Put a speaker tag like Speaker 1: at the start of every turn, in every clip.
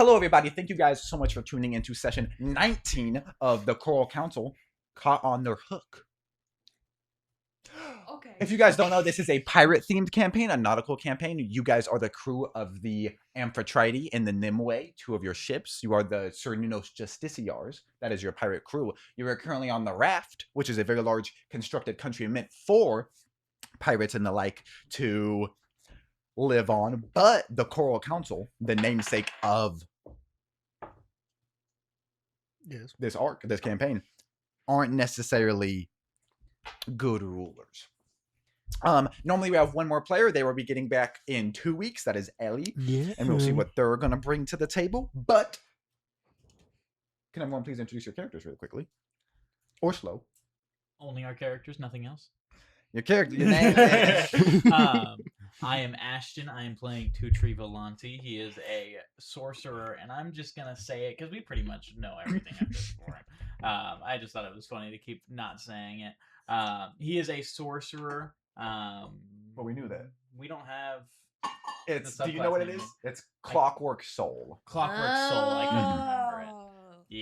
Speaker 1: Hello, everybody. Thank you guys so much for tuning into session 19 of the Choral Council, Caught on Their Hook.
Speaker 2: Okay.
Speaker 1: If you guys don't know, this is a pirate-themed campaign, a nautical campaign. You guys are the crew of the Amphitrite and the Nimue, two of your ships. You are the Cernunos Justiciars. That is your pirate crew. You are currently on the Raft, which is a very large constructed country meant for pirates and the like to live on. But the Choral Council, the namesake of this arc, this campaign, aren't necessarily good rulers. Normally we have one more player. They will be getting back in 2 weeks. That is Ellie.
Speaker 3: Yeah.
Speaker 1: And we'll see what they're going to bring to the table. But can everyone please introduce your characters really quickly? Or slow.
Speaker 4: Only our characters, nothing else.
Speaker 1: Your character, your name.
Speaker 4: I am Ashton. I am playing Tutri Volanti. He is a sorcerer, and I'm just going to say it because we pretty much know everything at this point. I just thought it was funny to keep not saying it. He is a sorcerer.
Speaker 1: Well, we knew that.
Speaker 4: We don't have...
Speaker 1: Do you know what it is? It's Clockwork Soul.
Speaker 4: Clockwork Soul. I couldn't remember it.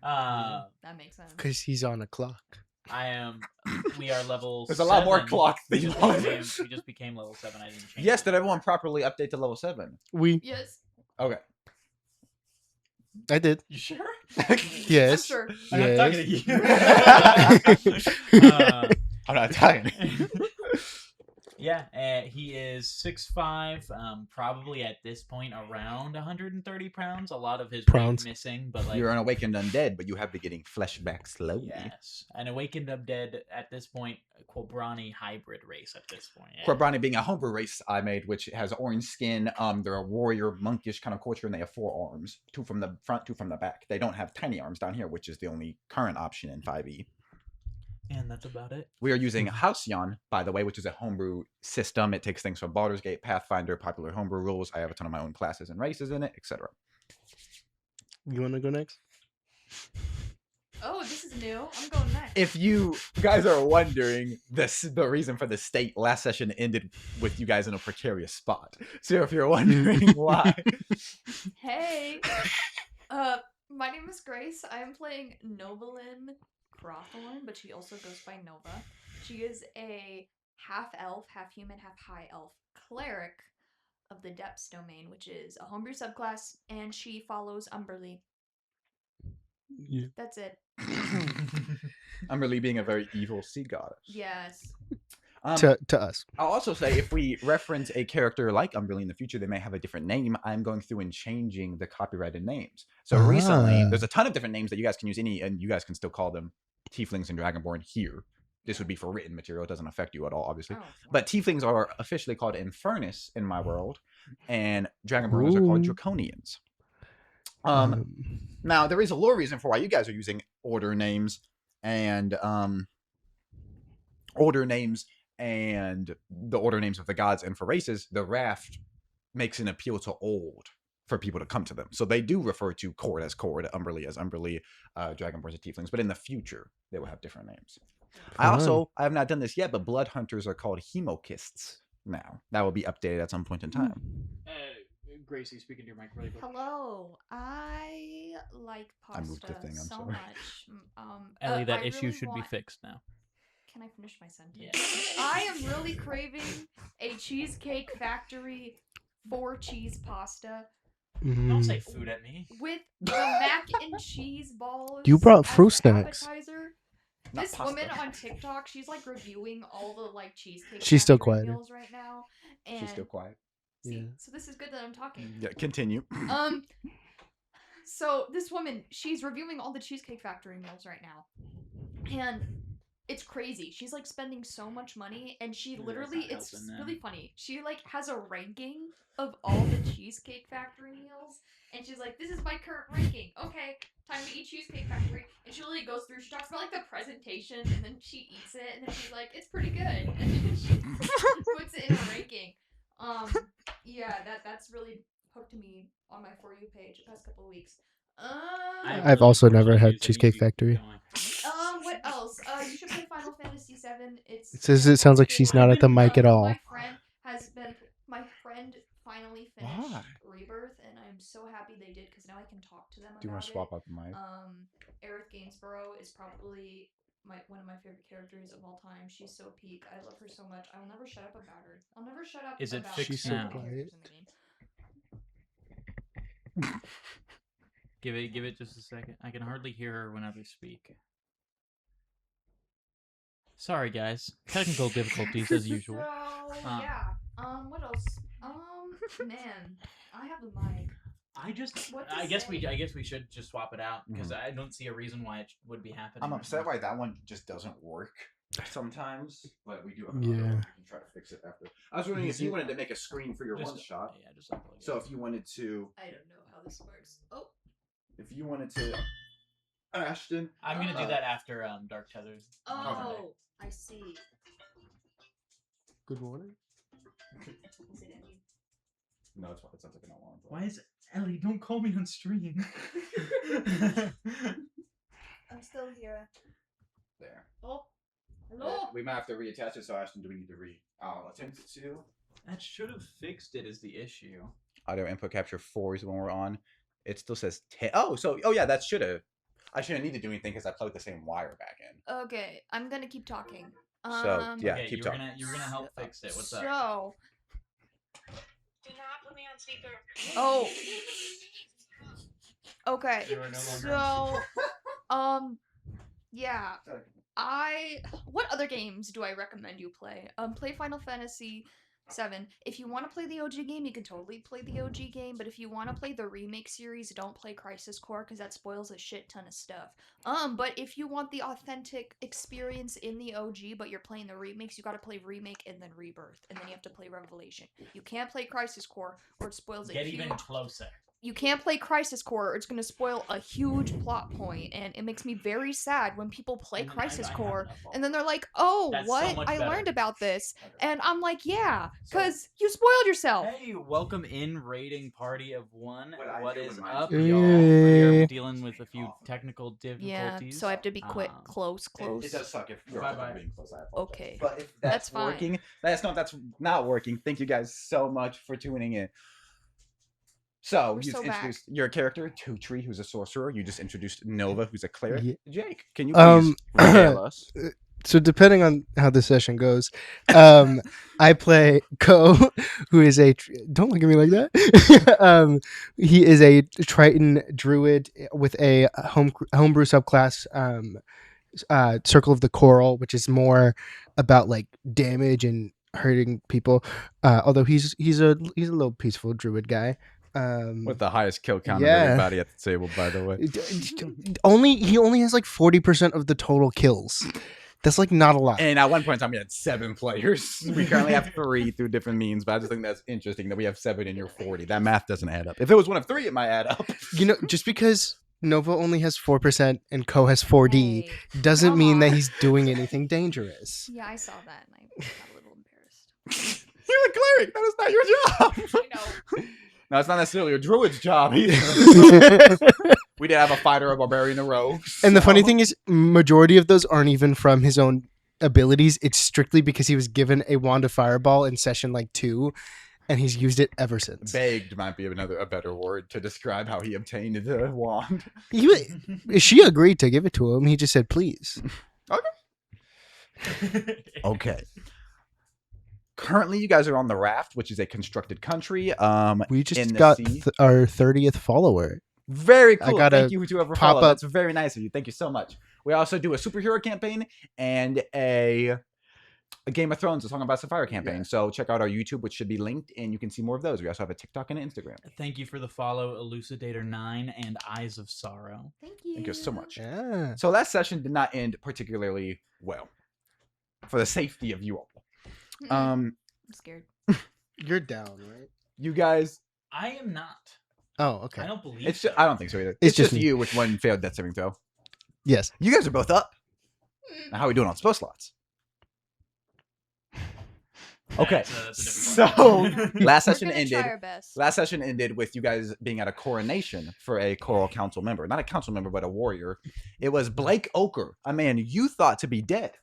Speaker 4: Yeah.
Speaker 2: That makes sense.
Speaker 3: Because he's on a clock.
Speaker 4: We are level
Speaker 1: There's
Speaker 4: 7.
Speaker 1: a lot more clock
Speaker 4: We
Speaker 1: than
Speaker 4: just became level 7. I didn't change
Speaker 1: Yes,
Speaker 4: it.
Speaker 1: did everyone properly update to level 7?
Speaker 2: Yes.
Speaker 1: Okay.
Speaker 3: I did.
Speaker 4: You sure?
Speaker 3: Yes.
Speaker 2: I'm sure.
Speaker 4: I'm not
Speaker 3: Yes.
Speaker 4: talking to you.
Speaker 1: I'm not Italian.
Speaker 4: Yeah, he is 6'5", probably at this point around 130 pounds. A lot of his weight missing, but like
Speaker 1: You're an awakened undead, but you have been getting fleshed back slowly.
Speaker 4: yes, an awakened undead at this point, Quabrani hybrid race at this point. Yeah.
Speaker 1: Quabrani being a homebrew race I made, which has orange skin. They're a warrior, monkish kind of culture, and they have 4 arms, 2 from the front, 2 from the back. They don't have tiny arms down here, which is the only current option in 5e.
Speaker 4: And that's about it.
Speaker 1: We are using Halcyon, by the way, which is a homebrew system. It takes things from Baldur's Gate, Pathfinder, popular homebrew rules. I have a ton of my own classes and races in it, etc.
Speaker 3: You want to go next?
Speaker 2: Oh, this is new. I'm going next.
Speaker 1: If you guys are wondering, the reason for the state last session ended with you guys in a precarious spot. So if you're wondering why,
Speaker 2: Hey. My name is Grace. I am playing Novalyn Crawthorn, but she also goes by Nova. She is a half-elf, half-human, half-high-elf cleric of the Depths domain, which is a homebrew subclass, and she follows Umberly.
Speaker 3: Yeah.
Speaker 2: That's it.
Speaker 1: Umberly being a very evil sea goddess.
Speaker 2: Yes.
Speaker 3: To us.
Speaker 1: I'll also say, if we reference a character like Umberly in the future, they may have a different name. I'm going through and changing the copyrighted names. So recently, there's a ton of different names that you guys can use, and you guys can still call them Tieflings and Dragonborn here. This would be for written material. It doesn't affect you at all, obviously.
Speaker 2: Oh,
Speaker 1: But Tieflings are officially called Infernus in my world, and Dragonborns are called Draconians. Now, there is a lore reason for why you guys are using order names and the order names of the gods, and for races, the Raft makes an appeal to old for people to come to them. So they do refer to Cord as Cord, Umberly as Umberly, Dragonborns as Tieflings, but in the future, they will have different names. I have not done this yet, but Blood Hunters are called Hemokists now. That will be updated at some point in time.
Speaker 4: Gracie, speaking to your mic really quick.
Speaker 2: Hello. I like pasta
Speaker 1: moved the thing, I'm
Speaker 2: so
Speaker 1: sorry.
Speaker 2: much.
Speaker 4: Ellie, that
Speaker 2: I
Speaker 4: issue
Speaker 2: really
Speaker 4: should be
Speaker 2: want-
Speaker 4: fixed now.
Speaker 2: Can I finish my sentence?
Speaker 4: Yeah.
Speaker 2: I am really craving a Cheesecake Factory 4-cheese pasta
Speaker 4: Don't say food at me.
Speaker 2: with the mac and cheese balls.
Speaker 3: You brought
Speaker 2: as
Speaker 3: fruit
Speaker 2: an
Speaker 3: snacks.
Speaker 2: appetizer.
Speaker 1: Not
Speaker 2: This
Speaker 1: pasta.
Speaker 2: woman on TikTok, she's like reviewing all the like Cheesecake
Speaker 3: She's still
Speaker 2: Factory
Speaker 3: quiet.
Speaker 2: meals right now. And
Speaker 1: She's still quiet.
Speaker 2: see,
Speaker 3: Yeah.
Speaker 2: so this is good that I'm talking.
Speaker 1: Yeah, continue.
Speaker 2: So this woman, she's reviewing all the Cheesecake Factory meals right now. And it's crazy. She's like spending so much money, and she
Speaker 4: Yeah,
Speaker 2: literally,
Speaker 4: that's not
Speaker 2: it's
Speaker 4: helping,
Speaker 2: really funny. She like has a ranking of all the Cheesecake Factory meals, and she's like, this is my current ranking. Okay, time to eat Cheesecake Factory. And she really goes through, she talks about like the presentation, and then she eats it, and then she's like, it's pretty good. And then she puts it in a ranking. Yeah, that's really hooked me on my For You page the past couple of weeks.
Speaker 3: I've also never had Cheesecake Factory.
Speaker 2: What else? You should play Final Fantasy VII.
Speaker 3: It says it sounds like she's not at the mic at all.
Speaker 2: My friend finally finished
Speaker 1: Why?
Speaker 2: Rebirth, and I'm so happy they did because now I can talk to them about it.
Speaker 1: Do you want to swap out the mic?
Speaker 2: Aerith Gainsborough is probably one of my favorite characters of all time. She's so peak. I love her so much. I will never shut up about her. I'll never shut up
Speaker 4: Is it
Speaker 2: about
Speaker 4: fixed
Speaker 3: She's so
Speaker 4: now?
Speaker 3: quiet.
Speaker 4: Give it just a second. I can hardly hear her when others speak. Sorry, guys. Technical difficulties as usual.
Speaker 2: So yeah. What else? Man, I have the mic.
Speaker 4: I guess we should just swap it out because I don't see a reason why it would be happening.
Speaker 1: I'm upset why that one just doesn't work sometimes, but we do have
Speaker 3: Yeah.
Speaker 1: another one. We can try to fix it after. I was wondering if you wanted to make a screen for your one shot.
Speaker 4: Yeah, just unplug it.
Speaker 1: So if you wanted to,
Speaker 2: I don't know how this works. Oh.
Speaker 1: if you wanted to, Ashton.
Speaker 4: I'm gonna do that after Dark Tethers.
Speaker 2: Oh, I see.
Speaker 3: Good morning.
Speaker 2: Is it Ellie?
Speaker 1: No, it's not taking that long.
Speaker 4: Why is Ellie? Don't call me on stream.
Speaker 2: I'm still here.
Speaker 1: There.
Speaker 2: Oh. Hello.
Speaker 1: We might have to reattach it. So Ashton, do we need to attempt it to?
Speaker 4: That should have fixed it. Is the issue?
Speaker 1: Audio input capture 4 is when we're on. It still says 10. Oh yeah, that should have. I shouldn't need to do anything because I plugged the same wire back in.
Speaker 2: Okay, I'm gonna keep talking.
Speaker 1: So yeah,
Speaker 4: Okay,
Speaker 1: keep talking.
Speaker 4: You're gonna help fix it. What's up?
Speaker 2: So.
Speaker 5: Do not put me on speaker.
Speaker 2: Oh. Okay.
Speaker 4: You are no longer
Speaker 2: So, yeah. What other games do I recommend you play? Play Final Fantasy VII. If you want to play the OG game, you can totally play the OG game, but if you want to play the remake series, don't play Crisis Core because that spoils a shit ton of stuff. But if you want the authentic experience in the OG, but you're playing the remakes, you gotta play Remake and then Rebirth, and then you have to play Revelation. You can't play Crisis Core or it spoils
Speaker 4: Get
Speaker 2: a huge...
Speaker 4: even closer.
Speaker 2: You can't play Crisis Core or it's going to spoil a huge plot point, and it makes me very sad when people play Crisis Core and then they're like, oh,
Speaker 4: That's
Speaker 2: what?
Speaker 4: so much
Speaker 2: I
Speaker 4: better.
Speaker 2: learned about this. And I'm like, yeah, because you spoiled yourself.
Speaker 4: Hey, welcome in, raiding party of one. What
Speaker 1: do
Speaker 4: is
Speaker 1: in my
Speaker 4: up,
Speaker 3: Hey.
Speaker 4: y'all? We're dealing with a few technical
Speaker 2: Yeah,
Speaker 4: difficulties.
Speaker 2: so I have to be quick, close.
Speaker 1: It does suck if you're
Speaker 4: Bye-bye.
Speaker 1: being close. I apologize.
Speaker 2: Okay.
Speaker 1: But if
Speaker 2: That's
Speaker 1: that's,
Speaker 2: fine.
Speaker 1: working, that's not working. Thank you guys so much for tuning in. So
Speaker 2: We're
Speaker 1: you
Speaker 2: so
Speaker 1: introduced your character, Two-Tree, who's a sorcerer. You just introduced Nova, who's a cleric.
Speaker 3: Yeah.
Speaker 1: Jake, can you please regale us?
Speaker 3: So depending on how this session goes, I play Ko, who is don't look at me like that. He is a Triton druid with a homebrew subclass, Circle of the Coral, which is more about like damage and hurting people. Although he's a little peaceful druid guy.
Speaker 1: With the highest kill count of
Speaker 3: yeah.
Speaker 1: everybody at the table, by the way.
Speaker 3: He only has like 40% of the total kills. That's like not a lot.
Speaker 1: And at one point in time, we had 7 players. We currently have 3 through different means, but I just think that's interesting that we have 7 and you're 40. That math doesn't add up. If it was one of 3, it might add up.
Speaker 3: You know, just because Nova only has 4% and Ko has 4D
Speaker 2: Hey,
Speaker 3: doesn't
Speaker 2: come
Speaker 3: mean that
Speaker 2: on.
Speaker 3: he's doing anything dangerous.
Speaker 2: Yeah, I saw that, and I got a little embarrassed.
Speaker 1: You're a cleric. That is not your job.
Speaker 2: I know.
Speaker 1: No, it's not necessarily a druid's job either. We did have a fighter, a barbarian, a rogue.
Speaker 3: And the funny thing is, majority of those aren't even from his own abilities. It's strictly because he was given a wand of fireball in session like 2, and he's used it ever since.
Speaker 1: Begged might be a better word to describe how he obtained the wand.
Speaker 3: She agreed to give it to him. He just said, please.
Speaker 1: Okay. Currently, you guys are on the raft, which is a constructed country.
Speaker 3: We
Speaker 1: in
Speaker 3: just
Speaker 1: the
Speaker 3: got
Speaker 1: sea.
Speaker 3: our 30th follower.
Speaker 1: Very cool.
Speaker 3: got
Speaker 1: Thank
Speaker 3: a
Speaker 1: you to whoever
Speaker 3: pop
Speaker 1: followed.
Speaker 3: up.
Speaker 1: That's very nice of you. Thank you so much. We also do a superhero campaign and a Game of Thrones, a Song of Ice and Fire campaign.
Speaker 3: Yeah.
Speaker 1: So check out our YouTube, which should be linked, and you can see more of those. We also have a TikTok and an Instagram.
Speaker 4: Thank you for the follow, Elucidator9 and Eyes of Sorrow.
Speaker 2: Thank you.
Speaker 1: Thank you so much.
Speaker 3: Yeah.
Speaker 1: So last session did not end particularly well, for the safety of you all.
Speaker 2: I'm scared.
Speaker 3: You're down, right?
Speaker 1: You guys,
Speaker 4: I am not.
Speaker 3: Oh, okay.
Speaker 4: I don't believe
Speaker 1: it's
Speaker 4: so.
Speaker 1: I don't think so either.
Speaker 3: It's
Speaker 1: It's just
Speaker 3: just me.
Speaker 1: you with one failed death saving throw.
Speaker 3: Yes.
Speaker 1: You guys are both up. Now, how are we doing on spell slots? Okay,
Speaker 4: That's a different
Speaker 1: so
Speaker 4: one.
Speaker 1: last
Speaker 2: We're
Speaker 1: session
Speaker 2: gonna
Speaker 1: ended.
Speaker 2: try our best.
Speaker 1: Last session ended with you guys being at a coronation for a choral council member. Not a council member, but a warrior. It was Blake Oker, a man you thought to be dead.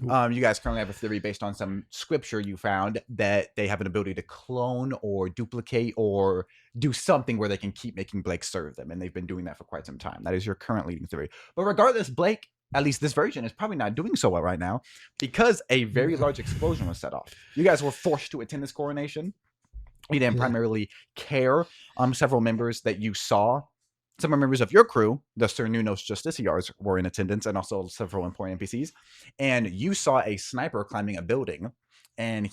Speaker 1: You guys currently have a theory based on some scripture you found that they have an ability to clone or duplicate or do something where they can keep making Blake serve them, and they've been doing that for quite some time. That is your current leading theory. But regardless, Blake, at least this version, is probably not doing so well right now because a very large explosion was set off. You guys were forced to attend this coronation. You didn't primarily care. Several members that you saw, some members of your crew, the Sir Nunos Justiciars, were in attendance, and also several important NPCs. And you saw a sniper climbing a building, and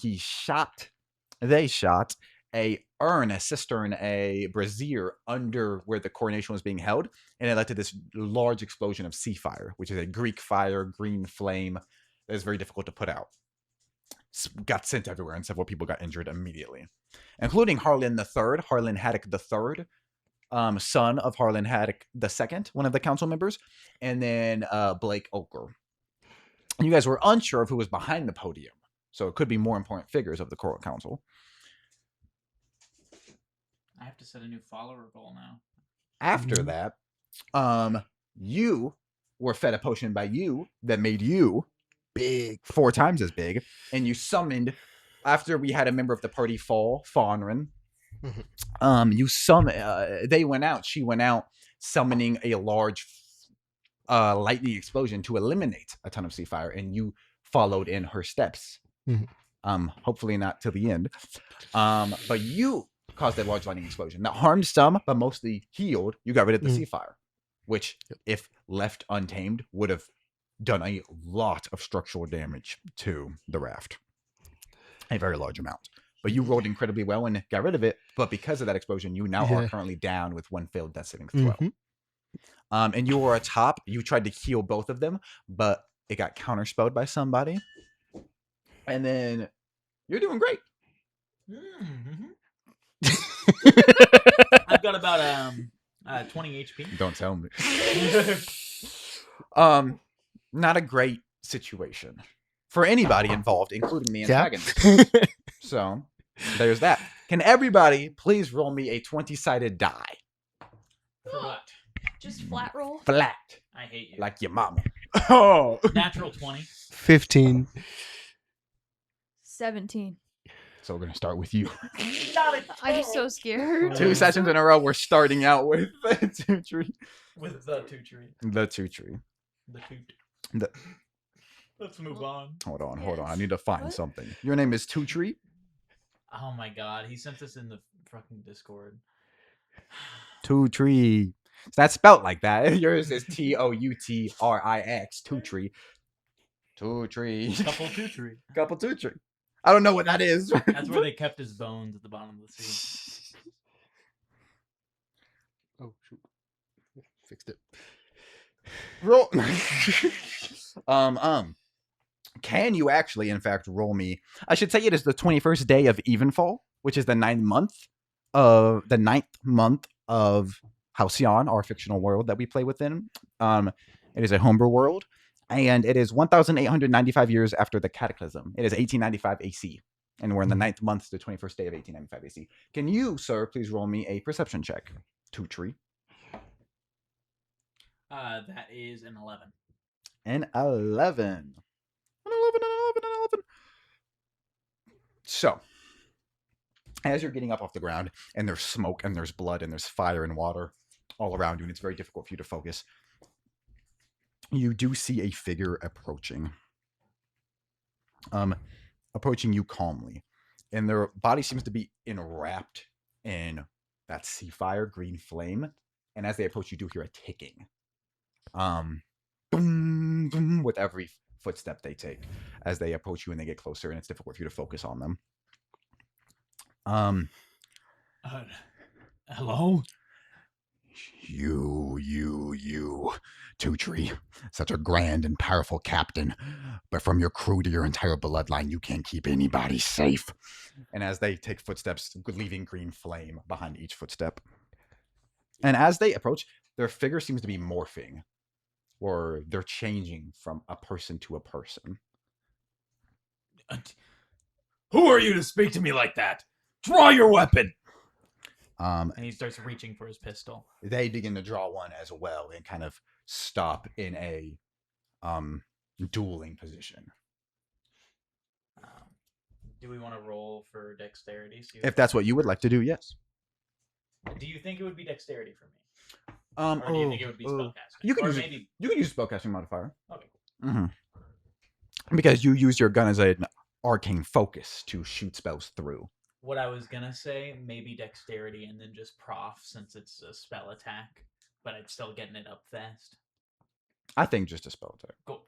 Speaker 1: they shot a urn, a cistern, a brazier under where the coronation was being held, and it led to this large explosion of sea fire, which is a Greek fire, green flame that is very difficult to put out. Got sent everywhere, and several people got injured immediately, including Harlan III, Harlan Haddock III, son of Harlan Haddock II, one of the council members, and then Blake Oker. And you guys were unsure of who was behind the podium, so it could be more important figures of the Coral Council.
Speaker 4: I have to set a new follower goal now.
Speaker 1: After that, you were fed a potion by you that made you big, 4 times as big, and you summoned, after we had a member of the party fall, Fawnrin, they went out, she went out summoning a large lightning explosion to eliminate a ton of sea fire, and you followed in her steps. Hopefully not till the end. But you caused that large lightning explosion that harmed some, but mostly healed. You got rid of the sea fire, which, if left untamed, would have done a lot of structural damage to the raft. A very large amount. But you rolled incredibly well and got rid of it. But because of that explosion, you now are currently down with 1 failed death saving throw. And you were atop. You tried to heal both of them, but it got counterspelled by somebody. And then you're doing great.
Speaker 4: I've got about 20 HP.
Speaker 1: Don't tell me. Not a great situation for anybody involved, including the antagonist. So there's that. Can everybody please roll me a 20-sided die?
Speaker 4: For what?
Speaker 2: Just flat roll.
Speaker 1: Flat.
Speaker 4: I hate you.
Speaker 1: Like your mama. Oh.
Speaker 4: Natural 20.
Speaker 3: 15.
Speaker 2: 17.
Speaker 1: So we're going to start with you.
Speaker 2: I'm so scared.
Speaker 1: 2 sessions in a row, we're starting out with the 2 tree.
Speaker 4: With the 2 tree.
Speaker 1: The 2 tree.
Speaker 4: The toot.
Speaker 1: The...
Speaker 4: Let's move on.
Speaker 1: Hold on. I need to find something. Your name is 2 tree?
Speaker 4: Oh my god, he sent this in the fucking Discord.
Speaker 1: 2 tree. It's not spelt like that. Yours is Toutrix. 2 tree. 2 tree.
Speaker 4: Couple 2 tree.
Speaker 1: Couple 2 tree. I don't know what that is.
Speaker 4: That's where they kept his bones at the bottom of the sea.
Speaker 3: Oh, shoot. Fixed it.
Speaker 1: Roll. Can you actually, in fact, roll me? I should say it is the 21st day of Evenfall, which is the 9th month of Halcyon, our fictional world that we play within. It is a homebrew world, and it is 1,895 years after the Cataclysm. It is 1895 AC, and we're in the 9th month, the 21st day of 1895 AC. Can you, sir, please roll me a perception check? 2 tree.
Speaker 4: That is an 11.
Speaker 1: An 11. An 11. So, as you're getting up off the ground, and there's smoke, and there's blood, and there's fire and water all around you, and it's very difficult for you to focus, you do see a figure approaching. Approaching you calmly. And their body seems to be enwrapped in that sea fire, green flame. And as they approach, you do hear a ticking. Boom, boom, with every footstep they take as they approach you and they get closer, and it's difficult for you to focus on them.
Speaker 4: Hello?
Speaker 1: You, 2 tree, such a grand and powerful captain, but from your crew to your entire bloodline, you can't keep anybody safe. And as they take footsteps, leaving green flame behind each footstep. And as they approach, their figure seems to be morphing, or they're changing from a person to a person.
Speaker 4: Who are you to speak to me like that? Draw your weapon!
Speaker 1: And
Speaker 4: he starts reaching for his pistol.
Speaker 1: They begin to draw one as well and kind of stop in a dueling position.
Speaker 4: Do we want to roll for dexterity? See
Speaker 1: If that's what you would like to do, yes.
Speaker 4: Do you think it would be dexterity for me?
Speaker 1: Or
Speaker 4: Or do you think it would be spellcasting?
Speaker 1: You can
Speaker 4: Or
Speaker 1: use
Speaker 4: maybe...
Speaker 1: you can use spellcasting modifier.
Speaker 4: Okay.
Speaker 1: Because you use your gun as an arcane focus to shoot spells through.
Speaker 4: What I was gonna say, maybe dexterity and then just prof since it's a spell attack, but I'm still getting it up fast.
Speaker 1: I think just a spell attack.
Speaker 4: Cool.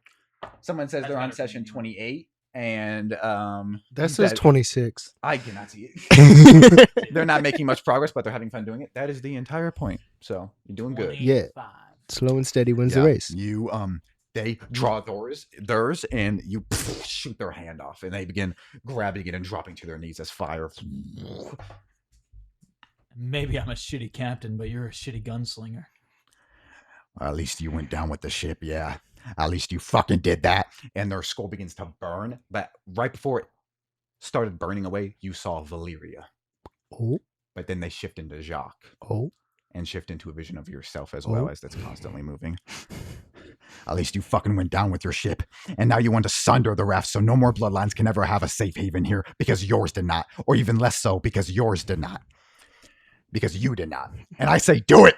Speaker 1: Someone says
Speaker 4: That's
Speaker 1: they're on
Speaker 4: better for me
Speaker 1: session
Speaker 4: anyway.
Speaker 1: 28, and
Speaker 3: That says 26.
Speaker 1: I cannot see it. They're not making much progress, but they're having fun doing it. That is the entire point. So you're doing good.
Speaker 3: Yeah.
Speaker 4: 25.
Speaker 3: Slow and steady wins the race.
Speaker 1: You they draw theirs, and you shoot their hand off, and they begin grabbing it and dropping to their knees as fire.
Speaker 4: Maybe I'm a shitty captain, but you're a shitty gunslinger.
Speaker 1: At least you went down with the ship, yeah. At least you fucking did that. And their skull begins to burn. But right before it started burning away, you saw Valyria.
Speaker 3: Oh.
Speaker 1: But then they shift into Jacques.
Speaker 3: Oh.
Speaker 1: And shift into a vision of yourself as well as that's constantly moving. At least you fucking went down with your ship. And now you want to sunder the raft so no more bloodlines can ever have a safe haven here because yours did not. Or even less so because yours did not. Because you did not. And I say do it!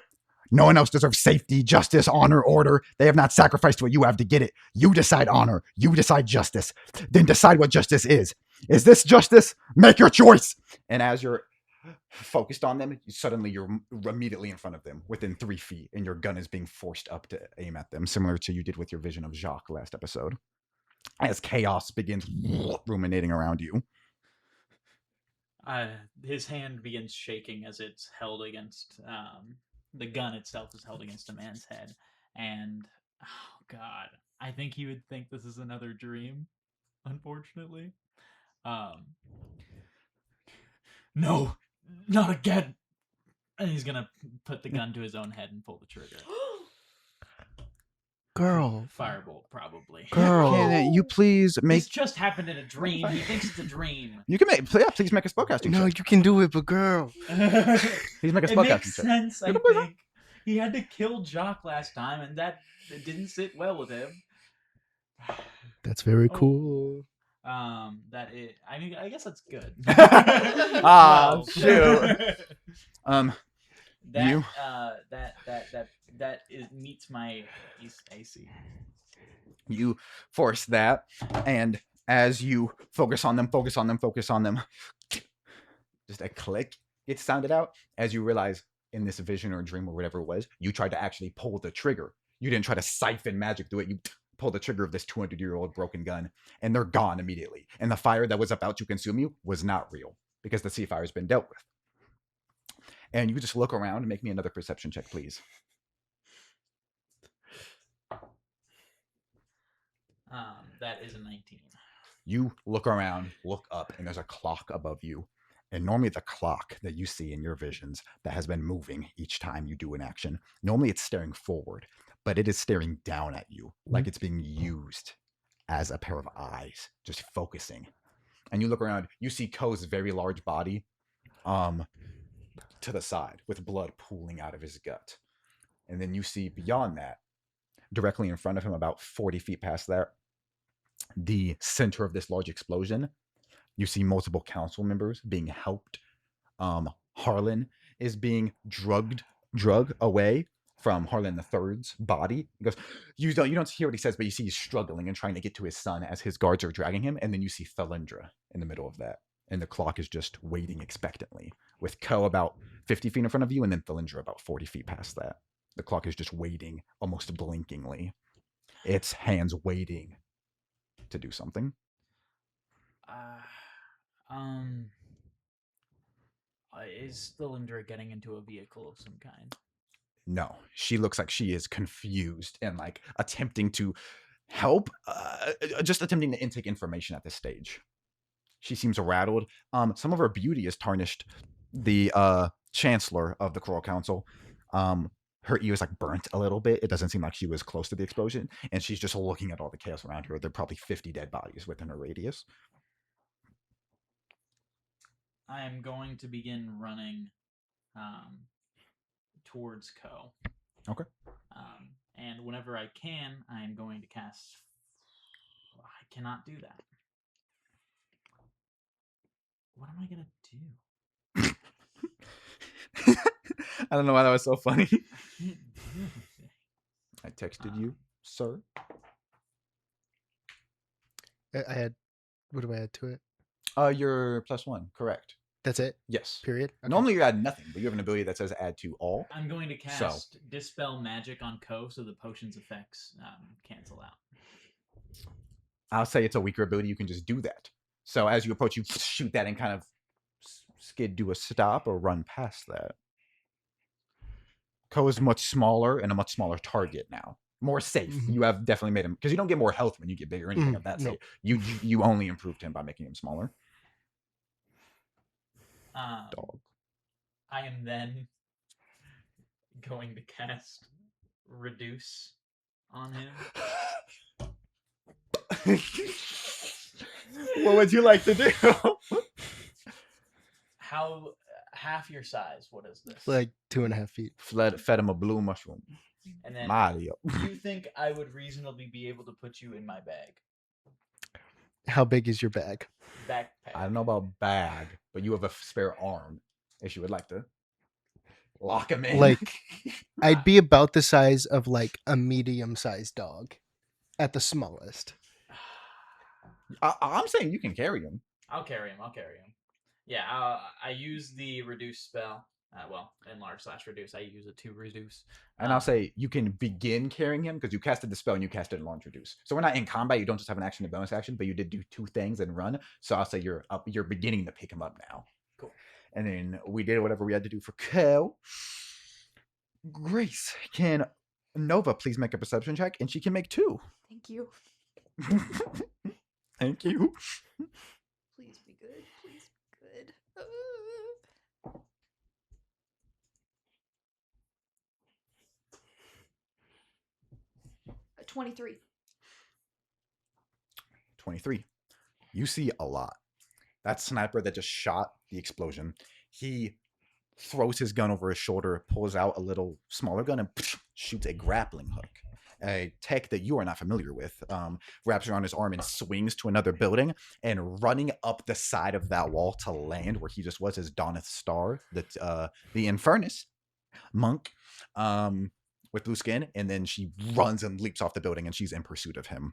Speaker 1: No one else deserves safety, justice, honor, order. They have not sacrificed what you have to get it. You decide honor. You decide justice. Then decide what justice is. Is this justice? Make your choice! And as you're focused on them, suddenly you're immediately in front of them within 3 feet, and your gun is being forced up to aim at them, similar to you did with your vision of Jacques last episode. As chaos begins ruminating around you.
Speaker 4: His hand begins shaking as it's held against... the gun itself is held against a man's head. And, oh god, I think he would think this is another dream, unfortunately. No, not again! And he's gonna put the gun to his own head and pull the trigger.
Speaker 3: Girl.
Speaker 4: Firebolt, probably.
Speaker 3: Girl.
Speaker 1: Can you please make...
Speaker 4: This just happened in a dream. He thinks it's a dream.
Speaker 1: You can make... Yeah, please make a spellcasting
Speaker 3: No,
Speaker 1: check.
Speaker 3: you can do it, but girl.
Speaker 1: Please make a
Speaker 4: It
Speaker 1: spellcasting
Speaker 4: makes
Speaker 1: check.
Speaker 4: sense, I think. He had to kill Jacques last time, and that didn't sit well with him.
Speaker 3: That's very cool.
Speaker 4: That is... I mean, I guess that's good.
Speaker 1: Ah, shoot.
Speaker 4: That,
Speaker 1: You-
Speaker 4: that meets my AC.
Speaker 1: You force that, and as you focus on them, just a click gets sounded out as you realize in this vision or dream or whatever it was, you tried to actually pull the trigger. You didn't try to siphon magic through it. You pulled the trigger of this 200-year-old broken gun, and they're gone immediately. And the fire that was about to consume you was not real because the sea fire has been dealt with. And you just look around and make me another perception check, please.
Speaker 4: That is a 19.
Speaker 1: You look around, look up, and there's a clock above you. And normally the clock that you see in your visions that has been moving each time you do an action, normally it's staring forward, but it is staring down at you like it's being used as a pair of eyes, just focusing. And you look around, you see Ko's very large body to the side with blood pooling out of his gut. And then you see beyond that, directly in front of him, about 40 feet past there, the center of this large explosion, you see multiple council members being helped. Harlan is being drug away from Harlan III's body. He goes, you don't hear what he says, but you see he's struggling and trying to get to his son as his guards are dragging him. And then you see Thalindra in the middle of that. And the clock is just waiting expectantly, with Ko about 50 feet in front of you, and then Thalindra about 40 feet past that. The clock is just waiting, almost blinkingly. Its hands waiting to do something.
Speaker 4: Is Thalindra getting into a vehicle of some kind?
Speaker 1: No, she looks like she is confused and like attempting to help, just attempting to intake information at this stage. She seems rattled. Some of her beauty is tarnished. The chancellor of the Choral Council, her ear is like burnt a little bit. It doesn't seem like she was close to the explosion, and she's just looking at all the chaos around her. There are probably 50 dead bodies within her radius.
Speaker 4: I am going to begin running towards Ko.
Speaker 1: Okay.
Speaker 4: And whenever I can, I am going to cast... I cannot do that. What am I gonna do?
Speaker 1: I don't know why that was so funny.
Speaker 4: I can't do anything.
Speaker 1: I texted you, sir.
Speaker 3: I had. What do I add to it?
Speaker 1: You're +1, correct.
Speaker 3: That's it.
Speaker 1: Yes.
Speaker 3: Period. Okay.
Speaker 1: Normally you add nothing, but you have an ability that says add to all.
Speaker 4: I'm going to cast Dispel Magic on Ko so the potion's effects cancel out.
Speaker 1: I'll say it's a weaker ability. You can just do that. So as you approach, you shoot that and kind of skid do a stop or run past that. Ko is much smaller and a much smaller target now. More safe.
Speaker 3: Mhm.
Speaker 1: You have definitely made him, because you don't get more health when you get bigger or anything of that
Speaker 3: no.
Speaker 1: state. You only improved him by making him smaller. Dog.
Speaker 4: I am then going to cast Reduce on him.
Speaker 1: What would you like to do?
Speaker 4: How half your size? What is this?
Speaker 3: Like 2.5 feet.
Speaker 1: Fed him a blue mushroom.
Speaker 4: And then
Speaker 1: Mario.
Speaker 4: you think I would reasonably be able to put you in my bag?
Speaker 3: How big is your bag?
Speaker 4: Backpack.
Speaker 1: I don't know about bag, but you have a spare arm if you would like to lock him in.
Speaker 3: Like, I'd be about the size of like a medium-sized dog, at the smallest.
Speaker 1: I'm saying you can carry him.
Speaker 4: I'll carry him. Yeah, I use the reduce spell. Enlarge/reduce. I use it to reduce.
Speaker 1: And I'll say you can begin carrying him because you casted the spell and you casted Enlarge Reduce. So we're not in combat. You don't just have an action and bonus action, but you did do 2 things and run. So I'll say you're up. You're beginning to pick him up now.
Speaker 4: Cool.
Speaker 1: And then we did whatever we had to do for Ko. Grace, can Nova please make a perception check? And she can make 2.
Speaker 2: Thank you.
Speaker 1: Thank you.
Speaker 2: Please be good. Please be good. 23.
Speaker 1: 23. You see a lot. That sniper that just shot the explosion, he throws his gun over his shoulder, pulls out a little smaller gun, and shoots a grappling hook. A tech that you are not familiar with, wraps around his arm and swings to another building, and running up the side of that wall to land where he just was is Doneth Star, the Infernus monk with blue skin, and then she runs and leaps off the building, and she's in pursuit of him.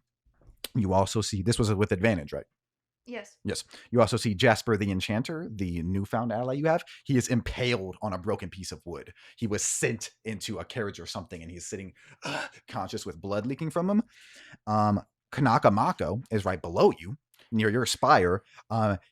Speaker 1: You also see, this was with advantage, right?
Speaker 2: Yes.
Speaker 1: Yes. You also see Jasper the Enchanter, the newfound ally you have. He is impaled on a broken piece of wood. He was sent into a carriage or something, and he's sitting conscious with blood leaking from him. Kanaka Mako is right below you, near your spire.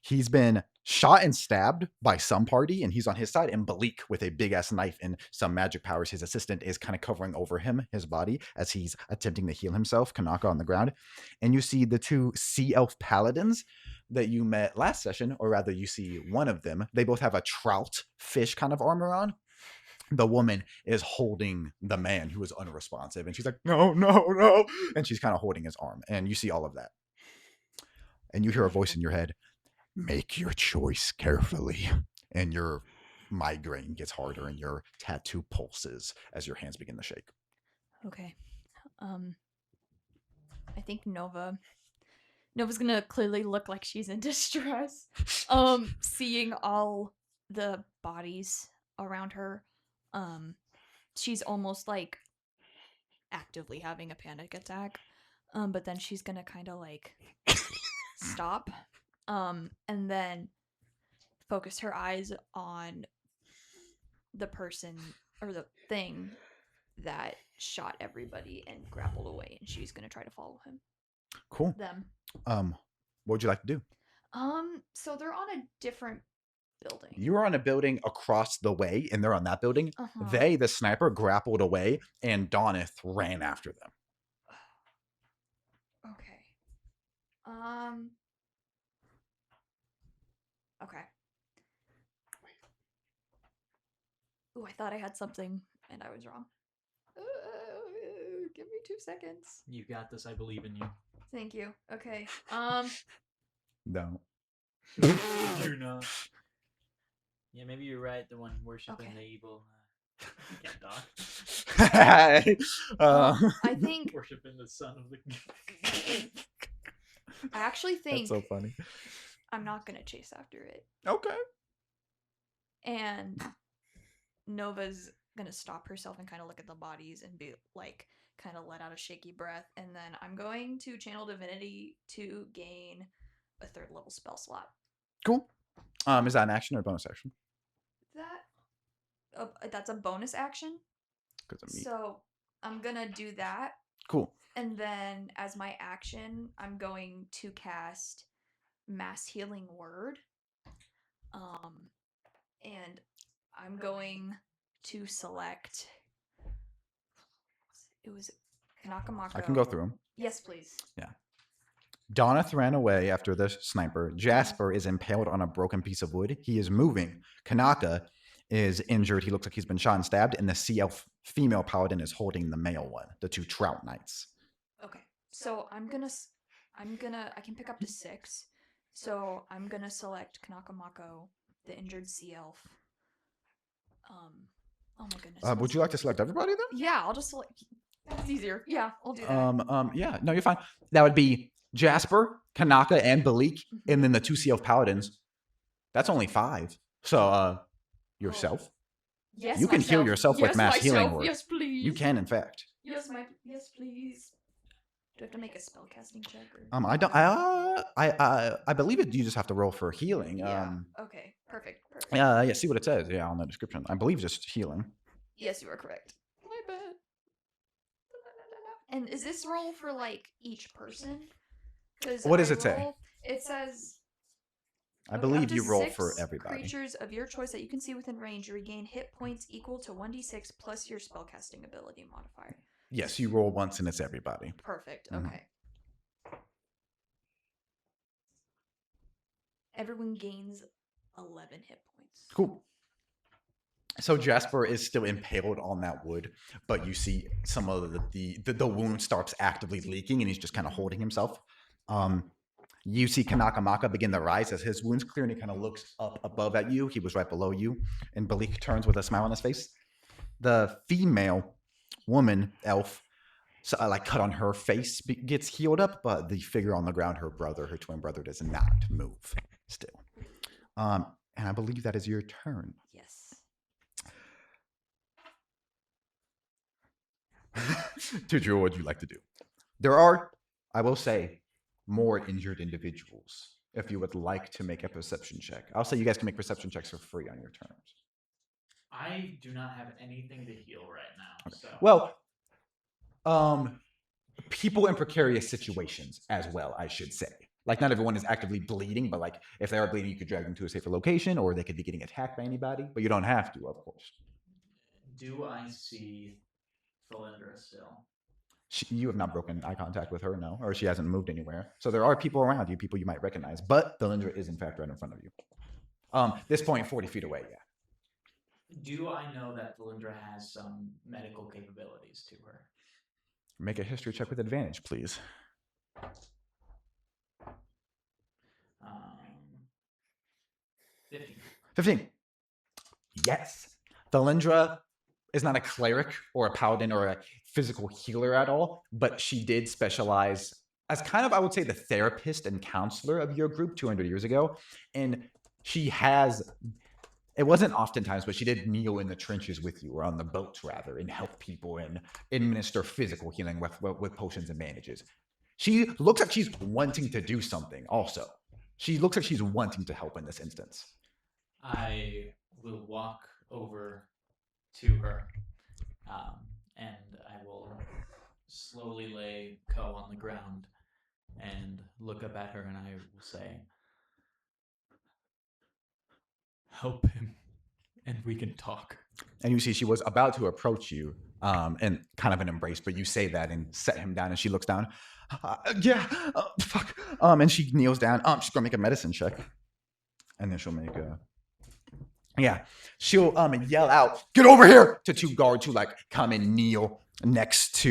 Speaker 1: He's been shot and stabbed by some party, and he's on his side. And Balik, with a big-ass knife and some magic powers, his assistant, is kind of covering over him, his body, as he's attempting to heal himself. Kanaka on the ground. And you see the 2 Sea Elf Paladins that you met last session, or rather you see one of them. They both have a trout fish kind of armor on. The woman is holding the man who is unresponsive, and she's like, no, and she's kind of holding his arm, and you see all of that. And you hear a voice in your head, make your choice carefully, and your migraine gets harder and your tattoo pulses as your hands begin to shake.
Speaker 2: Okay. I think Nova's gonna clearly look like she's in distress. Seeing all the bodies around her, she's almost like actively having a panic attack. But then she's gonna kind of like stop, and then focus her eyes on the person or the thing that shot everybody and grappled away, and she's gonna try to follow him.
Speaker 1: Cool.
Speaker 2: Them.
Speaker 1: What would you like to do?
Speaker 2: So they're on a different building.
Speaker 1: You are on a building across the way, and they're on that building.
Speaker 2: Uh-huh.
Speaker 1: They, the sniper, grappled away, and Doneth ran after them.
Speaker 2: Okay. Okay. Ooh, I thought I had something, and I was wrong. Give me 2 seconds.
Speaker 4: You got this. I believe in you.
Speaker 2: Thank you. Okay.
Speaker 1: No.
Speaker 4: Do not. Yeah, maybe you're right. The one worshiping
Speaker 2: Okay.
Speaker 4: the evil cat dog.
Speaker 2: I think
Speaker 4: Worshiping the son of the.
Speaker 2: I actually think
Speaker 1: That's so funny.
Speaker 2: I'm not gonna chase after it.
Speaker 1: Okay.
Speaker 2: And Nova's gonna stop herself and kind of look at the bodies and be like, kind of let out a shaky breath. And then I'm going to channel divinity to gain a 3rd level spell slot.
Speaker 1: Cool. Is that an action or a bonus action?
Speaker 2: That's a bonus action.
Speaker 1: Because of me.
Speaker 2: So I'm gonna do that.
Speaker 1: Cool.
Speaker 2: And then as my action, I'm going to cast Mass Healing Word. And I'm going to select. It was Kanakamako.
Speaker 1: I can go through them.
Speaker 2: Yes, please.
Speaker 1: Yeah. Donnath ran away after the sniper. Jasper is impaled on a broken piece of wood. He is moving. Kanaka is injured. He looks like he's been shot and stabbed. And the sea elf female paladin is holding the male one, the 2 trout knights.
Speaker 2: Okay. So I can pick up to 6. So I'm gonna select Kanakamako, the injured sea elf. Oh my goodness.
Speaker 1: Would you like to select everybody then?
Speaker 2: Yeah, I'll just select. It's easier. Yeah, I'll do that.
Speaker 1: Yeah, no, you're fine. That would be Jasper, Kanaka, and Balik, and then the 2 sea elf paladins. That's only 5. So, yourself.
Speaker 2: Yes,
Speaker 1: You can heal
Speaker 2: myself.
Speaker 1: yourself with mass healing word.
Speaker 2: Yes, please.
Speaker 1: You can, in fact.
Speaker 2: Yes, please. Do I have to make a spellcasting check? Or?
Speaker 1: I don't. I believe it. You just have to roll for healing.
Speaker 2: Yeah. Okay. Perfect.
Speaker 1: Yeah. See what it says. Yeah, on the description. I believe just healing.
Speaker 2: Yes, you are correct. My bad. And is this roll for like each person?
Speaker 1: What does it say?
Speaker 2: It says.
Speaker 1: I believe
Speaker 2: up to
Speaker 1: you roll
Speaker 2: 6
Speaker 1: for everybody.
Speaker 2: Creatures of your choice that you can see within range, you regain hit points equal to 1d6 plus your spellcasting ability modifier.
Speaker 1: Yes, you roll once and it's everybody.
Speaker 2: Perfect.
Speaker 1: Mhm.
Speaker 2: Okay. Everyone gains 11 hit points.
Speaker 1: Cool. So Jasper is still impaled on that wood, but you see some of the wound starts actively leaking, and he's just kind of holding himself. You see Kanakamaka begin to rise as his wounds clear, and he kind of looks up above at you. He was right below you, and Balik turns with a smile on his face. The female woman elf, cut on her face, gets healed up, but the figure on the ground, her twin brother, does not move still. And I believe that is your turn.
Speaker 2: Yes.
Speaker 1: Tutu, what would you like to do? There are, I will say, more injured individuals. If you would like to make a perception check, I'll say you guys can make perception checks for free on your terms.
Speaker 4: I do not have anything to heal right now.
Speaker 1: Okay.
Speaker 4: So.
Speaker 1: Well, people in precarious situations as well, I should say. Like, not everyone is actively bleeding, but like if they are bleeding, you could drag them to a safer location, or they could be getting attacked by anybody. But you don't have to, of course.
Speaker 4: Do I see Felindra still?
Speaker 1: You have not broken eye contact with her, no, or she hasn't moved anywhere. So there are people around you, people you might recognize, but Felindra is in fact right in front of you. This point, 40 feet away, yeah.
Speaker 4: Do I know that Felindra has some medical capabilities to her?
Speaker 1: Make a history check with advantage, please. 15. Yes. Felindra is not a cleric or a paladin or a physical healer at all, but she did specialize as kind of, I would say, the therapist and counselor of your group 200 years ago. And she has, it wasn't oftentimes, but she did kneel in the trenches with you, or on the boats rather, and help people and administer physical healing with potions and bandages. She looks like she's wanting to do something also. She looks like she's wanting to help in this instance.
Speaker 4: I will walk over to her, and I will slowly lay Ko on the ground and look up at her, and I will say, "Help him, and we can talk."
Speaker 1: And you see she was about to approach you, and kind of an embrace, but you say that and set him down, and she looks down. Fuck. And she kneels down. She's gonna make a medicine check, and then she'll make a. Yeah, she'll yell out, "Get over here!" to 2 guards who like come and kneel next to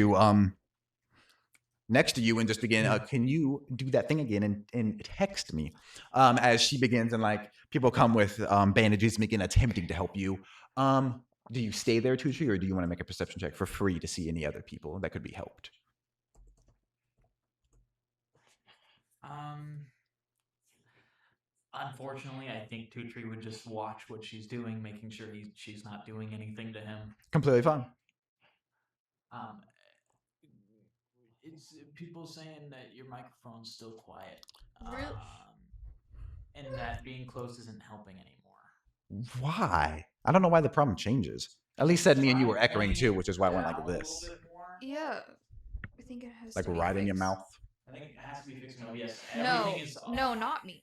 Speaker 1: you and just begin. Can you do that thing again and text me? As she begins, and like people come with bandages, begin attempting to help you. Do you stay there, Tucci, or do you want to make a perception check for free to see any other people that could be helped?
Speaker 4: Unfortunately, I think Tutri would just watch what she's doing, making sure she's not doing anything to him.
Speaker 1: Completely fine.
Speaker 4: It's people saying that your microphone's still quiet.
Speaker 2: Real-
Speaker 4: And that being close isn't helping anymore.
Speaker 1: Why? I don't know why the problem changes. At least said me and you were echoing too, which is why I went like this.
Speaker 2: Yeah. I think it has
Speaker 1: Like
Speaker 2: to be
Speaker 1: right in your
Speaker 2: fixed.
Speaker 1: mouth.
Speaker 4: I think it has to be fixed. No, yes.
Speaker 2: No,
Speaker 4: Everything is
Speaker 2: no, not me.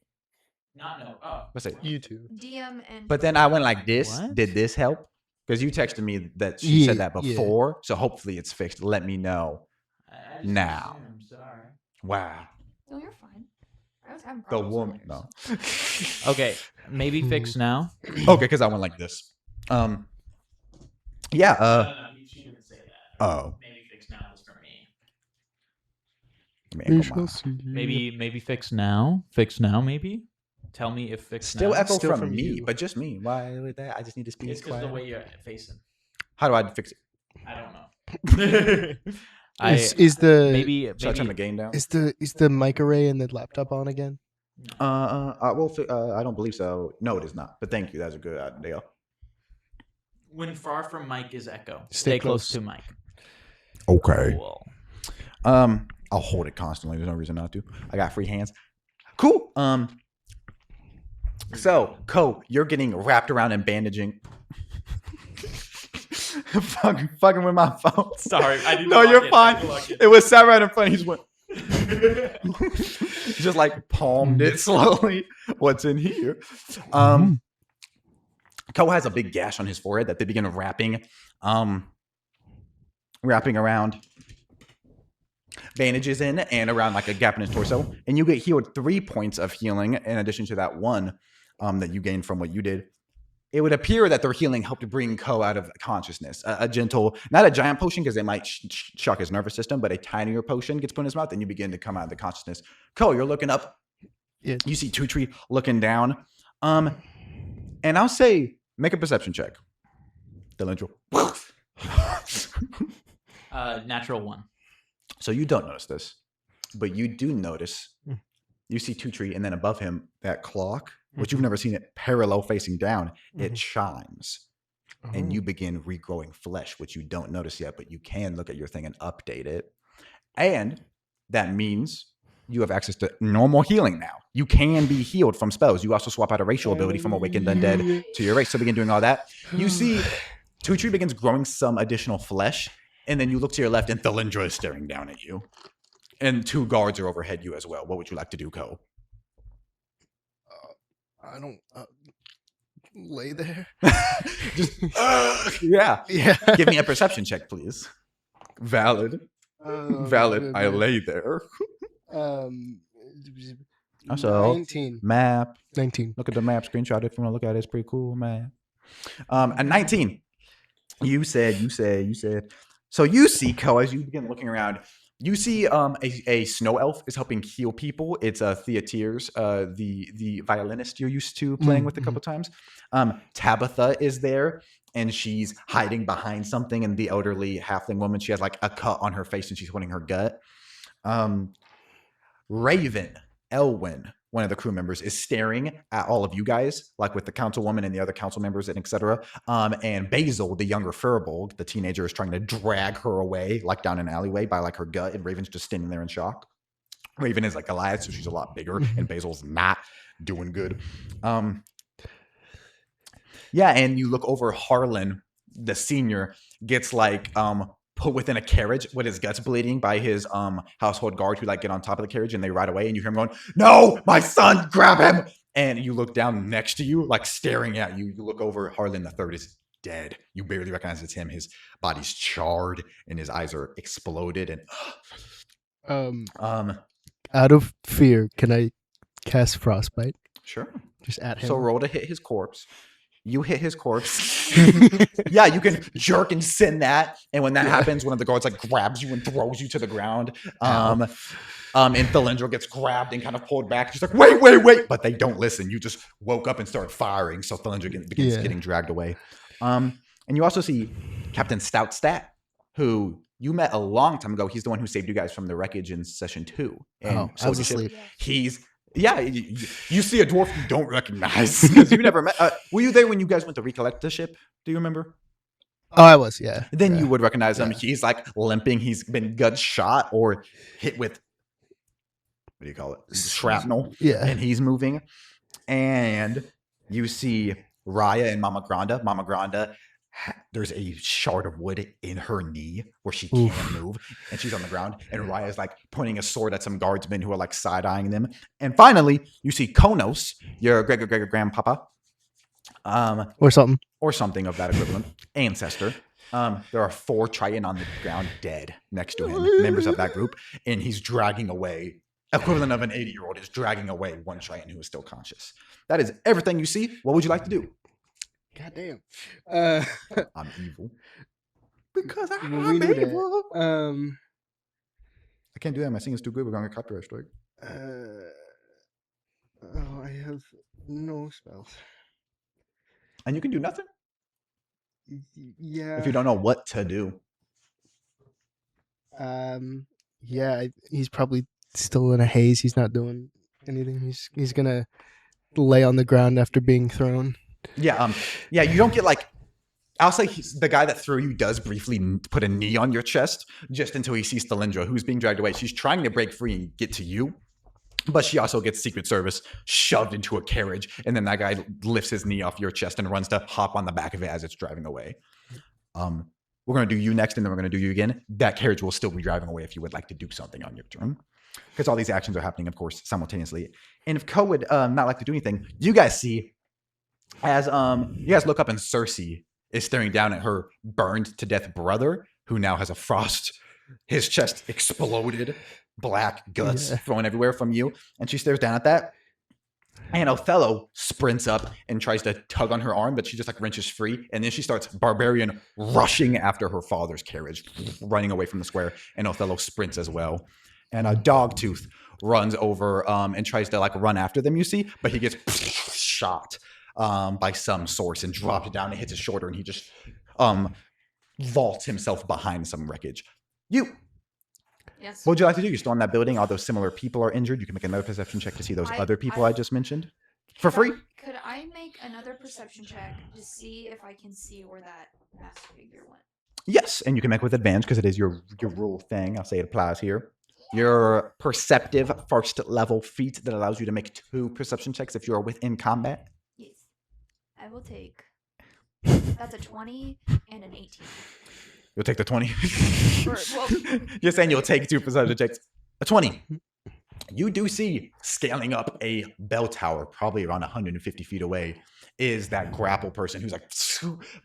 Speaker 4: Not no. Oh.
Speaker 1: What's it?
Speaker 3: You two.
Speaker 2: DM and.
Speaker 1: But then I went like this.
Speaker 4: What?
Speaker 1: Did this help? Because you texted me that she said that
Speaker 3: Yeah.
Speaker 1: before. So hopefully it's fixed. Let me know.
Speaker 4: I just
Speaker 1: Now.
Speaker 4: assumed, I'm sorry.
Speaker 1: Wow.
Speaker 2: No, you're fine. I was having
Speaker 1: The
Speaker 2: problems
Speaker 1: woman.
Speaker 2: earlier,
Speaker 1: No.
Speaker 2: so-
Speaker 4: Okay, maybe fix now.
Speaker 1: Okay, because I went like this. Yeah.
Speaker 4: No, she didn't say that.
Speaker 1: Oh.
Speaker 4: Maybe fix now was for me.
Speaker 1: Let me
Speaker 3: We
Speaker 1: echo
Speaker 3: shall
Speaker 1: mine.
Speaker 3: see.
Speaker 4: Maybe fix now. Fix now. Maybe. Tell me if fix
Speaker 1: Still
Speaker 4: now.
Speaker 1: echo
Speaker 3: Still
Speaker 1: from,
Speaker 3: from
Speaker 1: me,
Speaker 3: you.
Speaker 1: but just me. Why with that? I just need to speak
Speaker 4: It's because
Speaker 1: quiet.
Speaker 4: the way you're facing.
Speaker 1: How do I fix it?
Speaker 4: I don't know.
Speaker 3: Is the
Speaker 4: maybe
Speaker 1: Should I turn the gain down?
Speaker 3: is the mic array in the laptop on again?
Speaker 1: I don't believe so. No, it is not. But thank you. That's a good idea.
Speaker 4: when far from Mike is echo.
Speaker 3: Stay
Speaker 4: Stay close
Speaker 3: close.
Speaker 4: to Mike.
Speaker 1: Okay.
Speaker 4: Cool.
Speaker 1: I'll hold it constantly. There's no reason not to. I got free hands. Cool. So, Ko, you're getting wrapped around and bandaging. fucking with my phone.
Speaker 4: Sorry, I didn't.
Speaker 1: No,
Speaker 4: lock
Speaker 1: you're
Speaker 4: it.
Speaker 1: fine.
Speaker 4: I didn't lock it.
Speaker 1: It was sat right in front. He just went. Just like palmed it slowly. What's in here? Ko has a big gash on his forehead that they begin wrapping around bandages in and around like a gap in his torso. And you get healed 3 points of healing in addition to that one that you gained from what you did. It would appear that their healing helped to bring Ko out of consciousness. A gentle, not a giant potion because it might shock his nervous system, but a tinier potion gets put in his mouth and you begin to come out of the consciousness. Ko, you're looking up.
Speaker 3: Yeah.
Speaker 1: You see Tutri looking down. And I'll say, make a perception check. Delindral.
Speaker 4: Natural 1.
Speaker 1: So you don't notice this, but you do notice. You see Tutri, and then above him, that clock, which you've never seen it parallel facing down, it chimes. And you begin regrowing flesh, which you don't notice yet, but you can look at your thing and update it. And that means you have access to normal healing now. You can be healed from spells. You also swap out a racial ability from Awakened Undead to your race. So begin doing all that. You see Tutri begins growing some additional flesh, and then you look to your left, and Thalindra is staring down at you. And 2 guards are overhead you as well. What would you like to do, Ko?
Speaker 3: I don't lay there.
Speaker 1: Just yeah.
Speaker 3: Yeah.
Speaker 1: Give me a perception check, please. Valid. Valid. I lay there. Also,
Speaker 3: 19.
Speaker 1: map.
Speaker 3: 19.
Speaker 1: Look at the map screenshot if you want to look at it. It's pretty cool, man. At 19, you said. So you see, Ko, as you begin looking around, you see a snow elf is helping heal people. It's Theatiers, the violinist you're used to playing with a couple times. Tabitha is there, and she's hiding behind something. And the elderly halfling woman, she has like a cut on her face, and she's holding her gut. Raven, Elwyn, one of the crew members, is staring at all of you guys, like with the councilwoman and the other council members and etc. And Basil, the younger Furbolg, the teenager, is trying to drag her away, like down an alleyway by like her gut, and Raven's just standing there in shock. Raven is like Goliath, so she's a lot bigger, and Basil's not doing good. Yeah, and you look over, Harlan, the senior, gets like put within a carriage with his guts bleeding by his household guard who like get on top of the carriage, and they ride away, and you hear him going, "No, my son, grab him!" And you look down next to you, like staring at you. You look over, Harlan the third is dead. You barely recognize it's him. His body's charred and his eyes are exploded. And
Speaker 3: Out of fear, can I cast Frostbite?
Speaker 1: sure.
Speaker 3: Just at him.
Speaker 1: So roll to hit his corpse. You hit his corpse. Yeah, you can jerk and send that. And when that happens, one of the guards like grabs you and throws you to the ground. And Thalindra gets grabbed and kind of pulled back. She's like, wait. But they don't listen. You just woke up and started firing. So Thalindra begins getting dragged away. And you also see Captain Stoutstat, who you met a long time ago. He's the one who saved you guys from the wreckage in session 2. And
Speaker 3: I was asleep.
Speaker 1: he's Yeah, you see a dwarf you don't recognize because you never met. Were you there when you guys went to recollect the ship? Do you remember?
Speaker 3: Oh, I was, yeah.
Speaker 1: Then
Speaker 3: yeah.
Speaker 1: you would recognize him.
Speaker 3: Yeah.
Speaker 1: He's like limping. He's been gut shot or hit with, what do you call it? Shrapnel.
Speaker 3: Yeah.
Speaker 1: And he's moving. And you see Raya and Mama Granda. Mama Granda, there's a shard of wood in her knee where she can't move. And she's on the ground. And Raya's like pointing a sword at some guardsmen who are like side-eyeing them. And finally, you see Konos, your grandpapa.
Speaker 3: Or something.
Speaker 1: Or something of that equivalent. Ancestor. There are 4 Triton on the ground dead next to him, members of that group, and he's dragging away, equivalent of an 80-year-old is dragging away one Triton who is still conscious. That is everything you see. What would you like to do?
Speaker 3: Goddamn.
Speaker 1: I'm evil. Because
Speaker 3: we
Speaker 1: I'm
Speaker 3: knew
Speaker 1: evil.
Speaker 3: that.
Speaker 1: I can't do that. My singing's too good. We're going to get copyright strike.
Speaker 3: I have no spells.
Speaker 1: And you can do nothing
Speaker 3: Yeah.
Speaker 1: if you don't know what to do.
Speaker 3: Yeah, he's probably still in a haze. He's not doing anything. He's gonna lay on the ground after being thrown.
Speaker 1: Yeah, you don't get like, I'll say the guy that threw you does briefly put a knee on your chest just until he sees Stalindra, who's being dragged away. She's trying to break free and get to you, but she also gets Secret Service shoved into a carriage, and then that guy lifts his knee off your chest and runs to hop on the back of it as it's driving away. We're going to do you next, and then we're going to do you again. That carriage will still be driving away if you would like to do something on your turn, because all these actions are happening, of course, simultaneously. And if Ko would not like to do anything, you guys see as you guys look up and Cersei is staring down at her burned to death brother, who now has a frost. His chest exploded, black guts thrown everywhere from you. And she stares down at that. And Othello sprints up and tries to tug on her arm, but she just like wrenches free. And then she starts barbarian rushing after her father's carriage, running away from the square. And Othello sprints as well. And a Dogtooth runs over and tries to like run after them, you see, but he gets shot by some source and dropped down and hits his shoulder, and he just vaults himself behind some wreckage. You.
Speaker 2: Yes.
Speaker 1: What would you like to do? You're still in that building. All those similar people are injured. You can make another perception check to see those other people I just mentioned for free.
Speaker 2: Could I make another perception check to see if I can see where that masked figure went?
Speaker 1: Yes, and you can make with advantage because it is your rule thing. I'll say it applies here. Your perceptive first level feat that allows you to make 2 perception checks if you are within combat.
Speaker 2: Yes. I will take. That's a 20 and an 18.
Speaker 1: You'll take the 20.
Speaker 2: Well,
Speaker 1: You're saying you'll take 2 perception checks. A 20. You do see scaling up a bell tower, probably around 150 feet away, is that grapple person who's like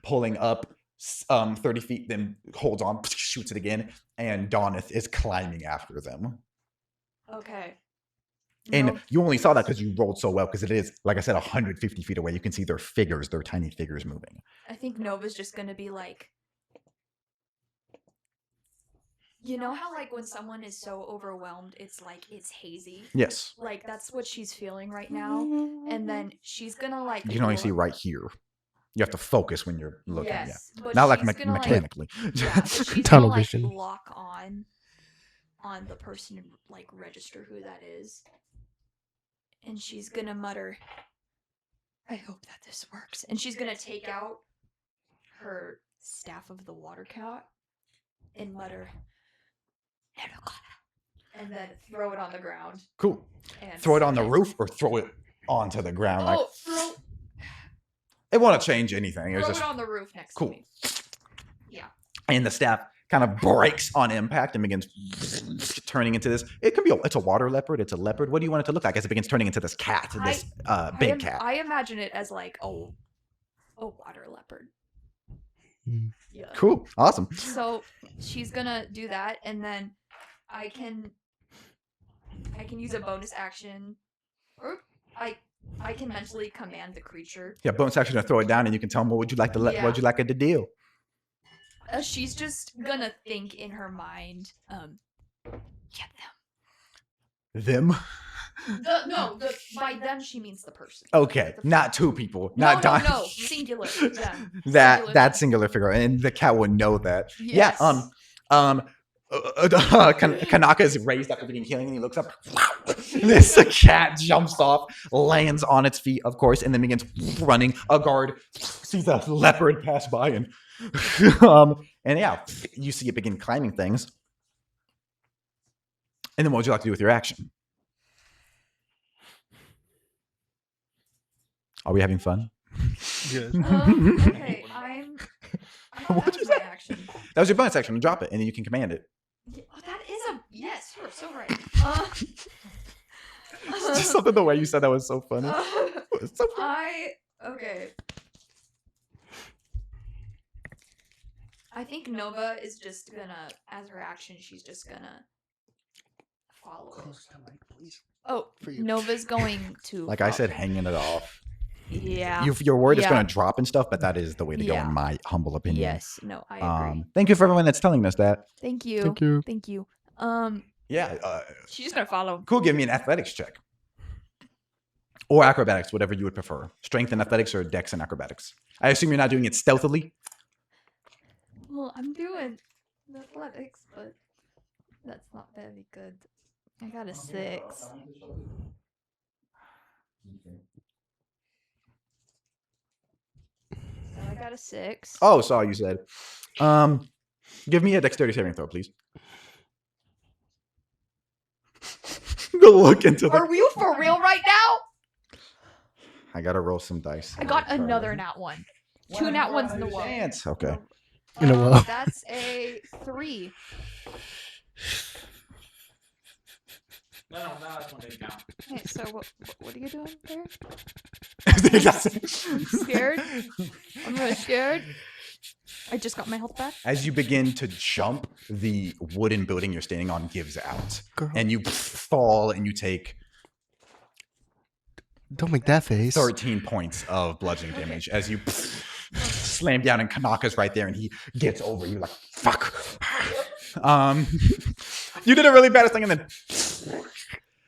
Speaker 1: pulling up 30 feet, then holds on, shoots it again, and Doneth is climbing after them.
Speaker 2: Okay.
Speaker 1: And
Speaker 2: Nope.
Speaker 1: you only saw that because you rolled so well, because it is, like I said, 150 feet away. You can see their figures, their tiny figures moving.
Speaker 2: I think Nova's just gonna be like, you know how like when someone is so overwhelmed, it's like it's hazy.
Speaker 1: Yes.
Speaker 2: Like that's what she's feeling right now, and then she's gonna like.
Speaker 1: You can only see
Speaker 2: look-
Speaker 1: right here. You have to focus when you're looking.
Speaker 2: Yes,
Speaker 1: Yeah.
Speaker 2: but
Speaker 1: Not like
Speaker 2: she's gonna,
Speaker 1: mechanically.
Speaker 2: Yeah, but she's
Speaker 3: Tunnel
Speaker 2: gonna,
Speaker 3: vision.
Speaker 2: like, lock on the person and like register who that is, and she's gonna mutter, "I hope that this works." And she's gonna take out her staff of the water cat and mutter, and then throw it on the ground.
Speaker 1: Cool.
Speaker 2: And
Speaker 1: Throw it on the roof or throw it onto the ground. Like,
Speaker 2: throw
Speaker 1: it won't change anything. It was just
Speaker 2: it on the roof next
Speaker 1: cool.
Speaker 2: to me. Yeah.
Speaker 1: And the staff kind of breaks on impact and begins turning into this. It can be it's a water leopard. It's a leopard. What do you want it to look like as it begins turning into this cat, this big cat?
Speaker 2: I imagine it as like a water leopard.
Speaker 3: Mm.
Speaker 2: Yeah.
Speaker 1: Cool. Awesome.
Speaker 2: So she's gonna do that, and then I can use a bonus action, or I can mentally command the creature.
Speaker 1: Yeah, bonus action to throw it down, and you can tell them what would you like to
Speaker 2: Yeah.
Speaker 1: what would you like it to do.
Speaker 2: She's just gonna think in her mind, get
Speaker 1: Them.
Speaker 2: them. By them she means the person.
Speaker 1: Okay, not 2 people, not Don.
Speaker 2: No, singular. Them.
Speaker 1: that
Speaker 2: Singular.
Speaker 1: that singular figure, and the cat would know that.
Speaker 2: Yes.
Speaker 1: Yeah. Kanaka is raised after being healing, and he looks up. This cat jumps off, lands on its feet, of course, and then begins running. A guard sees a leopard pass by, and and yeah, you see it begin climbing things. And then, what would you like to do with your action? Are we having fun?
Speaker 3: Yes.
Speaker 2: Okay,
Speaker 1: What'd you
Speaker 2: that was my
Speaker 1: say?
Speaker 2: action.
Speaker 1: That was your bonus action. Drop it, and then you can command it.
Speaker 2: Oh, that is a yes. You're so right.
Speaker 1: It's just something the way you said that was so funny. It's so funny.
Speaker 2: Okay. I think Nova is just gonna, as her action, she's just gonna follow it.
Speaker 3: Please.
Speaker 2: Oh,
Speaker 3: For you.
Speaker 2: Nova's going to.
Speaker 1: Like I said, hanging it off.
Speaker 2: Yeah.
Speaker 1: Your word is
Speaker 2: Yeah.
Speaker 1: going to drop and stuff, but that is the way to go,
Speaker 2: Yeah.
Speaker 1: in my humble opinion.
Speaker 2: Yes. No, I agree.
Speaker 1: Thank you for everyone that's telling us that.
Speaker 2: Thank you.
Speaker 3: Thank you.
Speaker 2: Thank you.
Speaker 1: Yeah.
Speaker 2: She's just gonna follow.
Speaker 1: Cool. Give me an athletics check. Or acrobatics, whatever you would prefer. Strength and athletics or dex and acrobatics. I assume you're not doing it stealthily.
Speaker 2: Well, I'm doing athletics, but that's not very good. I got a 6. So I got a 6.
Speaker 1: Oh, sorry, you said. Give me a dexterity saving throw, please. Go look into
Speaker 2: Are
Speaker 1: the.
Speaker 2: we for real right now?
Speaker 1: I gotta roll some dice.
Speaker 2: I got another nat 1. 2 nat 1s in a row.
Speaker 1: Chance. Okay.
Speaker 3: In a row.
Speaker 2: That's a 3.
Speaker 4: No, that's one didn't count.
Speaker 2: Okay, so what are you doing there?
Speaker 1: As
Speaker 2: Scared? I'm really scared. I just got my health back.
Speaker 1: you begin to jump, the wooden building you're standing on gives out,
Speaker 3: Girl.
Speaker 1: and you fall, and you take
Speaker 3: Don't make that face.
Speaker 1: 13 points of bludgeoning damage as you slam down, and Kanaka's right there, and he gets over you like, fuck. You did a really bad thing, and then,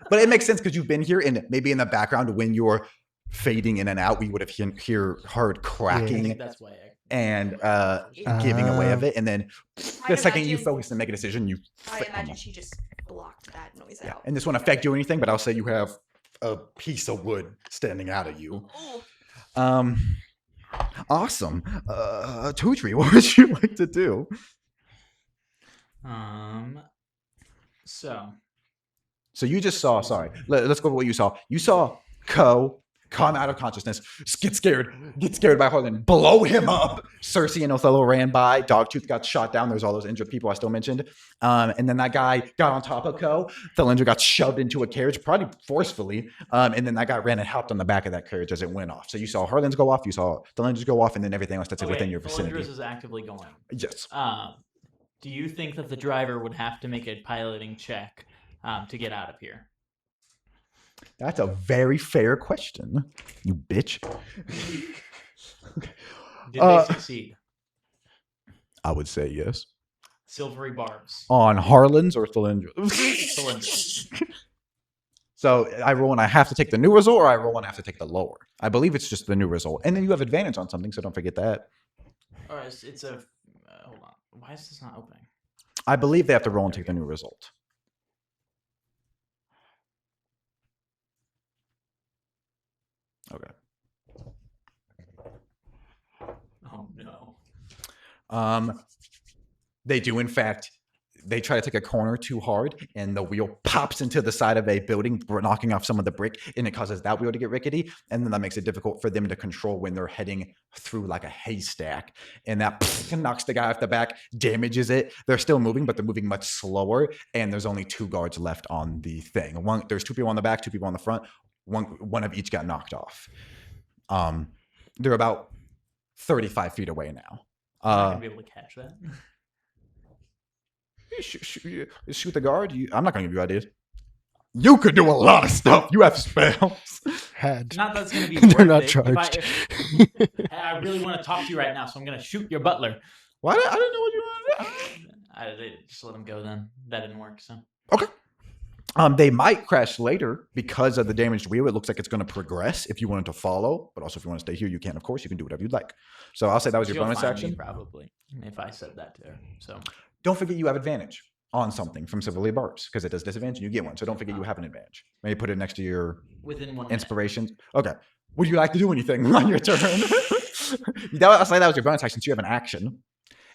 Speaker 1: but it makes sense because you've been here, and maybe in the background when you're fading in and out, we would have heard
Speaker 4: I
Speaker 1: cracking
Speaker 4: think that's why.
Speaker 1: and giving away of it, and then the second you
Speaker 2: imagine-
Speaker 1: focus and make a decision, you
Speaker 2: I imagine she just blocked that noise
Speaker 1: yeah.
Speaker 2: out.
Speaker 1: And this won't affect you or anything, but I'll say you have a piece of wood standing out of you.
Speaker 2: Oh,
Speaker 1: Awesome. Tutri, what would you like to do?
Speaker 4: So
Speaker 1: you just saw, sorry, let's go over what you saw. You saw Ko come out of consciousness, get scared by Harlan, blow him up. Cersei and Othello ran by, Dogtooth got shot down. There's all those injured people I still mentioned. And then that guy got on top of Ko. Thelinger got shoved into a carriage, probably forcefully. And then that guy ran and hopped on the back of that carriage as it went off. So you saw Harlan's go off, you saw Thelinger's go off, and then everything else that's within your vicinity.
Speaker 4: Valindra's is actively going.
Speaker 1: Yes.
Speaker 4: Do you think that the driver would have to make a piloting check to get out of here?
Speaker 1: That's a very fair question, you bitch.
Speaker 4: Did they succeed?
Speaker 1: I would say yes.
Speaker 4: Silvery barbs.
Speaker 1: On Harlan's or Thelinger?
Speaker 4: Thelinger.
Speaker 1: So I roll and I have to take the new result, or I roll and I have to take the lower. I believe it's just the new result. And then you have advantage on something, so don't forget that.
Speaker 4: All right, it's a. Hold on. Why is this not opening?
Speaker 1: I believe they have to roll and take the new result. Okay.
Speaker 4: Oh no.
Speaker 1: They do, in fact, they try to take a corner too hard, and the wheel pops into the side of a building, knocking off some of the brick, and it causes that wheel to get rickety, and then that makes it difficult for them to control when they're heading through like a haystack, and that knocks the guy off the back, damages it. They're still moving, but they're moving much slower, and there's only 2 guards left on the thing. There's 2 people on the back, 2 people on the front. One of each got knocked off. They're about 35 feet away now.
Speaker 4: I'm not gonna be able to catch that.
Speaker 1: Shoot the guard. I'm not going to give you ideas. You could do a lot of stuff. You have spells.
Speaker 3: Had.
Speaker 4: Not that's gonna be.
Speaker 3: They're
Speaker 4: worth
Speaker 3: not
Speaker 4: it.
Speaker 3: charged.
Speaker 4: I really want to talk to you right now, so I'm gonna shoot your butler.
Speaker 1: What? I didn't know what you wanted.
Speaker 4: I just let him go then. That didn't work. So
Speaker 1: Okay. They might crash later because of the damaged wheel. It looks like it's going to progress if you wanted to follow, but also if you want to stay here, you can. Of course, you can do whatever you'd like. So I'll say that was your
Speaker 4: She'll
Speaker 1: bonus
Speaker 4: find me,
Speaker 1: action.
Speaker 4: probably, if I said that to her. So
Speaker 1: Don't forget you have advantage. on something from Civilly Barbs because it does disadvantage and you get one. So don't forget you have an advantage. Maybe put it next to your
Speaker 4: Within 1 minute.
Speaker 1: inspirations. Okay. Would you like to do anything on your turn? I'll say that was your bonus action since you have an action.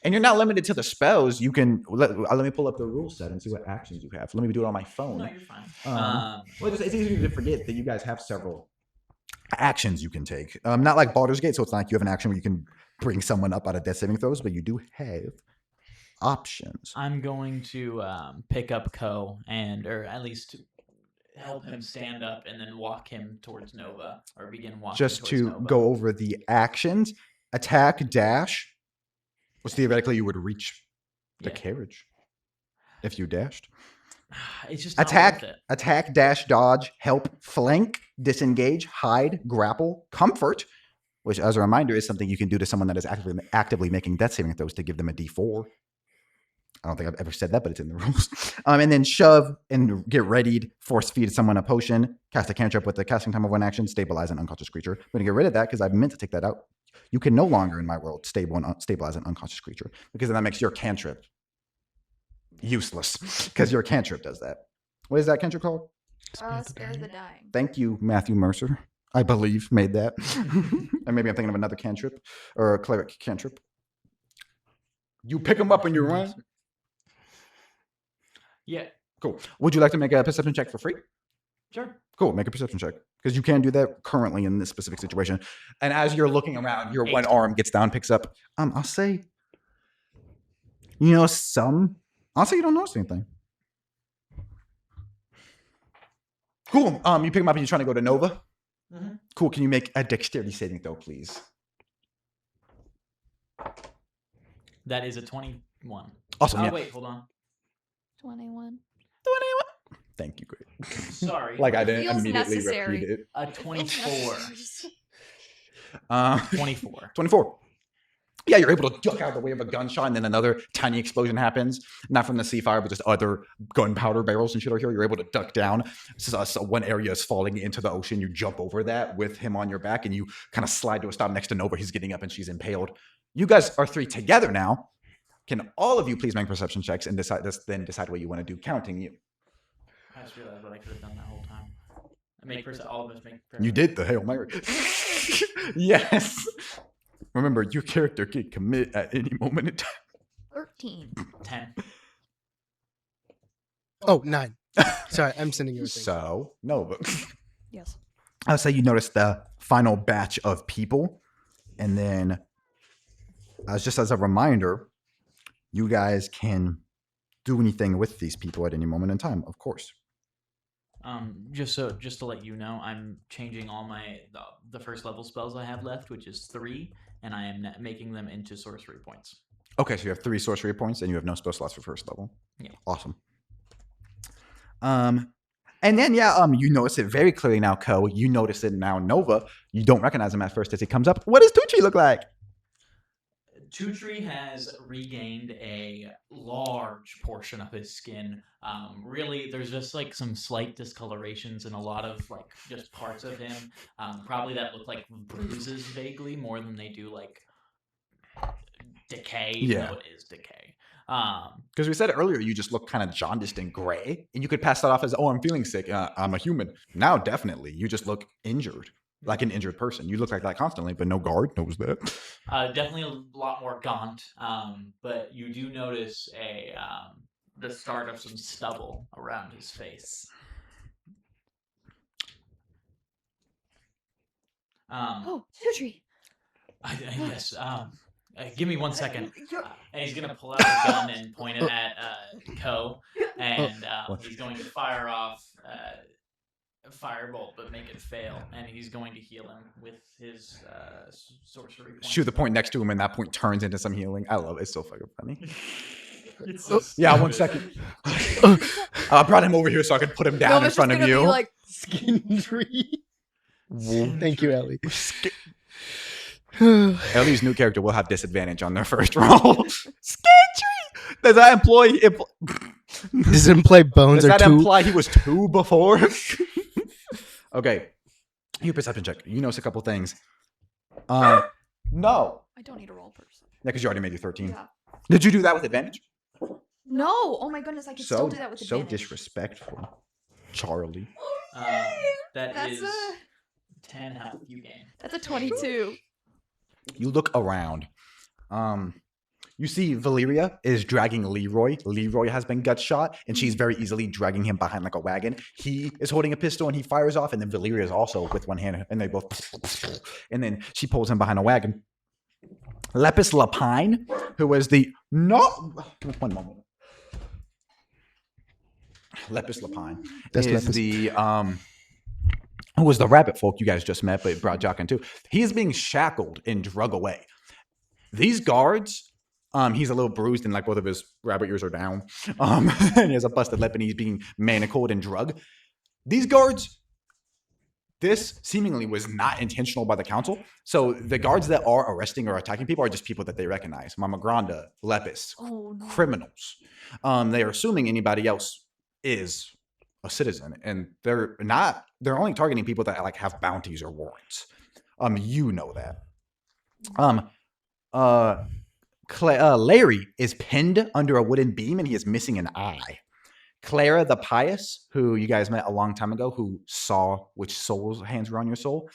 Speaker 1: And you're not limited to the spells. You can let me pull up the rule set and see what actions you have. Let me do it on my phone.
Speaker 4: No, you're fine.
Speaker 1: Well, it's easy to forget that you guys have several actions you can take. Not like Baldur's Gate, so it's not like you have an action where you can bring someone up out of death saving throws, but you do have options.
Speaker 4: I'm going to pick up Ko or at least help him stand up and then walk him towards Nova or begin walking
Speaker 1: Just
Speaker 4: towards
Speaker 1: to
Speaker 4: Nova.
Speaker 1: go over the actions, attack, dash, which theoretically you would reach the carriage if you dashed.
Speaker 4: It's just not worth it.
Speaker 1: Attack, dash, dodge, help, flank, disengage, hide, grapple, comfort, which as a reminder is something you can do to someone that is actively making death saving throws to give them a D4. I don't think I've ever said that, but it's in the rules. And then shove and get readied, force feed someone a potion, cast a cantrip with the casting time of one action, stabilize an unconscious creature. I'm going to get rid of that because I meant to take that out. You can no longer, in my world, stabilize an unconscious creature because then that makes your cantrip useless because your cantrip does that. What is that cantrip called?
Speaker 2: Spare the dying.
Speaker 1: Thank you, Matthew Mercer. I believe made that. And maybe I'm thinking of another cantrip or a cleric cantrip. You pick them up and you run.
Speaker 4: Yeah.
Speaker 1: Cool. Would you like to make a perception check for free?
Speaker 4: Sure.
Speaker 1: Cool. Make a perception check because you can do that currently in this specific situation. And as you're looking around, your one arm gets down, picks up. I'll say, I'll say you don't notice anything. Cool. You pick him up and you're trying to go to Nova.
Speaker 4: Mm-hmm.
Speaker 1: Cool. Can you make a dexterity saving throw, please?
Speaker 4: That is a 21.
Speaker 1: Awesome.
Speaker 4: Oh,
Speaker 1: Yeah.
Speaker 4: wait, hold on.
Speaker 2: 21.
Speaker 1: Thank you, great.
Speaker 4: Sorry.
Speaker 1: Like I didn't
Speaker 2: Feels
Speaker 1: immediately
Speaker 2: necessary.
Speaker 1: repeat it.
Speaker 4: A 24. 24.
Speaker 1: 24. Yeah, you're able to duck out of the way of a gunshot, and then another tiny explosion happens. Not from the sea fire, but just other gunpowder barrels and shit are here. You're able to duck down. So one area is falling into the ocean. You jump over that with him on your back, and you kind of slide to a stop next to Nova. He's getting up, and she's impaled. You guys are three together now. Can all of you please make perception checks and decide what you want to do, counting you?
Speaker 4: I just realized what I could have done that whole time. All of us make.
Speaker 1: You did the Hail Mary. Yes. Remember, your character can commit at any moment in time.
Speaker 2: 13.
Speaker 4: 10.
Speaker 3: Oh, 9. Sorry, I'm sending you a thing.
Speaker 1: So, Nova.
Speaker 2: Yes.
Speaker 1: I'll say you notice the final batch of people. And then, just as a reminder, you guys can do anything with these people at any moment in time, of course.
Speaker 4: Just to let you know, I'm changing all the first level spells I have left, which is 3, and I am making them into sorcery points.
Speaker 1: Okay, so you have 3 sorcery points, and you have no spell slots for first level.
Speaker 4: Yeah.
Speaker 1: Awesome. And then you notice it very clearly now, Ko. You notice it now, Nova. You don't recognize him at first as he comes up. What does Tucci look like?
Speaker 4: Tutri has regained a large portion of his skin. Really, there's just like some slight discolorations in a lot of like just parts of him. Probably that look like bruises vaguely more than they do like decay.
Speaker 1: Yeah.
Speaker 4: No, it is decay.
Speaker 1: Because we said earlier, you just look kind of jaundiced and gray, and you could pass that off as, "Oh, I'm feeling sick. I'm a human." Now, definitely, you just look injured. Like an injured person. You look like that constantly, but no guard knows that.
Speaker 4: Definitely a lot more gaunt, but you do notice the start of some stubble around his face.
Speaker 2: Tutri.
Speaker 4: Yes. Give me 1 second. And he's going to pull out a gun and point it at Ko, and he's going to fire off a firebolt, but make it fail, and he's going to heal him with his sorcery point.
Speaker 1: Shoot the point next to him, and that point turns into some healing. I love it. It's so fucking funny.
Speaker 4: It's so
Speaker 1: Yeah, 1 second. I brought him over here so I could put him down in front of you.
Speaker 2: Be like,
Speaker 3: Skin tree. Thank you, Ellie.
Speaker 1: Ellie's new character will have disadvantage on their first roll. Skin tree. Does that
Speaker 3: Does it imply bones
Speaker 1: Does
Speaker 3: are
Speaker 1: that
Speaker 3: two?
Speaker 1: imply he was 2 before? Okay. Your perception check. You notice a couple things. No.
Speaker 2: I don't need a roll person.
Speaker 1: Yeah, because you already made your 13.
Speaker 2: Yeah.
Speaker 1: Did you do that with advantage?
Speaker 2: No. Oh my goodness, I can still do that with
Speaker 1: so
Speaker 2: advantage.
Speaker 1: disrespectful, Charlie.
Speaker 4: That is
Speaker 2: That's a
Speaker 4: 10 health you gain.
Speaker 2: that's a 22.
Speaker 1: You look around. You see Valeria is dragging Leroy. Leroy has been gut shot, and she's very easily dragging him behind like a wagon. He is holding a pistol, and he fires off, and then Valeria is also with one hand, and they both... And then she pulls him behind a wagon. Lepus Lapine, who was the... No! One moment. Lepus Lapine
Speaker 3: That's
Speaker 1: is
Speaker 3: Lepus.
Speaker 1: the... who was the rabbit folk you guys just met, but brought Jock in too. He is being shackled and drug away. These guards... he's a little bruised and like both of his rabbit ears are down. And he has a busted lip and he's being manacled and drugged. These guards, this seemingly was not intentional by the council. So the guards that are arresting or attacking people are just people that they recognize. Mama Granda, Lepus,
Speaker 2: Oh no.
Speaker 1: criminals. They are assuming anybody else is a citizen, and they're only targeting people that like have bounties or warrants. You know that. Larry is pinned under a wooden beam and he is missing an eye. Clara the Pious, who you guys met a long time ago, who saw which soul's hands were on your soul,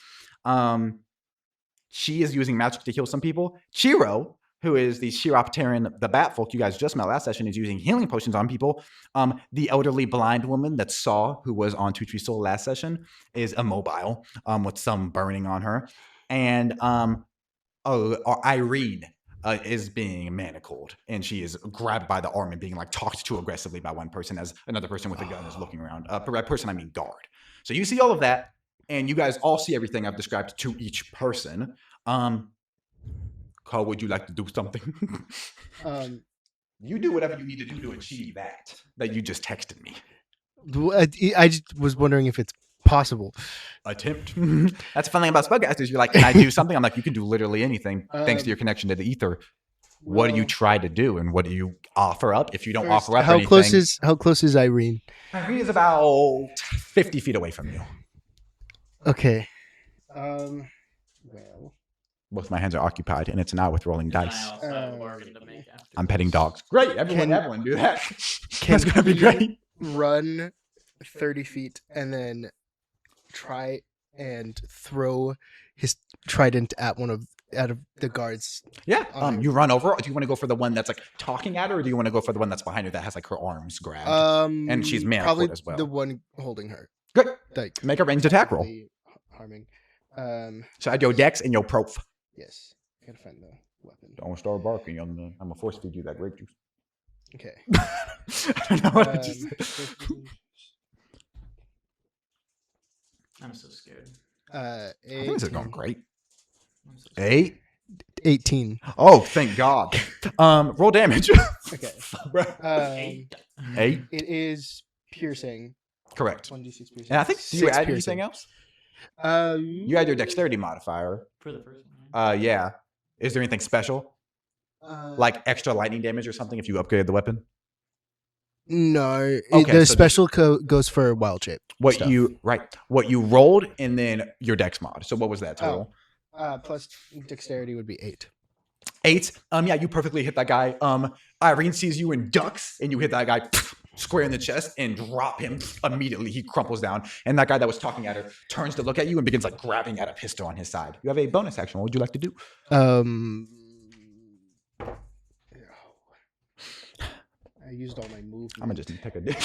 Speaker 1: she is using magic to heal some people. Chiro, who is the Chiropteran, the bat folk you guys just met last session, is using healing potions on people. The elderly blind woman that saw, who was on Two Tree Soul last session, is immobile with some burning on her. And Irene is being manacled, and she is grabbed by the arm and being like talked to aggressively by one person as another person with a gun is looking around. By person, I mean guard. So you see all of that, and you guys all see everything I've described to each person. Carl, would you like to do something? You do whatever you need to do to achieve that you just texted me.
Speaker 3: I just was wondering if it's possible.
Speaker 1: Attempt. That's the fun thing about spellcasters. You're like, can I do something? I'm like, you can do literally anything thanks to your connection to the ether. What do you try to do, and what do you offer up? If you don't offer up
Speaker 3: how
Speaker 1: anything,
Speaker 3: close is Irene?
Speaker 1: Irene is about 50 feet away from you.
Speaker 3: Okay. Well,
Speaker 1: Both my hands are occupied, and it's now with rolling
Speaker 4: And
Speaker 1: dice.
Speaker 4: I also have a bargain to make after.
Speaker 1: I'm petting dogs. Great, everyone do that.
Speaker 3: can
Speaker 1: That's gonna be
Speaker 3: he
Speaker 1: great.
Speaker 3: Run 30 feet and then try and throw his trident at out of the guards.
Speaker 1: Yeah. You run over. Do you want to go for the one that's like talking at her, or do you want to go for the one that's behind her that has like her arms grabbed? And she's manacled
Speaker 3: probably
Speaker 1: as well.
Speaker 3: the one holding her.
Speaker 1: Good.
Speaker 3: Like
Speaker 1: Make a ranged attack roll.
Speaker 3: really harming.
Speaker 1: So add your dex and your prof.
Speaker 3: Yes. Gotta find the weapon.
Speaker 1: Don't start barking on the. I'm gonna force feed you that grape juice.
Speaker 3: Okay.
Speaker 1: I don't know what I just.
Speaker 4: I'm so scared.
Speaker 1: Things are going
Speaker 3: 18.
Speaker 1: great.
Speaker 4: I'm so scared.
Speaker 1: 8.
Speaker 3: 18.
Speaker 1: Oh, thank God. Roll damage.
Speaker 3: Okay.
Speaker 4: 8.
Speaker 1: 8.
Speaker 3: It is piercing.
Speaker 1: Correct.
Speaker 3: 1d6 piercing.
Speaker 1: And I think do you
Speaker 3: 6
Speaker 1: add
Speaker 3: piercing.
Speaker 1: anything else?
Speaker 3: You
Speaker 1: You add your dexterity modifier.
Speaker 4: For the first one.
Speaker 1: Yeah. Is there anything special, like extra lightning damage or something, if you upgrade the weapon?
Speaker 3: No.
Speaker 1: Okay,
Speaker 3: The
Speaker 1: so
Speaker 3: special goes for wild shape.
Speaker 1: What
Speaker 3: stuff.
Speaker 1: what you rolled, and then your dex mod. So what was that total?
Speaker 3: Plus dexterity would be 8.
Speaker 1: 8. Yeah, you perfectly hit that guy. Irene sees you and ducks, and you hit that guy square in the chest and drop him immediately. He crumples down, and that guy that was talking at her turns to look at you and begins like grabbing at a pistol on his side. You have a bonus action. What would you like to do?
Speaker 3: I used all my movement.
Speaker 1: I'm gonna just take a dick.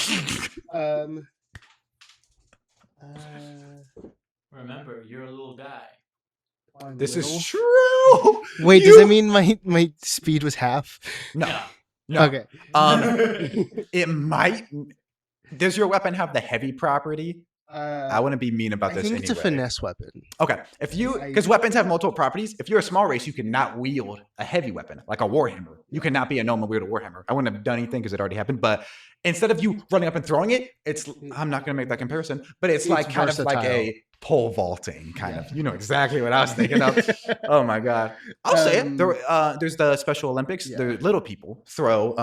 Speaker 4: Remember, you're a little guy.
Speaker 1: This
Speaker 3: little?
Speaker 1: is true.
Speaker 3: Wait, does that mean my speed was half?
Speaker 1: No.
Speaker 4: Yeah.
Speaker 1: No.
Speaker 3: Okay.
Speaker 1: It might. Does your weapon have the heavy property? I wouldn't be mean about
Speaker 3: I
Speaker 1: this
Speaker 3: think
Speaker 1: anyway.
Speaker 3: it's a finesse weapon.
Speaker 1: Okay, if you because weapons have multiple properties. If you're a small race, you cannot wield a heavy weapon like a warhammer. You cannot be a gnome and wield a warhammer. I wouldn't have done anything because it already happened. But instead of you running up and throwing it, it's I'm not going to make that comparison, but it's like kind of like a pole vaulting kind of. You know exactly what I was thinking of. Oh my god! I'll say it. There's the Special Olympics.
Speaker 3: Yeah.
Speaker 1: The little people throw.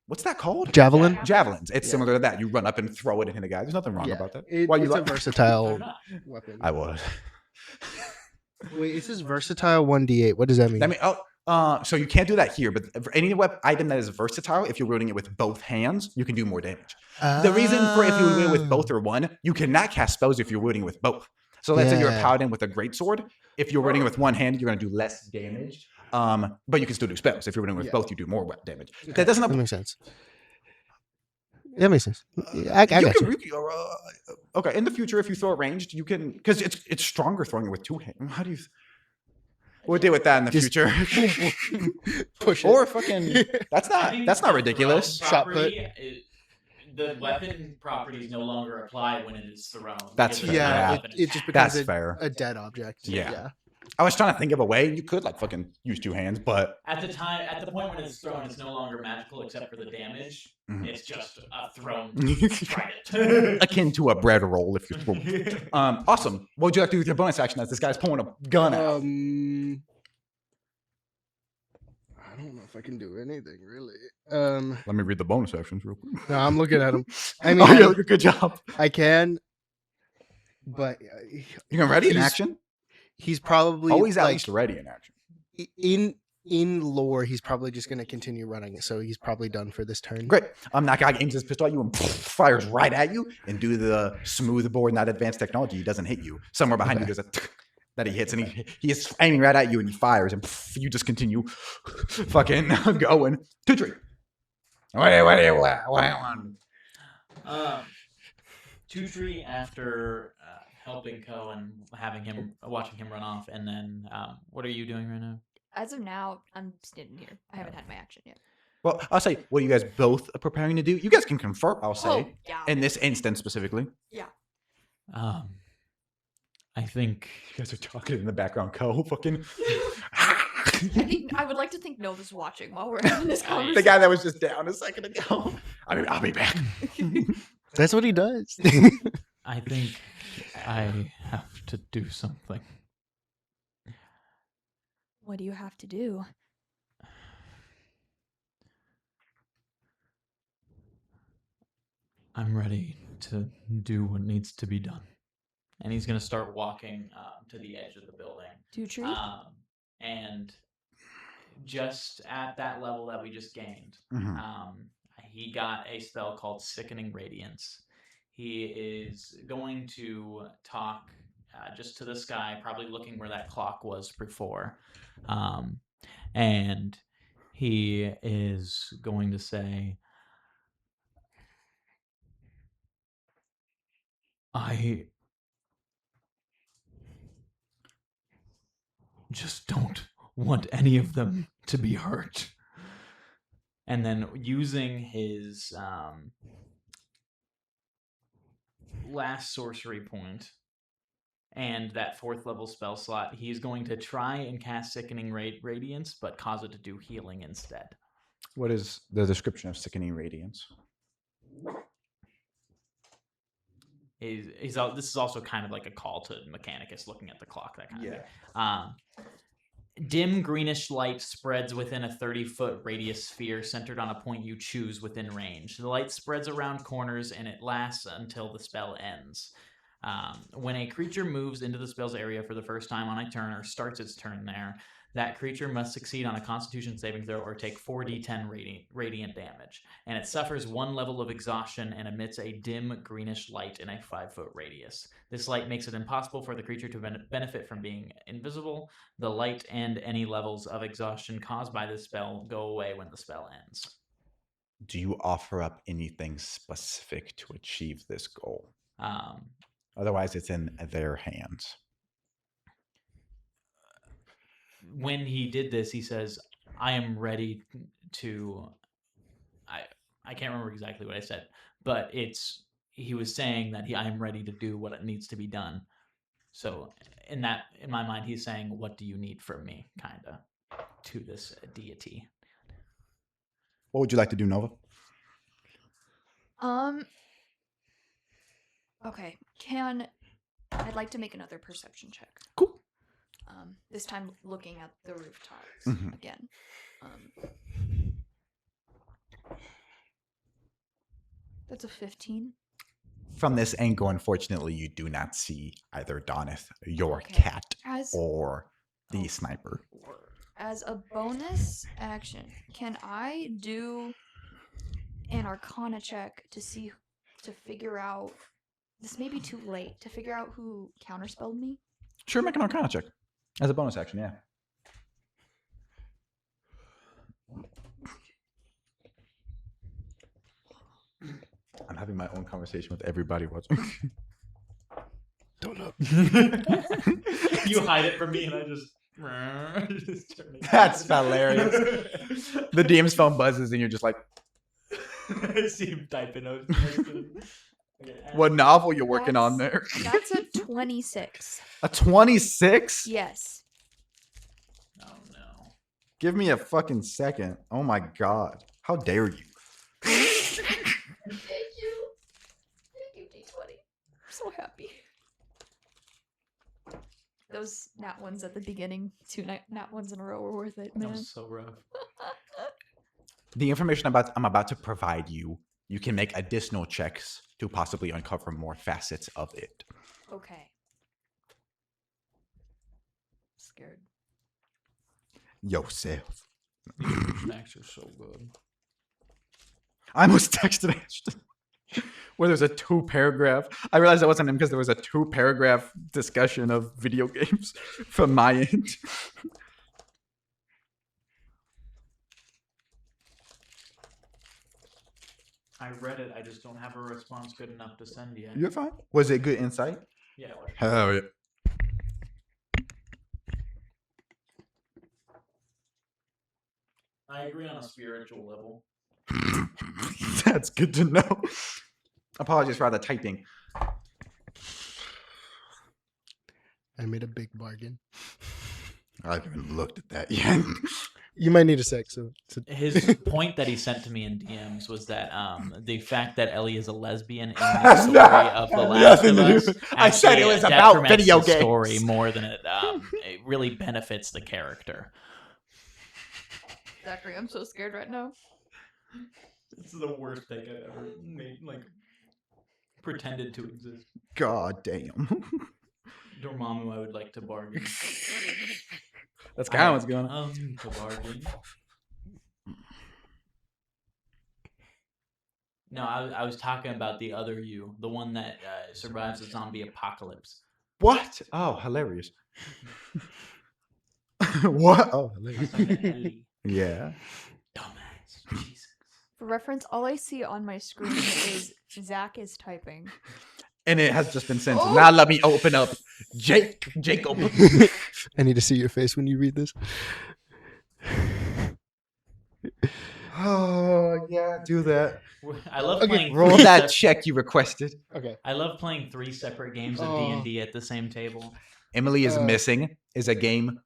Speaker 1: What's that called?
Speaker 3: Javelin.
Speaker 1: Javelins. It's
Speaker 3: Yeah.
Speaker 1: similar to that. You run up and throw it and hit a guy. There's nothing wrong
Speaker 3: Yeah.
Speaker 1: about that.
Speaker 3: It's a
Speaker 4: They're
Speaker 3: versatile
Speaker 4: not.
Speaker 3: weapon.
Speaker 1: I would.
Speaker 3: Wait, it says versatile 1d8. What does that mean?
Speaker 1: I mean, So you can't do that here, but for any item that is versatile, if you're wielding it with both hands, you can do more damage. The reason for if you wield it with both or one, you cannot cast spells if you're wielding with both. So let's say you're a
Speaker 3: Yeah.
Speaker 1: paladin with a greatsword. If you're wielding it with one hand, you're going to do less damage. But you can still do spells. If you're wielding with both, you do more damage. That doesn't.
Speaker 3: That makes sense. That makes sense. I got you.
Speaker 1: Okay, in the future, if you throw it ranged, you can, because it's stronger throwing it with two hands. How do you? We'll deal with that in the
Speaker 3: Just
Speaker 1: future.
Speaker 3: Push it.
Speaker 1: Or fucking. That's
Speaker 4: I think
Speaker 1: not
Speaker 4: the
Speaker 1: ridiculous.
Speaker 4: thrown
Speaker 3: Shot put.
Speaker 4: property, the weapon properties no longer apply when it is thrown.
Speaker 1: That's
Speaker 4: because
Speaker 1: fair,
Speaker 4: it's
Speaker 3: Yeah,
Speaker 4: a
Speaker 1: yeah.
Speaker 4: weapon
Speaker 3: it just
Speaker 4: attack.
Speaker 3: becomes
Speaker 1: That's fair.
Speaker 3: a dead object.
Speaker 1: Yeah. I was trying to think of a way you could like fucking use two hands, but
Speaker 4: At the point when it's thrown, it's no longer magical except for the damage.
Speaker 1: Mhm.
Speaker 4: It's just a thrown trident.
Speaker 1: akin to a bread roll if you're. Awesome. What would you like to do with your bonus action as this guy's pulling a gun out?
Speaker 3: I don't know if I can do anything really.
Speaker 1: Let me read the bonus actions real quick.
Speaker 3: No, I'm looking at him. I mean,
Speaker 1: Oh, yeah, good job.
Speaker 3: I can, but
Speaker 1: You can ready in
Speaker 3: He's
Speaker 1: action.
Speaker 3: he's probably
Speaker 1: Always at
Speaker 3: like,
Speaker 1: least ready in action.
Speaker 3: in lore, he's probably just going to continue running. So he's probably done for this turn.
Speaker 1: Great. That guy aims his pistol at you and fires right at you. And due to the smooth bore, not advanced technology, he doesn't hit you. Somewhere behind you, there's a that he hits, and he is aiming right at you, and he fires, and you just continue fucking going. Two-tree. What do you want?
Speaker 4: Two-tree after helping Ko and watching him run off, and then what are you doing right now?
Speaker 2: As of now, I'm standing here. I haven't had my action yet.
Speaker 1: Well, I'll say, what are you guys both preparing to do? You guys can confer, I'll say,
Speaker 2: Oh, yeah.
Speaker 1: in this instance specifically.
Speaker 4: I think
Speaker 1: You guys are talking in the background, Co. Fucking.
Speaker 2: I would like to think Nova's watching while we're having this
Speaker 1: The
Speaker 2: conversation.
Speaker 1: guy that was just down a second ago. I'll be back.
Speaker 3: That's what he does.
Speaker 4: I think I have to do something.
Speaker 2: What do you have to do?
Speaker 4: I'm ready to do what needs to be done. And he's going to start walking to the edge of the building.
Speaker 2: Two-tree?
Speaker 4: And just at that level that we just gained, he got a spell called Sickening Radiance. He is going to talk just to the sky, probably looking where that clock was before. And he is going to say, I just don't want any of them to be hurt. And then using his last sorcery point and that 4th level spell slot, he's going to try and cast Sickening Radiance, but cause it to do healing instead.
Speaker 1: What is the description of Sickening Radiance?
Speaker 4: This is also kind of like a call to Mechanicus, looking at the clock, that kind of thing. Dim greenish light spreads within a 30-foot radius sphere centered on a point you choose within range. The light spreads around corners and it lasts until the spell ends. When a creature moves into the spell's area for the first time on a turn or starts its turn there, that creature must succeed on a Constitution saving throw or take 4d10 radiant damage. And it suffers 1 level of exhaustion and emits a dim greenish light in a 5-foot radius. This light makes it impossible for the creature to benefit from being invisible. The light and any levels of exhaustion caused by this spell go away when the spell ends.
Speaker 1: Do you offer up anything specific to achieve this goal? Otherwise, it's in their hands.
Speaker 4: When he did this, he says, I am ready to... I can't remember exactly what I said, but he was saying that I am ready to do what it needs to be done. So in my mind, he's saying, what do you need from me, kind of, to this deity?
Speaker 1: What would you like to do, Nova?
Speaker 2: Okay. I'd like to make another perception check.
Speaker 1: Cool.
Speaker 2: This time looking at the rooftops again. That's a 15.
Speaker 1: From this angle, unfortunately, you do not see either Doneth, your
Speaker 2: Okay.
Speaker 1: cat, or the sniper.
Speaker 2: As a bonus action, can I do an Arcana check to figure out? This may be too late to figure out who counterspelled me.
Speaker 1: Sure, make an Arcana check as a bonus action. Yeah. I'm having my own conversation with everybody watching.
Speaker 3: Don't look.
Speaker 4: You hide it from me, and I just turn it.
Speaker 1: That's hilarious. The DM's phone buzzes, and you're just like,
Speaker 4: I see him typing out.
Speaker 1: what novel you're working on there?
Speaker 2: That's a 26.
Speaker 1: A 26?
Speaker 2: Yes.
Speaker 4: Oh no.
Speaker 1: Give me a fucking second. Oh my god. How dare you?
Speaker 2: Thank you. Thank you, D20. I'm so happy. Those nat ones at the beginning, 2 nat ones in a row were worth it,
Speaker 4: That
Speaker 2: man.
Speaker 4: was so rough.
Speaker 1: The information I'm about to provide you, you can make additional checks to possibly uncover more facets of it.
Speaker 2: Okay. Scared.
Speaker 1: Yourself.
Speaker 4: Snacks are so good.
Speaker 1: I almost texted Ashton where there's a 2-paragraph. I realized that wasn't him because there was a 2-paragraph discussion of video games from my end.
Speaker 4: I read it. I just don't have a response good enough to send yet.
Speaker 1: You're fine. Was it good insight?
Speaker 4: Yeah. it was.
Speaker 1: Hell yeah.
Speaker 4: I agree on a spiritual level.
Speaker 1: That's good to know. Apologies for all the typing.
Speaker 3: I made a big bargain.
Speaker 1: I haven't even looked at that yet.
Speaker 3: You might need a sec. So
Speaker 4: His point that he sent to me in DMs was that the fact that Ellie is a lesbian in the story of The Last of
Speaker 1: Nothing to
Speaker 4: Us.
Speaker 1: do- I said it
Speaker 4: actually
Speaker 1: was about
Speaker 4: decrements
Speaker 1: video
Speaker 4: the
Speaker 1: games.
Speaker 4: story more than it really benefits the character.
Speaker 2: Zachary, I'm so scared right now.
Speaker 4: This is the worst thing I've ever made, pretended to exist.
Speaker 1: God damn.
Speaker 4: Dormammu, I would like to bargain.
Speaker 1: That's kind of what's going on.
Speaker 4: To bargain. No, I was talking about the other you, the one that survives the zombie apocalypse.
Speaker 1: What? Oh, hilarious. What? Oh, hilarious.
Speaker 4: Ellie.
Speaker 1: Yeah.
Speaker 4: Dumbass. Jesus.
Speaker 2: For reference, all I see on my screen is Zach is typing.
Speaker 1: And it has just been sent.
Speaker 2: Oh.
Speaker 1: Now let me open up Jacob.
Speaker 3: I need to see your face when you read this.
Speaker 1: Oh, yeah, do that.
Speaker 4: I love
Speaker 3: Okay,
Speaker 4: playing.
Speaker 1: Roll
Speaker 4: three
Speaker 1: that
Speaker 4: sep-
Speaker 1: check you requested.
Speaker 3: Okay.
Speaker 4: I love playing 3 separate games of
Speaker 3: Oh.
Speaker 4: D&D at the same table.
Speaker 1: Emily is
Speaker 3: Uh.
Speaker 1: Missing is a game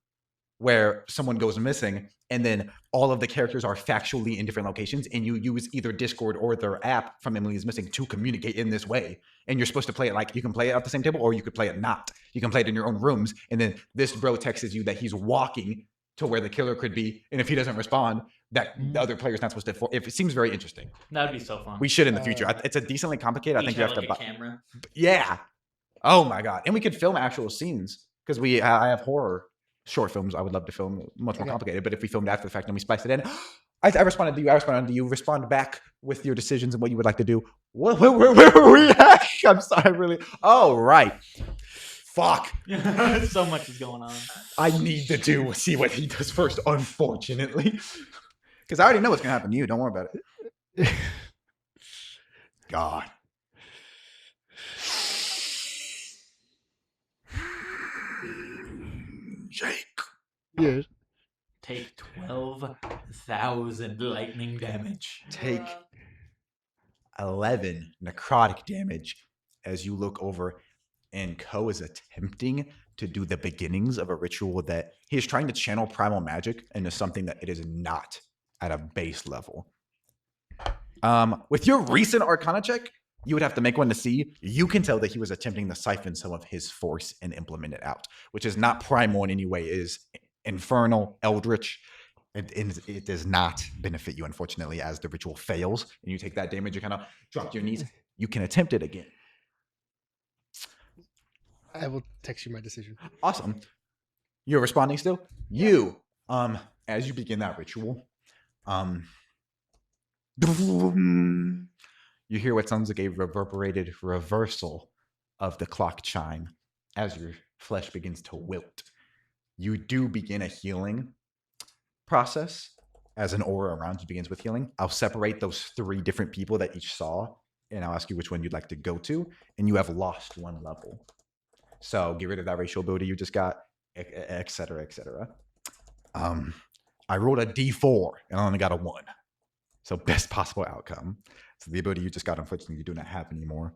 Speaker 1: where someone goes missing and then all of the characters are factually in different locations and you use either Discord or their app from Emily is Missing to communicate in this way. And you're supposed to play it like you can play it at the same table or you could play it not. You can play it in your own rooms and then this bro texts you that he's walking to where the killer could be. And if he doesn't respond, that the other player's not supposed to. If it seems very interesting.
Speaker 4: That would be so fun.
Speaker 1: We should in the future. It's a decently complicated. I
Speaker 4: Each
Speaker 1: think you have to
Speaker 4: like
Speaker 1: buy.
Speaker 4: a camera.
Speaker 1: Yeah. Oh my god. And we could film actual scenes because I have horror short films. I would love to film much more
Speaker 3: Okay.
Speaker 1: complicated. But if we filmed after the fact and we spliced it in, I responded to you. I responded to you. Respond back with your decisions and what you would like to do. Where were we at? I'm sorry, really. Oh right. Fuck.
Speaker 4: So much is going on.
Speaker 1: I need to see what he does first. Unfortunately, because I already know what's gonna happen to you. Don't worry about it. God. Jake.
Speaker 3: Yes.
Speaker 4: Take 12,000 lightning damage.
Speaker 1: Take 11 necrotic damage as you look over and Ko is attempting to do the beginnings of a ritual that he is trying to channel primal magic into something that it is not at a base level. With your recent Arcana check, you would have to make one to see. You can tell that he was attempting to siphon some of his force and implement it out, which is not primal in any way. It is infernal, eldritch. It does not benefit you, unfortunately, as the ritual fails and you take that damage. You kind of drop to your knees. You can attempt it again.
Speaker 3: I will text you my decision.
Speaker 1: Awesome. You're responding still? You As you begin that ritual, you hear what sounds like a reverberated reversal of the clock chime as your flesh begins to wilt. You do begin a healing process as an aura around you begins with healing. I'll separate those 3 different people that each saw, and I'll ask you which one you'd like to go to, and you have lost 1 level. So get rid of that racial ability you just got, et cetera, et cetera. I rolled a D4 and I only got a 1. So best possible outcome. So the ability you just got, unfortunately, you do not have anymore.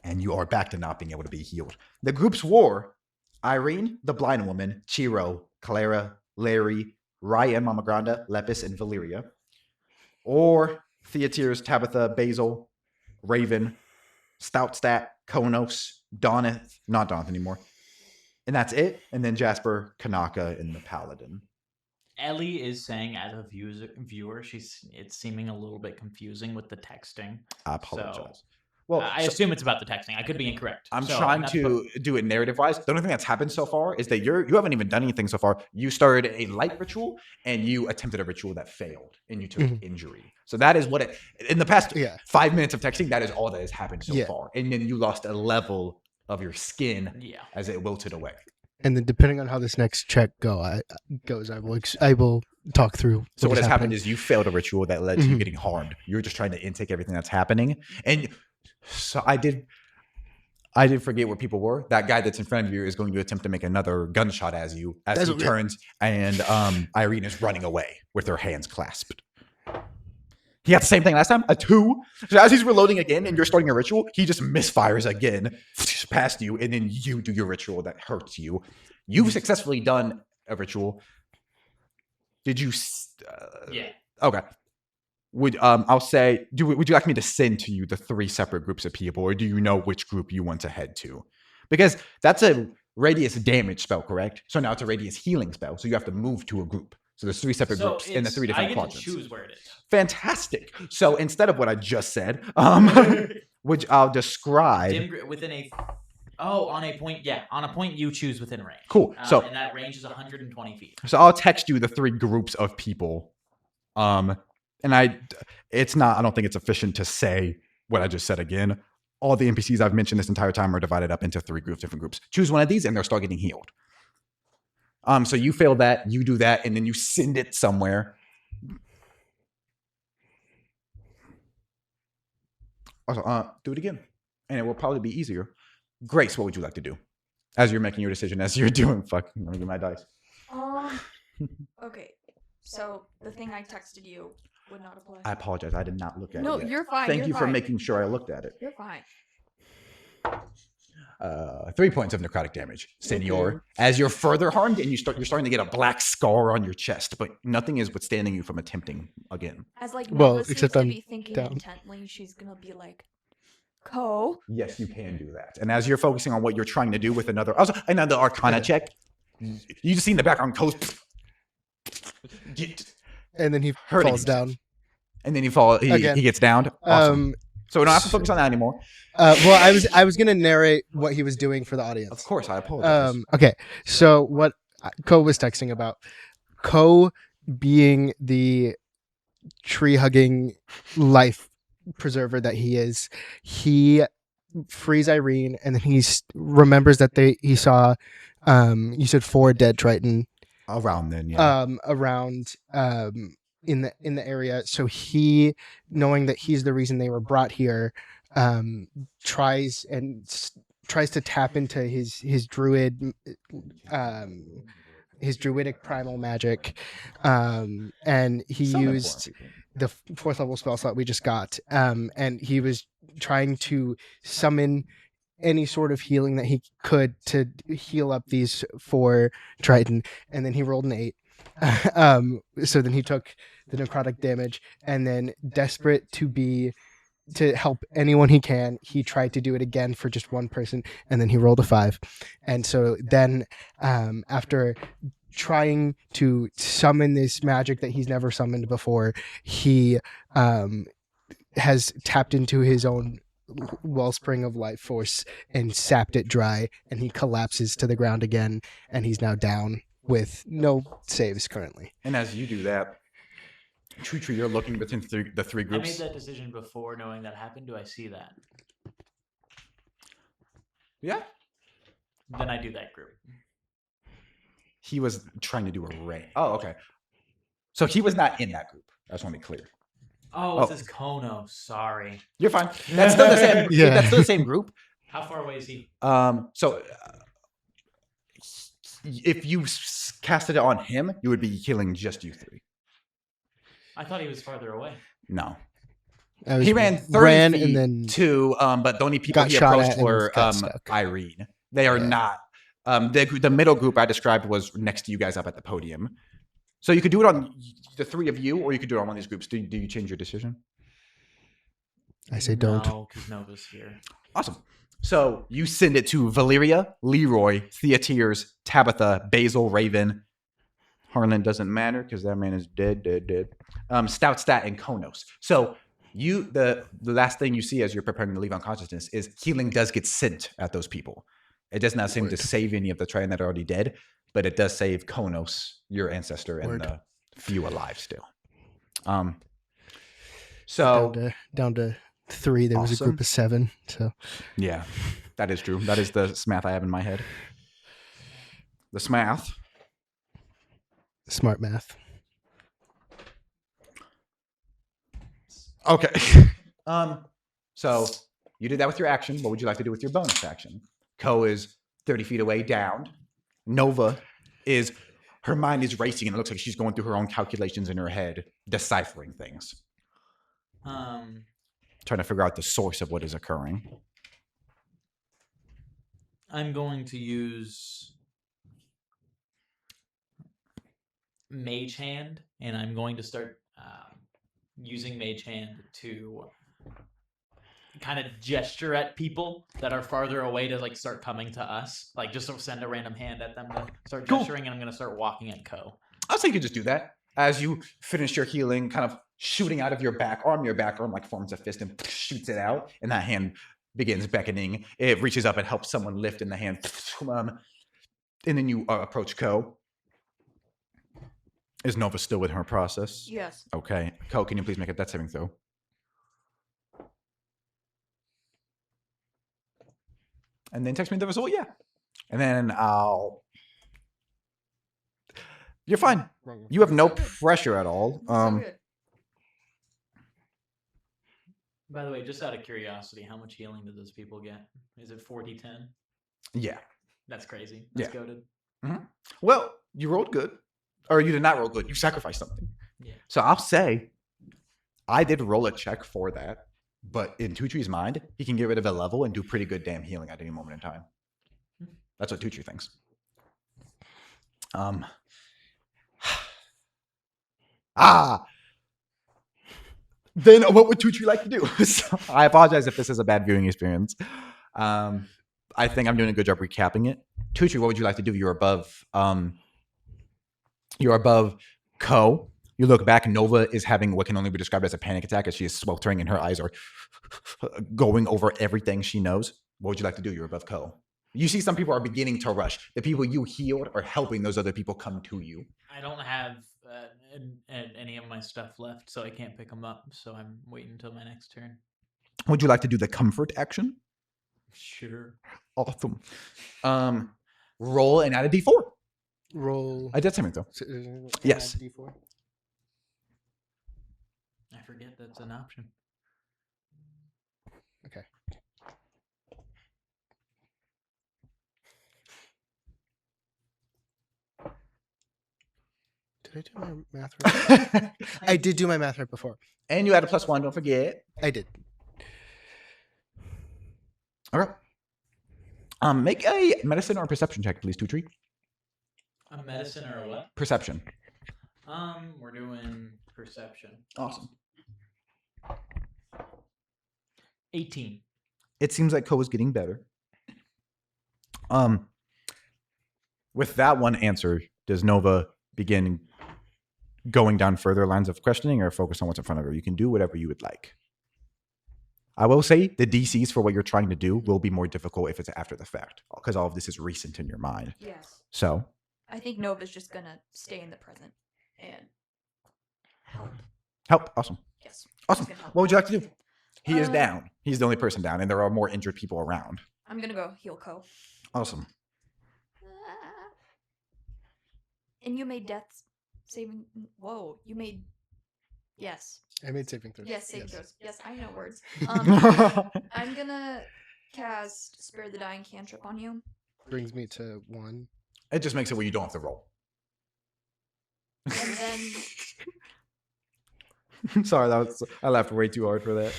Speaker 1: And you are back to not being able to be healed. The groups were Irene, the blind woman, Chiro, Clara, Larry, Ryan, Mama Granda, Lepis, and Valeria. Or Theateers, Tabitha, Basil, Raven, Stoutstat, Konos, Doneth, not Doneth anymore. And that's it. And then Jasper, Kanaka, and the Paladin.
Speaker 4: Ellie is saying, as a viewer, it's seeming a little bit confusing with the texting.
Speaker 1: I apologize.
Speaker 4: So,
Speaker 1: well,
Speaker 4: I assume it's about the texting. I could be incorrect.
Speaker 1: I'm trying to do it narrative-wise. The only thing that's happened so far is that you haven't even done anything so far. You started a light ritual, and you attempted a ritual that failed, and you took injury. So that is what in the past 5 minutes of texting, that is all that has happened so far. And then you lost a level of your skin as it wilted away.
Speaker 3: And then depending on how this next check goes, I will talk through.
Speaker 1: So what has happened is you failed a ritual that led to you getting harmed. You're just trying to intake everything that's happening. And so I did forget where people were. That guy that's in front of you is going to attempt to make another gunshot as he turns, and Irene is running away with her hands clasped. He got the same thing last time, a 2. So as he's reloading again and you're starting a ritual, he just misfires again past you, and then you do your ritual that hurts you. You've successfully done a ritual. Did you?
Speaker 4: Yeah.
Speaker 1: Okay. I'll say, would you like me to send to you the 3 separate groups of people, or do you know which group you want to head to? Because that's a radius damage spell, correct? So now it's a radius healing spell, so you have to move to a group. So there's 3 separate groups in the 3 different quadrants.
Speaker 4: I get to choose where it is.
Speaker 1: Fantastic. So instead of what I just said, which I'll describe
Speaker 4: on a point. Yeah, on a point you choose within range.
Speaker 1: Cool. So
Speaker 4: and that range is 120 feet.
Speaker 1: So I'll text you the 3 groups of people. And I don't think it's efficient to say what I just said again. All the NPCs I've mentioned this entire time are divided up into 3 different groups. Choose one of these and they'll start getting healed. So you fail that, you do that, and then you send it somewhere. Also, do it again. And it will probably be easier. Grace, what would you like to do? As you're making your decision, as you're doing, let me get my dice.
Speaker 2: Okay. So the thing I texted you would not apply.
Speaker 1: I apologize. I did not look at it.
Speaker 2: No,
Speaker 1: yet.
Speaker 2: you're fine.
Speaker 1: Thank you for making sure I looked at it.
Speaker 2: You're fine.
Speaker 1: 3 points of necrotic damage, Senor. As you're further harmed and you're starting to get a black scar on your chest, but nothing is withstanding you from attempting again.
Speaker 2: As Nova
Speaker 3: except
Speaker 2: seems to
Speaker 3: I'm
Speaker 2: be thinking
Speaker 3: down.
Speaker 2: intently, she's gonna be like, "Co."
Speaker 1: Yes, you can do that. And as you're focusing on what you're trying to do with another Arcana check, you just see in the background Co's,
Speaker 3: and then he
Speaker 1: hurting
Speaker 3: falls down.
Speaker 1: And then he gets downed. Awesome. So we don't have to focus on that anymore.
Speaker 3: Well, I was gonna narrate what he was doing for the audience.
Speaker 1: Of course, I apologize.
Speaker 3: Okay, so what Ko was texting about, Ko being the tree-hugging life preserver that he is, he frees Irene, and then he remembers that he saw, you said 4 dead Triton
Speaker 1: around then, yeah.
Speaker 3: In the area. So he, knowing that he's the reason they were brought here, tries to tap into his druidic primal magic, and he used the 4th level spell slot we just got, and he was trying to summon any sort of healing that he could to heal up these 4 Triton, and then he rolled an 8. So then he took the necrotic damage, and then desperate to help anyone he can, he tried to do it again for just 1 person, and then he rolled a 5. And so then after trying to summon this magic that he's never summoned before, he has tapped into his own wellspring of life force and sapped it dry, and he collapses to the ground again, and he's now down. with no saves currently.
Speaker 1: And as you do that, Tree, you're looking between the three
Speaker 4: I made
Speaker 1: groups.
Speaker 4: that decision before knowing that happened. Do I see that?
Speaker 1: Yeah.
Speaker 4: Then I do that group.
Speaker 1: He was trying to do a ray. Oh, okay. So he was not in that group. I just want to be clear.
Speaker 4: Oh,
Speaker 1: Oh.
Speaker 4: it says Kono. Sorry.
Speaker 1: You're fine. That's still the same.
Speaker 3: Yeah.
Speaker 1: That's still the same group.
Speaker 4: How far away is he?
Speaker 1: So if you casted it on him, you would be healing just you three.
Speaker 4: I thought he was farther away.
Speaker 1: No.
Speaker 3: He
Speaker 1: ran 30 feet
Speaker 3: and then
Speaker 1: to, but the only people
Speaker 3: got
Speaker 1: he
Speaker 3: shot
Speaker 1: approached
Speaker 3: at and
Speaker 1: were
Speaker 3: got stuck.
Speaker 1: Irene. They are
Speaker 3: Yeah.
Speaker 1: not. The middle group I described was next to you guys up at the podium. So you could do it on the three of you, or you could do it on one of these groups. Do you change your decision?
Speaker 3: I say don't.
Speaker 4: No, because Nova's here.
Speaker 1: Awesome. So you send it to Valeria, Leroy, Theateers, Tabitha, Basil, Raven. Harlan doesn't matter because that man is dead. Stout, Stat, and Konos. So the last thing you see as you're preparing to leave unconsciousness is healing does get sent at those people. It does not seem to save any of the Trian that are already dead, but it does save Konos, your ancestor, and the few alive still. So
Speaker 3: down to 3. There was a
Speaker 1: Awesome.
Speaker 3: group of 7. So
Speaker 1: yeah, that is true. That is the math I have in my head. The smath.
Speaker 3: smart math.
Speaker 1: Okay. So you did that with your action. What would you like to do with your bonus action? Ko is 30 feet away, downed. Nova is, her mind is racing, and it looks like she's going through her own calculations in her head, deciphering things, trying to figure out the source of what is occurring.
Speaker 4: I'm going to use Mage Hand, and I'm going to start using Mage Hand to kind of gesture at people that are farther away to like start coming to us, like just to send a random hand at them to start
Speaker 1: Cool.
Speaker 4: gesturing, and I'm going to start walking at Ko.
Speaker 1: I'll say you could just do that. As you finish your healing, kind of shooting out of your back arm like forms a fist and shoots it out, and that hand begins beckoning. It reaches up and helps someone lift in the hand. And then you approach Ko. Is Nova still with her process?
Speaker 2: Yes.
Speaker 1: Okay. Ko, can you please make a death saving throw? And then text me the result, yeah. And then you're fine. You have no pressure at all.
Speaker 2: So good.
Speaker 4: By the way, just out of curiosity, how much healing do those people get? Is it 40-10?
Speaker 1: Yeah.
Speaker 4: That's crazy. That's
Speaker 1: Yeah.
Speaker 4: goated.
Speaker 1: Well, you rolled good. Or you did not roll good. You sacrificed something.
Speaker 4: Yeah.
Speaker 1: So I'll say I did roll a check for that. But in Tutree's mind, he can get rid of a level and do pretty good damn healing at any moment in time. That's what Tutree thinks. Then what would Tutree like to do? So I apologize if this is a bad viewing experience. I think I'm doing a good job recapping it. Tutree, what would you like to do? You're above Ko. You look back, Nova is having what can only be described as a panic attack as she is sweltering and her eyes are going over everything she knows. What would you like to do? You're above Ko. You see some people are beginning to rush. The people you healed are helping those other people come to you.
Speaker 4: I don't have any of my stuff left, so I can't pick them up. So I'm waiting until my next turn.
Speaker 1: Would you like to do the comfort action?
Speaker 4: Sure.
Speaker 1: Awesome. Roll and add a d4.
Speaker 3: Roll.
Speaker 1: I did something though. Yes.
Speaker 3: D4.
Speaker 4: I forget that's an option.
Speaker 3: Okay. Did I do my math right? I did do my math right before.
Speaker 1: And you add a +1, don't forget.
Speaker 3: I did.
Speaker 1: Okay. Make a medicine or perception check, please, Tutri.
Speaker 4: A medicine or a what?
Speaker 1: Perception.
Speaker 4: We're doing perception.
Speaker 1: Awesome.
Speaker 4: 18.
Speaker 1: It seems like Ko is getting better. With that one answer, does Nova begin going down further lines of questioning or focus on what's in front of her? You can do whatever you would like. I will say the DCs for what you're trying to do will be more difficult if it's after the fact, because all of this is recent in your mind.
Speaker 2: Yes.
Speaker 1: So
Speaker 2: I think Nova's just gonna stay in the present and help.
Speaker 1: Help. Awesome.
Speaker 2: Yes.
Speaker 1: Awesome.
Speaker 2: She's gonna help.
Speaker 1: What would you like to do? He is
Speaker 2: Uh,
Speaker 1: down. He's the only person down, and there are more injured people around.
Speaker 2: I'm gonna go heal Co.
Speaker 1: Awesome.
Speaker 2: And you made death saving. Whoa, you made. Yes.
Speaker 3: I made saving throws.
Speaker 2: Yes, saving throws. Yes, I know words.
Speaker 1: It
Speaker 2: I'm gonna cast Spare the Dying cantrip on you.
Speaker 3: Brings me to 1.
Speaker 1: just makes it where you don't have to roll.
Speaker 2: And then.
Speaker 1: Sorry, I laughed way too hard for that.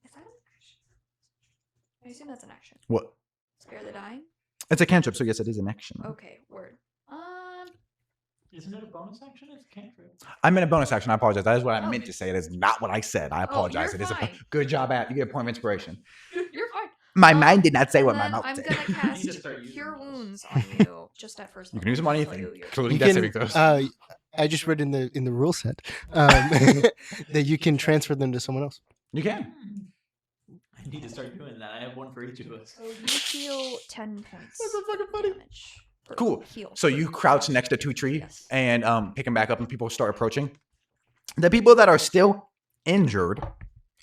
Speaker 2: Is that an action? I assume that's an action.
Speaker 1: What?
Speaker 2: Spare the Dying?
Speaker 1: It's a cantrip, so yes, it is an action.
Speaker 2: Okay, word.
Speaker 4: Isn't it a bonus action? It's a cantrip.
Speaker 1: I meant a bonus action. I apologize. That is what I
Speaker 2: Oh.
Speaker 1: meant to say. It is not what I said. I apologize.
Speaker 2: you're
Speaker 1: It is a
Speaker 2: fine.
Speaker 1: good job at. You get a point of inspiration.
Speaker 2: You're fine.
Speaker 1: My mind did not say
Speaker 2: And
Speaker 1: what my
Speaker 2: then
Speaker 1: mouth
Speaker 2: I'm
Speaker 1: said.
Speaker 2: gonna
Speaker 4: You need to
Speaker 2: cast
Speaker 4: start using
Speaker 2: Cure
Speaker 4: those.
Speaker 2: Wounds on you just at first
Speaker 1: You
Speaker 2: level.
Speaker 1: can use them on
Speaker 2: So
Speaker 1: anything,
Speaker 2: you're-
Speaker 1: including
Speaker 3: You
Speaker 1: death
Speaker 3: can,
Speaker 1: saving throws.
Speaker 3: I just read in the rule set that you can transfer them to someone else.
Speaker 1: You can.
Speaker 4: I need to start doing that. I have one for each of us.
Speaker 2: So you heal 10 points.
Speaker 1: That's so fucking funny.
Speaker 2: Damage. Or
Speaker 1: Cool.
Speaker 2: Heal.
Speaker 1: So you crouch next to Two Tree
Speaker 2: Yes.
Speaker 1: and pick them back up, and people start approaching. The people that are still injured,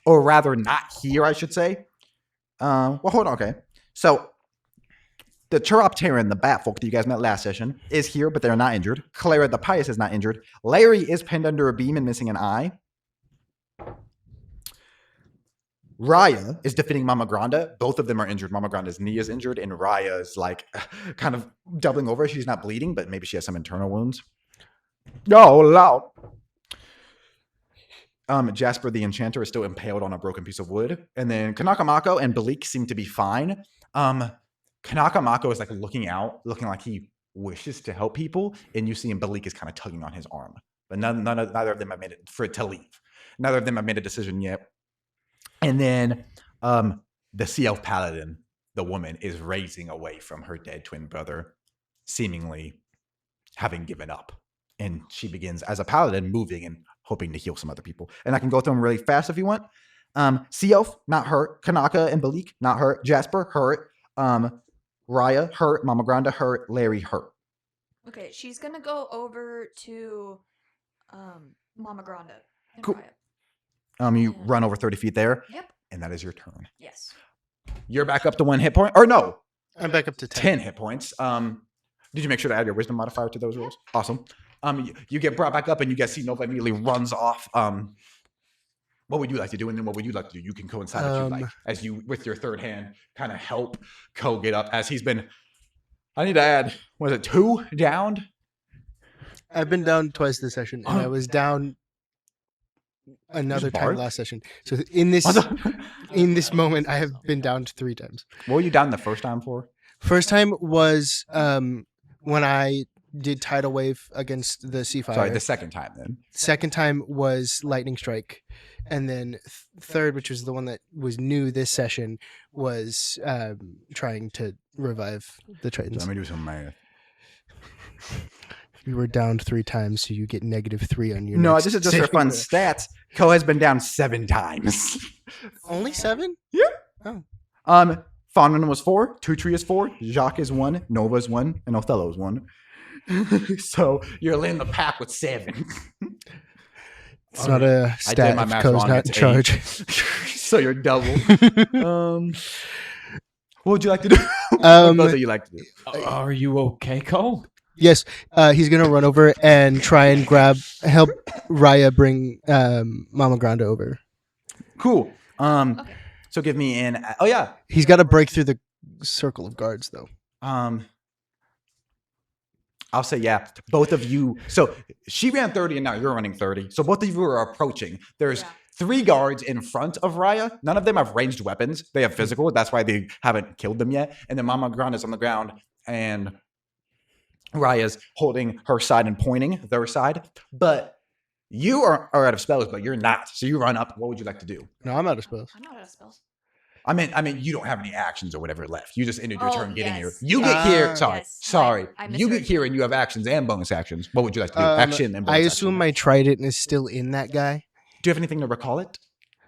Speaker 1: or rather not here, I should say. Well, hold on. Okay. So the Chiropteran, the Batfolk that you guys met last session, is here, but they're not injured. Clara the Pious is not injured. Larry is pinned under a beam and missing an eye. Raya is defeating Mama Granda. Both of them are injured. Mama Granda's knee is injured, and Raya is like kind of doubling over. She's not bleeding, but maybe she has some internal wounds. Oh, loud. Jasper the Enchanter is still impaled on a broken piece of wood. And then Kanakamako and Balik seem to be fine. Kanakamako is like looking out, looking like he wishes to help people. And you see him, Balik is kind of tugging on his arm. But neither of them have made it for it to leave. Neither of them have made a decision yet. And then the Sea Elf Paladin, the woman, is racing away from her dead twin brother, seemingly having given up. And she begins, as a paladin, moving and hoping to heal some other people. And I can go through them really fast if you want. Sea Elf, not hurt. Kanaka and Balik, not hurt. Jasper, hurt. Raya, hurt. Mama Granda, hurt. Larry, hurt.
Speaker 2: Okay, she's gonna go over to Mama Granda. And
Speaker 1: Cool.
Speaker 2: Raya.
Speaker 1: You run over 30 feet there,
Speaker 2: Yep.
Speaker 1: and that is your turn.
Speaker 2: Yes.
Speaker 1: You're back up to 1 hit point. Or no,
Speaker 3: I'm back up to 10.
Speaker 1: 10 hit points. Did you make sure to add your wisdom modifier to those rolls? Awesome. You get brought back up, and you guys see Nova immediately runs off. What would you like to do? And then what would you like to do? You can coincide if you like, as you, with your third hand, kind of help Ko get up, as he's been, I need to add, was it 2 downed?
Speaker 3: I've been down twice this session, and I was down another time
Speaker 1: barred?
Speaker 3: last session. So in this moment, I have been down 3 times.
Speaker 1: What were you down the first time for?
Speaker 3: First time was when I did Tidal Wave against the Sea Fire.
Speaker 1: Sorry, the second time then.
Speaker 3: Second time was Lightning Strike. And then third, which was the one that was new this session, was trying to revive the Tritons.
Speaker 1: Let me do some math.
Speaker 3: You were down 3 times, so you get -3 on your
Speaker 1: No,
Speaker 3: next
Speaker 1: this is just for
Speaker 3: saving
Speaker 1: fun
Speaker 3: throw.
Speaker 1: stats. Ko has been down 7 times.
Speaker 3: Only 7?
Speaker 1: Faunan was 4, Tutri is 4, Jacques is 1, Nova is 1, and Othello is 1. So you're leading the pack with 7.
Speaker 3: It's not a
Speaker 1: I did
Speaker 3: stat
Speaker 1: my
Speaker 3: if
Speaker 1: math
Speaker 3: Ko's
Speaker 1: wrong.
Speaker 3: not
Speaker 1: It's
Speaker 3: in charge.
Speaker 1: 8. So you're double. What would you like to do?
Speaker 3: Um,
Speaker 1: What would you like to do?
Speaker 4: Are you okay, Cole?
Speaker 3: Yes, he's gonna run over and try and help Raya bring Mama Granda over.
Speaker 1: Cool.
Speaker 2: Okay.
Speaker 1: So give me an. Oh yeah.
Speaker 3: He's got to break through the circle of guards, though.
Speaker 1: I'll say yeah. Both of you. So she ran 30, and now you're running 30. So both of you are approaching. There's
Speaker 2: Yeah.
Speaker 1: 3 guards in front of Raya. None of them have ranged weapons. They have physical. That's why they haven't killed them yet. And then Mama Granda's on the ground, and Raya's holding her side and pointing their side. But you are out of spells, but you're not. So you run up. What would you like to do?
Speaker 3: No, I'm out of spells.
Speaker 2: I'm not out of spells.
Speaker 1: I mean, you don't have any actions or whatever left. You just ended your
Speaker 2: Oh,
Speaker 1: turn getting here.
Speaker 2: yes.
Speaker 1: You get here. Sorry,
Speaker 2: Yes.
Speaker 1: sorry.
Speaker 2: I
Speaker 1: You get
Speaker 2: misheard
Speaker 1: here and you have actions and bonus actions. What would you like to do? Action and bonus
Speaker 3: I
Speaker 1: action.
Speaker 3: assume my trident is still in that guy.
Speaker 1: Do you have anything to recall it?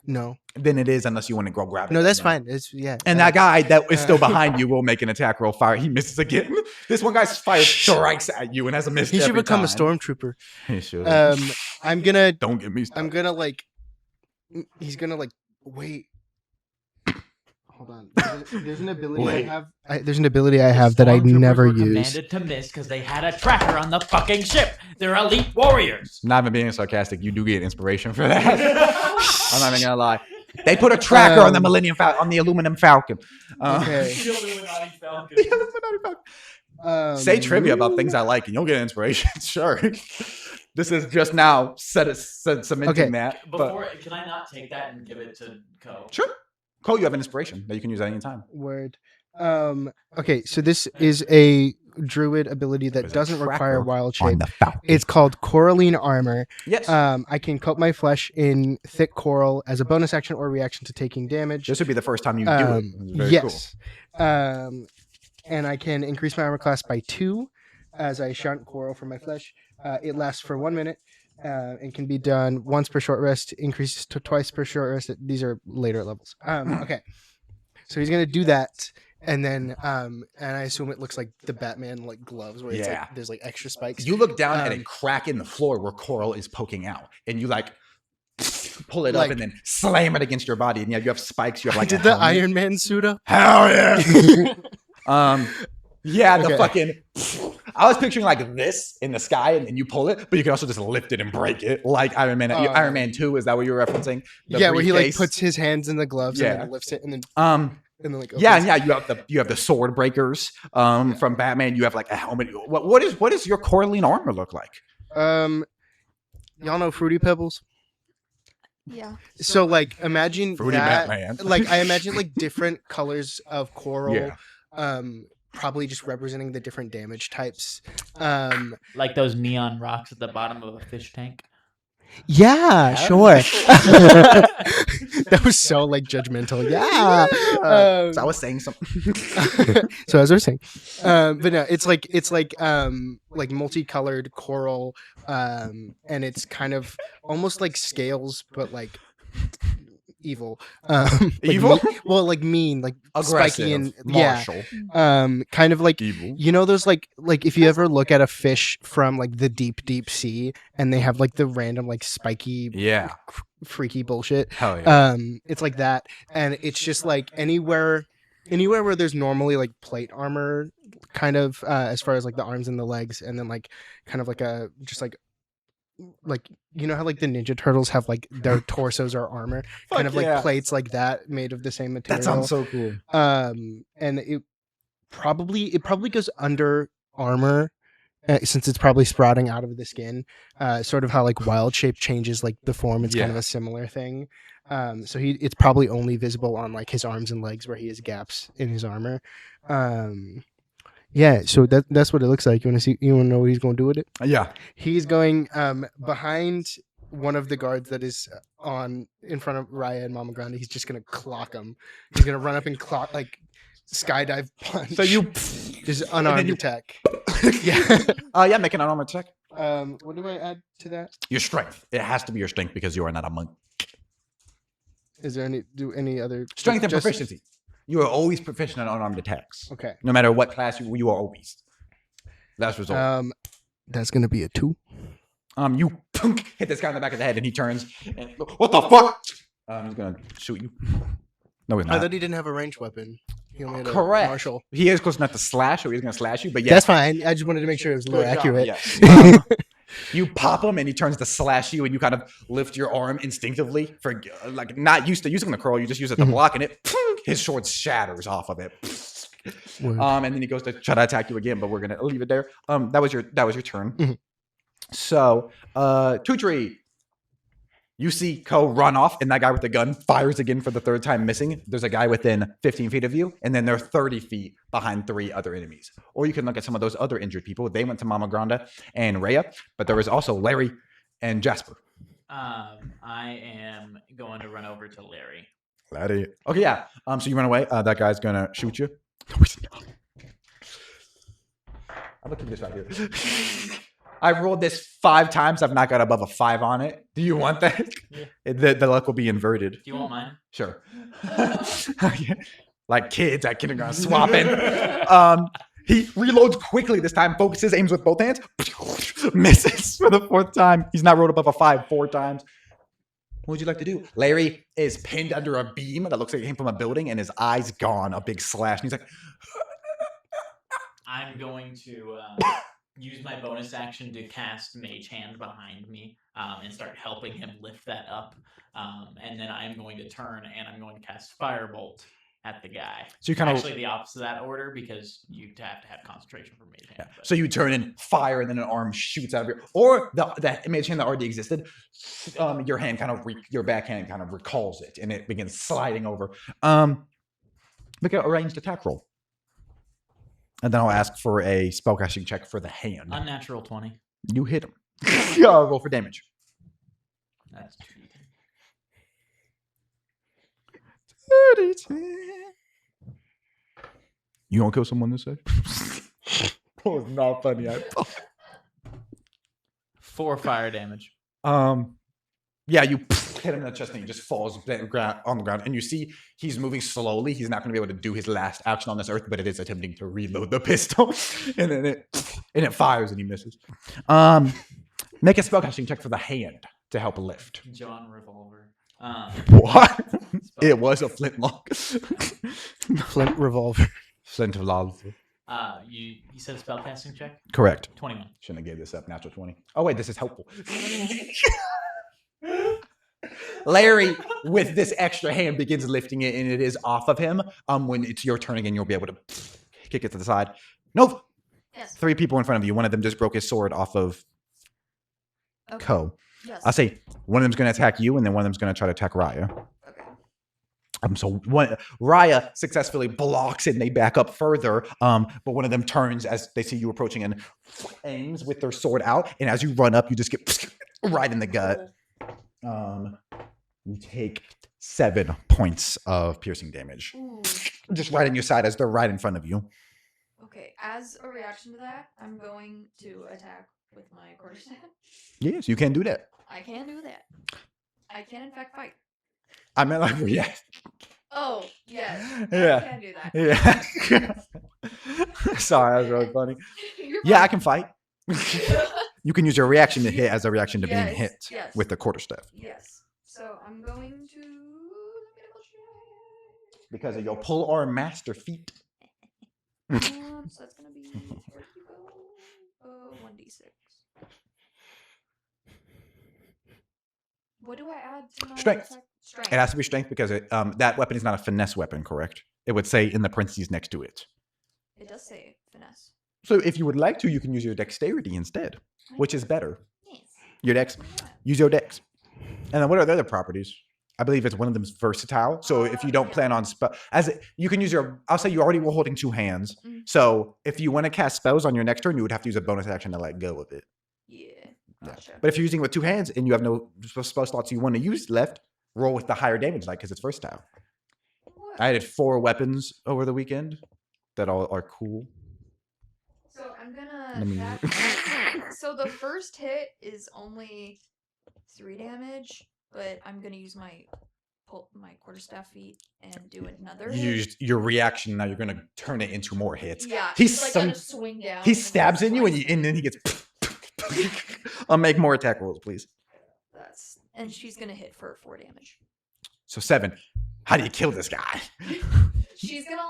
Speaker 3: No.
Speaker 1: Then it is, unless you want to go grab it.
Speaker 3: No, that's fine. It's
Speaker 1: And that guy that is still behind you will make an attack roll. Fire. He misses again. This one guy's fire strikes at you and has a miss.
Speaker 3: He should
Speaker 1: every
Speaker 3: become a
Speaker 1: time.
Speaker 3: stormtrooper.
Speaker 1: He should.
Speaker 3: I'm gonna.
Speaker 1: Don't get me started.
Speaker 3: I'm gonna like. He's gonna like wait. Hold on. There's an ability
Speaker 1: Wait.
Speaker 3: I have. There's an ability I have that I
Speaker 4: Stormtroopers
Speaker 3: never
Speaker 4: were
Speaker 3: use.
Speaker 4: commanded to miss because they had a tracker on the fucking ship. They're elite warriors.
Speaker 1: Not even being sarcastic, you do get inspiration for that. I'm not even gonna lie. They put a tracker on the on the aluminum Falcon.
Speaker 3: Okay.
Speaker 4: The Illuminati Falcon.
Speaker 1: The Illuminati Falcon. Say trivia about things I like, and you'll get inspiration. Sure. This is just now cementing
Speaker 3: Okay.
Speaker 1: that.
Speaker 4: Before, can I not take that and give it to Co?
Speaker 1: Sure. Cole, you have an inspiration that you can use at any time.
Speaker 3: Word. Okay, so this is a druid ability that
Speaker 1: There's a
Speaker 3: doesn't require
Speaker 1: tracker
Speaker 3: wild
Speaker 1: On
Speaker 3: shape.
Speaker 1: the Falcon.
Speaker 3: It's called Coraline Armor.
Speaker 1: Yes.
Speaker 3: I can coat my flesh in thick coral as a bonus action or reaction to taking damage.
Speaker 1: This would be the first time you do it. It's very
Speaker 3: Yes. And I can increase my armor class by 2 as I shunt coral from my flesh. It lasts for 1 minute and can be done once per short rest, increases to twice per short rest. These are later levels. Okay. So he's going to do that. And then, and I assume it looks like the Batman like gloves where it's
Speaker 1: Yeah.
Speaker 3: like, there's like extra spikes.
Speaker 1: You look down at a crack in the floor where coral is poking out, and you like pull it up
Speaker 3: Like-
Speaker 1: and then slam it against your body, and yeah, you have spikes. You have like
Speaker 3: Did
Speaker 1: a
Speaker 3: the
Speaker 1: helmet.
Speaker 3: Iron Man suit up?
Speaker 1: Hell yeah! Yeah, the
Speaker 3: Okay.
Speaker 1: fucking. I was picturing like this in the sky, and then you pull it, but you can also just lift it and break it, like Iron Man. Iron Man 2. Is that what you were referencing? The
Speaker 3: Yeah, where he like
Speaker 1: briefcase?
Speaker 3: puts his hands in the gloves and
Speaker 1: Yeah.
Speaker 3: then lifts it and then like
Speaker 1: Yeah,
Speaker 3: opens.
Speaker 1: and yeah, you have the sword breakers from Batman. You have like a helmet. What is your Coraline armor look like?
Speaker 3: Y'all know Fruity Pebbles?
Speaker 2: Yeah.
Speaker 3: So like imagine
Speaker 1: Fruity
Speaker 3: that.
Speaker 1: Batman.
Speaker 3: Like I imagine like different colors of coral.
Speaker 1: Yeah.
Speaker 3: Probably just representing the different damage types.
Speaker 4: Like those neon rocks at the bottom of a fish tank.
Speaker 3: Yeah, sure. That was so like judgmental. Yeah.
Speaker 1: So I was saying something.
Speaker 3: So as I was saying, but no, it's like multicolored coral, and it's kind of almost like scales, but like evil. Like
Speaker 1: Evil?
Speaker 3: like mean, like spiky and
Speaker 1: martial,
Speaker 3: kind of like
Speaker 1: evil.
Speaker 3: you know those like if you ever look at a fish from like the deep sea and they have like the random like spiky
Speaker 1: Yeah.
Speaker 3: freaky bullshit.
Speaker 1: Hell yeah.
Speaker 3: It's like that, and it's just like anywhere where there's normally like plate armor, kind of as far as like the arms and the legs, and then like kind of like a just like you know how like the Ninja Turtles have like their torsos are armor, kind of like
Speaker 1: yeah.
Speaker 3: plates like that made of the same material.
Speaker 1: That sounds so cool.
Speaker 3: And it probably goes under armor. Since it's probably sprouting out of the skin, sort of how like wild shape changes like the form, it's kind of a similar thing. So it's probably only visible on like his arms and legs where he has gaps in his armor. Yeah, so that's what it looks like. You want to know what he's going to do with it?
Speaker 1: Yeah.
Speaker 3: He's going behind one of the guards that is in front of Raya and Mama Grande. He's just going to clock him. He's going to run up and clock, like skydive punch.
Speaker 1: So you
Speaker 3: just unarmed attack. Yeah.
Speaker 1: yeah, make an armor check.
Speaker 3: What do I add to that?
Speaker 1: Your strength. It has to be your strength because you are not a monk.
Speaker 3: Is there any other
Speaker 1: Strength and
Speaker 3: just-
Speaker 1: proficiency. You are always proficient in unarmed attacks.
Speaker 3: Okay.
Speaker 1: No matter what class you are always. Last result.
Speaker 3: That's gonna be a 2.
Speaker 1: You hit this guy in the back of the head and he turns and what the fuck? He's gonna shoot you. No, he's
Speaker 3: I
Speaker 1: not.
Speaker 3: thought he didn't have a ranged weapon. He only had a
Speaker 1: Correct.
Speaker 3: martial.
Speaker 1: He is close enough to slash, so he's gonna slash you. But yeah,
Speaker 3: That's fine. I just wanted to make sure it was more
Speaker 1: Good job,
Speaker 3: accurate.
Speaker 1: yes. You pop him and he turns to slash you, and you kind of lift your arm instinctively for like not used to using the curl. You just use it to block, and his sword shatters off of it.
Speaker 3: Word.
Speaker 1: And then he goes to try to attack you again, but we're gonna leave it there. That was your turn.
Speaker 3: Mhm.
Speaker 1: So, Tutri, you see Ko run off, and that guy with the gun fires again for the 3rd time, missing. There's a guy within 15 feet of you, and then they're 30 feet behind 3 other enemies. Or you can look at some of those other injured people. They went to Mama Grande and Rhea, but there was also Larry and Jasper.
Speaker 4: I am going to run over to Larry.
Speaker 1: Larry. Okay, yeah. So you run away. That guy's gonna shoot you. No, he's not. I'm gonna keep this right here. I rolled this 5 times. I've not got above a 5 on it. Do you want that?
Speaker 4: Yeah.
Speaker 1: The luck will be inverted.
Speaker 4: Do you want mine?
Speaker 1: Sure. Like kids at kindergarten swapping. He reloads quickly this time, focuses, aims with both hands, misses for the 4th time. He's not rolled above a 5 4 times. What would you like to do? Larry is pinned under a beam that looks like it came from a building, and his eye's gone, a big slash. And he's like,
Speaker 4: I'm going to use my bonus action to cast Mage Hand behind me and start helping him lift that up. And then I'm going to turn and I'm going to cast Firebolt at the guy.
Speaker 1: So you kind of
Speaker 4: Actually, the opposite of that order because you have to have concentration for Mage Hand.
Speaker 1: So you turn and fire, and then an arm shoots out of your, or the Mage Hand that already existed. Your hand kind of your backhand kind of recalls it, and it begins sliding over. Make a ranged attack roll, and then I'll ask for a spellcasting check for the hand.
Speaker 4: Unnatural 20.
Speaker 1: You hit him. Roll for damage.
Speaker 4: That's 2.
Speaker 1: You gonna kill someone this day? That was not funny.
Speaker 4: 4 fire damage.
Speaker 1: Yeah, you hit him in the chest and he just falls on the ground. And you see he's moving slowly. He's not going to be able to do his last action on this earth, but it is attempting to reload the pistol. And then it fires and he misses. Make a spellcasting check for the hand to help lift.
Speaker 4: John Revolver.
Speaker 1: What? It was a flintlock.
Speaker 3: Flint revolver.
Speaker 1: Flint revolver.
Speaker 4: You said spellcasting check?
Speaker 1: Correct.
Speaker 4: 21.
Speaker 1: Shouldn't have gave this up. Natural 20. Oh, wait, this is helpful. Larry, with this extra hand, begins lifting it, and it is off of him. When it's your turn again, you'll be able to kick it to the side. Nope.
Speaker 2: Yes.
Speaker 1: 3 people in front of you. One of them just broke his sword off of
Speaker 2: Okay.
Speaker 1: Ko.
Speaker 2: Yes.
Speaker 1: I'll say one of them's going to attack you, and then one of them's going to try to attack Raya.
Speaker 2: Okay.
Speaker 1: So Raya successfully blocks it, and they back up further. But one of them turns as they see you approaching and aims with their sword out. And as you run up, you just get right in the gut. You take 7 points of piercing damage.
Speaker 2: Ooh.
Speaker 1: Just right in your side as they're right in front of you.
Speaker 2: Okay. As a reaction to that, I'm going to attack with my quarterstaff.
Speaker 1: Yes, you can do that.
Speaker 2: I can do that. I can in fact fight.
Speaker 1: I meant like, yeah.
Speaker 2: Oh, yes.
Speaker 1: Yeah.
Speaker 2: I can do that.
Speaker 1: Yeah. Sorry, that was really funny.
Speaker 2: You're
Speaker 1: Yeah, I
Speaker 2: fine.
Speaker 1: can fight. You can use your reaction to hit as a reaction to being
Speaker 2: Yes,
Speaker 1: hit
Speaker 2: yes.
Speaker 1: with the quarterstaff.
Speaker 2: Yes. So I'm going to. Let me double check.
Speaker 1: Because of your pull arm master feat.
Speaker 2: So that's gonna be where do you go? 1d6. What do I add to my
Speaker 1: Strength.
Speaker 2: attack? Strength.
Speaker 1: It has to be strength because that weapon is not a finesse weapon, correct? It would say in the parentheses next to it.
Speaker 2: It does say finesse.
Speaker 1: So if you would like to, you can use your dexterity instead, which is better.
Speaker 2: Yes.
Speaker 1: Your dex. Use your dex. And then what are the other properties? I believe it's one of them is versatile. So if you don't plan on you can use your. I'll say you already were holding 2 hands.
Speaker 2: Mm.
Speaker 1: So if you want to cast spells on your next turn, you would have to use a bonus action to let go of it.
Speaker 2: Yeah.
Speaker 1: Yeah.
Speaker 2: Gotcha.
Speaker 1: But if you're using it with 2 hands and you have no spell slots you want to use left, roll with the higher damage, like because it's versatile.
Speaker 2: What?
Speaker 1: I added 4 weapons over the weekend that all are cool.
Speaker 2: So I'm gonna.
Speaker 1: Let me-
Speaker 2: So the first hit is only 3 damage, but I'm gonna use my quarterstaff feet and do another.
Speaker 1: You used your reaction. Now you're gonna turn it into more hits.
Speaker 2: Yeah.
Speaker 1: He's
Speaker 2: like
Speaker 1: some-
Speaker 2: gonna swing down.
Speaker 1: He
Speaker 2: and then
Speaker 1: stabs in you,
Speaker 2: slice.
Speaker 1: and then he gets. I'll make more attack rolls, please.
Speaker 2: And she's gonna hit for 4 damage.
Speaker 1: So 7. How do you kill this guy?
Speaker 2: She's gonna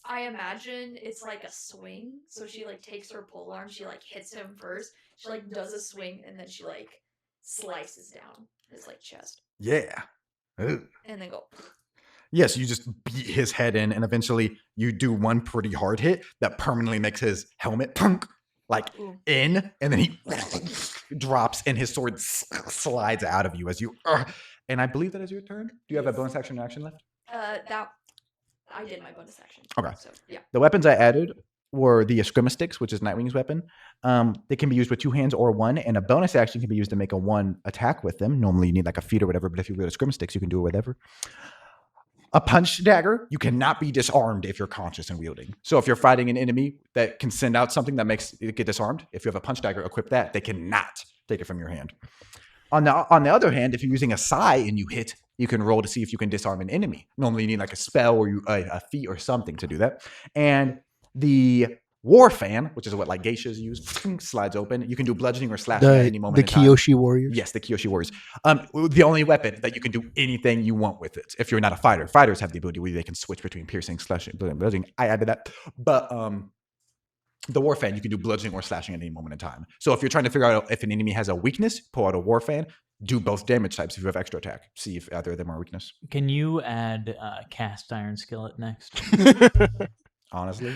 Speaker 2: I imagine it's like a swing. So she takes her polearm, she hits him first. She does a swing, and then she slices down his chest,
Speaker 1: Yeah. Ooh.
Speaker 2: and then go.
Speaker 1: Yes, you just beat his head in, and eventually you do one pretty hard hit that permanently makes his helmet punk
Speaker 2: Ooh.
Speaker 1: in, and then he drops, and his sword slides out of you as you. And I believe that is your turn. Do you have a bonus action left?
Speaker 2: That I did my bonus action.
Speaker 1: Okay.
Speaker 2: So yeah.
Speaker 1: The weapons I added were the Eskrima sticks, which is Nightwing's weapon. They can be used with 2 hands or 1, and a bonus action can be used to make a 1 attack with them. Normally you need a feat or whatever, but if you go to Eskrima sticks, you can do it with whatever. A punch dagger, you cannot be disarmed if you're conscious and wielding. So if you're fighting an enemy that can send out something that makes it get disarmed, if you have a punch dagger, equip that. They cannot take it from your hand. On the other hand, if you're using a sai and you hit, you can roll to see if you can disarm an enemy. Normally you need like a spell or a feat or something to do that. And the war fan, which is what like geishas use, slides open. You can do bludgeoning or slashing at any moment
Speaker 3: The
Speaker 1: in time.
Speaker 3: Kyoshi warriors.
Speaker 1: Yes, the Kyoshi warriors. The only weapon that you can do anything you want with it. If you're not a fighter, fighters have the ability where they can switch between piercing, slashing, bludgeoning. I added that, but the war fan you can do bludgeoning or slashing at any moment in time. So if you're trying to figure out if an enemy has a weakness, pull out a war fan. Do both damage types if you have extra attack. See if either of them are weakness.
Speaker 4: Can you add cast iron skillet next?
Speaker 1: Honestly.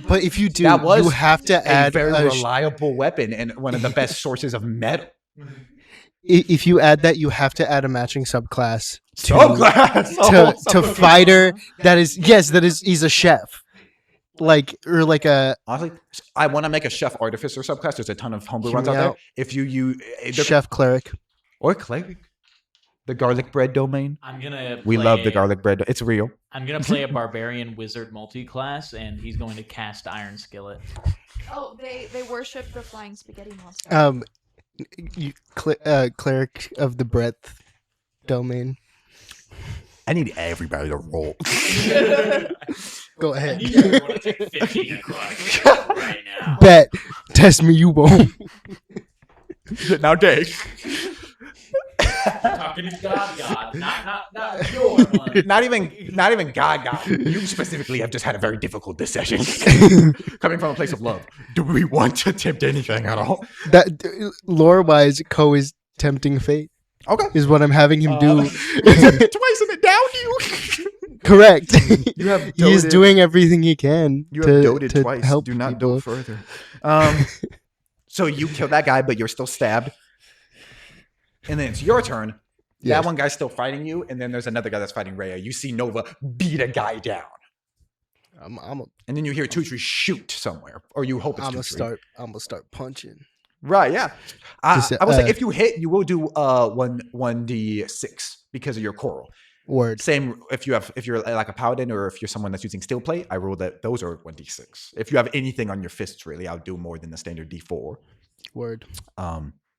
Speaker 3: But if you do,
Speaker 1: That was
Speaker 3: you have to add
Speaker 1: a very reliable weapon and one of the best sources of metal.
Speaker 3: If you add that, you have to add a matching subclass
Speaker 1: To
Speaker 3: to fighter. That is he's a chef. Like a
Speaker 1: honestly, I want to make a chef artificer subclass. There's a ton of homebrew
Speaker 3: Hear
Speaker 1: runs
Speaker 3: me
Speaker 1: out there.
Speaker 3: out.
Speaker 1: If you use
Speaker 3: chef cleric.
Speaker 1: or cleric, the garlic bread domain.
Speaker 4: I'm gonna.
Speaker 1: We love the garlic bread. It's real.
Speaker 4: I'm gonna play a barbarian wizard multi-class, and he's going to cast iron skillet.
Speaker 2: Oh, they worship the flying spaghetti monster.
Speaker 3: Cleric of the breadth domain.
Speaker 1: I need everybody to roll.
Speaker 3: Go ahead.
Speaker 4: You want to take 15 across right now.
Speaker 3: Bet. Test me, you won't.
Speaker 1: Now, Dave.
Speaker 4: Talking to God, not your money.
Speaker 1: Not even God. You specifically have just had a very difficult this session. Coming from a place of love. Do we want to tempt anything at all?
Speaker 3: That lore-wise, Ko is tempting fate.
Speaker 1: Okay.
Speaker 3: Is what I'm having him do.
Speaker 1: Twice and it down you.
Speaker 3: Correct.
Speaker 1: You have
Speaker 3: He is
Speaker 1: doted-
Speaker 3: doing everything he can
Speaker 1: You
Speaker 3: to,
Speaker 1: have doted
Speaker 3: to
Speaker 1: twice.
Speaker 3: help
Speaker 1: Do not
Speaker 3: people.
Speaker 1: dote further. So you kill that guy, but you're still stabbed. And then it's your turn.
Speaker 3: Yes.
Speaker 1: That one guy's still fighting you, and then there's another guy that's fighting Rhea. You see Nova beat a guy down. And then you hear Tutri shoot somewhere. Or you hope it's Tutri.
Speaker 3: I'm gonna start punching.
Speaker 1: Right, yeah. I
Speaker 3: Just,
Speaker 1: would say if you hit, you will do 1d6 because of your coral.
Speaker 3: Word.
Speaker 1: Same if you're like a paladin or if you're someone that's using steel plate, I roll that those are 1d6. If you have anything on your fists, really, I'll do more than the standard d4.
Speaker 3: Word.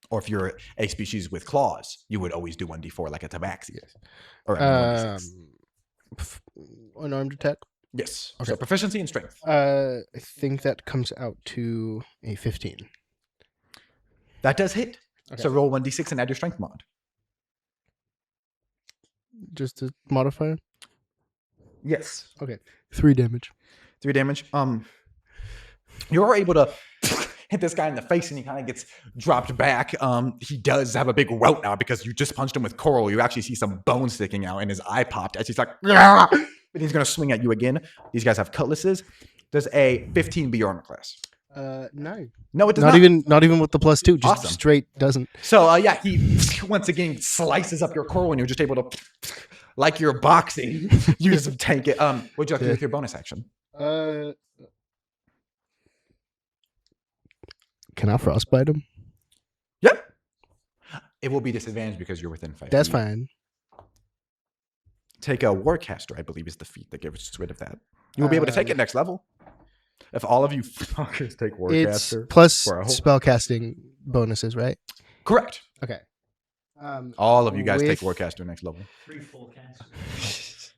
Speaker 1: Or if you're a species with claws, you would always do 1d4 like a tabaxi. Or 1d6.
Speaker 3: Unarmed attack.
Speaker 1: Yes.
Speaker 3: Okay.
Speaker 1: So proficiency and strength.
Speaker 3: I think that comes out to a 15.
Speaker 1: That does hit.
Speaker 3: Okay.
Speaker 1: So roll 1d6 and add your strength mod.
Speaker 3: Just a modifier.
Speaker 1: Yes.
Speaker 3: 3 damage.
Speaker 1: 3 damage. You're able to hit this guy in the face and he kind of gets dropped back. He does have a big welt now because you just punched him with coral. You actually see some bone sticking out and his eye popped as he's like, "Rah!" But he's going to swing at you again. These guys have cutlasses. Does a 15 be your armor class?
Speaker 3: No.
Speaker 1: No, it does not.
Speaker 3: Not even with the +2. Just
Speaker 1: Awesome.
Speaker 3: straight doesn't.
Speaker 1: So, yeah, he once again slices up your coral and you're just able to, like you're boxing, you just tank it. What'd you like to do with your bonus action?
Speaker 3: Can I frostbite him?
Speaker 1: Yep. It will be disadvantaged because you're within 5
Speaker 3: That's
Speaker 1: feet.
Speaker 3: fine.
Speaker 1: Take a Warcaster, I believe, is the feat that gives rid of that. You'll be able to take it next level. If all of you fuckers take
Speaker 3: It's
Speaker 1: Warcaster.
Speaker 3: plus
Speaker 1: for a whole-
Speaker 3: spellcasting bonuses, right?
Speaker 1: Correct.
Speaker 3: Okay.
Speaker 1: All of you guys take
Speaker 3: with-
Speaker 1: Warcaster next level.
Speaker 4: 3 full casts.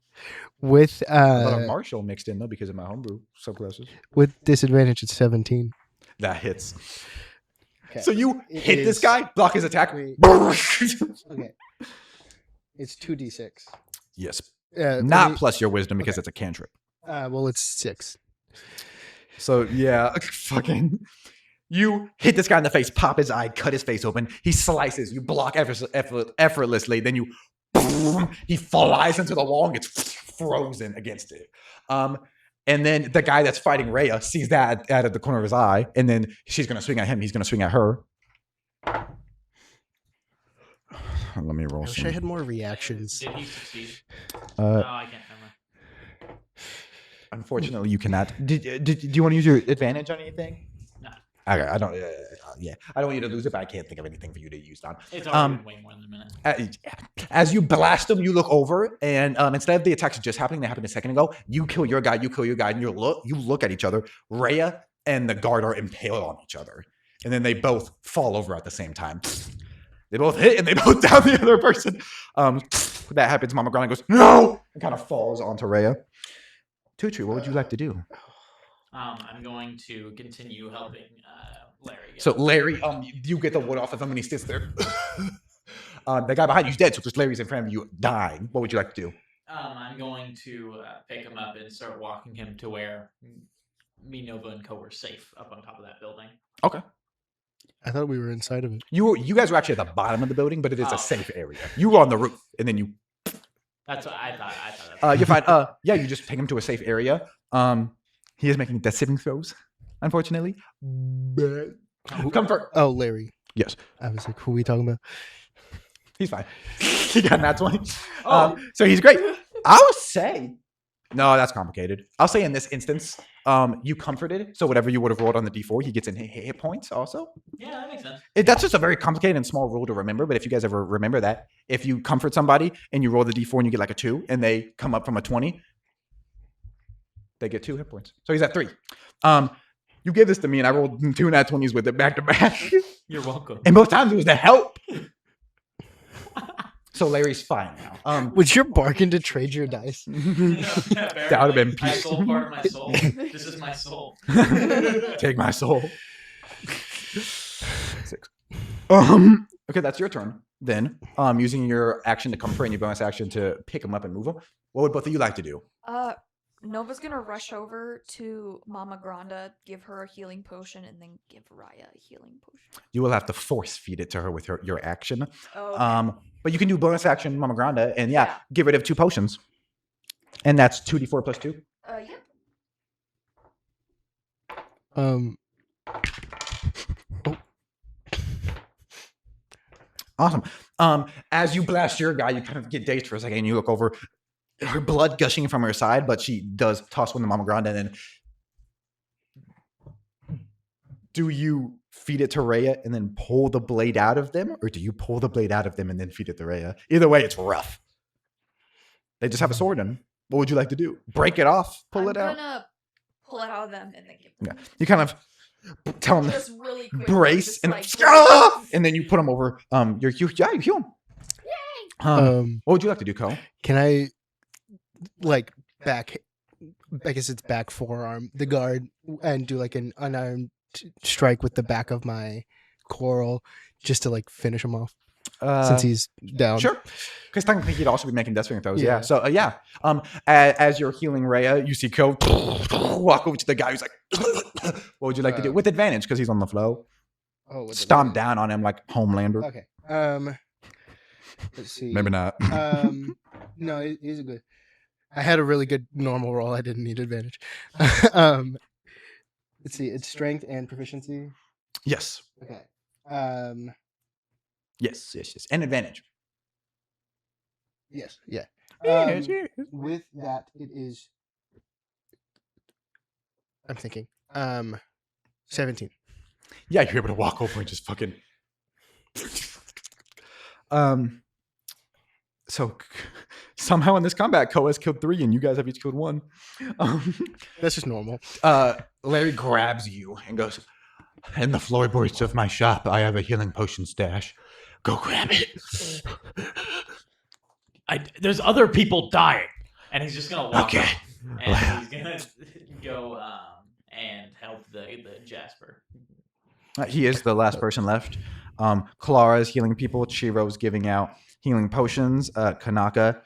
Speaker 3: With
Speaker 1: I thought a Marshall mixed in, though, because of my homebrew subclasses.
Speaker 3: with disadvantage, it's 17.
Speaker 1: That hits.
Speaker 3: Okay.
Speaker 1: So you
Speaker 3: It
Speaker 1: hit this
Speaker 3: is-
Speaker 1: guy, block his attack.
Speaker 3: Wait. Okay. It's 2d6.
Speaker 1: Yes.
Speaker 3: Let me-
Speaker 1: Plus your wisdom because it's a cantrip.
Speaker 3: well, it's 6.
Speaker 1: So yeah, fucking. You hit this guy in the face, pop his eye, cut his face open. He slices. You block effortlessly. Then you, boom, he flies into the wall and gets frozen against it. And then the guy that's fighting Rhea sees that out of the corner of his eye, and then she's gonna swing at him. He's gonna swing at her. Let me roll
Speaker 3: I wish
Speaker 1: some.
Speaker 3: I had more reactions.
Speaker 4: Did he succeed? No, I can't remember.
Speaker 1: Unfortunately, you cannot. Do you want to use your advantage on anything?
Speaker 4: No.
Speaker 1: Okay, I don't. yeah. I don't want you to lose it, but I can't think of anything for you to use on.
Speaker 4: It's already been way more than a minute.
Speaker 1: As you blast them, you look over, and instead of the attacks just happening, they happened a second ago. You kill your guy, and you look at each other. Rhea and the guard are impaled on each other, and then they both fall over at the same time. They both hit, and they both down the other person. That happens. Mama Grana goes, no, and kind of falls onto Rhea. Tutri, what would you like to do?
Speaker 4: I'm going to continue helping Larry.
Speaker 1: So Larry, you get the wood off of him, and he sits there. The guy behind you's dead, so just Larry's in front of you, dying. What would you like to do?
Speaker 4: I'm going to pick him up and start walking him to where me, Nova, and Co were safe up on top of that building.
Speaker 1: Okay.
Speaker 3: I thought we were inside of it.
Speaker 1: You guys were actually at the bottom of the building, but it is a safe area. You were on the roof, and then you.
Speaker 4: That's what I thought.
Speaker 1: You're fine. Yeah, you just take him to a safe area. He is making death saving throws, unfortunately. Comfort.
Speaker 3: Oh, Larry.
Speaker 1: Yes.
Speaker 3: I was like, who are we talking about?
Speaker 1: He's fine. He got that 20. So he's great. I would say. No, that's complicated. I'll say in this instance, you comforted. So whatever you would have rolled on the D4, he gets in hit points also.
Speaker 4: Yeah, that makes sense.
Speaker 1: That's just a very complicated and small rule to remember. But if you guys ever remember that, if you comfort somebody and you roll the D4 and you get like a 2 and they come up from a 20, they get 2 hit points. So he's at 3. You gave this to me and I rolled 2 nat 20s with it back to back.
Speaker 4: You're welcome.
Speaker 1: And both times it was to help. So Larry's fine now.
Speaker 3: Was your bargain to trade your dice?
Speaker 1: That would have been
Speaker 4: I
Speaker 1: peace.
Speaker 4: sold part of my soul. This is my soul.
Speaker 1: Take my soul. 6. Okay, that's your turn. Then, using your action to comfort and your bonus action to pick him up and move him, what would both of you like to do?
Speaker 2: Nova's gonna rush over to Mama Granda, give her a healing potion, and then give Raya a healing potion.
Speaker 1: You will have to force feed it to her with your action.
Speaker 2: Oh, okay.
Speaker 1: But you can do bonus action, Mama Granda, and get rid of 2 potions. And that's 2d4 plus 2.
Speaker 2: Yep.
Speaker 1: Awesome. As you blast your guy, you kind of get dazed for a second, and you look over, her blood gushing from her side, but she does toss one to Mama Granda, and then do you feed it to Rhea and then pull the blade out of them, or do you pull the blade out of them and then feed it to Rhea? Either way, it's rough. They just have a sword in. What would you like to do? Break it off? Pull it out?
Speaker 2: I'm gonna pull it out of them and then give them.
Speaker 1: Yeah. You kind of tell them
Speaker 2: Just really quick.
Speaker 1: brace and and then you put them over you heal them.
Speaker 2: Yay!
Speaker 1: What would you like to do, Ko?
Speaker 3: Can I, like, back, I guess it's back forearm, the guard, and do like an unarmed strike with the back of my coral just to like finish him off since he's down?
Speaker 1: Sure. Because technically he'd also be making death saving throws. Yeah.
Speaker 3: Yeah.
Speaker 1: So as you're healing Rhea, you see Ko walk over to the guy who's like, what would you like to do? With advantage because he's on the flow.
Speaker 3: Oh, with
Speaker 1: Stomp down on him like Homelander.
Speaker 3: Okay. Let's see.
Speaker 1: Maybe not.
Speaker 3: No, he's a good. I had a really good normal roll. I didn't need advantage. Let's see. It's strength and proficiency.
Speaker 1: Yes.
Speaker 3: Okay.
Speaker 1: Yes. And advantage.
Speaker 3: Yes. Yeah.
Speaker 1: Yes.
Speaker 3: With that, it is. I'm thinking. 17.
Speaker 1: Yeah, you're able to walk over and just fucking. So somehow in this combat, Ko has killed 3 and you guys have each killed 1.
Speaker 3: That's just normal.
Speaker 1: Larry grabs you and goes, in the floorboards of my shop, I have a healing potion stash. Go grab it.
Speaker 4: There's other people dying. And he's just going to walk
Speaker 1: Okay.
Speaker 4: up. And he's going to go and help the Jasper.
Speaker 1: He is the last person left. Clara is healing people. Chiro's giving out healing potions. Kanaka.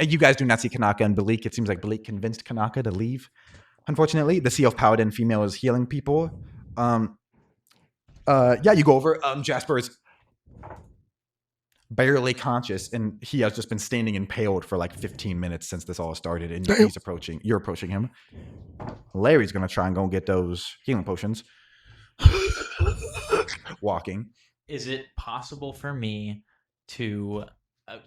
Speaker 1: You guys do not see Kanaka and Balik. It seems like Balik convinced Kanaka to leave. Unfortunately, the Sea of Paladin female is healing people. You go over. Jasper is barely conscious, and he has just been standing impaled for like 15 minutes since this all started, and you're approaching him. Larry's gonna try and go get those healing potions. Walking.
Speaker 4: Is it possible for me to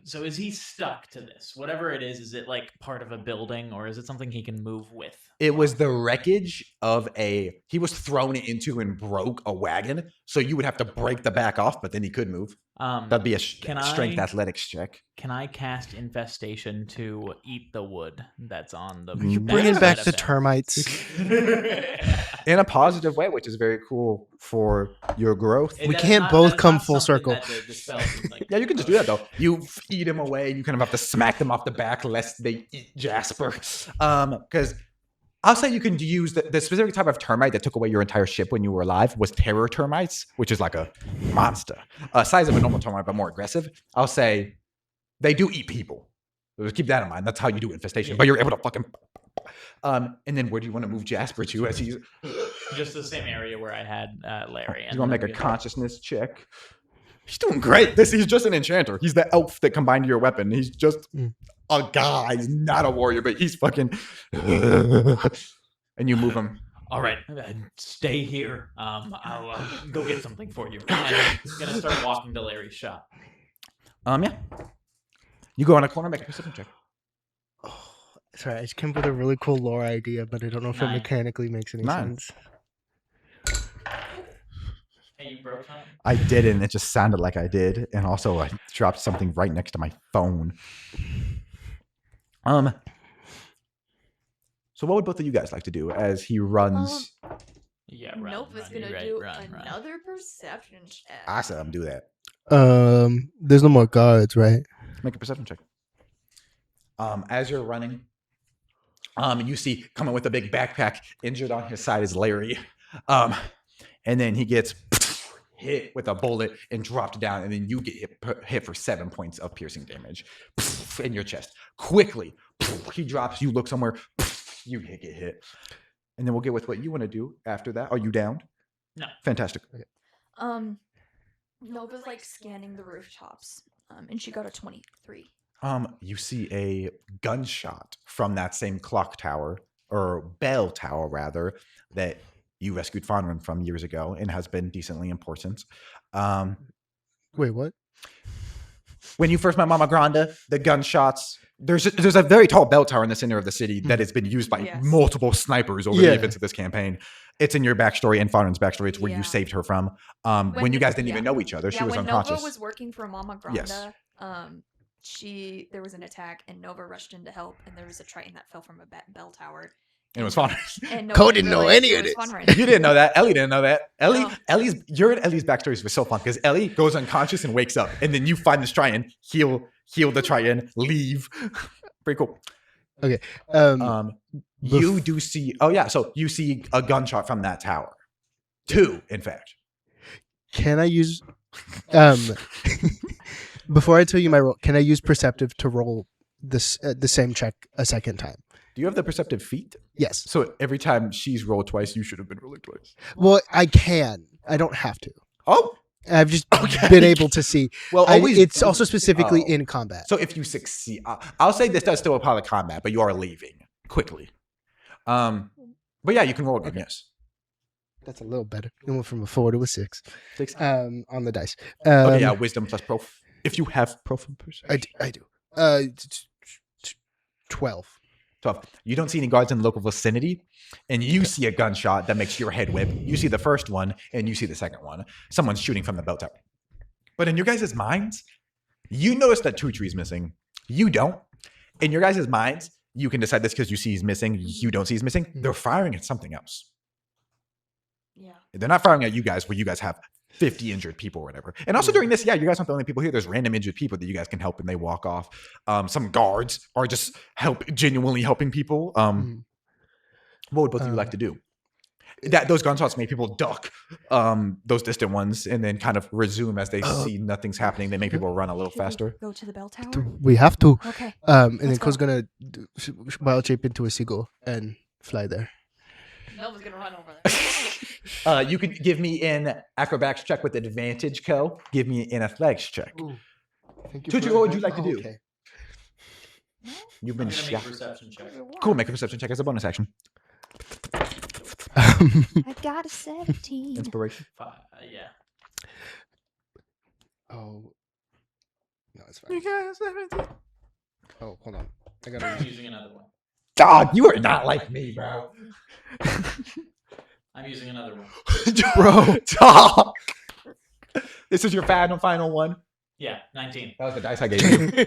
Speaker 4: So is he stuck to this? Whatever it is it like part of a building or is it something he can move with?
Speaker 1: It was the wreckage of he was thrown into and broke a wagon. So you would have to break the back off, but then he could move. That'd be a strength athletics check.
Speaker 4: Can I cast infestation to eat the wood that's on the?
Speaker 3: You're
Speaker 1: Mm.
Speaker 3: bringing
Speaker 4: that
Speaker 3: back
Speaker 4: side
Speaker 3: the
Speaker 4: of him?
Speaker 3: termites.
Speaker 1: In a positive way, which is very cool for your growth.
Speaker 4: And
Speaker 3: We
Speaker 4: that's
Speaker 3: can't
Speaker 4: not-
Speaker 3: both
Speaker 4: that's
Speaker 3: come
Speaker 4: not
Speaker 3: full
Speaker 4: something
Speaker 3: circle.
Speaker 4: that the spell seems like-
Speaker 1: Yeah, you can just do that though. You feed him away. You kind of have to smack them off the back lest they eat Jasper. Because I'll say you can use the specific type of termite that took away your entire ship when you were alive was terror termites, which is like a monster, size of a normal termite but more aggressive. I'll say they do eat people. So just keep that in mind. That's how you do infestation.
Speaker 4: Yeah.
Speaker 1: But you're able to fucking. And then where do you want to move Jasper to? As he's
Speaker 4: Just the same area where I had Larry.
Speaker 1: you want to make a consciousness check. He's doing great. He's just an enchanter. He's the elf that combined your weapon. He's just a guy. He's not a warrior, but he's fucking. And you move him.
Speaker 4: All right, stay here. I'll go get something for you. I'm gonna start walking to Larry's shop.
Speaker 1: Yeah. You go on a corner, make a perception check.
Speaker 3: Oh, sorry, I just came up with a really cool lore idea, but I don't know if it
Speaker 4: 9.
Speaker 3: mechanically makes any
Speaker 1: 9.
Speaker 3: sense.
Speaker 4: Hey, you broke something?
Speaker 1: I didn't. It just sounded like I did, and also I dropped something right next to my phone. So what would both of you guys like to do as he runs?
Speaker 4: Yeah,
Speaker 2: Nova's gonna do another perception check.
Speaker 1: I said I'm do that.
Speaker 3: There's no more guards, right?
Speaker 1: Make a perception check. As you're running, you see coming with a big backpack, injured on his side is Larry. And then he gets hit with a bullet and dropped down, and then you get hit for 7 points of piercing damage in your chest. Quickly, he drops. You look somewhere. You get hit, and then we'll get with what you want to do after that. Are you downed?
Speaker 4: No.
Speaker 1: Fantastic.
Speaker 2: Nova's like scanning the rooftops, and she got a 23.
Speaker 1: You see a gunshot from that same clock tower, or bell tower rather, that you rescued Fonrin from years ago and has been decently important.
Speaker 3: Wait, what?
Speaker 1: When you first met Mama Granda, the gunshots. There's a very tall bell tower in the center of the city that has been used by
Speaker 2: Yes.
Speaker 1: multiple snipers over the events of this campaign. It's in your backstory and Fonrin's backstory. It's where you
Speaker 2: Yeah.
Speaker 1: saved her from. When you guys didn't even know each other, she was
Speaker 2: when
Speaker 1: unconscious.
Speaker 2: Nova was working for Mama Granda,
Speaker 1: Yes.
Speaker 2: there was an attack, and Nova rushed in to help, and there was a Triton that fell from a bell tower.
Speaker 1: And it was Fonrin.
Speaker 2: And
Speaker 3: Cole
Speaker 2: Nova
Speaker 3: didn't know
Speaker 2: realized
Speaker 3: any
Speaker 2: it
Speaker 3: of
Speaker 2: was
Speaker 3: this.
Speaker 2: Fonrin.
Speaker 1: You didn't know that. Ellie didn't know that.
Speaker 2: No.
Speaker 1: Ellie's backstories were so fun because Ellie goes unconscious and wakes up, and then you find this Triton, heal the Triton, leave. Pretty cool. You do see. Oh yeah, so you see a gunshot from that tower. 2, in fact.
Speaker 3: Can I use before I tell you my roll? Can I use perceptive to roll this the same check a second time?
Speaker 1: Do you have the perceptive feat?
Speaker 3: Yes.
Speaker 1: So every time she's rolled twice, you should have been rolling twice.
Speaker 3: Well, I can. I don't have to.
Speaker 1: Oh,
Speaker 3: I've just
Speaker 1: Okay.
Speaker 3: been able to see.
Speaker 1: well, always.
Speaker 3: It's also specifically
Speaker 1: Oh.
Speaker 3: in combat.
Speaker 1: So if you succeed, I'll say this does still apply to combat, but you are leaving quickly. But yeah, you can roll again. Yes.
Speaker 3: That's a little better. It went from a 4 to a 6.
Speaker 1: 6.
Speaker 3: On the dice.
Speaker 1: Okay, yeah, wisdom plus prof. If you have prof and perception.
Speaker 3: I do. 12.
Speaker 1: 12. You don't see any guards in the local vicinity, and you see a gunshot that makes your head whip. You see the first one, and you see the second one. Someone's shooting from the bell tower. But in your guys' minds, you notice that Tutree's missing. You don't. In your guys' minds, you can decide this because you see he's missing. You don't see he's missing. They're firing at something else.
Speaker 2: Yeah.
Speaker 1: They're not firing at you guys where you guys have 50 injured people or whatever. And also during this, yeah, you guys aren't the only people here. There's random injured people that you guys can help and they walk off. Some guards are just genuinely helping people. What would both of you like to do? Those gunshots make people duck those distant ones and then kind of resume as they see nothing's happening. They make people run a little
Speaker 2: Should we
Speaker 1: faster.
Speaker 2: Go to the bell tower.
Speaker 3: We have to.
Speaker 2: Okay.
Speaker 3: And then
Speaker 2: Let's
Speaker 3: Cole's
Speaker 2: go.
Speaker 3: gonna wild shape into a seagull and fly there.
Speaker 2: Nova's gonna run over there.
Speaker 1: You could give me an acrobatics check with advantage, Co. Give me an athletics check. Tucci, what would you like to do?
Speaker 3: Okay.
Speaker 1: You've
Speaker 4: I'm
Speaker 1: been
Speaker 4: gonna make
Speaker 1: shot.
Speaker 4: a perception check.
Speaker 1: Cool, make a perception check as a bonus action.
Speaker 2: I got a 17.
Speaker 1: Inspiration.
Speaker 4: Yeah.
Speaker 3: Oh. No, it's
Speaker 1: You
Speaker 3: fine.
Speaker 1: got 17.
Speaker 3: Oh, hold on. I
Speaker 4: I'm
Speaker 3: gotta.
Speaker 4: using another one.
Speaker 1: Dog, you are not like me, bro.
Speaker 4: I'm using another one.
Speaker 3: Bro.
Speaker 1: Dog. This is your final one.
Speaker 4: Yeah, 19.
Speaker 1: That was the dice I gave you.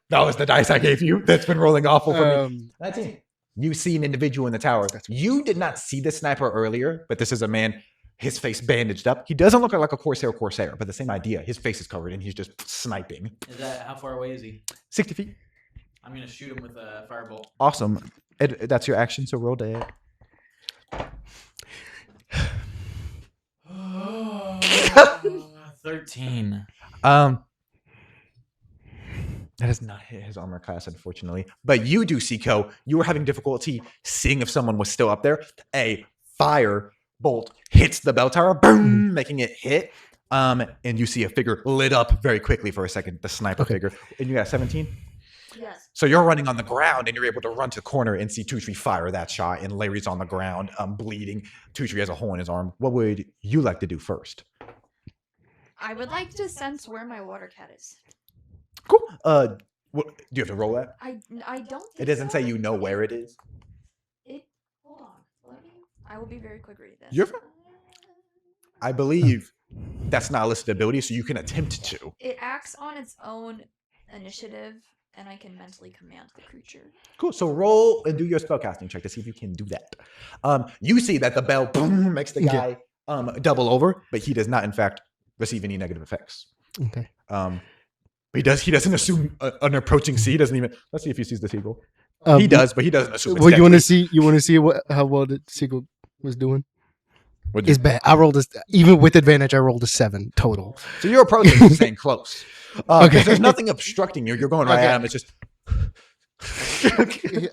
Speaker 1: That was the dice I gave you. That's been rolling awful for me. 19. You see an individual in the tower. You did not see the sniper earlier, but this is a man, his face bandaged up. He doesn't look like a corsair, but the same idea. His face is covered and he's just sniping.
Speaker 4: Is that how far away is he?
Speaker 1: 60 feet.
Speaker 4: I'm gonna shoot him with a firebolt.
Speaker 1: Awesome. That's your action, so roll dead.
Speaker 4: 13.
Speaker 1: That does not hit his armor class, unfortunately. But you do, Seiko. You were having difficulty seeing if someone was still up there. A fire bolt hits the bell tower, boom, making it hit. And you see a figure lit up very quickly for a second, the sniper figure. And you got 17?
Speaker 2: Yes.
Speaker 1: So you're running on the ground and you're able to run to the corner and see Tutri fire that shot. And Larry's on the ground, bleeding. Tutri has a hole in his arm. What would you like to do first?
Speaker 2: I would like to sense where my water cat is.
Speaker 1: Cool. What, do you have to roll that?
Speaker 2: I don't think
Speaker 1: It doesn't
Speaker 2: so.
Speaker 1: say you know where it is.
Speaker 2: Hold on. I will be very quick reading this.
Speaker 1: You're fine. I believe that's not a listed ability, so you can attempt to.
Speaker 2: It acts on its own initiative, and I can mentally command the creature.
Speaker 1: Cool. So roll and do your spellcasting check to see if you can do that. You see that the bell boom makes the guy double over, but he does not, in fact, receive any negative effects.
Speaker 3: Okay.
Speaker 1: He doesn't assume an approaching sea. He doesn't even. Let's see if he sees the seagull.
Speaker 3: Um,
Speaker 1: He does, but he doesn't assume. It's
Speaker 3: Well, you want
Speaker 1: deadly.
Speaker 3: to see how well the seagull was doing?
Speaker 1: What'd you-
Speaker 3: It's bad. I rolled even with advantage. I rolled a 7 total.
Speaker 1: So you're approaching, you're staying close.
Speaker 3: Okay.
Speaker 1: There's nothing obstructing you. You're going right at him. It's just.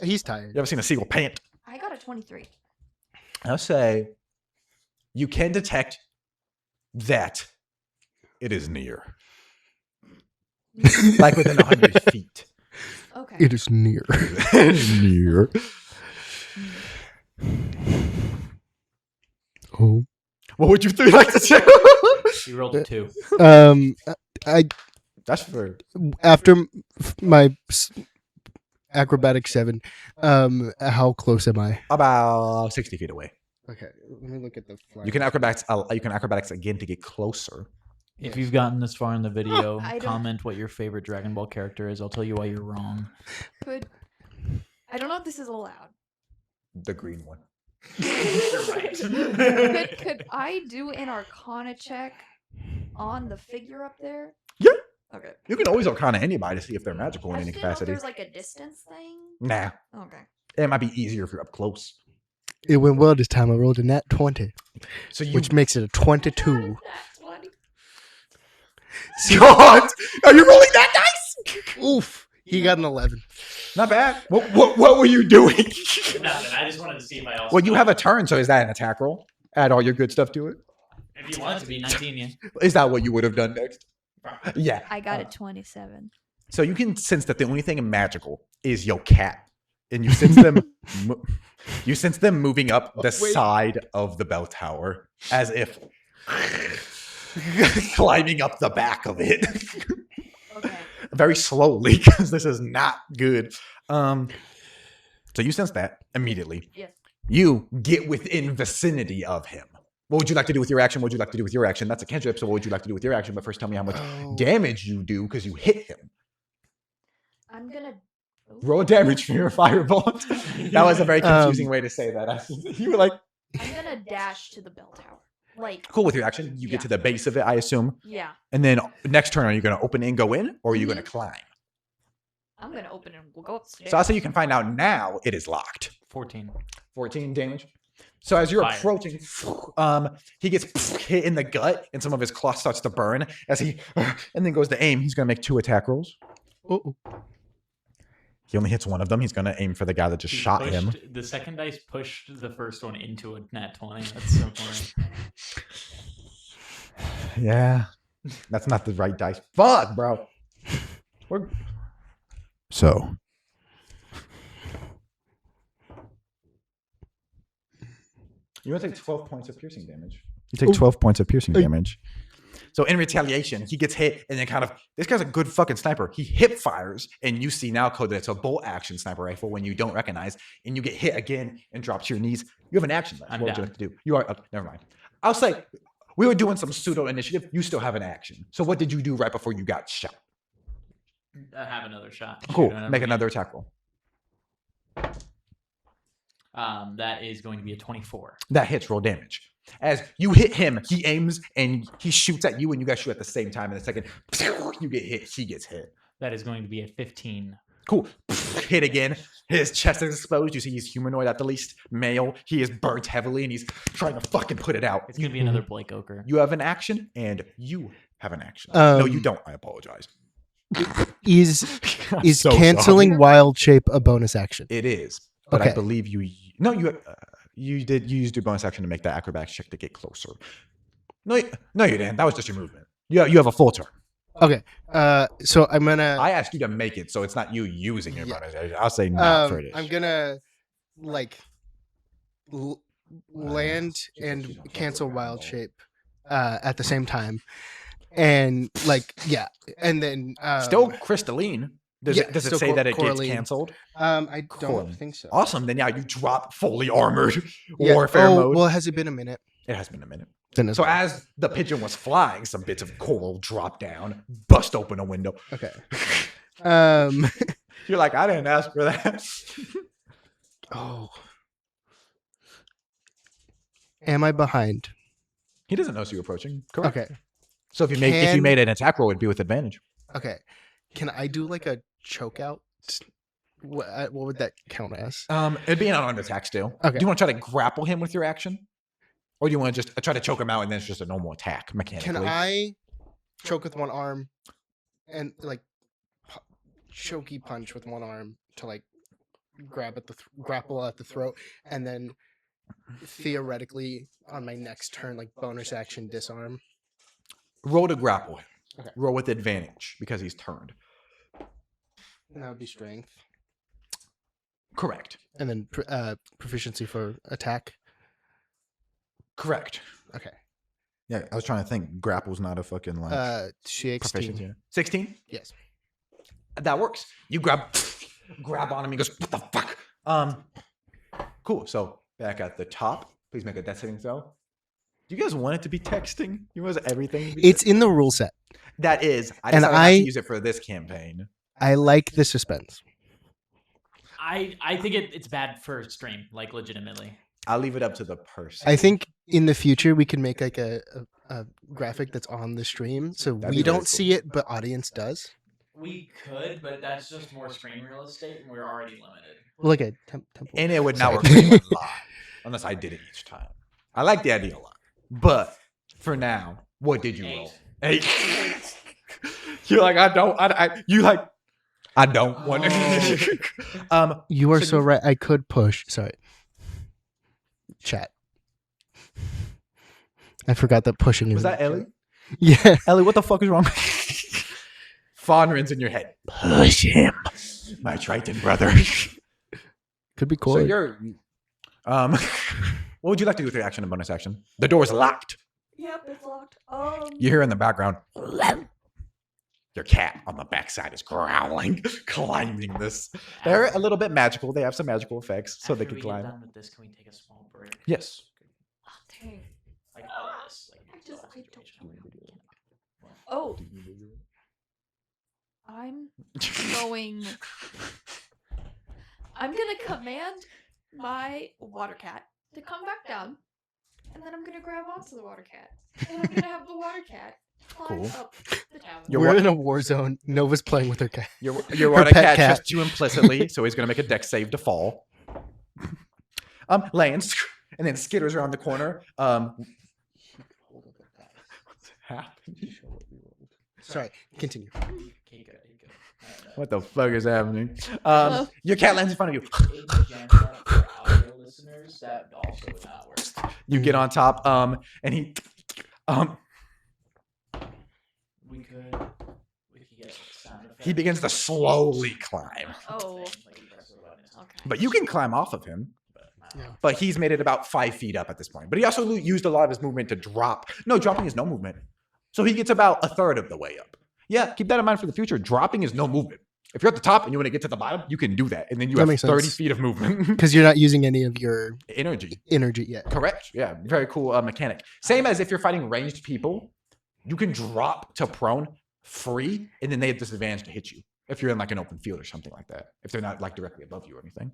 Speaker 3: He's tired.
Speaker 1: You ever seen a seagull pant?
Speaker 2: I got a 23.
Speaker 1: I'll say you can detect that it is near, like within 100 feet.
Speaker 2: Okay.
Speaker 3: It is near.
Speaker 1: Near.
Speaker 3: Oh.
Speaker 1: What would you three like to do?
Speaker 4: You rolled a 2.
Speaker 3: I
Speaker 1: That's for.
Speaker 3: after my acrobatic 7. How close am I?
Speaker 1: About 60 feet away.
Speaker 3: Okay, let me look at the.
Speaker 1: You can acrobatics again to get closer.
Speaker 4: If you've gotten this far in the video,
Speaker 2: I don't-
Speaker 4: comment what your favorite Dragon Ball character is. I'll tell you why you're wrong.
Speaker 2: I don't know if this is allowed.
Speaker 1: The green one.
Speaker 4: You're right.
Speaker 2: Could I do an Arcana check on the figure up there?
Speaker 1: Yeah.
Speaker 2: Okay.
Speaker 1: You can always arcana anybody to see if they're magical in
Speaker 2: I
Speaker 1: any
Speaker 2: just didn't know if
Speaker 1: capacity.
Speaker 2: there's like a distance thing.
Speaker 1: Nah.
Speaker 2: Okay.
Speaker 1: It might be easier if you're up close.
Speaker 3: It went well this time. I rolled a nat 20,
Speaker 1: So you.
Speaker 3: which makes it a 22.
Speaker 1: God! Are you rolling that dice?
Speaker 3: Oof. He got an 11.
Speaker 1: Not bad. What were you doing?
Speaker 4: Nothing. I just wanted to see if I also.
Speaker 1: Well, you have a turn, so is that an attack roll? Add all your good stuff to it.
Speaker 4: If you want it to be 19, yeah.
Speaker 1: Is that what you would have done next? Yeah.
Speaker 2: I got a 27.
Speaker 1: So you can sense that the only thing magical is your cat, and you sense them. You sense them moving up the side of the bell tower as if climbing up the back of it.
Speaker 2: Okay.
Speaker 1: Very slowly, because this is not good. So you sense that immediately.
Speaker 2: Yes.
Speaker 1: You get within vicinity of him. What would you like to do with your action? What would you like to do with your action? That's a cantrip, so what would you like to do with your action? But first tell me how much damage you do, because you hit him.
Speaker 2: I'm gonna
Speaker 1: Roll damage for your firebolt. That was a very confusing way to say that. You were like,
Speaker 2: I'm gonna dash to the bell tower. Like,
Speaker 1: cool with your action. You get to the base of it, I assume.
Speaker 2: yeah.
Speaker 1: And then next turn, are you going to open and go in, or are you going to climb?
Speaker 2: I'm gonna open and we'll go upstairs.
Speaker 1: So I'll say you can find out now it is locked.
Speaker 4: 14.
Speaker 1: 14 damage. So as you're
Speaker 4: Fire.
Speaker 1: approaching, he gets hit in the gut, and some of his cloth starts to burn as he, and then goes to aim. He's going to make 2 attack rolls.
Speaker 3: Uh-oh.
Speaker 1: He only hits one of them. He's going to aim for the guy that just shot him.
Speaker 4: The second dice pushed the first one into a nat 20. That's so funny.
Speaker 1: Yeah, that's not the right dice. Fuck, bro. So. You want to take 12 points of piercing damage. You take 12 points of piercing damage. So in retaliation, he gets hit, and then kind of, this guy's a good fucking sniper. He hip fires, and you see now, Code, that it's a bolt action sniper rifle when you don't recognize, and you get hit again and drop to your knees. You have an action left.
Speaker 4: I'm
Speaker 1: What would you
Speaker 4: down.
Speaker 1: like to do? You are, never mind. I'll say, we were doing some pseudo initiative. You still have an action. So what did you do right before you got shot?
Speaker 4: Have another shot.
Speaker 1: Cool.
Speaker 4: Shoot whenever
Speaker 1: Make
Speaker 4: we-
Speaker 1: another attack roll.
Speaker 4: That is going to be a 24.
Speaker 1: That hits, roll damage. As you hit him, he aims and he shoots at you, and you guys shoot at the same time. In a second, you get hit. He gets hit.
Speaker 4: That is going to be a 15.
Speaker 1: Cool. Hit again. His chest is exposed. You see he's humanoid at the least. Male. He is burnt heavily, and he's trying to fucking put it out.
Speaker 4: It's going to be another Blake Ochre.
Speaker 1: You have an action, and you have an action. No, you don't. I apologize.
Speaker 3: Is
Speaker 1: I'm so
Speaker 3: canceling
Speaker 1: sorry.
Speaker 3: wild shape a bonus action?
Speaker 1: It is, but I
Speaker 3: Okay.
Speaker 1: believe you. No, you did. You used your bonus action to make that acrobatics check to get closer. No, you didn't. That was just your movement. You have a full turn.
Speaker 3: Okay. So I'm gonna.
Speaker 1: I asked you to make it, so it's not you using your
Speaker 3: Yeah.
Speaker 1: bonus action. I'll say not for this.
Speaker 3: I'm gonna like land and cancel wild shape at the same time, and like and then
Speaker 1: Still crystalline. Does
Speaker 3: yeah,
Speaker 1: it
Speaker 3: still
Speaker 1: say that it gets
Speaker 3: Coraline.
Speaker 1: canceled?
Speaker 3: I
Speaker 1: Cool.
Speaker 3: don't think so.
Speaker 1: Awesome. Then yeah, you drop fully armored
Speaker 3: Yeah.
Speaker 1: warfare mode.
Speaker 3: Well, has it been a minute?
Speaker 1: It has been a minute.
Speaker 3: Then it's
Speaker 1: So
Speaker 3: fine.
Speaker 1: as the pigeon was flying, some bits of coral drop down, bust open a window.
Speaker 3: Okay.
Speaker 1: You're like, I didn't ask for that.
Speaker 3: Oh. Am I behind?
Speaker 1: He doesn't know you're approaching. Correct.
Speaker 3: Okay.
Speaker 1: So if you made an attack roll, it'd be with advantage.
Speaker 3: Okay. Can I do like a choke out? What would that count as?
Speaker 1: It'd be an unarmed attack still.
Speaker 3: Okay.
Speaker 1: Do you want to try to grapple him with your action, or do you want to just try to choke him out and then it's just a normal attack mechanically?
Speaker 3: Can I choke with one arm and like chokey punch with one arm to like grab at the grapple at the throat, and then theoretically on my next turn like bonus action disarm?
Speaker 1: Roll to grapple him.
Speaker 3: Okay.
Speaker 1: Roll with advantage because he's turned.
Speaker 3: And that would be strength,
Speaker 1: Correct.
Speaker 3: and then proficiency for attack.
Speaker 1: Correct.
Speaker 3: Okay.
Speaker 1: Yeah, I was trying to think. Grapple's not a fucking like
Speaker 3: 16.
Speaker 1: proficiency. 16.
Speaker 3: Yes.
Speaker 1: That works. You grab on him. He goes, "What the fuck?" Cool. So back at the top, please make a death saving throw. Do you guys want it to be texting? You want everything? To be
Speaker 3: It's in the rule set.
Speaker 1: that is. I
Speaker 3: and
Speaker 1: decided not
Speaker 3: I-
Speaker 1: to use it for this campaign.
Speaker 3: I like the suspense.
Speaker 4: I think it's bad for stream, like legitimately.
Speaker 1: I'll leave it up to the person.
Speaker 3: I think in the future we can make like a graphic that's on the stream, so
Speaker 1: That'd
Speaker 3: we
Speaker 1: be really
Speaker 3: don't see it, but audience does.
Speaker 4: We could, but that's just more screen real estate, and we're already limited.
Speaker 3: Well, like a temple.
Speaker 1: and it would not
Speaker 3: Sorry.
Speaker 1: work for anyone live unless I did it each time. I like the idea a lot, but for now, what did you roll? 8. You're like, I don't. You like, I don't want to.
Speaker 3: You are
Speaker 1: So
Speaker 3: so
Speaker 1: you-
Speaker 3: right. I could push. Sorry. Chat. I forgot that pushing
Speaker 1: Was
Speaker 3: is.
Speaker 1: that Ellie?
Speaker 3: Yeah.
Speaker 1: Ellie, what the fuck is wrong? Fonrin's in your head. Push him, my Triton brother.
Speaker 3: Could be cool.
Speaker 1: So you're. What would you like to do with your action and bonus action? The door's locked.
Speaker 2: Yep, it's locked.
Speaker 1: You hear in the background. Your cat on the backside is growling, climbing this. They're a little bit magical. They have some magical effects, so they
Speaker 4: After
Speaker 1: can
Speaker 4: we
Speaker 1: climb.
Speaker 4: get done with this, can we take a small break?
Speaker 1: Yes.
Speaker 2: Dang.
Speaker 4: Like all of this. Like,
Speaker 2: I just- I
Speaker 4: don't.
Speaker 2: Oh, I'm going. I'm gonna command my water cat to come back down, and then I'm gonna grab onto the water cat, and I'm gonna have the water cat climb
Speaker 1: Cool.
Speaker 2: up the tower.
Speaker 1: Your
Speaker 3: We're
Speaker 1: wa-
Speaker 3: in a war zone. Nova's playing with her cat.
Speaker 1: Your
Speaker 3: Her
Speaker 1: water
Speaker 3: pet
Speaker 1: cat
Speaker 3: cat.
Speaker 1: trusts you implicitly, so he's gonna make a dex save to fall. Lands and then skitters around the corner. What's happening?
Speaker 3: Sorry. Continue.
Speaker 4: Okay, good, good.
Speaker 1: What the fuck is happening?
Speaker 2: Hello?
Speaker 1: Your cat lands in front of you.
Speaker 4: In general, for audio listeners, that also would not work.
Speaker 1: You get on top. And he.
Speaker 4: We could get sound effects.
Speaker 1: He begins to slowly climb,
Speaker 2: Oh.
Speaker 4: Like, press the button.
Speaker 2: Okay.
Speaker 1: but you can climb off of him.
Speaker 3: Yeah.
Speaker 1: But he's made it about 5 feet up at this point. But he also used a lot of his movement to drop. No, dropping is no movement. So he gets about a third of the way up. Yeah, keep that in mind for the future. Dropping is no movement. If you're at the top and you want to get to the bottom, you can do that. And then you
Speaker 3: That
Speaker 1: have
Speaker 3: makes
Speaker 1: 30
Speaker 3: sense.
Speaker 1: feet of movement.
Speaker 3: Because you're not using any of your
Speaker 1: Energy.
Speaker 3: yet.
Speaker 1: Correct. Yeah, very cool mechanic. Same as if you're fighting ranged people, you can drop to prone free, and then they have disadvantage to hit you if you're in like an open field or something like that. If they're not like directly above you or anything.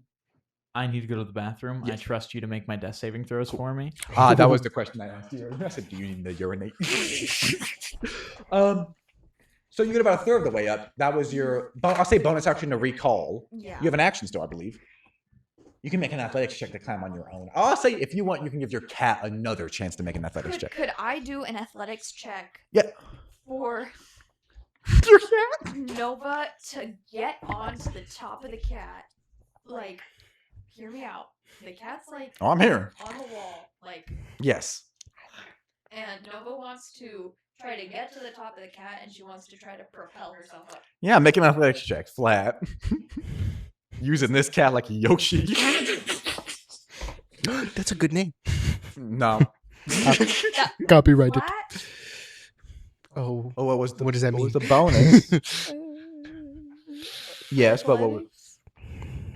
Speaker 4: I need to go to the bathroom.
Speaker 1: Yes.
Speaker 4: I trust you to make my death saving throws for me.
Speaker 1: That was the question I asked you. I said, do you need to urinate? So you get about a third of the way up. That was your, I'll say bonus action to recall.
Speaker 2: Yeah.
Speaker 1: You have an action still, I believe. You can make an athletics check to climb on your own. I'll say if you want, you can give your cat another chance to make an athletics check.
Speaker 2: Could I do an athletics check?
Speaker 1: Yeah.
Speaker 2: For
Speaker 1: Your cat?
Speaker 2: Nova to get onto the top of the cat. Like, hear me out. The cat's like
Speaker 1: Oh, I'm here.
Speaker 2: on the wall, like,
Speaker 1: Yes.
Speaker 2: and Nova wants to try to get to the top of the cat, and she wants to try to propel herself up.
Speaker 1: Yeah, make an athletics check. Flat. Using this cat like a Yoshi.
Speaker 3: That's a good name.
Speaker 1: No.
Speaker 3: Copyrighted.
Speaker 2: Flat?
Speaker 3: Oh.
Speaker 1: Oh, what
Speaker 3: What does that
Speaker 1: what was
Speaker 3: mean?
Speaker 1: the bonus? Yes, but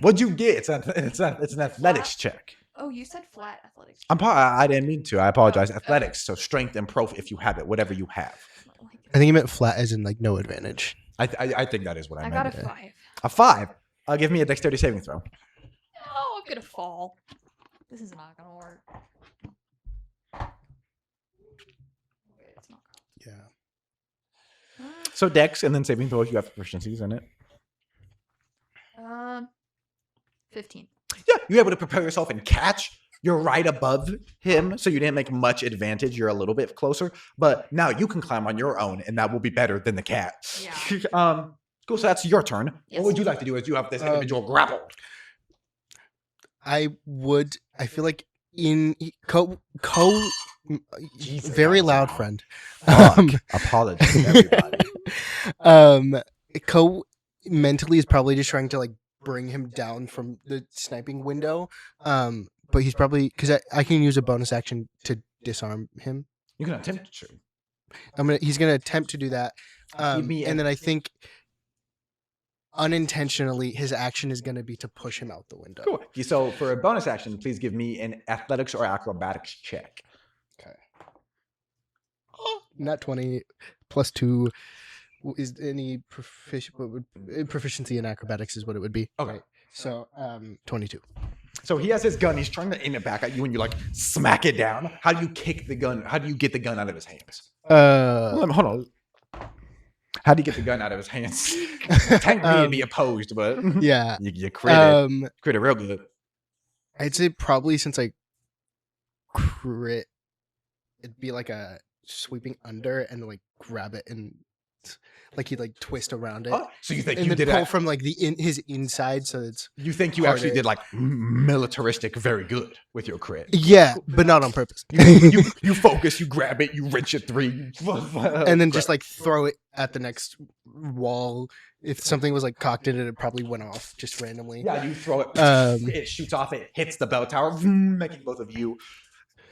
Speaker 1: what'd you get? It's an athletics check.
Speaker 2: Oh, you said flat athletics.
Speaker 1: I didn't mean to. I apologize. Athletics, so strength and pro if you have it, whatever you have.
Speaker 3: I think you meant flat as in like no advantage.
Speaker 1: I think that is what I
Speaker 2: I
Speaker 1: meant.
Speaker 2: got a 5.
Speaker 1: A 5. Give me a dexterity saving throw.
Speaker 2: Oh, I'm gonna fall. This is not gonna work. Okay, it's not
Speaker 3: Yeah.
Speaker 2: gonna.
Speaker 1: So dex and then saving throws, you have proficiencies in it.
Speaker 2: 15.
Speaker 1: Yeah, you're able to prepare yourself and catch. You're right above him, so you didn't make much advantage. You're a little bit closer, but now you can climb on your own, and that will be better than the cat.
Speaker 2: Yeah.
Speaker 1: Cool. So that's your turn.
Speaker 2: Yes.
Speaker 1: What would you like to do? Is you have this individual grappled?
Speaker 3: I feel like in
Speaker 1: Jesus,
Speaker 3: very
Speaker 1: that was
Speaker 3: loud
Speaker 1: loud.
Speaker 3: friend.
Speaker 1: Apologies, everybody.
Speaker 3: Co mentally is probably just trying to like bring him down from the sniping window. But he's probably because I can use a bonus action to disarm him.
Speaker 1: You can attempt to.
Speaker 3: He's gonna attempt to do that.
Speaker 1: Give me
Speaker 3: And then I think unintentionally his action is gonna be to push him out the window.
Speaker 1: Cool. So for a bonus action, please give me an athletics or acrobatics check.
Speaker 3: Okay. Not 20 plus 2 is any proficiency in acrobatics is what it would be.
Speaker 1: Okay.
Speaker 3: Right. So 22.
Speaker 1: So he has his gun. He's trying to aim it back at you, and you like smack it down. How do you kick the gun? How do you get the gun out of his hands? Hold on. How do you get the gun out of his hands? Technically, it'd be opposed, but
Speaker 3: Yeah.
Speaker 1: you crit it. Crit it real good.
Speaker 3: I'd say probably since I crit, it'd be like a sweeping under and like grab it and like he'd like twist around it.
Speaker 1: Oh, so you think
Speaker 3: and
Speaker 1: you
Speaker 3: then
Speaker 1: did
Speaker 3: pull
Speaker 1: it?
Speaker 3: from like his inside, so it's
Speaker 1: You think you actually
Speaker 3: harder.
Speaker 1: did like militaristic very good with your crit?
Speaker 3: yeah, but not on purpose.
Speaker 1: You focus, you grab it, you wrench it 3,
Speaker 3: And then just like throw it at the next wall. If something was like cocked in it, it probably went off just randomly.
Speaker 1: yeah, you throw it.
Speaker 3: Um,
Speaker 1: It shoots off. It hits the bell tower, making both of you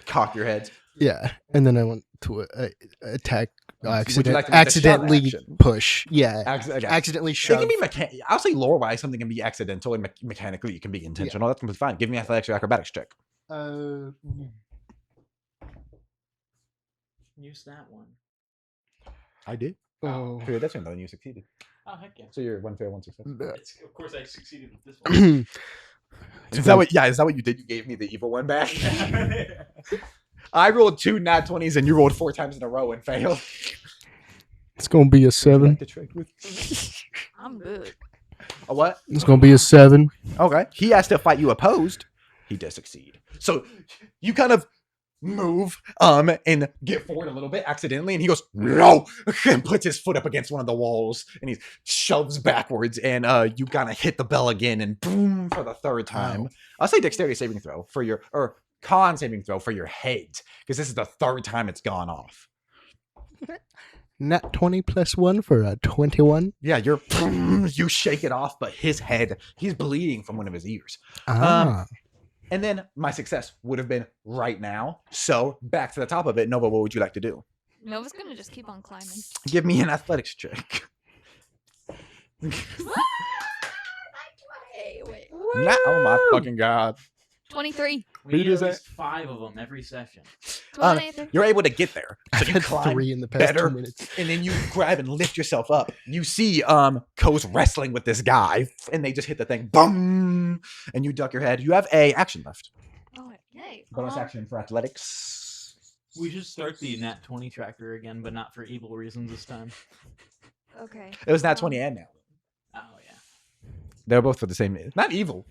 Speaker 1: cock your heads.
Speaker 3: Yeah, and then I want to attack.
Speaker 1: Would you like to make the shove
Speaker 3: Accidentally
Speaker 1: action?
Speaker 3: push. Yeah,
Speaker 1: Okay.
Speaker 3: accidentally
Speaker 1: It
Speaker 3: shove.
Speaker 1: can be I'll say lore wise, something can be accidental and mechanically it can be intentional. That's completely fine. Give me athletics or acrobatics check.
Speaker 4: Use that one.
Speaker 1: I did.
Speaker 3: Oh.
Speaker 1: Fair, that's another you succeeded.
Speaker 4: Oh, heck yeah.
Speaker 1: So you're 1 fail, 1 success.
Speaker 4: Of course, I succeeded with this one.
Speaker 1: Is that what? Yeah, is that what you did? You gave me the evil one back. I rolled 2 nat 20s and you rolled 4 times in a row and failed.
Speaker 3: It's gonna be a 7.
Speaker 1: Like to trick with
Speaker 2: I'm good.
Speaker 1: a what?
Speaker 3: It's gonna be a 7.
Speaker 1: Okay. He has to fight you opposed. He does succeed. So you kind of move and get forward a little bit accidentally, and he goes no and puts his foot up against one of the walls and he shoves backwards, and you kind of hit the bell again and boom for the 3rd time.
Speaker 3: Ow.
Speaker 1: I'll say dexterity saving throw for your or con saving throw for your head, because this is the 3rd time it's gone off.
Speaker 3: Nat 20 plus 1 for a 21.
Speaker 1: Yeah, you shake it off, but his head, he's bleeding from one of his ears. And then my success would have been right now. So back to the top of it, Nova, what would you like to do?
Speaker 2: Nova's gonna just keep on climbing.
Speaker 1: Give me an athletics check.
Speaker 2: Wait.
Speaker 1: Oh my fucking god.
Speaker 2: 23.
Speaker 4: We need
Speaker 1: is
Speaker 4: at
Speaker 1: that?
Speaker 4: least 5 of them every session.
Speaker 2: 23.
Speaker 1: You're able to get there. So
Speaker 3: I've
Speaker 1: you
Speaker 3: had
Speaker 1: climb
Speaker 3: 3 in the past
Speaker 1: better,
Speaker 3: 2 minutes.
Speaker 1: and then you grab and lift yourself up. You see Ko's wrestling with this guy, and they just hit the thing. Boom! And you duck your head. You have a action left.
Speaker 2: Oh, yay.
Speaker 1: Bonus action for athletics.
Speaker 4: We should start the Nat 20 tracker again, but not for evil reasons this time.
Speaker 2: Okay.
Speaker 1: It was Nat 20 and now.
Speaker 4: Oh, yeah.
Speaker 1: They're both for the same. Not evil.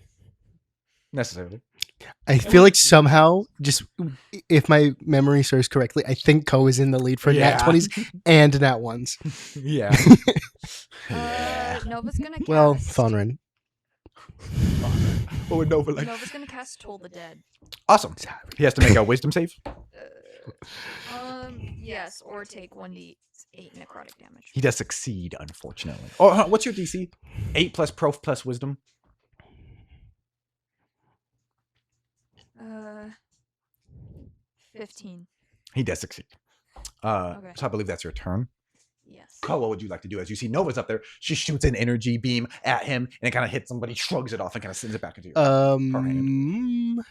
Speaker 1: Necessarily.
Speaker 3: I feel like somehow, just if my memory serves correctly, I think Ko is in the lead for
Speaker 1: Yeah.
Speaker 3: Nat 20s and Nat 1s.
Speaker 1: Yeah.
Speaker 2: Nova's gonna cast.
Speaker 3: Well, Thonrin.
Speaker 1: Oh, Nova like.
Speaker 2: Nova's gonna cast Toll the Dead.
Speaker 1: Awesome. He has to make a wisdom save.
Speaker 2: Yes, or take 1d8 necrotic damage.
Speaker 1: He does succeed, unfortunately. Oh, what's your DC? 8 plus Prof plus Wisdom.
Speaker 2: 15.
Speaker 1: He does succeed.
Speaker 2: Okay.
Speaker 1: So I believe that's your turn.
Speaker 2: Yes.
Speaker 1: Ko, what would you like to do? As you see Nova's up there, she shoots an energy beam at him, and it kind of hits somebody, shrugs it off, and kind of sends it back into you.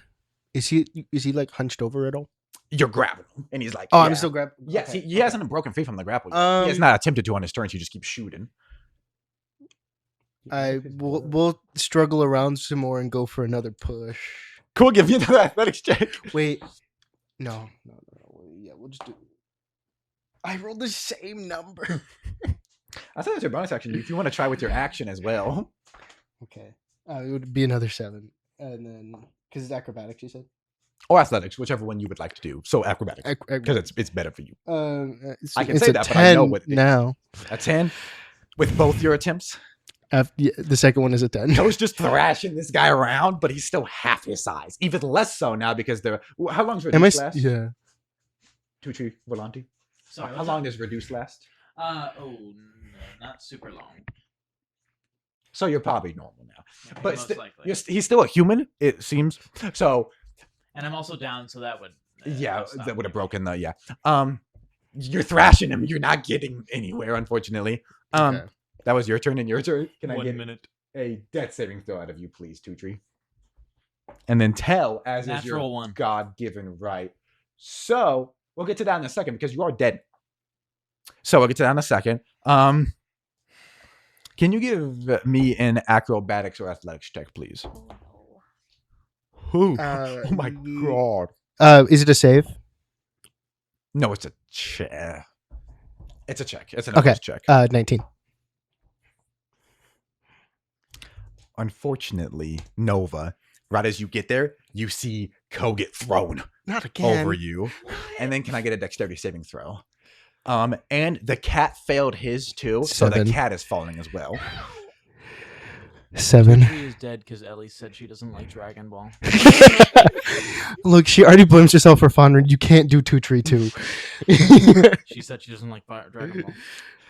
Speaker 3: Is he like hunched over at all?
Speaker 1: You're grabbing him, and he's like,
Speaker 3: Oh,
Speaker 1: yeah.
Speaker 3: I'm still grabbing.
Speaker 1: Yes,
Speaker 3: okay,
Speaker 1: he hasn't broken free from the grapple yet. He has not attempted to on his turn, so he just keeps shooting.
Speaker 3: We'll struggle around some more and go for another push.
Speaker 1: Cool, give me another athletics check.
Speaker 3: Wait, no. Yeah, we'll just do. I rolled the same number.
Speaker 1: I thought it was your bonus action. If you want to try with your action as well.
Speaker 3: Okay, it would be another 7, and then because it's acrobatics, you said.
Speaker 1: Or athletics, whichever one you would like to do. So acrobatics, because it's better for you. I can say that, but I know what it is.
Speaker 3: now.
Speaker 1: A 10 with both your attempts.
Speaker 3: Yeah, the second one is a 10.
Speaker 1: Ko's just thrashing this guy around, but he's still half his size. Even less so now because they're. How long does reduce last?
Speaker 3: Yeah.
Speaker 1: Tucci Volanti.
Speaker 4: Sorry,
Speaker 1: How long does reduce last?
Speaker 4: No, not super long.
Speaker 1: So you're probably normal now.
Speaker 4: Yeah,
Speaker 1: But
Speaker 4: most likely.
Speaker 1: he's still a human, it seems. So
Speaker 4: And I'm also down, so that would. Stop
Speaker 1: that would have
Speaker 4: me.
Speaker 1: broken the You're thrashing him. You're not getting anywhere, unfortunately.
Speaker 3: Okay.
Speaker 1: That was your turn and your turn. Can I
Speaker 4: 1
Speaker 1: get
Speaker 4: minute.
Speaker 1: a death saving throw out of you, please, Tutri? And then tell, as is your
Speaker 4: Natural 1.
Speaker 1: God-given right. So we'll get to that in a second because you are dead. So we'll get to that in a second. Can you give me an acrobatics or athletics check, please?
Speaker 2: Oh, no.
Speaker 1: Oh my god.
Speaker 3: Is it a save?
Speaker 1: No, it's a check. It's a check. It's an okay. Check.
Speaker 3: 19.
Speaker 1: Unfortunately, Nova, right as you get there, you see Ko get thrown
Speaker 3: Not again.
Speaker 1: over you. And then can I get a dexterity saving throw? And the cat failed his too,
Speaker 3: 7.
Speaker 1: so the cat is falling as well.
Speaker 3: 7.
Speaker 4: She is dead because Ellie said she doesn't like Dragon Ball.
Speaker 3: Look, she already blames herself for Fonrin. You can't do 2-3 too.
Speaker 4: She said she doesn't like Dragon Ball.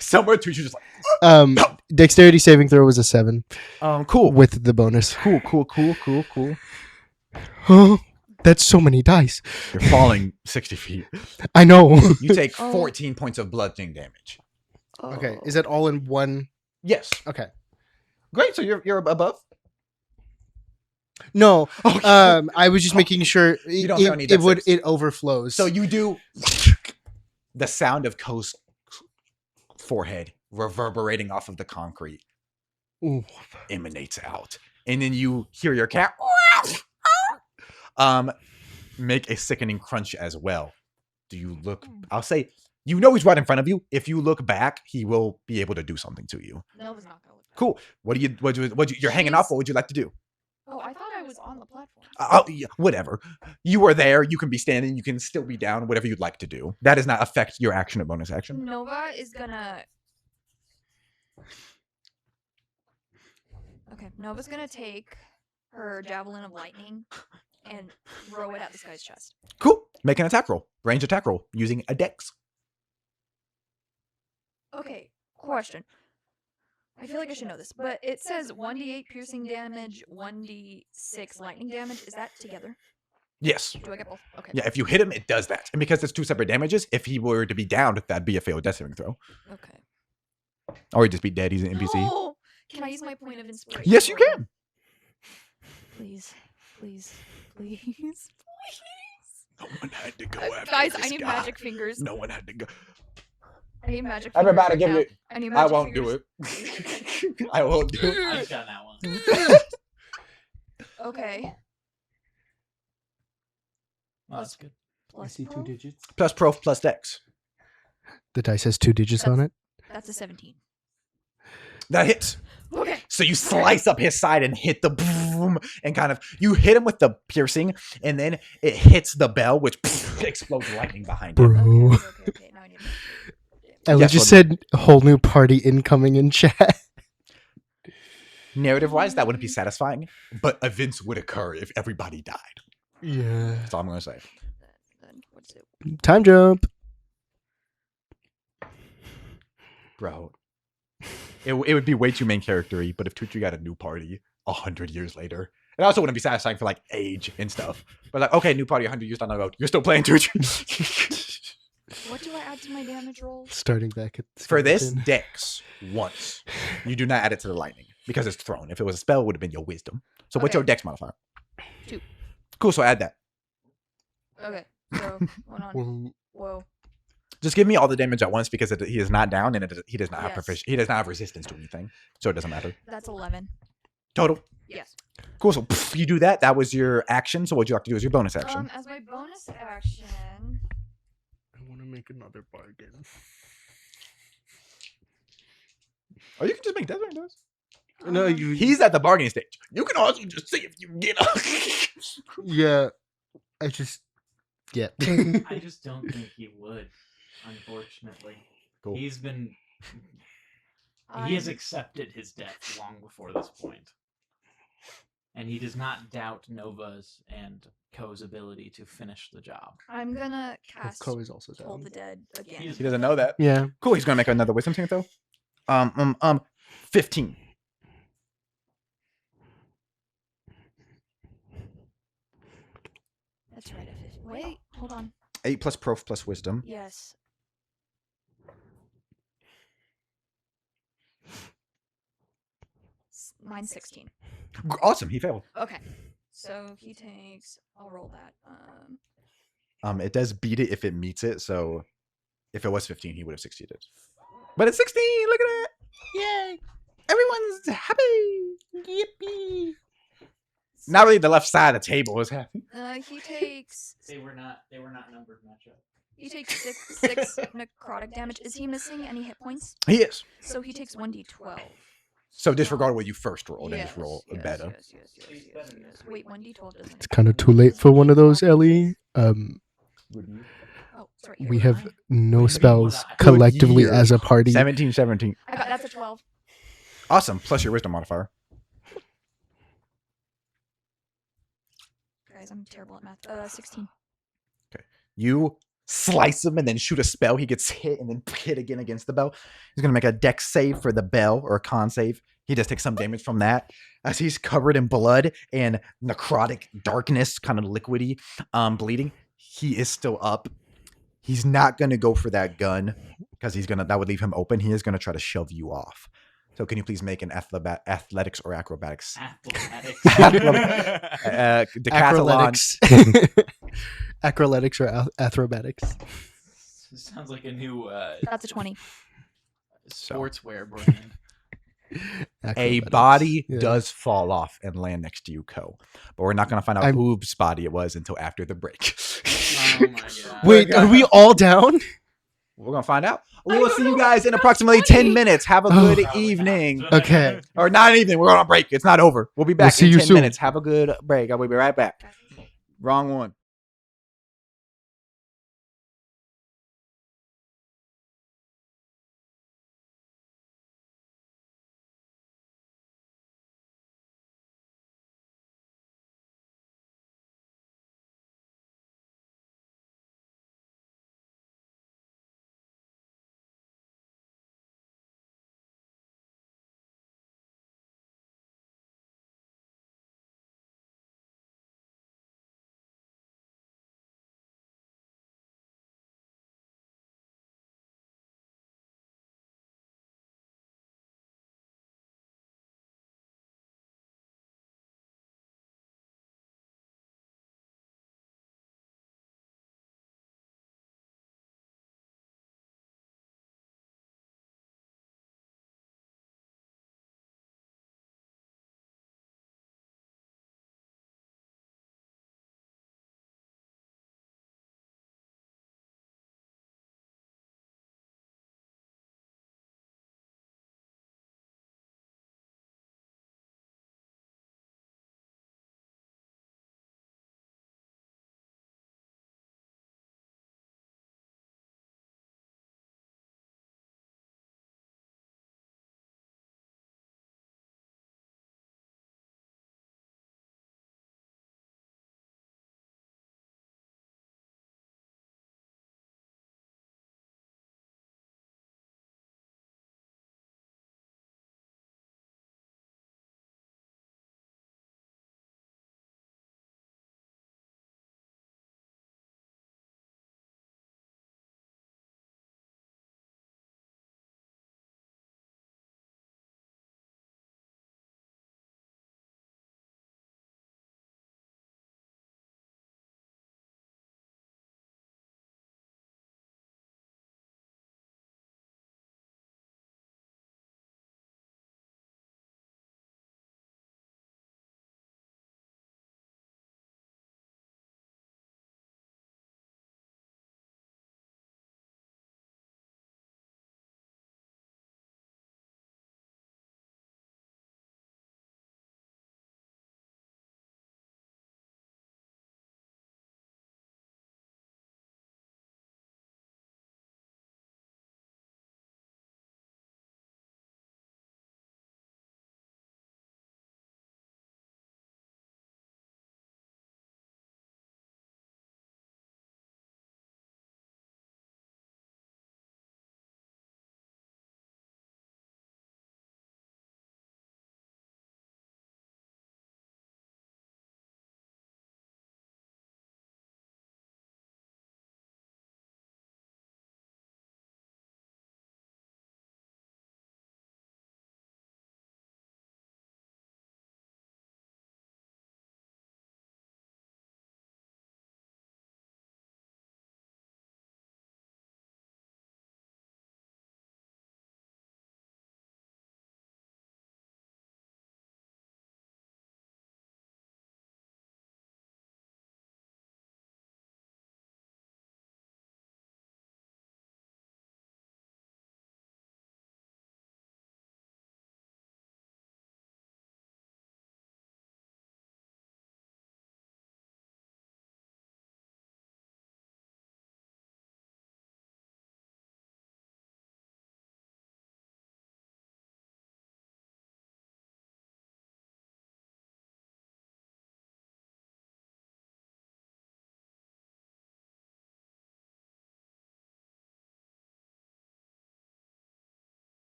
Speaker 1: Somewhere too, she's just like,
Speaker 3: dexterity saving throw was a 7.
Speaker 1: Cool.
Speaker 3: With the bonus.
Speaker 1: Cool.
Speaker 3: Oh, that's so many dice.
Speaker 1: You're falling 60 feet.
Speaker 3: I know.
Speaker 1: You take 14 points of bludgeoning damage.
Speaker 3: Okay, is that all in one?
Speaker 1: Yes.
Speaker 3: Okay.
Speaker 1: Great. So you're above.
Speaker 3: No. I was just making sure it overflows.
Speaker 1: So you do the sound of Ko's forehead reverberating off of the concrete.
Speaker 3: Ooh.
Speaker 1: Emanates out, and then you hear your cat make a sickening crunch as well. Do you look? I'll say you know he's right in front of you. If you look back, he will be able to do something to you.
Speaker 2: Nova's not gonna look back.
Speaker 1: Cool. You're hanging off. What would you like to do?
Speaker 2: Oh, I thought I was on the platform.
Speaker 1: Yeah, whatever. You are there. You can be standing. You can still be down. Whatever you'd like to do. That does not affect your action or bonus action.
Speaker 2: Nova is gonna. Okay, Nova's gonna take her javelin of lightning and throw it at this guy's chest.
Speaker 1: Cool. Make an attack roll. Range attack roll using a dex.
Speaker 2: Okay, question. I feel like I should know this, but it says 1d8 piercing damage, 1d6 lightning damage. Is that together?
Speaker 1: Yes.
Speaker 2: Do I get both? Okay.
Speaker 1: Yeah, if you hit him, it does that. And because it's 2 separate damages, if he were to be downed, that'd be a failed death saving throw.
Speaker 2: Okay.
Speaker 1: Or he'd just be dead. He's an NPC.
Speaker 2: No! Can I use my point of inspiration?
Speaker 1: Yes, you
Speaker 2: for it?
Speaker 1: can.
Speaker 2: Please. Please. Please. Please.
Speaker 1: No one had to go after
Speaker 2: Guys,
Speaker 1: this
Speaker 2: I need
Speaker 1: guy.
Speaker 2: magic fingers.
Speaker 1: No one had to go.
Speaker 2: I need magic fingers.
Speaker 1: Everybody
Speaker 2: right
Speaker 1: give
Speaker 2: now.
Speaker 1: me.
Speaker 2: I need
Speaker 1: I
Speaker 2: magic
Speaker 1: won't
Speaker 2: fingers.
Speaker 1: do it. I won't do it.
Speaker 4: I just got that one.
Speaker 2: Okay.
Speaker 4: Well, that's good.
Speaker 2: Plus
Speaker 3: see 2
Speaker 2: pro?
Speaker 3: digits.
Speaker 1: Plus prof plus dex.
Speaker 3: The dice has 2 digits on it.
Speaker 2: That's a 17.
Speaker 1: That hits.
Speaker 2: Okay.
Speaker 1: So you slice up his side and hit the boom, and kind of you hit him with the piercing, and then it hits the bell, which explodes lightning behind him.
Speaker 3: Bro.
Speaker 2: Okay. Now I need
Speaker 3: Ellie
Speaker 1: Yes,
Speaker 3: just
Speaker 1: well-
Speaker 3: said whole new party incoming in chat.
Speaker 1: Narrative wise, that wouldn't be satisfying, but events would occur if everybody died.
Speaker 3: Yeah.
Speaker 1: That's all I'm gonna say.
Speaker 2: then what's it?
Speaker 3: Time jump.
Speaker 1: Bro. It would be way too main character-y, but if Tucci got a new party 100 years later, it also wouldn't be satisfying for like age and stuff. But like, okay, new party 100 years down the road, you're still playing Tucci.
Speaker 2: What do I add to my damage rolls?
Speaker 3: Starting back at
Speaker 1: For this,
Speaker 3: skeleton.
Speaker 1: dex once. You do not add it to the lightning because it's thrown. If it was a spell, it would have been your wisdom. So what's
Speaker 2: Okay.
Speaker 1: your dex modifier?
Speaker 2: 2.
Speaker 1: Cool, so add that.
Speaker 2: Okay. So, hold on.
Speaker 3: Whoa.
Speaker 2: Whoa.
Speaker 1: Just give me all the damage at once because he is not down and he does not have
Speaker 2: Yes.
Speaker 1: he does not have resistance to anything. So it doesn't matter.
Speaker 2: That's 11.
Speaker 1: Total.
Speaker 2: Yes.
Speaker 1: Cool, so you do that. That was your action. So what you have to do is your bonus action.
Speaker 2: As my bonus action,
Speaker 3: I want to make another bargain.
Speaker 1: Or you can just make death saving throws.
Speaker 3: No, you.
Speaker 1: He's at the bargaining stage. You can also just see if you can get up.
Speaker 3: Yeah. I just. Yeah.
Speaker 4: I just don't think he would, unfortunately.
Speaker 1: Cool.
Speaker 4: He has
Speaker 2: I'm-
Speaker 4: accepted his death long before this point. And he does not doubt Nova's and Ko's ability to finish the job.
Speaker 2: I'm gonna cast
Speaker 3: Ko is also
Speaker 2: Toll
Speaker 3: down.
Speaker 2: the Dead again.
Speaker 4: He is-
Speaker 1: He doesn't know that.
Speaker 3: Yeah.
Speaker 1: Cool. He's gonna make another wisdom saving throw. 15.
Speaker 2: That's right. Wait, hold on.
Speaker 1: 8 plus prof plus wisdom.
Speaker 2: Yes. Mine's 16.
Speaker 1: Awesome. He failed.
Speaker 2: Okay. So he takes. I'll roll that.
Speaker 1: It does beat it if it meets it. So if it was 15, he would have succeeded. But it's 16. Look at that. Yay. Everyone's happy. Yippee. Not really the left side of the table is happy.
Speaker 2: He takes.
Speaker 4: They were not numbered matchup.
Speaker 2: He takes six necrotic damage. Is he missing any hit points?
Speaker 1: He is.
Speaker 2: So he takes 1d12.
Speaker 1: So disregard what you first rolled and just roll better.
Speaker 2: Yes. Wait, 1d12 doesn't.
Speaker 3: It's kind of too late for one of those, Ellie.
Speaker 2: Oh, sorry.
Speaker 3: We
Speaker 2: here.
Speaker 3: have no
Speaker 4: Good
Speaker 3: spells
Speaker 4: year.
Speaker 3: collectively as a party.
Speaker 1: 17, 17.
Speaker 2: I got that's a 12.
Speaker 1: Awesome. Plus your wisdom modifier.
Speaker 2: Guys, I'm terrible at math. 16.
Speaker 1: You slice him and then shoot a spell. He gets hit and then hit again against the bell. He's going to make a dex save for the bell or a con save. He does take some damage from that as he's covered in blood and necrotic darkness, kind of liquidy, bleeding. He is still up. He's not going to go for that gun because that would leave him open. He is going to try to shove you off. So can you please make an athletics or acrobatics?
Speaker 4: Athletics.
Speaker 1: Decathlon.
Speaker 3: Acroletics. Acroletics or acrobatics.
Speaker 4: Sounds like a new
Speaker 2: That's a 20.
Speaker 4: sportswear brand.
Speaker 1: A
Speaker 3: Acrobatics.
Speaker 1: body
Speaker 3: Yeah.
Speaker 1: does fall off and land next to you, Ko. But we're not going to find out
Speaker 3: I'm-
Speaker 1: whose body it was until after the break.
Speaker 4: Oh my god.
Speaker 3: Wait, are we all down?
Speaker 1: We're going to find out. We
Speaker 2: I
Speaker 1: will
Speaker 2: don't
Speaker 1: see you
Speaker 2: know.
Speaker 1: guys in
Speaker 2: That's
Speaker 1: approximately
Speaker 2: 20.
Speaker 1: 10 minutes. Have a
Speaker 3: Oh.
Speaker 1: good
Speaker 4: Probably not.
Speaker 1: evening.
Speaker 3: Okay.
Speaker 1: Or not an evening. We're on a break. It's not over. We'll be back
Speaker 3: see
Speaker 1: in
Speaker 3: you
Speaker 1: 10
Speaker 3: soon.
Speaker 1: minutes. Have a good break. I will be right back. Wrong one.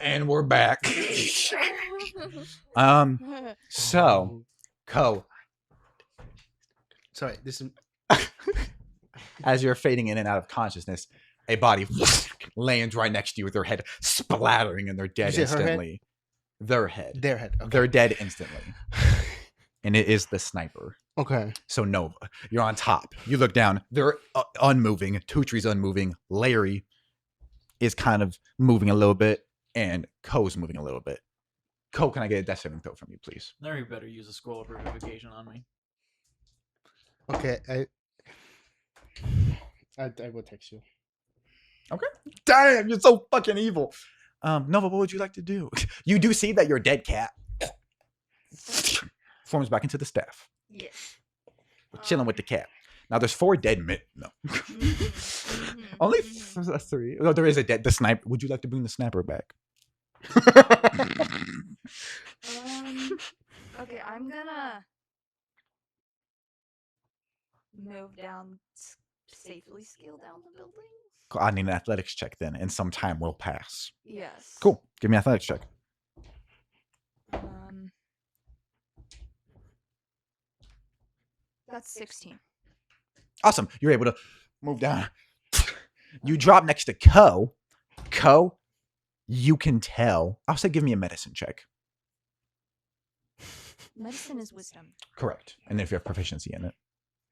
Speaker 1: And we're back. So, Co,
Speaker 3: Sorry, this is
Speaker 1: as you're fading in and out of consciousness, a body lands right next to you with their head splattering and they're dead
Speaker 3: You said her head?
Speaker 1: instantly. Their head.
Speaker 3: their head. Okay.
Speaker 1: They're dead instantly. And it is the sniper.
Speaker 3: Okay.
Speaker 1: So Nova, you're on top. You look down. They're unmoving. Tutri's unmoving. Larry is kind of moving a little bit. And Ko's moving a little bit. Ko, can I get a death saving throw from you, please?
Speaker 4: Larry better use a scroll of revivification on me.
Speaker 3: Okay. I will text you.
Speaker 1: Damn, you're so fucking evil. Nova, what would you like to do? You do see that your dead cat forms back into the staff.
Speaker 2: Yes.
Speaker 1: We're chilling with the cat. Now there's 4 dead men. No. Only 3. No, there is a dead. The sniper. Would you like to bring the sniper back?
Speaker 2: Okay, I'm gonna move down, safely scale down the building.
Speaker 1: Cool, I need an athletics check then, and some time will pass.
Speaker 2: Yes.
Speaker 1: Cool. Give me an athletics check.
Speaker 2: That's 16.
Speaker 1: Awesome. You're able to move down. You drop next to Ko. Ko, you can tell. I'll say give me a medicine check.
Speaker 2: Medicine is wisdom.
Speaker 1: Correct. And then if you have proficiency in it.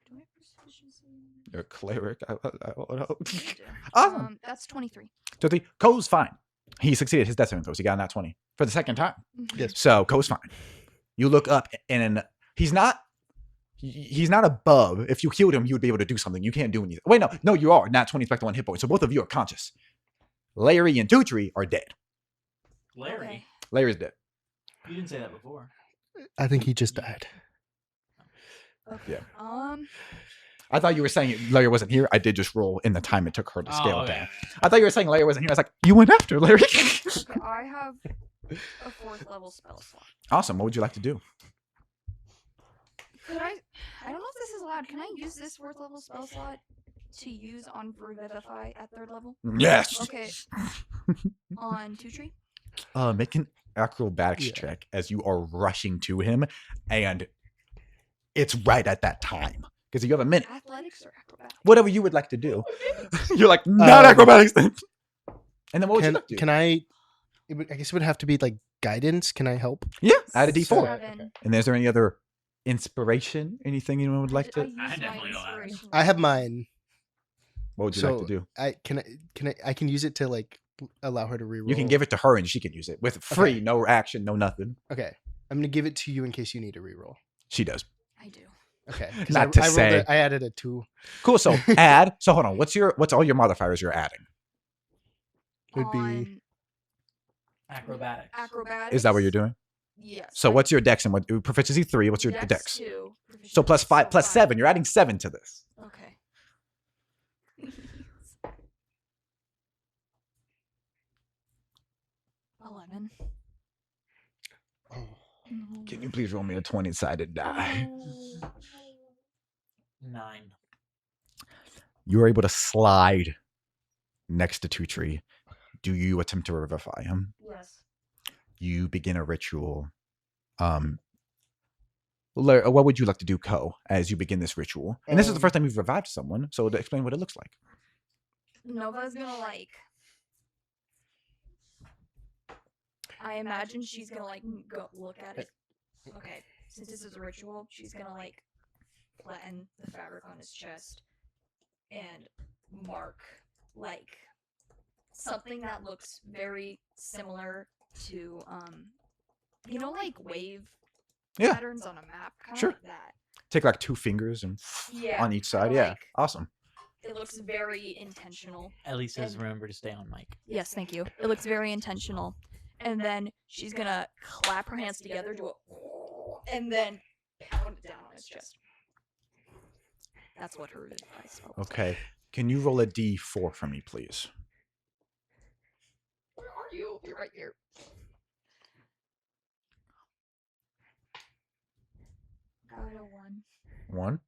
Speaker 2: Do I have proficiency?
Speaker 1: You're a cleric. I don't know.
Speaker 2: I do.
Speaker 1: Awesome.
Speaker 2: That's 23.
Speaker 1: So Ko's fine. He succeeded his death saving throws. He got a nat 20 for the second time.
Speaker 3: Yes.
Speaker 1: So Ko's fine. You look up and he's not above. If you healed him, you would be able to do something. You can't do anything. Wait, no, you are. Nat 20 back to 1 hit point. So both of you are conscious. Larry and Tutri are dead.
Speaker 4: Larry?
Speaker 2: Okay.
Speaker 1: Larry's dead.
Speaker 4: You didn't say that before.
Speaker 3: I think he just died.
Speaker 2: Okay.
Speaker 1: Yeah. I thought you were saying Larry wasn't here. I did just roll in the time it took her to scale down. I thought you were saying Larry wasn't here. I was like, you went after Larry.
Speaker 2: Okay, I have a 4th level spell slot.
Speaker 1: Awesome. What would you like to do?
Speaker 2: Could I don't know if this is allowed. Can I use this 4th level spell slot to use on Revivify at 3rd level?
Speaker 1: Yes.
Speaker 2: Okay. On Tutri?
Speaker 1: Make an acrobatics
Speaker 3: Yeah.
Speaker 1: check as you are rushing to him, and it's right at that time because you have a minute.
Speaker 2: Athletics or acrobatics?
Speaker 1: Whatever you would like to do. You're like, not acrobatics then. And then what would you like to do?
Speaker 3: Can I? I guess it would have to be like guidance. Can I help?
Speaker 1: Yeah, add a D4.
Speaker 2: 7.
Speaker 1: And is there any other inspiration? Anything anyone would like to?
Speaker 2: used
Speaker 4: I
Speaker 2: my
Speaker 4: definitely don't have it.
Speaker 2: inspiration.
Speaker 3: I have mine.
Speaker 1: What would you like to do?
Speaker 3: I can use it to like allow her to reroll.
Speaker 1: You can give it to her and she can use it with free,
Speaker 3: Okay.
Speaker 1: no action, no nothing.
Speaker 3: Okay, I'm gonna give it to you in case you need a reroll.
Speaker 1: She does.
Speaker 2: I do.
Speaker 3: Okay, 'cause
Speaker 1: Not to
Speaker 3: I rolled
Speaker 1: say.
Speaker 3: I added a 2.
Speaker 1: Cool. So add. So hold on. What's all your modifiers you're adding?
Speaker 3: It would be
Speaker 2: On
Speaker 4: Acrobatics.
Speaker 2: acrobatics.
Speaker 1: Is that what you're doing?
Speaker 2: Yes.
Speaker 1: So what's your dex and what proficiency 3? What's your dex?
Speaker 2: 2.
Speaker 1: So plus 5,
Speaker 2: So
Speaker 1: plus 7. You're adding 7 to this.
Speaker 2: Okay. 11.
Speaker 1: Can you please roll me a 20-sided die?
Speaker 4: 9.
Speaker 1: You're able to slide next to Tutri. Do you attempt to revivify him?
Speaker 2: Yes.
Speaker 1: You begin a ritual. What would you like to do, Ko, as you begin this ritual? And this is the first time you've revived someone, so to explain what it looks like.
Speaker 2: Nova's gonna I imagine she's gonna go look at it. Okay, since this is a ritual, she's gonna flatten the fabric on his chest and mark something that looks very similar to wave
Speaker 1: Yeah.
Speaker 2: patterns on a map, kind
Speaker 1: Sure.
Speaker 2: of like that.
Speaker 1: Take like 2 fingers and
Speaker 2: Yeah,
Speaker 1: on each side.
Speaker 2: kinda
Speaker 1: Yeah, awesome.
Speaker 2: It looks very intentional.
Speaker 4: Ellie says,
Speaker 2: And-
Speaker 4: remember to stay on mic.
Speaker 2: Yes, thank you. It looks very intentional. And then she's gonna clap her hands together, do a, and then pound it down on his chest. That's what her advice felt.
Speaker 1: Okay. Can you roll a D4 for me, please?
Speaker 2: Where are you? You're right here. Got a 1.
Speaker 1: 1.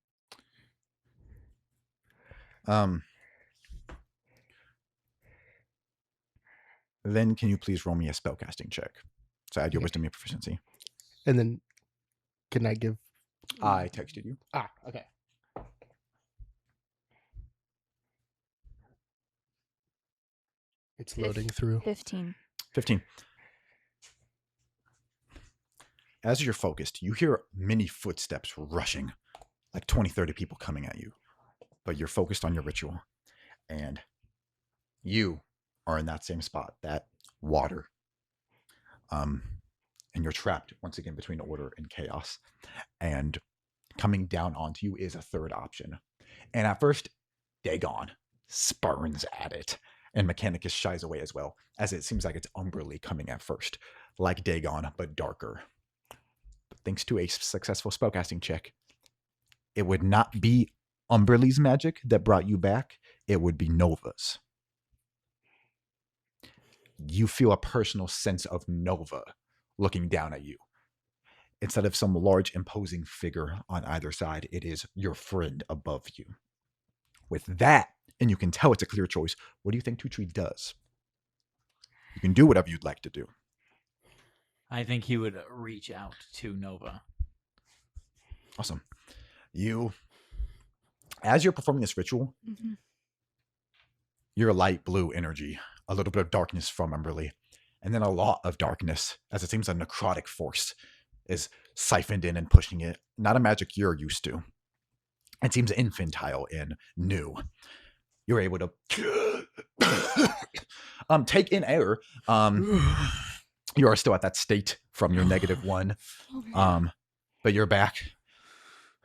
Speaker 1: Then can you please roll me a spellcasting check? So add your
Speaker 3: Okay.
Speaker 1: wisdom and proficiency.
Speaker 3: And then can I give?
Speaker 1: I texted you.
Speaker 3: Okay. It's loading through.
Speaker 2: 15.
Speaker 1: 15. As you're focused, you hear many footsteps rushing, like 20, 30 people coming at you. But you're focused on your ritual. And you are in that same spot, that water. And you're trapped once again between order and chaos. And coming down onto you is a third option. And at first, Dagon spurns at it. And Mechanicus shies away as well, as it seems like it's Umberly coming at first, like Dagon, but darker. But thanks to a successful spellcasting check, it would not be Umberly's magic that brought you back, it would be Nova's. You feel a personal sense of Nova looking down at you. Instead of some large imposing figure on either side, it is your friend above you. With that, and you can tell it's a clear choice, what do you think Two-Tree does? You can do whatever you'd like to do.
Speaker 4: I think he would reach out to Nova.
Speaker 1: Awesome. As you're performing this ritual, your light blue energy, a little bit of darkness from Umberly, and then a lot of darkness, as it seems a necrotic force is siphoned in and pushing it. Not a magic you're used to. It seems infantile and new. You're able to take in air. You are still at that state from your -1. But you're back.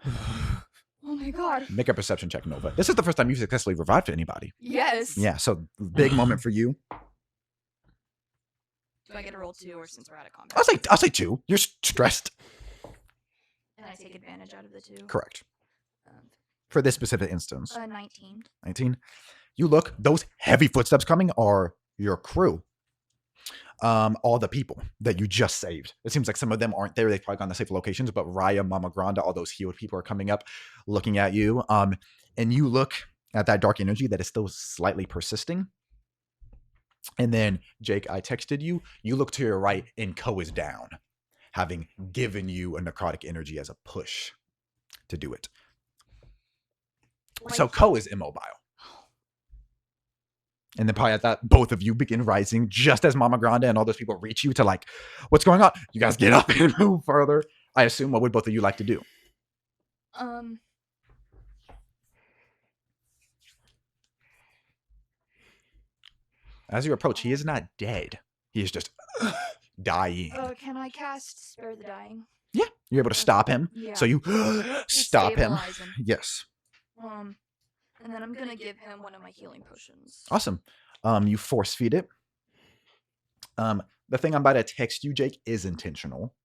Speaker 2: Oh my god.
Speaker 1: Make a perception check, Nova. This is the first time you've successfully revived anybody.
Speaker 2: Yes.
Speaker 1: Yeah, so big moment for you.
Speaker 2: Do I get to roll 2 or since we're out of combat?
Speaker 1: I'll say 2. You're stressed.
Speaker 2: And I take advantage out of the 2?
Speaker 1: Correct. For this specific instance.
Speaker 2: 19.
Speaker 1: 19. You look, those heavy footsteps coming are your crew. All the people that you just saved. It seems like some of them aren't there. They've probably gone to safe locations, but Raya, Mama Granda, all those healed people are coming up, looking at you. And you look at that dark energy that is still slightly persisting. And then, Jake, I texted you. You look to your right, and Ko is down, having given you a necrotic energy as a push to do it. So Ko is immobile. And then probably at that, both of you begin rising just as Mama Granda and all those people reach you to like, what's going on? You guys get up and move further. I assume, what would both of you like to do? As you approach, he is not dead. He is just dying.
Speaker 2: Can I cast Spare the Dying?
Speaker 1: Yeah, you're able to stop him.
Speaker 2: Yeah.
Speaker 1: So you stop him.
Speaker 2: Stabilize him.
Speaker 1: Yes.
Speaker 2: And then I'm gonna give him one of my healing potions.
Speaker 1: Awesome. You force feed it. The thing I'm about to text you, Jake, is intentional.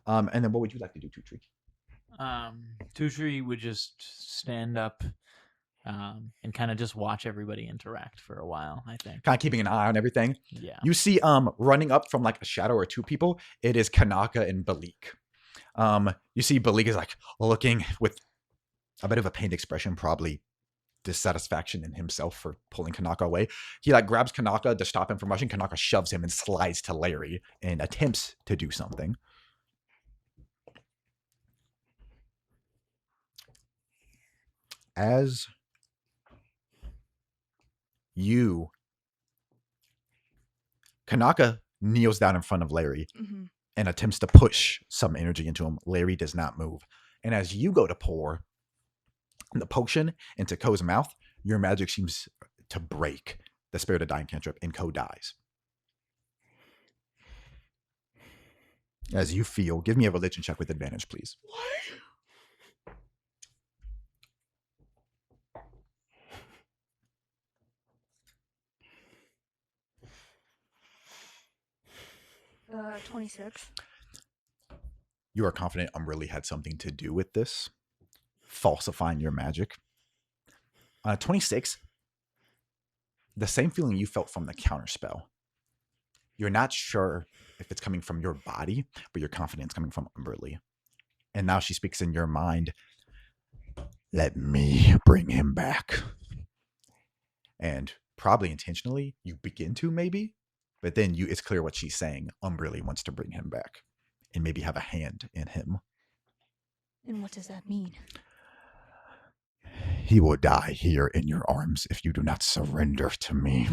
Speaker 1: And then what would you like to do, Two-Tree?
Speaker 4: Two-Tree would just stand up and kind of just watch everybody interact for a while, I think.
Speaker 1: Kind of keeping an eye on everything.
Speaker 4: Yeah.
Speaker 1: You see running up from like a shadow or two people, it is Kanaka and Balik. You see Balik is like looking with a bit of a pained expression, probably dissatisfaction in himself for pulling Kanaka away. He like grabs Kanaka to stop him from rushing. Kanaka shoves him and slides to Larry and attempts to do something. As Kanaka kneels down in front of Larry and attempts to push some energy into him. Larry does not move. And as you go to pour the potion into Ko's mouth, your magic seems to break the Spirit of Dying cantrip, and Ko dies. As you feel, give me a religion check with advantage, please.
Speaker 2: What? 26.
Speaker 1: You are confident Umberly had something to do with this, falsifying your magic. 26, the same feeling you felt from the counterspell. You're not sure if it's coming from your body, but you're confident it's coming from Umberly. And now she speaks in your mind. Let me bring him back. And probably intentionally, you begin to maybe But then it's clear what she's saying. Umberly wants to bring him back and maybe have a hand in him.
Speaker 6: And what does that mean?
Speaker 1: He will die here in your arms if you do not surrender to me.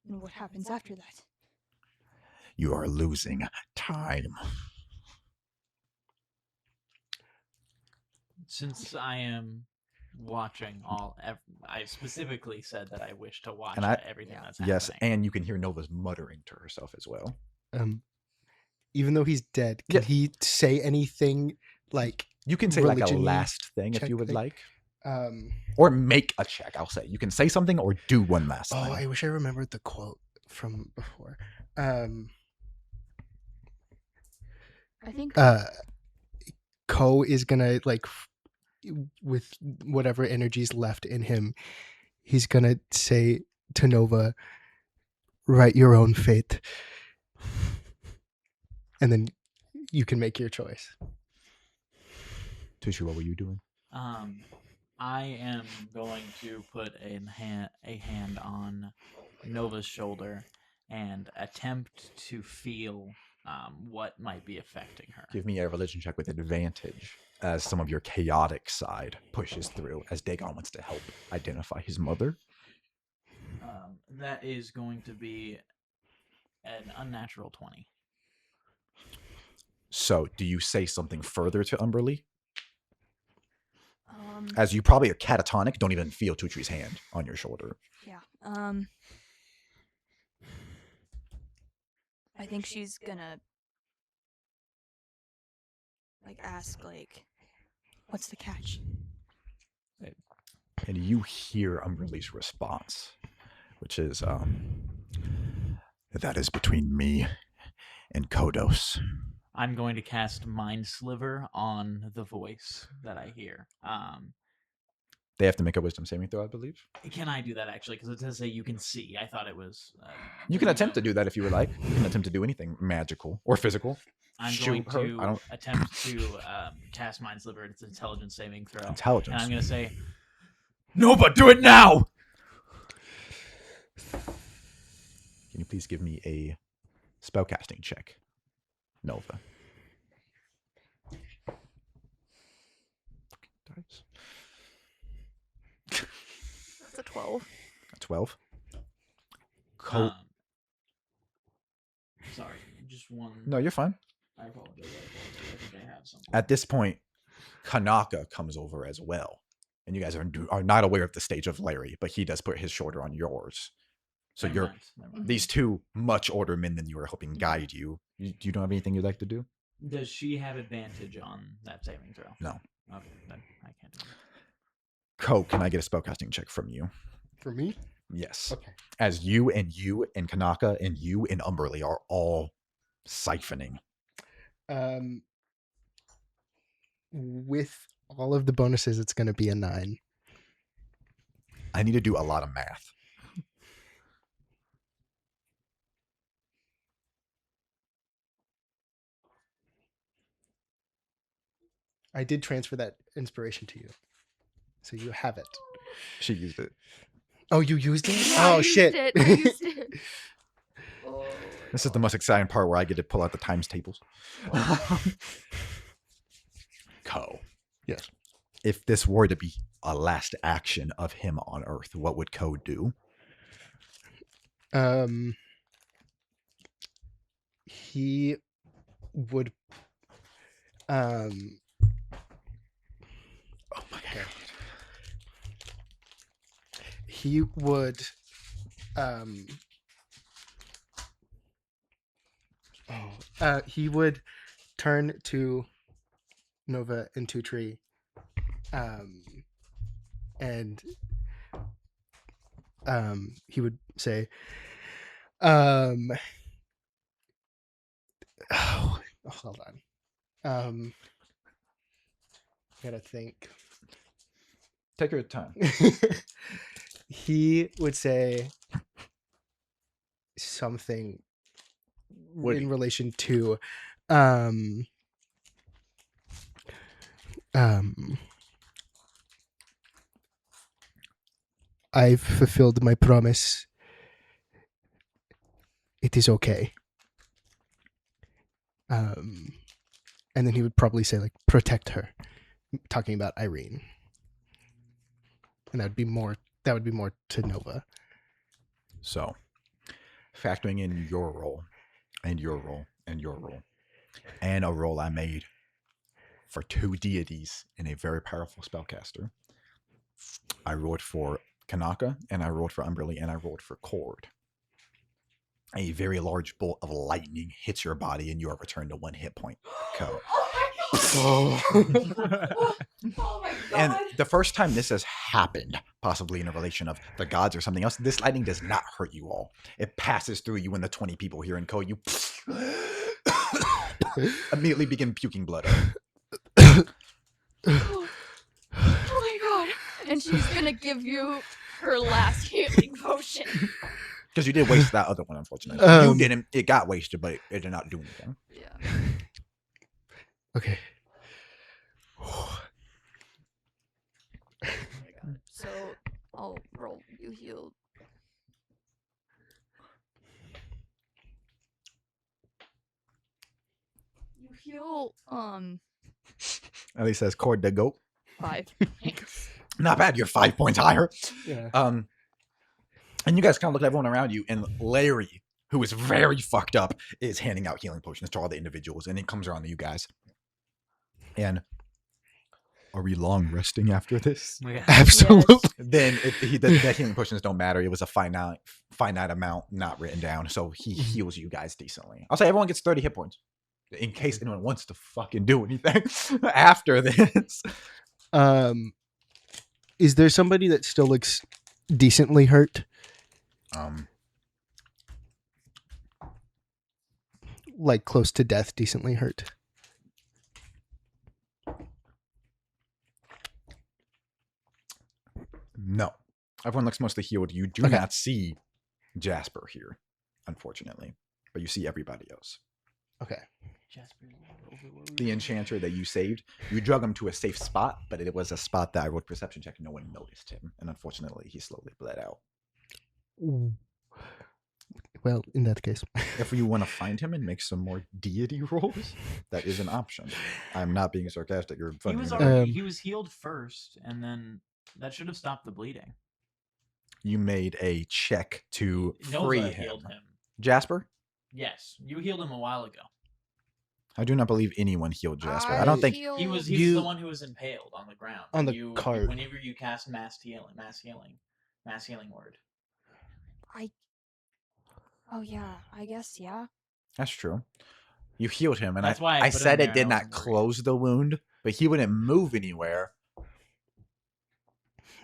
Speaker 6: And what happens after that?
Speaker 1: You are losing time.
Speaker 4: Since I am watching I specifically said that I wish to watch
Speaker 1: And
Speaker 4: everything that's
Speaker 1: Yes,
Speaker 4: happening.
Speaker 1: and you can hear Nova's muttering to herself as well.
Speaker 3: Even though he's dead, can he say anything like
Speaker 1: You can say like a
Speaker 3: religion-y
Speaker 1: last thing if
Speaker 3: check
Speaker 1: you would
Speaker 3: thing?
Speaker 1: like.
Speaker 3: um
Speaker 1: Or make a check, I'll say. You can say something or do one last thing.
Speaker 3: I wish I remembered the quote from before.
Speaker 6: I think
Speaker 3: Ko is gonna with whatever energy's left in him, he's gonna say to Nova, write your own fate. And then you can make your choice.
Speaker 1: Tushu, what were you doing?
Speaker 4: I am going to put a hand on Nova's shoulder and attempt to feel what might be affecting her.
Speaker 1: Give me a religion check with advantage as some of your chaotic side pushes through as Dagon wants to help identify his mother.
Speaker 4: That is going to be an unnatural 20.
Speaker 1: So, do you say something further to Umberly?
Speaker 6: um
Speaker 1: As you probably are catatonic, don't even feel Tutri's hand on your shoulder.
Speaker 6: yeah. I think she's gonna ask what's the catch?
Speaker 1: And you hear Umberly's response, which is, that is between me and Kodos.
Speaker 4: I'm going to cast Mind Sliver on the voice that I hear.
Speaker 1: They have to make a wisdom saving throw, I believe.
Speaker 4: Can I do that actually? Because it does say you can see. I thought it was.
Speaker 1: You can attempt to do that if you would like. You can attempt to do anything magical or physical.
Speaker 4: I'm
Speaker 1: Shoot
Speaker 4: going
Speaker 1: her.
Speaker 4: to attempt to cast Mind Sliver. It's an intelligence saving throw.
Speaker 1: Intelligence.
Speaker 4: And I'm going to say,
Speaker 1: Nova, do it now! Can you please give me a spellcasting check, Nova? Dice.
Speaker 6: That's a 12.
Speaker 1: A 12.
Speaker 4: sorry, just one.
Speaker 1: No, you're fine.
Speaker 4: I apologize. I think I have something.
Speaker 1: At this point, Kanaka comes over as well. And you guys are not aware of the stage of Larry, but he does put his shoulder on yours. So
Speaker 4: Never mind.
Speaker 1: these two much older men than you were hoping guide you. Do you don't have anything you'd like to do?
Speaker 4: Does she have advantage on that saving throw?
Speaker 1: No.
Speaker 4: Okay, then I can't do it.
Speaker 1: Ko, can I get a spellcasting check from you?
Speaker 3: For me?
Speaker 1: Yes.
Speaker 3: Okay.
Speaker 1: As you and Kanaka and you and Umberly are all siphoning.
Speaker 3: With all of the bonuses, it's going to be a 9.
Speaker 1: I need to do a lot of math.
Speaker 3: I did transfer that inspiration to you. So you have it.
Speaker 1: She used it.
Speaker 3: Oh, you used it?
Speaker 6: I
Speaker 3: Oh,
Speaker 6: used
Speaker 3: shit.
Speaker 6: it. I used it. Oh,
Speaker 1: This is the most exciting part where I get to pull out the times tables. Ko.
Speaker 3: Yes.
Speaker 1: If this were to be a last action of him on Earth, what would Ko do?
Speaker 3: He would oh my god. He would he would turn to Nova and Tutri and he would say hold on. Gotta think.
Speaker 1: Take your time.
Speaker 3: He would say something in relation to I've fulfilled my promise it is okay. And then he would probably say like, protect her, talking about Irene. And that would be more to Nova.
Speaker 1: So, factoring in your role, and your role, and your role, and a role I made for 2 deities and a very powerful spellcaster, I rolled for Kanaka, and I rolled for Umberly, and I rolled for Cord. A very large bolt of lightning hits your body, and you are returned to 1 hit point. Co.
Speaker 2: Oh my god.
Speaker 1: And the first time this has happened, possibly in a relation of the gods or something else, this lightning does not hurt you all. It passes through you and the 20 people here in code. You immediately begin puking blood.
Speaker 6: Oh my god. And she's gonna give you her last healing potion.
Speaker 1: Because you did waste that other one, unfortunately. You didn't. It got wasted, but it did not do anything.
Speaker 6: Yeah.
Speaker 3: Okay.
Speaker 6: Oh my god. So I'll roll you healed. You heal
Speaker 1: Ellie says, Cord the goat.
Speaker 6: 5.
Speaker 1: Not bad. You're 5 points higher.
Speaker 3: Yeah.
Speaker 1: And you guys kind of look at everyone around you, and Larry, who is very fucked up, is handing out healing potions to all the individuals, and it comes around to you guys. And are we long resting after this?
Speaker 4: Yeah.
Speaker 3: Absolutely.
Speaker 1: Then the healing potions don't matter. It was a finite amount not written down, so he heals you guys decently. I'll say everyone gets 30 hit points in case anyone wants to fucking do anything after this.
Speaker 3: Is there somebody that still looks decently hurt? Like close to death, decently hurt?
Speaker 1: No. Everyone looks mostly healed. You do
Speaker 3: Okay.
Speaker 1: not see Jasper here, unfortunately. But you see everybody else.
Speaker 3: Okay.
Speaker 1: The enchanter that you saved, you drug him to a safe spot, but it was a spot that I rolled perception check. No one noticed him. And unfortunately, he slowly bled out.
Speaker 3: Well, in that case.
Speaker 1: If you want to find him and make some more deity rolls, that is an option. I'm not being sarcastic. You're
Speaker 4: He
Speaker 1: funny.
Speaker 4: was already, he was healed first, and then that should have stopped the bleeding.
Speaker 1: You made a check to
Speaker 4: Nova
Speaker 1: free him.
Speaker 4: healed him.
Speaker 1: Jasper?
Speaker 4: Yes, you healed him a while ago.
Speaker 1: I do not believe anyone healed Jasper. I don't think
Speaker 4: He was
Speaker 3: You-
Speaker 4: the one who was impaled on the ground.
Speaker 3: On the
Speaker 4: you,
Speaker 3: cart.
Speaker 4: Whenever you cast mass healing word.
Speaker 6: Oh yeah, I guess yeah.
Speaker 1: that's true. You healed him, and
Speaker 4: That's why I
Speaker 1: I
Speaker 4: put him
Speaker 1: said
Speaker 4: there,
Speaker 1: it did
Speaker 4: I
Speaker 1: not
Speaker 4: wasn't worried.
Speaker 1: close the wound, but he wouldn't move anywhere.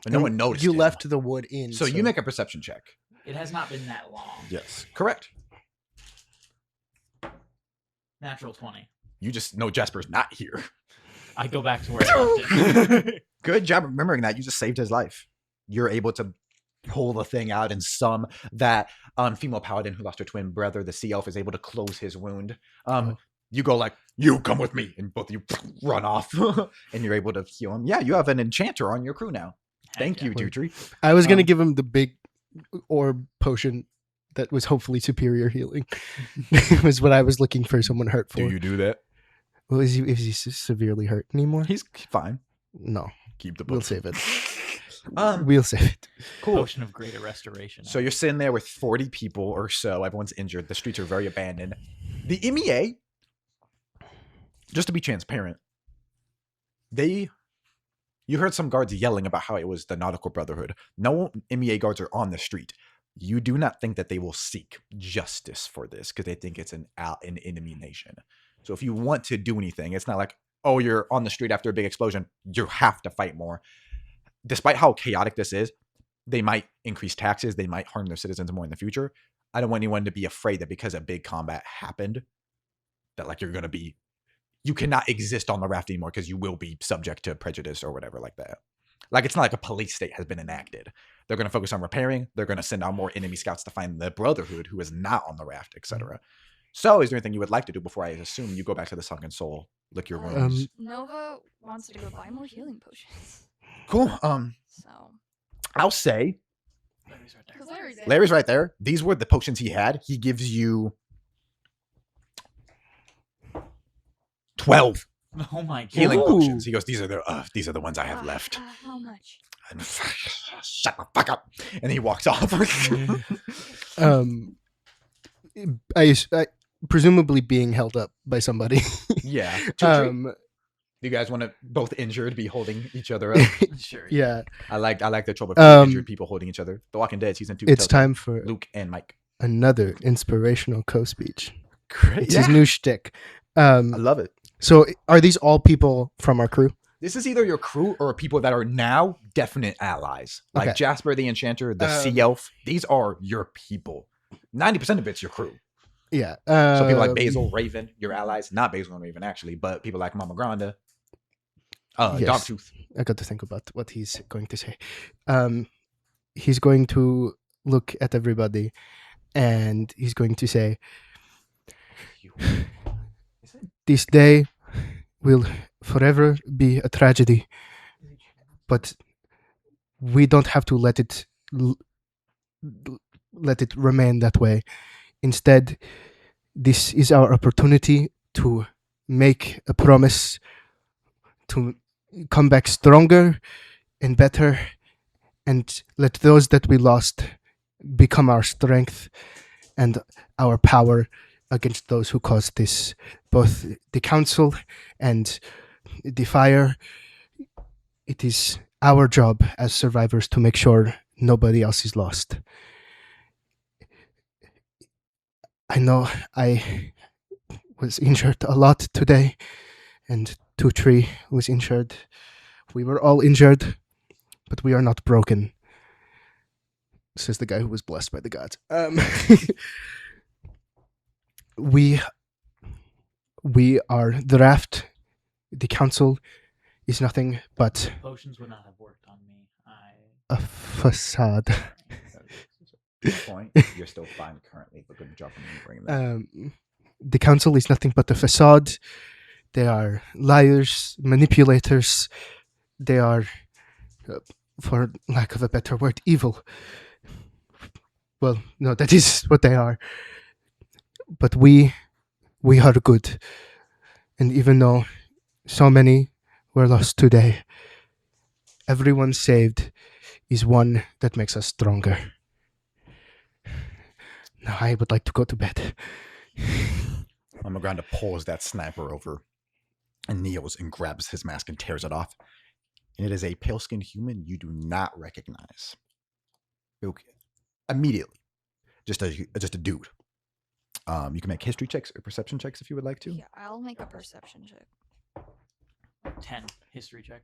Speaker 1: But no one noticed.
Speaker 3: You
Speaker 1: him.
Speaker 3: left the wood in.
Speaker 1: So you make a perception check.
Speaker 4: It has not been that long.
Speaker 1: Yes, correct.
Speaker 4: Natural 20.
Speaker 1: You just know Jasper's not here.
Speaker 4: I go back to where I left it.
Speaker 1: Good job remembering that. You just saved his life. You're able to pull the thing out and some that female paladin who lost her twin brother, the sea elf, is able to close his wound. You go like, you come with me, and both of you run off, and you're able to heal him. Yeah, you have an enchanter on your crew now. Thank you, Dutry.
Speaker 3: I was going to give him the big orb potion that was hopefully superior healing. Was what I was looking for someone hurt for.
Speaker 1: Do you do that?
Speaker 3: Well, is he severely hurt anymore?
Speaker 1: He's fine.
Speaker 3: No.
Speaker 1: Keep the
Speaker 3: We'll
Speaker 1: book.
Speaker 3: save it.
Speaker 1: Um,
Speaker 3: We'll save it.
Speaker 1: cool.
Speaker 4: Potion of greater restoration.
Speaker 1: So you're sitting there with 40 people or so. Everyone's injured. The streets are very abandoned. The MEA, just to be transparent, you heard some guards yelling about how it was the Nautical Brotherhood. No MEA guards are on the street. You do not think that they will seek justice for this because they think it's an enemy nation. So if you want to do anything, it's not like, oh, you're on the street after a big explosion. You have to fight more. Despite how chaotic this is, they might increase taxes. They might harm their citizens more in the future. I don't want anyone to be afraid that because a big combat happened, that like you cannot exist on the raft anymore because you will be subject to prejudice or whatever like that. Like, it's not like a police state has been enacted. They're going to focus on repairing. They're going to send out more enemy scouts to find the Brotherhood who is not on the raft, etc. So is there anything you would like to do before I assume you go back to the Sunken Soul, lick your wounds?
Speaker 6: Nova wants to go buy more healing potions.
Speaker 1: Cool.
Speaker 6: So
Speaker 1: I'll say
Speaker 4: Larry's right there.
Speaker 2: Because Larry's there.
Speaker 1: Larry's right there. These were the potions he had. He gives you 12
Speaker 4: Oh my god.
Speaker 1: healing
Speaker 3: Ooh.
Speaker 1: potions. He goes, these are the ones I have left.
Speaker 6: How much?
Speaker 1: And shut the fuck up. And he walks off.
Speaker 3: I presumably being held up by somebody.
Speaker 1: Yeah.
Speaker 3: um,
Speaker 1: You guys want to both injured be holding each other up?
Speaker 4: Sure.
Speaker 3: yeah,
Speaker 1: I like the trope of injured people holding each other. The Walking Dead season 2.
Speaker 3: it's
Speaker 1: tells you.
Speaker 3: time for
Speaker 1: Luke and Mike.
Speaker 3: another inspirational co-speech.
Speaker 1: Great.
Speaker 3: It's his new shtick.
Speaker 1: I love it.
Speaker 3: So are these all people from our crew?
Speaker 1: This is either your crew or people that are now definite allies. Like
Speaker 3: Okay.
Speaker 1: Jasper the Enchanter, the Sea Elf. These are your people. 90% of it's your crew.
Speaker 3: Yeah.
Speaker 1: So people like Basil, Raven, your allies. Not Basil and Raven, actually, but people like Mama Granda.
Speaker 3: Yes.
Speaker 1: Dogtooth.
Speaker 3: I got to think about what he's going to say. He's going to look at everybody and he's going to say, this day will forever be a tragedy, but we don't have to let it remain that way. Instead, this is our opportunity to make a promise to come back stronger and better, and let those that we lost become our strength and our power against those who caused this, both the council and the fire. It is our job as survivors to make sure nobody else is lost. I know I was injured a lot today, and Two-Tree was injured. We were all injured, but we are not broken, says the guy who was blessed by the gods. We are the raft. The council is nothing but
Speaker 4: Potions would not have worked on me.
Speaker 3: a facade.
Speaker 1: Good point. You're still fine currently, but good job on you bringing that.
Speaker 3: The council is nothing but a facade. They are liars, manipulators. They are, for lack of a better word, evil. Well, no, that is what they are. But we are good. And even though so many were lost today, everyone saved is one that makes us stronger. Now I would like to go to bed.
Speaker 1: Mama Granda pulls that sniper over and kneels and grabs his mask and tears it off. And it is a pale-skinned human you do not recognize. Okay. Immediately. Just a dude. You can make history checks or perception checks if you would like to.
Speaker 6: Yeah, I'll make a perception check.
Speaker 4: 10 history check.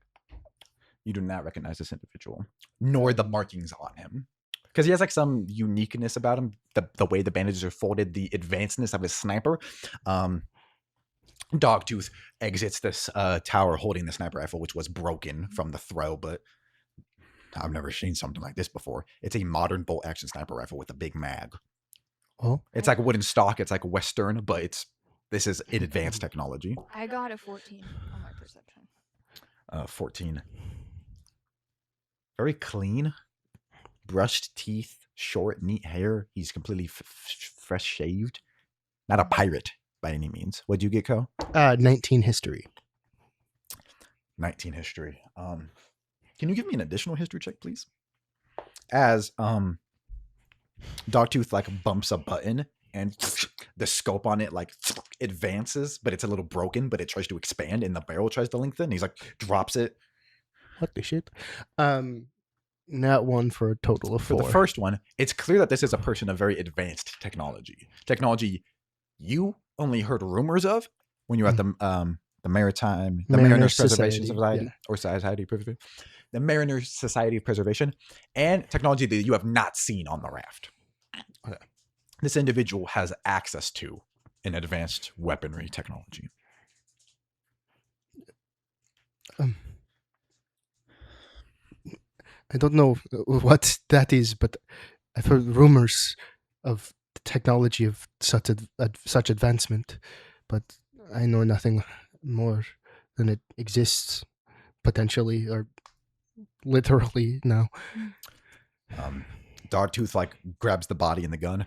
Speaker 1: You do not recognize this individual, nor the markings on him. Because he has like some uniqueness about him. The way the bandages are folded, the advancedness of his sniper. Dogtooth exits this tower holding the sniper rifle, which was broken from the throw, but I've never seen something like this before. It's a modern bolt action sniper rifle with a big mag.
Speaker 3: Oh,
Speaker 1: It's like a wooden stock. It's like Western, but this is an advanced technology.
Speaker 6: I got a 14 on my perception.
Speaker 1: 14. Very clean. Brushed teeth, short, neat hair. He's completely fresh shaved. Not a pirate by any means. What'd you get, Ko?
Speaker 3: 19 history.
Speaker 1: 19 history. Can you give me an additional history check, please? As Dogtooth like bumps a button and the scope on it like advances, but it's a little broken, but it tries to expand and the barrel tries to lengthen. He's like drops it.
Speaker 3: What the shit? Not one for a total of 4.
Speaker 1: For the first one, it's clear that this is a person of very advanced technology. Technology you only heard rumors of when you were at the Mariners Preservation Society,
Speaker 3: yeah.
Speaker 1: or Society Preservation, the Mariners Society of Preservation, and technology that you have not seen on the raft. Okay. This individual has access to an advanced weaponry technology.
Speaker 3: I don't know what that is, but I've heard rumors of the technology of such advancement, but I know nothing more than it exists potentially or literally now.
Speaker 1: Dogtooth like grabs the body and the gun.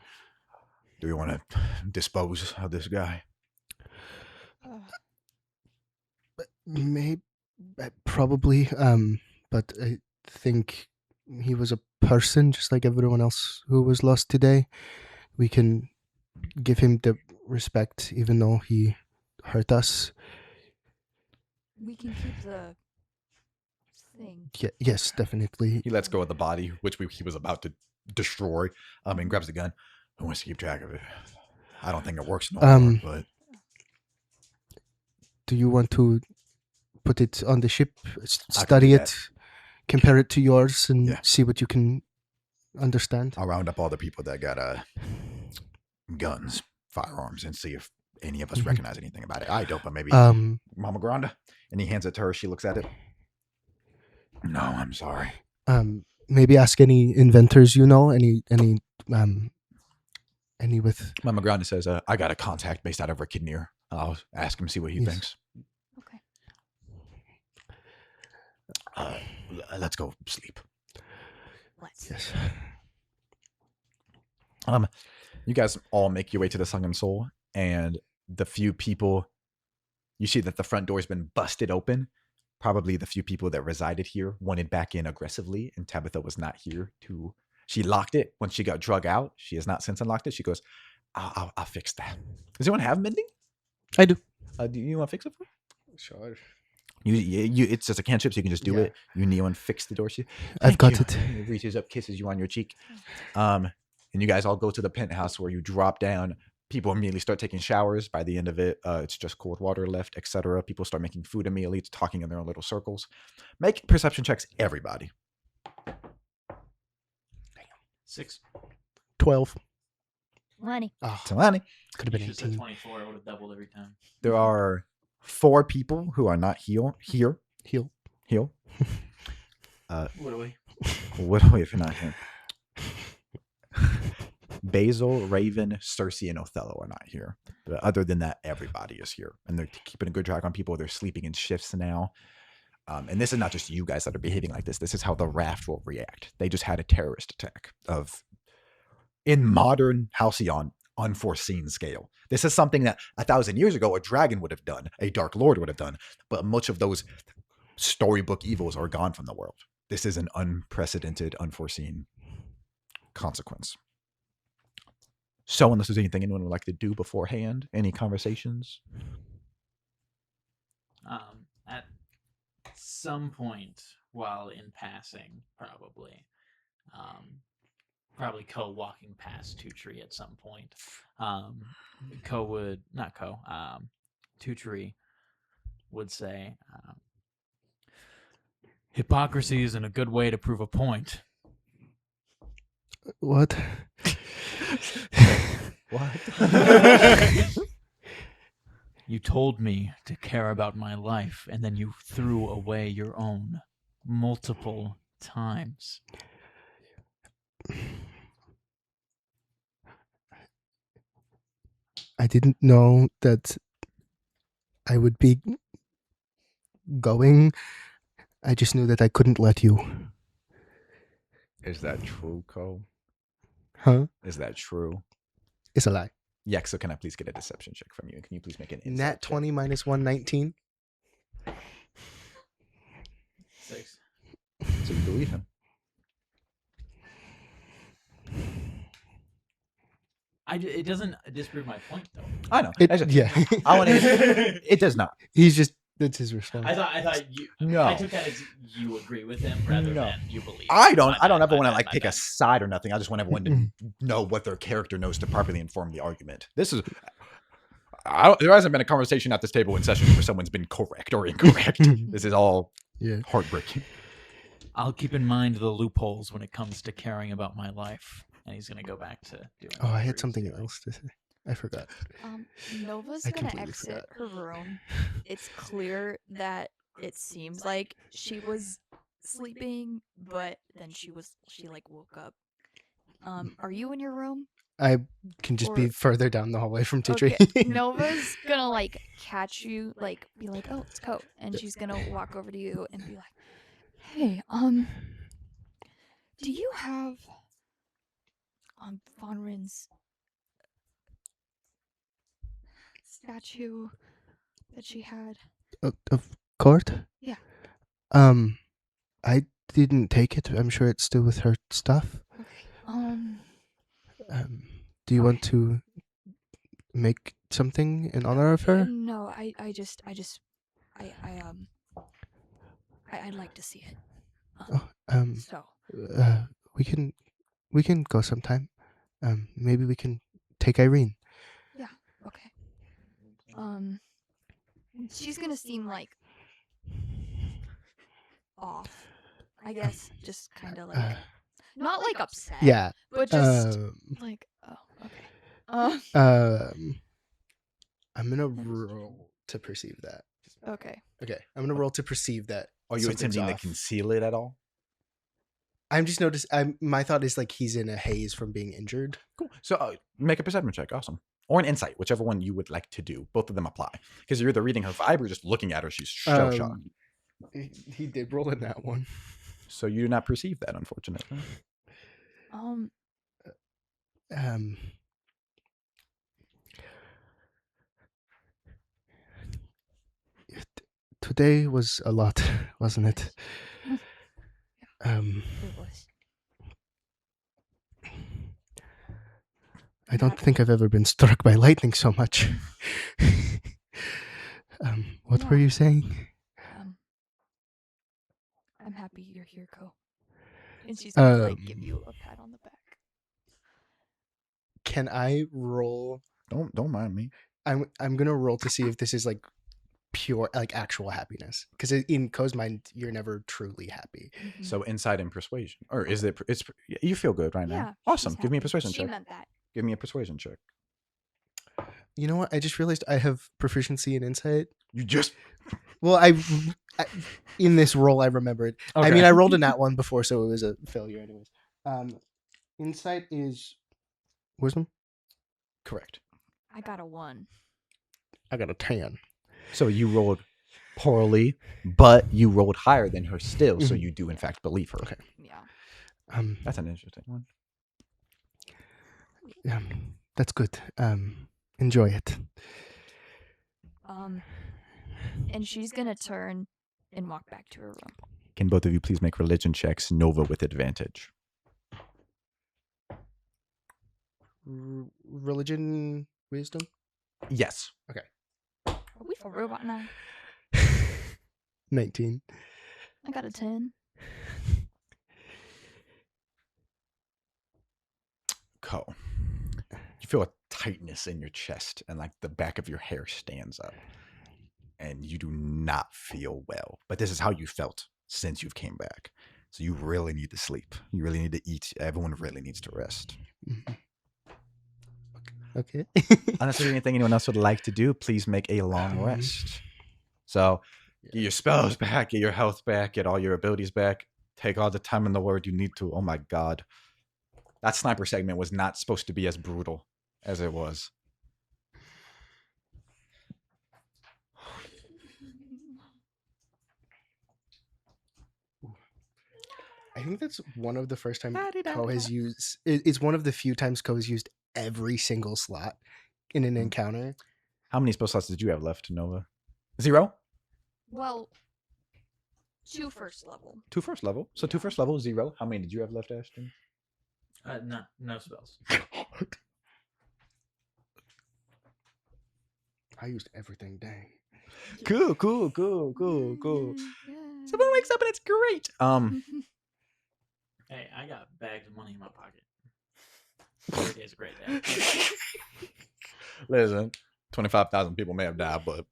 Speaker 1: Do we want to dispose of this guy?
Speaker 3: Maybe, probably. But I think he was a person, just like everyone else who was lost today. We can give him the respect, even though he hurt us.
Speaker 6: We can keep the thing.
Speaker 3: Yeah, yes, definitely.
Speaker 1: He lets go of the body, which he was about to destroy, and grabs the gun. Who wants to keep track of it? I don't think it works no more, but
Speaker 3: Do you want to put it on the ship,
Speaker 1: I can
Speaker 3: study
Speaker 1: do
Speaker 3: it, compare it to yours, and
Speaker 1: Yeah.
Speaker 3: see what you can understand?
Speaker 1: I'll round up all the people that got guns, firearms, and see if any of us
Speaker 3: Mhm.
Speaker 1: recognize anything about it. I don't, but maybe Mama Granda. And he hands it to her. She looks at it. No, I'm sorry.
Speaker 3: Maybe ask any inventors you know, any with.
Speaker 1: Mama Granda says, I got a contact based out of Kidnir. I'll ask him, see what he
Speaker 3: Yes.
Speaker 1: thinks.
Speaker 6: Okay.
Speaker 1: Let's go sleep.
Speaker 6: Let's.
Speaker 3: Yes.
Speaker 1: You guys all make your way to the Sunken Soul, and the few people, you see that the front door's been busted open. Probably the few people that resided here wanted back in aggressively, and Tabitha was not here to. She locked it when she got drug out. She has not since unlocked it. She goes, I'll fix that. Does anyone have mending?
Speaker 3: I do.
Speaker 1: Do you want to fix it for me?
Speaker 3: Sure.
Speaker 1: It's just a cantrip, so you can just do
Speaker 3: Yeah.
Speaker 1: it. You kneel and fix the door.
Speaker 3: I've got it.
Speaker 1: He reaches up, kisses you on your cheek. And you guys all go to the penthouse where you drop down. People immediately start taking showers. By the end of it, it's just cold water left, etc. People start making food immediately, talking in their own little circles. Make perception checks, everybody.
Speaker 4: 6.
Speaker 3: 12.
Speaker 6: 20.
Speaker 3: Oh,
Speaker 1: Talani.
Speaker 3: could have
Speaker 4: You
Speaker 3: been
Speaker 4: should have said
Speaker 3: 18.
Speaker 4: 24. It would have doubled every time.
Speaker 1: There are 4 people who are not here.
Speaker 3: Heal.
Speaker 4: What do we?
Speaker 1: What do we if you're not here? Basil, Raven, Cersei, and Othello are not here. But other than that, everybody is here. And they're keeping a good track on people. They're sleeping in shifts now. And this is not just you guys that are behaving like this. This is how the raft will react. They just had a terrorist attack in modern Halcyon, unforeseen scale. This is something that 1,000 years ago a dragon would have done, a Dark Lord would have done. But much of those storybook evils are gone from the world. This is an unprecedented, unforeseen consequence. So unless there's anything anyone would like to do beforehand, any conversations?
Speaker 4: At some point while in passing, probably Ko walking past Two Tree at some point. Two Tree would say, hypocrisy isn't a good way to prove a point.
Speaker 3: What?
Speaker 1: What?
Speaker 4: You told me to care about my life, and then you threw away your own multiple times.
Speaker 3: I didn't know that I would be going. I just knew that I couldn't let you.
Speaker 1: Is that true, Cole?
Speaker 3: Huh?
Speaker 1: Is that true?
Speaker 3: It's a lie.
Speaker 1: Yeah, so can I please get a deception check from you? Can you please make an insight
Speaker 3: Nat
Speaker 1: check?
Speaker 3: 20 minus 1, 19.
Speaker 4: 6.
Speaker 1: So you believe him.
Speaker 4: It doesn't disprove my point, though.
Speaker 1: I know.
Speaker 3: Yeah.
Speaker 1: I want to. It does not.
Speaker 3: He's just, that's his response.
Speaker 4: I thought you.
Speaker 1: No.
Speaker 4: I took that as you agree with him rather
Speaker 1: No.
Speaker 4: than you believe.
Speaker 1: I don't
Speaker 4: My
Speaker 1: ever
Speaker 4: bad,
Speaker 1: want to
Speaker 4: my
Speaker 1: pick a
Speaker 4: bad.
Speaker 1: side or nothing. I just want everyone to know what their character knows to properly inform the argument. This is. There hasn't been a conversation at this table in session where someone's been correct or incorrect. This is all
Speaker 3: Yeah.
Speaker 1: heartbreaking.
Speaker 4: I'll keep in mind the loopholes when it comes to caring about my life. And he's gonna go back to doing.
Speaker 3: Oh, I
Speaker 4: whatever
Speaker 3: had
Speaker 4: he's
Speaker 3: something
Speaker 4: doing.
Speaker 3: else to say. I forgot.
Speaker 6: Nova's
Speaker 3: I
Speaker 6: gonna
Speaker 3: completely
Speaker 6: exit
Speaker 3: forgot.
Speaker 6: her room. It's clear that it seems like she was sleeping, but then she woke up. Are you in your room?
Speaker 3: I can just be
Speaker 6: Or-
Speaker 3: further down the hallway from T-Tree.
Speaker 6: Okay. Nova's gonna catch you, be like, "Oh, it's Coat," and she's gonna walk over to you and be like, "Hey, do you have Von Rin's statue that she had.
Speaker 3: Of court?
Speaker 6: Yeah.
Speaker 3: I didn't take it. I'm sure it's still with her stuff.
Speaker 6: Okay.
Speaker 3: Do you want to make something in honor of her?
Speaker 6: No, I'd like to see it. So.
Speaker 3: We can go sometime. Maybe we can take Irene.
Speaker 6: Yeah. Okay. She's gonna seem like off, I guess. Just kind of like not like upset.
Speaker 3: Yeah.
Speaker 6: But just like, oh, okay.
Speaker 3: I'm gonna roll to perceive that.
Speaker 6: Okay.
Speaker 3: Okay, I'm gonna roll to perceive that.
Speaker 1: Are you
Speaker 3: something's
Speaker 1: attempting to
Speaker 3: off.
Speaker 1: conceal it at all?
Speaker 3: I'm just my thought is like he's in a haze from being injured.
Speaker 1: Cool. So make a perception check. Awesome. Or an insight, whichever one you would like to do. Both of them apply. Because you're either reading her vibe or just looking at her. She's so shocked.
Speaker 3: He did roll in that one.
Speaker 1: So you do not perceive that, unfortunately.
Speaker 3: Today was a lot, wasn't it?
Speaker 6: It was.
Speaker 3: I don't think I've ever been struck by lightning so much. What were you saying?
Speaker 6: I'm happy you're here, Ko. And she's gonna like give you a pat on the back.
Speaker 3: Can I roll?
Speaker 1: Don't mind me.
Speaker 3: I'm gonna roll to see if this is like pure, like actual happiness. Because in Ko's mind, you're never truly happy.
Speaker 6: Mm-hmm.
Speaker 1: So insight and persuasion, or is it? It's you feel good right now.
Speaker 6: Yeah,
Speaker 1: Awesome.
Speaker 6: she's
Speaker 1: Give me a
Speaker 6: happy.
Speaker 1: persuasion
Speaker 6: She
Speaker 1: check.
Speaker 6: meant that.
Speaker 1: Give me a persuasion check.
Speaker 3: You know what? I just realized I have proficiency in insight.
Speaker 1: You just
Speaker 3: Well, I in this roll I remembered. I mean, I rolled a nat one before, so it was a failure, anyways. Insight is wisdom.
Speaker 1: correct.
Speaker 6: I got a 1.
Speaker 3: I got a 10.
Speaker 1: So you rolled poorly, but you rolled higher than her still. So
Speaker 3: Mhm.
Speaker 1: you do in fact believe her.
Speaker 3: Okay.
Speaker 6: Yeah.
Speaker 1: That's an interesting one.
Speaker 3: That's good. Enjoy it.
Speaker 6: And she's gonna turn and walk back to her room.
Speaker 1: Can both of you please make religion checks, Nova with advantage?
Speaker 3: Religion, wisdom.
Speaker 1: Yes.
Speaker 6: Are we for real right now?
Speaker 3: 19.
Speaker 6: I got a 10.
Speaker 1: Ko, you feel a tightness in your chest and like the back of your hair stands up. And you do not feel well. But this is how you felt since you've came back. So you really need to sleep. You really need to eat. Everyone really needs to rest.
Speaker 3: Okay.
Speaker 1: Unless there's anything anyone else would like to do, please make a long rest. So get your spells back, get your health back, get all your abilities back. Take all the time in the world you need to. Oh my god. That sniper segment was not supposed to be as brutal as it was.
Speaker 3: I think that's one of the first time Ko has used. It's one of the few times Ko has used every single slot in an encounter.
Speaker 1: How many spell slots did you have left, Nova? 0?
Speaker 6: Well, 2 first level.
Speaker 1: 2 first level. So 2 first level, 0. How many did you have left, Ashton?
Speaker 4: No spells.
Speaker 3: I used everything. Dang.
Speaker 1: Cool. Someone wakes up and it's great.
Speaker 4: Hey, I got bags of money in my pocket. Every day's a great day.
Speaker 1: Listen, 25,000 people may have died, but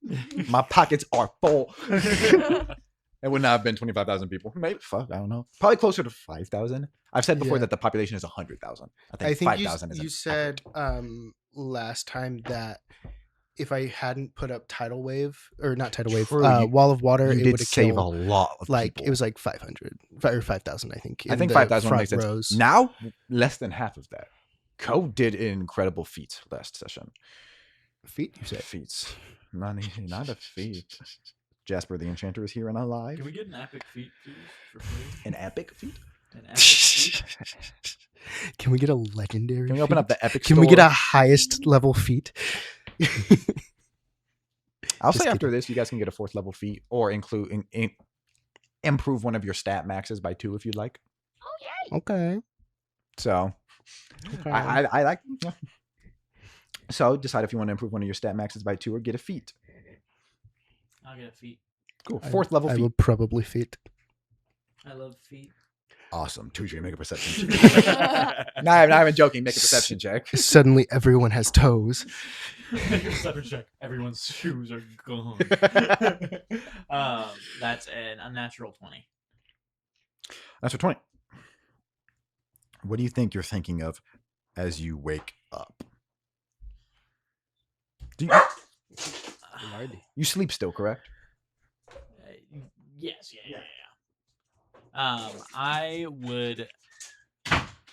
Speaker 1: my pockets are full. It would not have been 25,000 people. Maybe, fuck, I don't know. Probably closer to 5,000. I've said before that the population is 100,000. I think 5,000 is
Speaker 3: you said last time that if I hadn't put up Tidal Wave, or not Tidal Wave,
Speaker 1: True,
Speaker 3: Wall of Water,
Speaker 1: you
Speaker 3: it
Speaker 1: did
Speaker 3: would have
Speaker 1: save a
Speaker 3: killed,
Speaker 1: lot of
Speaker 3: like,
Speaker 1: people.
Speaker 3: it was like 500 or 5,000, I think.
Speaker 1: I think 5,000 makes sense. Now, less than half of that. Ko did an incredible feat last session.
Speaker 3: Feet, you said?
Speaker 1: Feats. Not a feat. Jasper the Enchanter is here and alive.
Speaker 4: Can we get an epic feat, please, for free?
Speaker 1: An epic feat?
Speaker 4: An epic feat?
Speaker 3: Can we get a legendary?
Speaker 1: Can we open up
Speaker 3: feat?
Speaker 1: the epic
Speaker 3: Can
Speaker 1: store?
Speaker 3: we get a highest level feat?
Speaker 1: I'll
Speaker 3: Just
Speaker 1: say after
Speaker 3: kidding.
Speaker 1: this, you guys can get a 4th level feat or improve one of your stat maxes by 2 if you'd like.
Speaker 3: Okay.
Speaker 1: So
Speaker 3: Okay.
Speaker 1: I like. Yeah. So decide if you want to improve one of your stat maxes by 2 or get a feat.
Speaker 4: I'll get a feat.
Speaker 1: Cool. 4th level
Speaker 3: I
Speaker 1: feat.
Speaker 3: will probably feat.
Speaker 4: I love feet.
Speaker 1: Awesome. 2 make a perception check. Not even joking. Make a perception check.
Speaker 3: Suddenly, everyone has toes.
Speaker 4: Perception check. Everyone's shoes are gone. That's an unnatural 20.
Speaker 1: That's for 20. What do you think you're thinking of as you wake up? Do you sleep still, correct?
Speaker 4: Yes, yeah.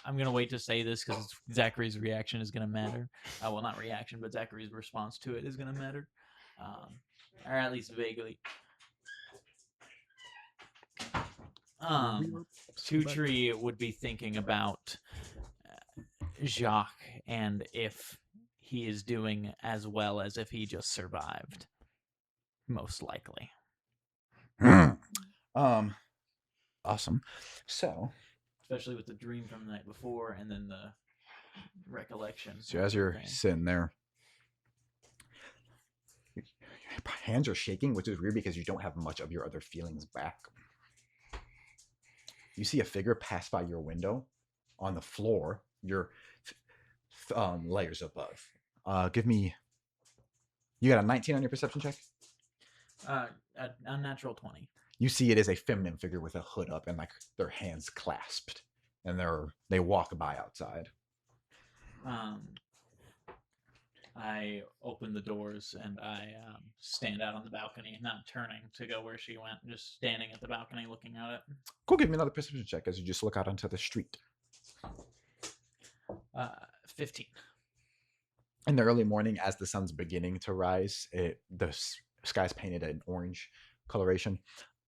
Speaker 4: I'm gonna wait to say this because Zachary's reaction is gonna matter. Well, not reaction, but Zachary's response to it is gonna matter, or at least vaguely. Two Tree would be thinking about Jacques and if he is doing as well as if he just survived. Most likely.
Speaker 1: Awesome. So
Speaker 4: Especially with the dream from the night before and then the recollection.
Speaker 1: as you're sitting there, your hands are shaking, which is weird because you don't have much of your other feelings back. You see a figure pass by your window on the floor, your layers above. Give me. You got a 19 on your perception check?
Speaker 4: A unnatural 20.
Speaker 1: You see it is a feminine figure with a hood up and like their hands clasped, and they walk by outside.
Speaker 4: I open the doors and I stand out on the balcony, not turning to go where she went, just standing at the balcony looking at it.
Speaker 1: Cool. Give me another perception check as you just look out onto the street.
Speaker 4: 15.
Speaker 1: In the early morning, as the sun's beginning to rise, the sky's painted an orange coloration.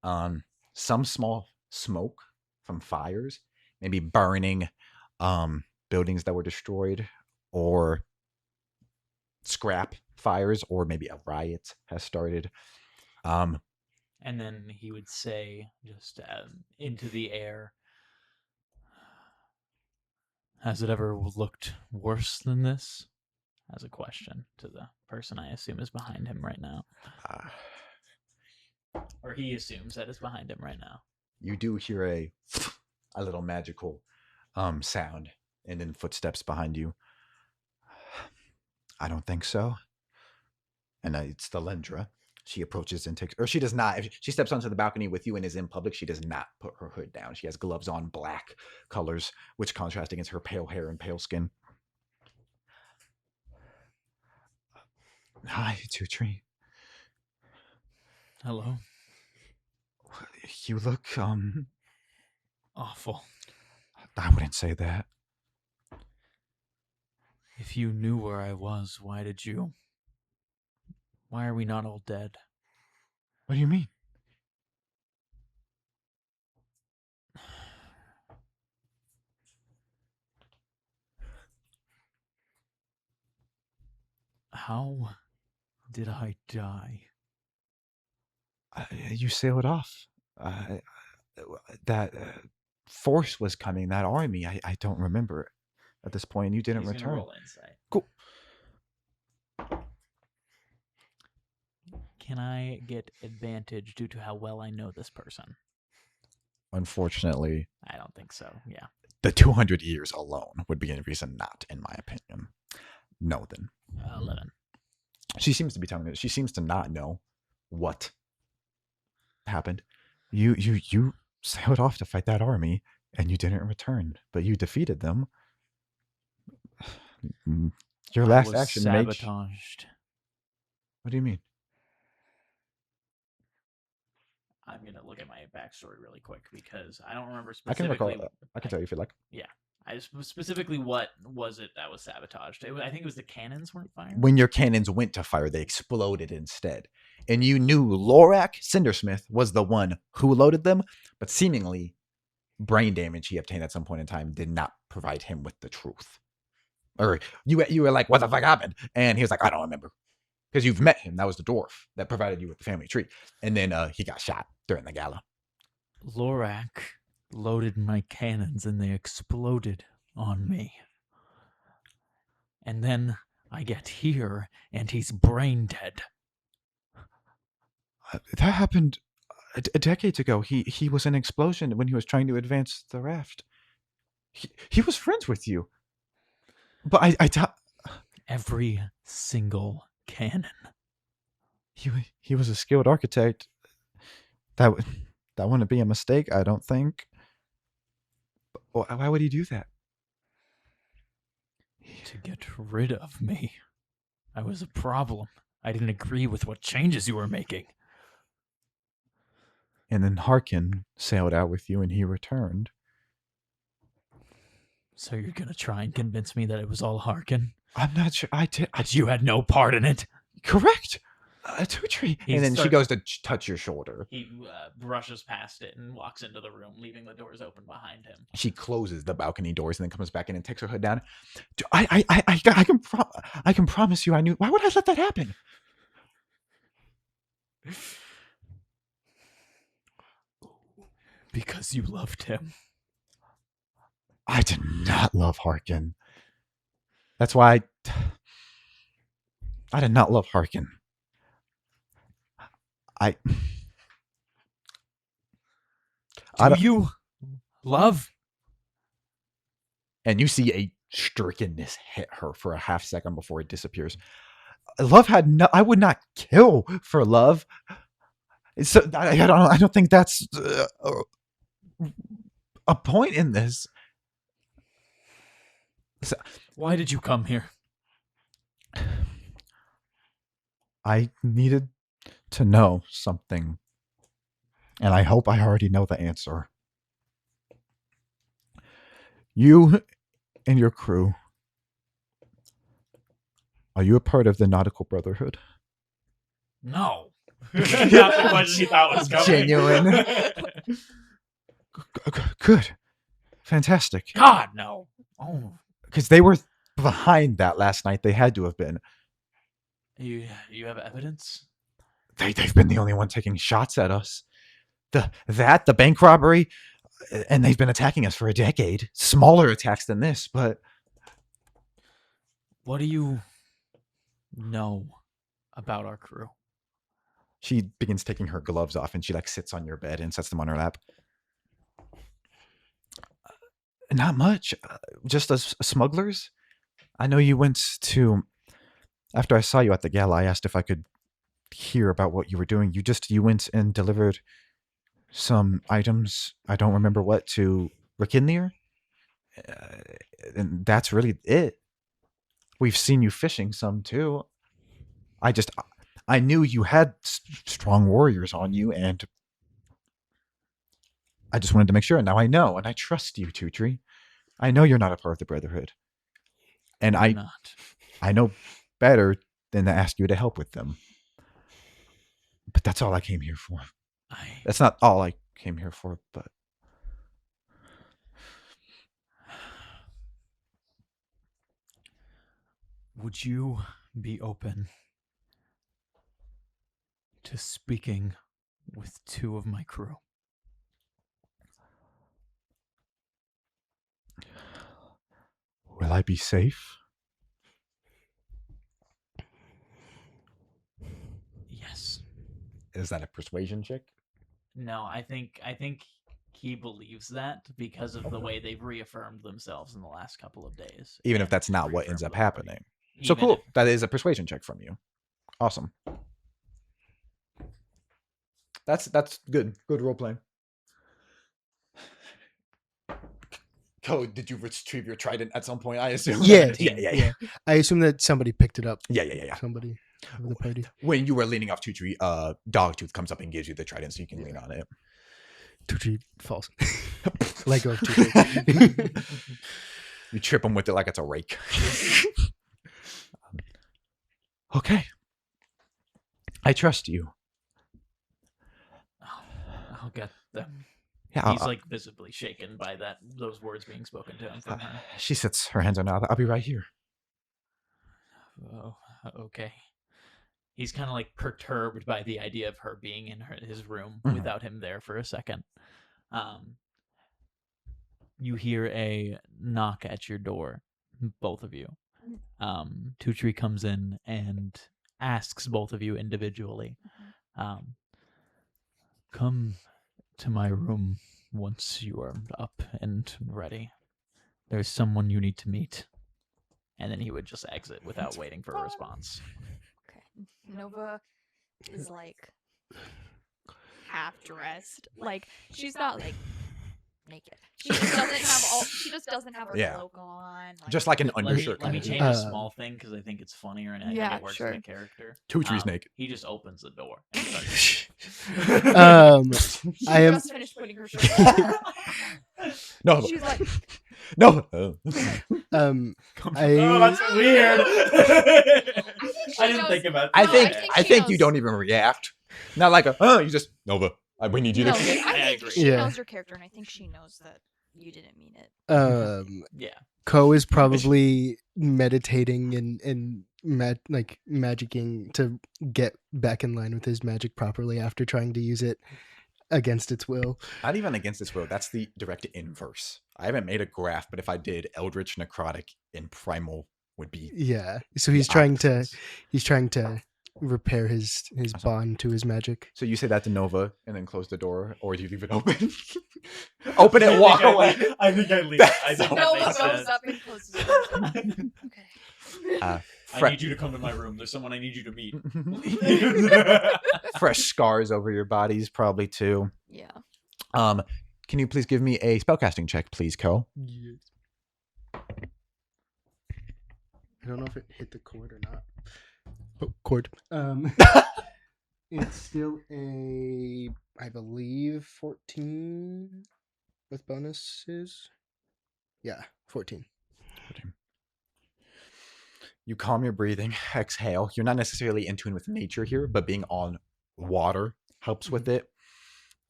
Speaker 1: Some small smoke from fires, maybe burning buildings that were destroyed, or scrap fires, or maybe a riot has started.
Speaker 4: And then he would say, just into the air, "Has it ever looked worse than this?" As a question to the person I assume is behind him right now. Or he assumes that is behind him right now.
Speaker 1: You do hear a little magical sound, and then footsteps behind you. I don't think so. And it's the Lendra. She approaches and takes, or she does not. If she steps onto the balcony with you and is in public, she does not put her hood down. She has gloves on, black colors, which contrast against her pale hair and pale skin. Hi, Two Tree.
Speaker 4: Hello.
Speaker 1: You look
Speaker 4: Awful.
Speaker 1: I wouldn't say that.
Speaker 4: If you knew where I was, why are we not all dead?
Speaker 1: What do you mean?
Speaker 4: How did I die?
Speaker 1: You sailed off. That force was coming, that army. I don't remember at this point. You didn't
Speaker 4: He's gonna
Speaker 1: return.
Speaker 4: roll insight.
Speaker 1: Cool.
Speaker 4: Can I get advantage due to how well I know this person?
Speaker 1: Unfortunately,
Speaker 4: I don't think so. Yeah.
Speaker 1: the 200 years alone would be a reason not, in my opinion. No, then.
Speaker 4: 11.
Speaker 1: She seems to be telling me. She seems to not know what happened. You sailed off to fight that army, and you didn't return, but you defeated them. Your last
Speaker 4: I was
Speaker 1: action
Speaker 4: sabotaged.
Speaker 1: What do you mean?
Speaker 4: I'm gonna look at my backstory really quick because I don't remember
Speaker 1: I can
Speaker 4: specifically.
Speaker 1: recall. I can tell you if you like.
Speaker 4: Specifically, what was it that was sabotaged? I think it was the cannons weren't firing.
Speaker 1: When your cannons went to fire, they exploded instead. And you knew Lorak Cindersmith was the one who loaded them, but seemingly brain damage he obtained at some point in time did not provide him with the truth. Or you were like, what the fuck happened? And he was like, I don't remember. Because you've met him. That was the dwarf that provided you with the family tree. And then he got shot during the gala.
Speaker 4: Lorak loaded my cannons and they exploded on me. And then I get here and he's brain dead.
Speaker 1: That happened decades ago. He was in an explosion when he was trying to advance the raft. He was friends with you. But I doubt...
Speaker 4: Every single cannon.
Speaker 1: He was a skilled architect. That wouldn't be a mistake, I don't think. Why would he do that?
Speaker 4: To get rid of me. I was a problem. I didn't agree with what changes you were making.
Speaker 1: And then Harkin sailed out with you and he returned.
Speaker 4: So you're gonna try and convince me that it was all Harkin?
Speaker 1: I'm not sure.
Speaker 4: That you had no part in it?
Speaker 1: Correct. A two-tree.
Speaker 4: He
Speaker 1: And then she
Speaker 4: starts-
Speaker 1: goes to touch your shoulder.
Speaker 4: He brushes past it and walks into the room, leaving the doors open behind him.
Speaker 1: She closes the balcony doors and then comes back in and takes her hood down. I can promise you I knew. Why would I let that happen?
Speaker 4: Because you loved him.
Speaker 1: I did not love Harkin. That's why I did not love Harkin. I
Speaker 4: Do
Speaker 1: don't-
Speaker 4: you love?
Speaker 1: And you see a strickenness hit her for a half second before it disappears. Love had no. I would not kill for love. So I don't think that's a point in this. So,
Speaker 4: Why did you come here?
Speaker 1: I needed to know something, and I hope I already know the answer. You and your crew, are you a part of the Nautical Brotherhood?
Speaker 4: No. Not the question you thought was coming.
Speaker 1: Genuine. Good. Fantastic.
Speaker 4: God, no. Oh,
Speaker 1: Because they were behind that last night. They had to have been.
Speaker 4: you have evidence?
Speaker 1: They've been the only one taking shots at us. The bank robbery, and they've been attacking us for a decade. Smaller attacks than this, but
Speaker 4: What do you know about our crew?
Speaker 1: she begins taking her gloves off and she like sits on your bed and sets them on her lap. Not much. Just as smugglers. I know you went to. After I saw you at the gala, I asked if I could hear about what you were doing. You went and delivered some items. I don't remember what to Rakinir. And that's really it. We've seen you fishing some too. I knew you had strong warriors on you, and I just wanted to make sure. And now I know, and I trust you, Tutri. I know you're not a part of the Brotherhood, and
Speaker 4: Not.
Speaker 1: I know better than to ask you to help with them. But that's all I came here for. That's not all I came here for, but
Speaker 4: Would you be open to speaking with two of my crew?
Speaker 1: will I be safe?
Speaker 4: Yes.
Speaker 1: Is that a persuasion check?
Speaker 4: No, I think he believes that because of the way they've reaffirmed themselves in the last couple of days.
Speaker 1: Even if
Speaker 4: and
Speaker 1: that's not what ends
Speaker 4: reaffirmed
Speaker 1: up
Speaker 4: the party.
Speaker 1: happening. So
Speaker 4: Even
Speaker 1: cool.
Speaker 4: if-
Speaker 1: That is a persuasion check from you. Awesome. That's good. Good role playing. Code, did you retrieve your trident at some point? I assume.
Speaker 3: Yeah.
Speaker 1: yeah.
Speaker 3: I assume that somebody picked it up.
Speaker 1: Yeah.
Speaker 3: Somebody of the party.
Speaker 1: When you were leaning off Tutri, Dogtooth comes up and gives you the trident so you can lean on it.
Speaker 3: Tucci falls. Let go of Tucci.
Speaker 1: You trip him with it like it's a rake. Okay. I trust you.
Speaker 4: I'll get them.
Speaker 1: Yeah,
Speaker 4: He's like visibly shaken by those words being spoken to him from her.
Speaker 1: she sits her hands on her. I'll be right here.
Speaker 4: Oh, okay. He's kind of like perturbed by the idea of her being in his room
Speaker 1: Mhm.
Speaker 4: without him there for a second. You hear a knock at your door, both of you. Tutri comes in and asks both of you individually, come to my room once you are up and ready. There's someone you need to meet. And then he would just exit without waiting for a response.
Speaker 6: Okay. Nova is like half dressed. Like she's not like naked. She just doesn't have her
Speaker 1: Yeah.
Speaker 6: cloak on.
Speaker 1: Just like an
Speaker 4: Let me,
Speaker 1: undershirt.
Speaker 4: let me
Speaker 1: kind of
Speaker 4: change
Speaker 1: thing.
Speaker 4: a small thing because I think it's funnier and I think
Speaker 6: Yeah,
Speaker 4: it works
Speaker 6: sure.
Speaker 4: in the character.
Speaker 1: Tutri's naked.
Speaker 4: He just opens the door. And starts
Speaker 6: She
Speaker 3: I am
Speaker 6: just finished putting her shirt on.
Speaker 1: No.
Speaker 6: She's like,
Speaker 1: No.
Speaker 4: oh,
Speaker 3: I
Speaker 4: that's weird. I didn't
Speaker 2: knows-
Speaker 4: think about
Speaker 1: I
Speaker 4: that.
Speaker 1: think
Speaker 2: think
Speaker 1: I
Speaker 2: she
Speaker 1: think you
Speaker 2: knows.
Speaker 1: don't even react. Not like you just Nova. We need you
Speaker 6: no,
Speaker 1: to.
Speaker 6: I think
Speaker 4: agree.
Speaker 6: she
Speaker 3: Yeah.
Speaker 6: knows your character, and I think she knows that you didn't mean it.
Speaker 4: Yeah.
Speaker 3: Ko is probably meditating and magicking to get back in line with his magic properly after trying to use it against its will.
Speaker 1: Not even against its will. That's the direct inverse. I haven't made a graph, but if I did, Eldritch, Necrotic, and Primal would be.
Speaker 3: Yeah. So
Speaker 1: the
Speaker 3: he's trying to
Speaker 1: opposites.
Speaker 3: repair his bond to his magic.
Speaker 1: So you say that to Nova and then close the door, or do you leave it open? Open it, walk away.
Speaker 4: I think I leave.
Speaker 1: That's
Speaker 4: I think
Speaker 1: so
Speaker 4: that
Speaker 6: Nova
Speaker 4: makes
Speaker 6: goes
Speaker 4: sense.
Speaker 6: up and closes the door. Okay.
Speaker 4: I
Speaker 1: Fre-
Speaker 4: need you to come to my room. There's someone I need you to meet.
Speaker 1: Fresh scars over your bodies, probably too.
Speaker 6: Yeah.
Speaker 1: Can you please give me a spellcasting check, please, Ko?
Speaker 3: Yes. I don't know if it hit the cord or not. Oh, cord. It's still I believe 14 with bonuses. Yeah, 14.
Speaker 1: You calm your breathing, exhale. You're not necessarily in tune with nature here, but being on water helps with it.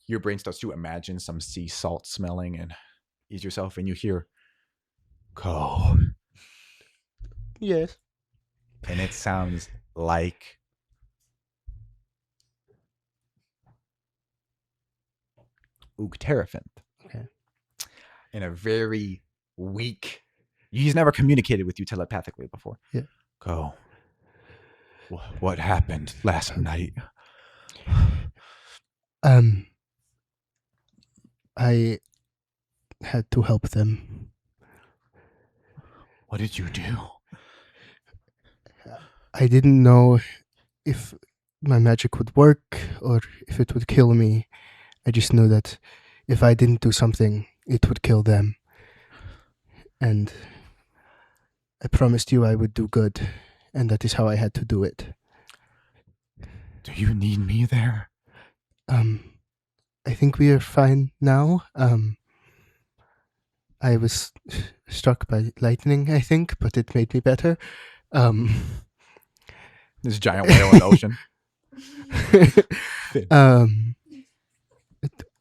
Speaker 1: Your brain starts to imagine some sea salt smelling and ease yourself, and you hear, Ko.
Speaker 3: Yes.
Speaker 1: And it sounds like Ukteraphant.
Speaker 3: Okay.
Speaker 1: In a very weak. He's never communicated with you telepathically before.
Speaker 3: Yeah.
Speaker 1: Go. What happened last night?
Speaker 3: I had to help them.
Speaker 1: What did you do?
Speaker 3: I didn't know if my magic would work or if it would kill me. I just knew that if I didn't do something, it would kill them. And I promised you I would do good, and that is how I had to do it.
Speaker 1: Do you need me there?
Speaker 3: I think we are fine now. I was struck by lightning, I think, but it made me better.
Speaker 1: This giant whale in the ocean.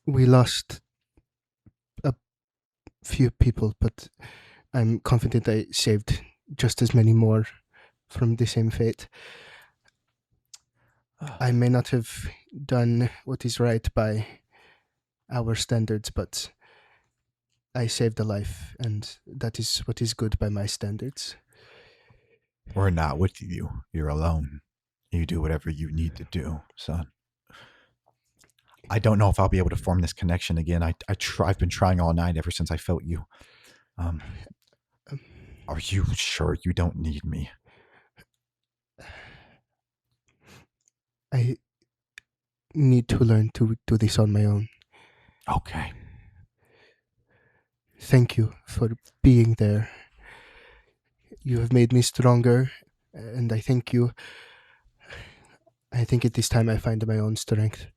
Speaker 3: We lost a few people, but I'm confident I saved just as many more from the same fate. I may not have done what is right by our standards, but I saved a life, and that is what is good by my standards.
Speaker 1: We're not with you. You're alone. You do whatever you need to do, son. I don't know if I'll be able to form this connection again. I've been trying all night ever since I felt you. Are you sure you don't need me?
Speaker 3: I need to learn to do this on my own.
Speaker 1: Okay.
Speaker 3: Thank you for being there. You have made me stronger, and I thank you. I think at this time I find my own strength.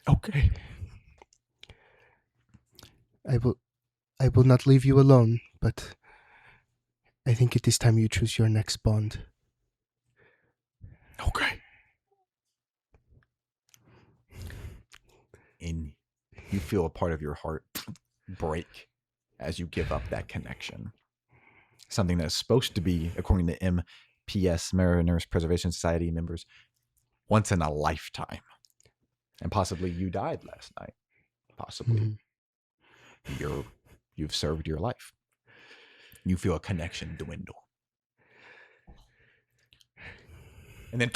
Speaker 1: Okay.
Speaker 3: I will not leave you alone, but I think at this time you choose your next bond.
Speaker 1: Okay. In you feel a part of your heart break as you give up that connection. Something that's supposed to be, according to MPS, Mariners Preservation Society members, once in a lifetime. And possibly you died last night. Possibly you've served your life. You feel a connection dwindle. And then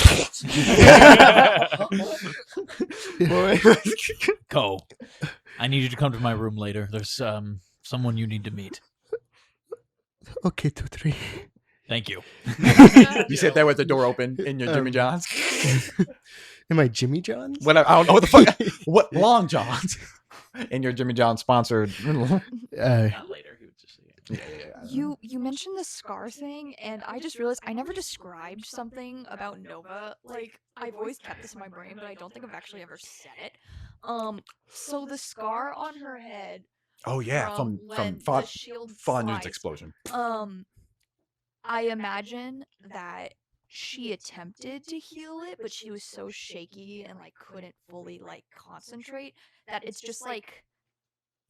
Speaker 4: Ko, I need you to come to my room later. There's someone you need to meet.
Speaker 3: Okay, 2, 3.
Speaker 4: Thank you.
Speaker 1: you sit there with the door open in your Jimmy John's.
Speaker 3: Am I Jimmy John's?
Speaker 1: What I don't know what the fuck. What Long John's? In your Jimmy John sponsored.
Speaker 4: Not later. He would just say
Speaker 6: You mentioned the scar thing, and I just realized I never described something about Nova. Like, I've always kept this in my brain, but I don't think I've actually ever said it. So the scar on her head.
Speaker 1: Oh yeah, from
Speaker 6: when the shield
Speaker 1: Fondra's
Speaker 6: slides,
Speaker 1: explosion.
Speaker 6: I imagine that she attempted to heal it, but she was so shaky and like couldn't fully like concentrate that it's just like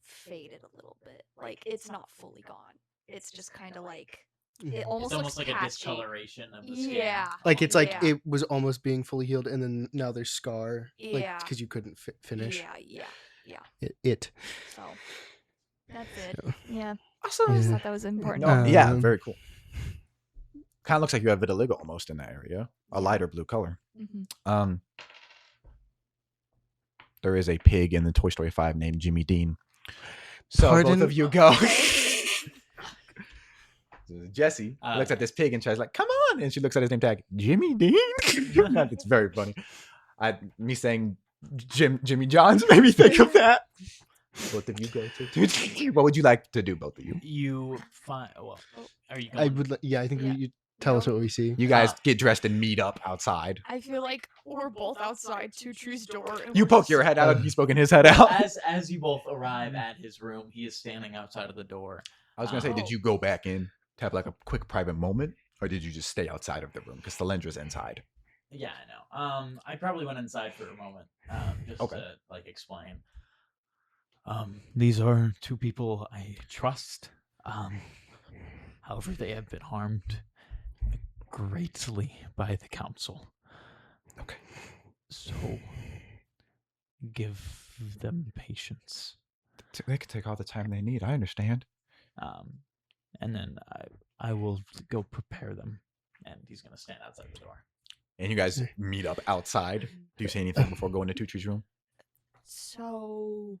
Speaker 6: faded a little bit. Like it's not fully gone. It's just kind of like it almost
Speaker 4: it's almost
Speaker 6: looks
Speaker 4: like a
Speaker 6: patchy.
Speaker 4: discoloration of the skin.
Speaker 6: Yeah.
Speaker 3: Like it's like
Speaker 6: Yeah.
Speaker 3: it was almost being fully healed, and then now there's scar. Like
Speaker 6: Yeah.
Speaker 3: because you couldn't finish
Speaker 6: Yeah.
Speaker 3: it.
Speaker 6: So that's it.
Speaker 3: Yeah.
Speaker 6: Yeah.
Speaker 1: Awesome.
Speaker 6: I just
Speaker 3: Yeah.
Speaker 6: thought that was important.
Speaker 1: No, yeah,
Speaker 3: Um,
Speaker 1: very cool. Kind of looks like you have vitiligo almost in that area. A lighter blue color.
Speaker 6: Mm-hmm.
Speaker 1: There is a pig in the Toy Story 5 named Jimmy Dean. So
Speaker 3: Pardon?
Speaker 1: both of you go. Jesse looks at this pig and she's like, "Come on!" And she looks at his name tag, Jimmy Dean. It's very funny. Me saying Jimmy John's made me think of that. Both of you go to. What would you like to do, both of you?
Speaker 4: You find. Well, are you? Going?
Speaker 3: I would. I think
Speaker 6: Yeah.
Speaker 3: you tell us what we see.
Speaker 1: You guys get dressed and meet up outside.
Speaker 6: I feel like we're both outside Two Trees' door. And
Speaker 1: You
Speaker 6: we're
Speaker 1: poke
Speaker 6: just-
Speaker 1: your head out. He's poking his head out.
Speaker 4: As you both arrive at his room, he is standing outside of the door.
Speaker 1: I was gonna say, did
Speaker 6: Oh.
Speaker 1: you go back in to have like a quick private moment, or did you just stay outside of the room because Salendra's inside?
Speaker 4: Yeah, I know. I probably went inside for a moment, just
Speaker 1: Okay.
Speaker 4: to like explain. These are two people I trust. However, they have been harmed greatly by the council.
Speaker 3: Okay.
Speaker 4: So give them patience.
Speaker 1: They can take all the time they need. I understand.
Speaker 4: And then I will go prepare them. And he's gonna stand outside the door.
Speaker 1: And you guys meet up outside. Do you say anything before going to Two Trees' room?
Speaker 6: So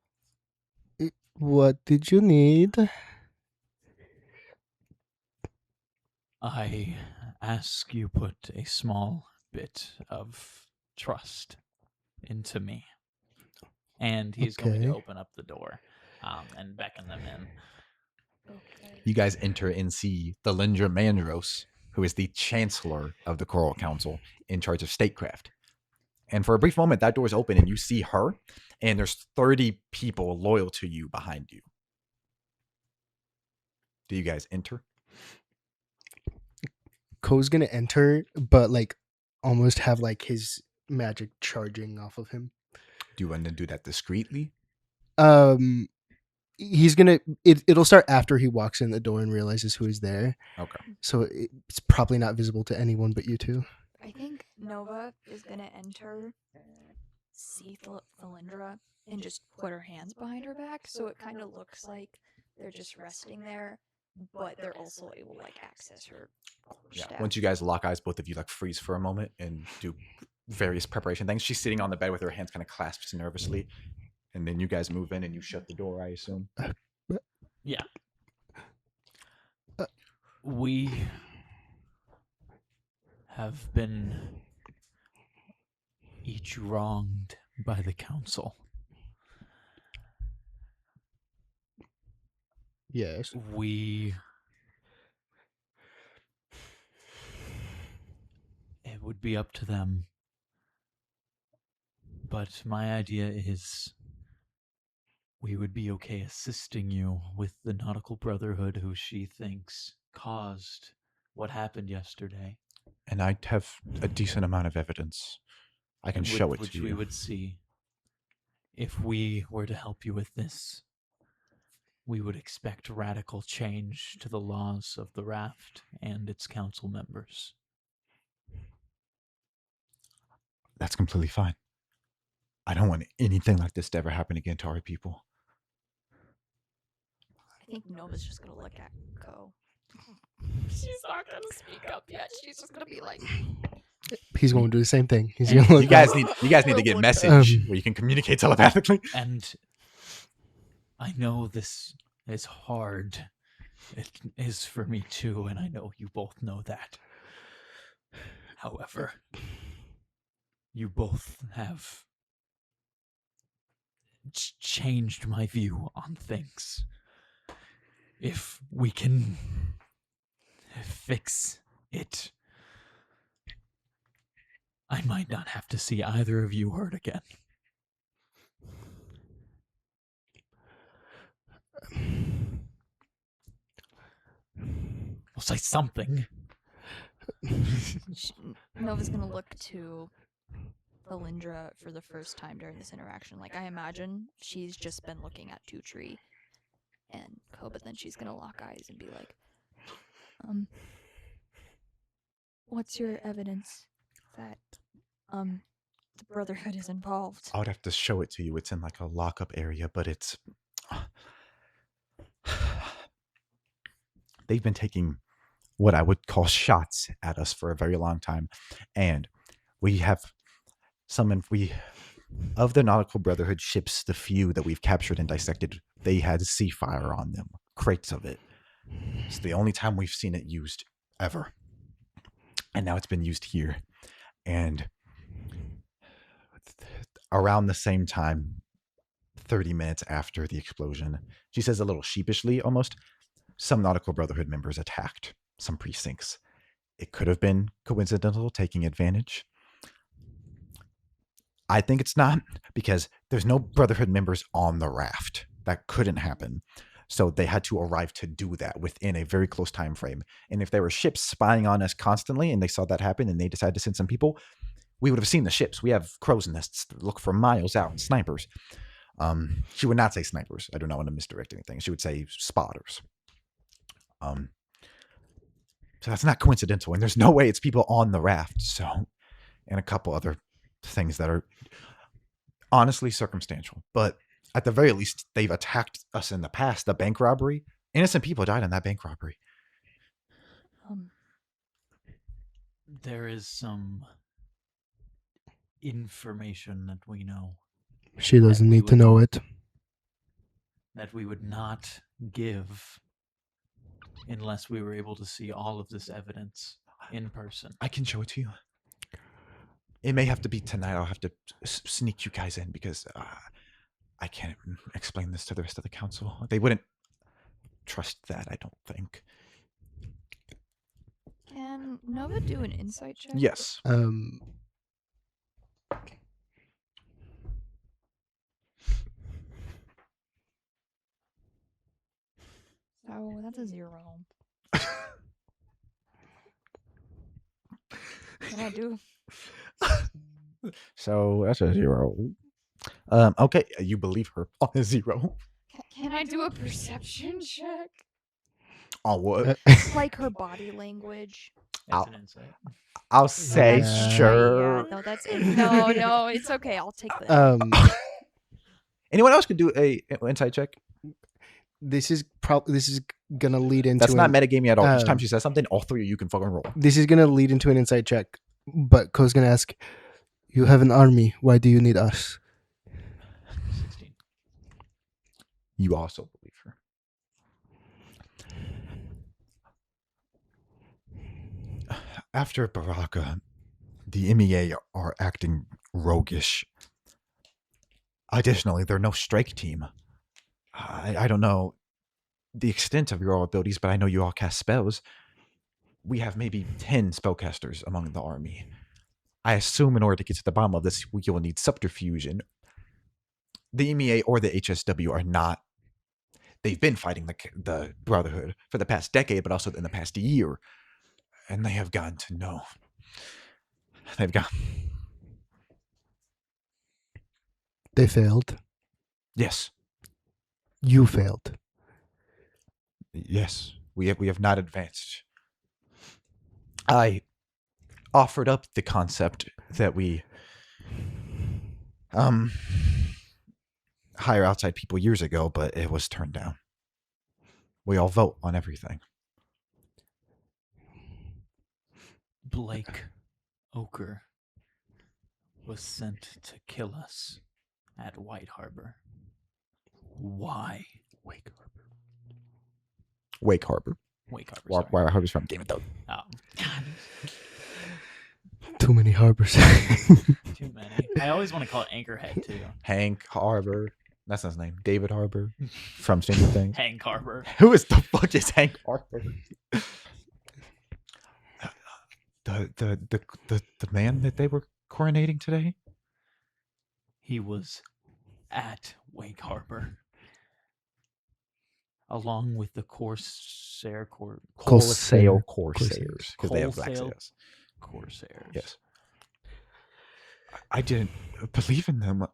Speaker 3: What did you need?
Speaker 4: I ask you put a small bit of trust into me. And he's going to
Speaker 3: Okay.
Speaker 4: open up the door and beckon them in.
Speaker 6: okay.
Speaker 1: You guys enter and see the Lindra Mandros, who is the Chancellor of the Choral Council in charge of statecraft. And for a brief moment, that door is open and you see her, and there's 30 people loyal to you behind you. Do you guys enter?
Speaker 3: Ko's gonna enter, but like almost have like his magic charging off of him.
Speaker 1: Do you want to do that discreetly?
Speaker 3: He's gonna. It'll start after he walks in the door and realizes who is there.
Speaker 1: Okay.
Speaker 3: So it's probably not visible to anyone but you two.
Speaker 6: I think Nova is gonna enter, see Thalindra, and just put her hands behind her back, so it kind of looks like they're just resting there, but they're also able to like access her.
Speaker 1: Yeah.
Speaker 6: staff.
Speaker 1: Once you guys lock eyes, both of you like freeze for a moment and do various preparation things. She's sitting on the bed with her hands kind of clasped nervously. And then you guys move in and you shut the door, I assume.
Speaker 4: Yeah. We have been each wronged by the council.
Speaker 3: Yes.
Speaker 4: It would be up to them. But my idea is we would be okay assisting you with the Nautical Brotherhood who she thinks caused what happened yesterday.
Speaker 1: And I have a decent amount of evidence. I can show it
Speaker 4: which
Speaker 1: to
Speaker 4: we
Speaker 1: you.
Speaker 4: would see if we were to help you with this, we would expect radical change to the laws of the raft and its council members.
Speaker 1: That's completely fine. I don't want anything like this to ever happen again to our people.
Speaker 6: I think Nova's just gonna look at Ko. She's not gonna speak up yet. She's just gonna be like,
Speaker 3: He's going to do the same thing. He's
Speaker 4: And
Speaker 3: going to look
Speaker 1: You guys
Speaker 3: up.
Speaker 1: need to get message where you can communicate telepathically.
Speaker 4: And I know this is hard. It is for me too, and I know you both know that. However, you both have changed my view on things. If we can fix it, I might not have to see either of you hurt again. We'll say something.
Speaker 6: Nova's gonna look to Alindra for the first time during this interaction. Like, I imagine she's just been looking at Two Tree and Ko, but then she's gonna lock eyes and be like, what's your evidence that, the Brotherhood is involved?
Speaker 1: I would have to show it to you. It's in like a lockup area, but it's... They've been taking what I would call shots at us for a very long time. And we have of the Nautical Brotherhood ships, the few that we've captured and dissected, they had sea fire on them, crates of it. It's the only time we've seen it used ever. And now it's been used here. And around the same time, 30 minutes after the explosion, she says a little sheepishly almost, some Nautical Brotherhood members attacked some precincts. It could have been coincidental, taking advantage. I think it's not, because there's no Brotherhood members on the raft. That couldn't happen. So they had to arrive to do that within a very close time frame. And if there were ships spying on us constantly and they saw that happen and they decided to send some people, we would have seen the ships. We have crow's nests that look for miles out and snipers. She would not say snipers. I do not want to misdirect anything. She would say spotters. So that's not coincidental, and there's no way it's people on the raft. So, and a couple other things that are honestly circumstantial. But at the very least, they've attacked us in the past. The bank robbery, innocent people died in that bank robbery.
Speaker 4: There is some information that we know.
Speaker 3: She doesn't need to know it.
Speaker 4: That we would not give unless we were able to see all of this evidence in person.
Speaker 1: I can show it to you. It may have to be tonight. I'll have to sneak you guys in because I can't explain this to the rest of the council. They wouldn't trust that, I don't think.
Speaker 6: Can Nova do an insight check?
Speaker 1: Yes.
Speaker 6: Oh, that's a 0. Can I do?
Speaker 1: So that's a 0. Okay, you believe her on a 0.
Speaker 6: Can I do a perception check?
Speaker 1: On what?
Speaker 6: Like her body language.
Speaker 4: That's an insight.
Speaker 1: I'll say
Speaker 3: Yeah.
Speaker 1: sure.
Speaker 6: Yeah, no, that's it. No, it's okay. I'll take that.
Speaker 1: Anyone else could do a insight check?
Speaker 3: This is gonna lead into.
Speaker 1: That's not metagaming at all. Each time she says something, all three of you can fucking roll.
Speaker 3: This is gonna lead into an insight check, but Ko's gonna ask, "You have an army. Why do you need us?"
Speaker 4: 16.
Speaker 1: You also believe her. After Baraka, the MEA are acting roguish. Additionally, they're no strike team. I don't know the extent of your all abilities, but I know you all cast spells. We have maybe 10 spellcasters among the army. I assume in order to get to the bottom of this, you will need subterfuge. And the MEA or the HSW are not. They've been fighting the Brotherhood for the past decade, but also in the past year. And they have gotten to know.
Speaker 3: They failed.
Speaker 1: Yes.
Speaker 3: You failed.
Speaker 1: Yes. We have not advanced. I offered up the concept that we hire outside people years ago, but it was turned down. We all vote on everything.
Speaker 4: Blake Ochre was sent to kill us at White Harbor. Why?
Speaker 1: Wake Harbor. Wake Harbor.
Speaker 4: Wake Harbor. Sorry.
Speaker 1: Where Harbor's from? Game of Thrones.
Speaker 4: Oh, God.
Speaker 3: Too many harbors.
Speaker 4: Too many. I always want to call it Anchorhead too.
Speaker 1: Hank Harbor. That's not his name. David Harbor from Stranger Things.
Speaker 4: Hank Harbor.
Speaker 1: Who is the fuck is Hank Harbor? The man that they were coronating today?
Speaker 4: He was at Wake Harbor. Along with the Corsair
Speaker 1: Corsairs.
Speaker 3: Corsairs.
Speaker 1: Because they have black
Speaker 4: Wholesale
Speaker 1: sails.
Speaker 4: Corsairs.
Speaker 1: Yes. I didn't believe in them.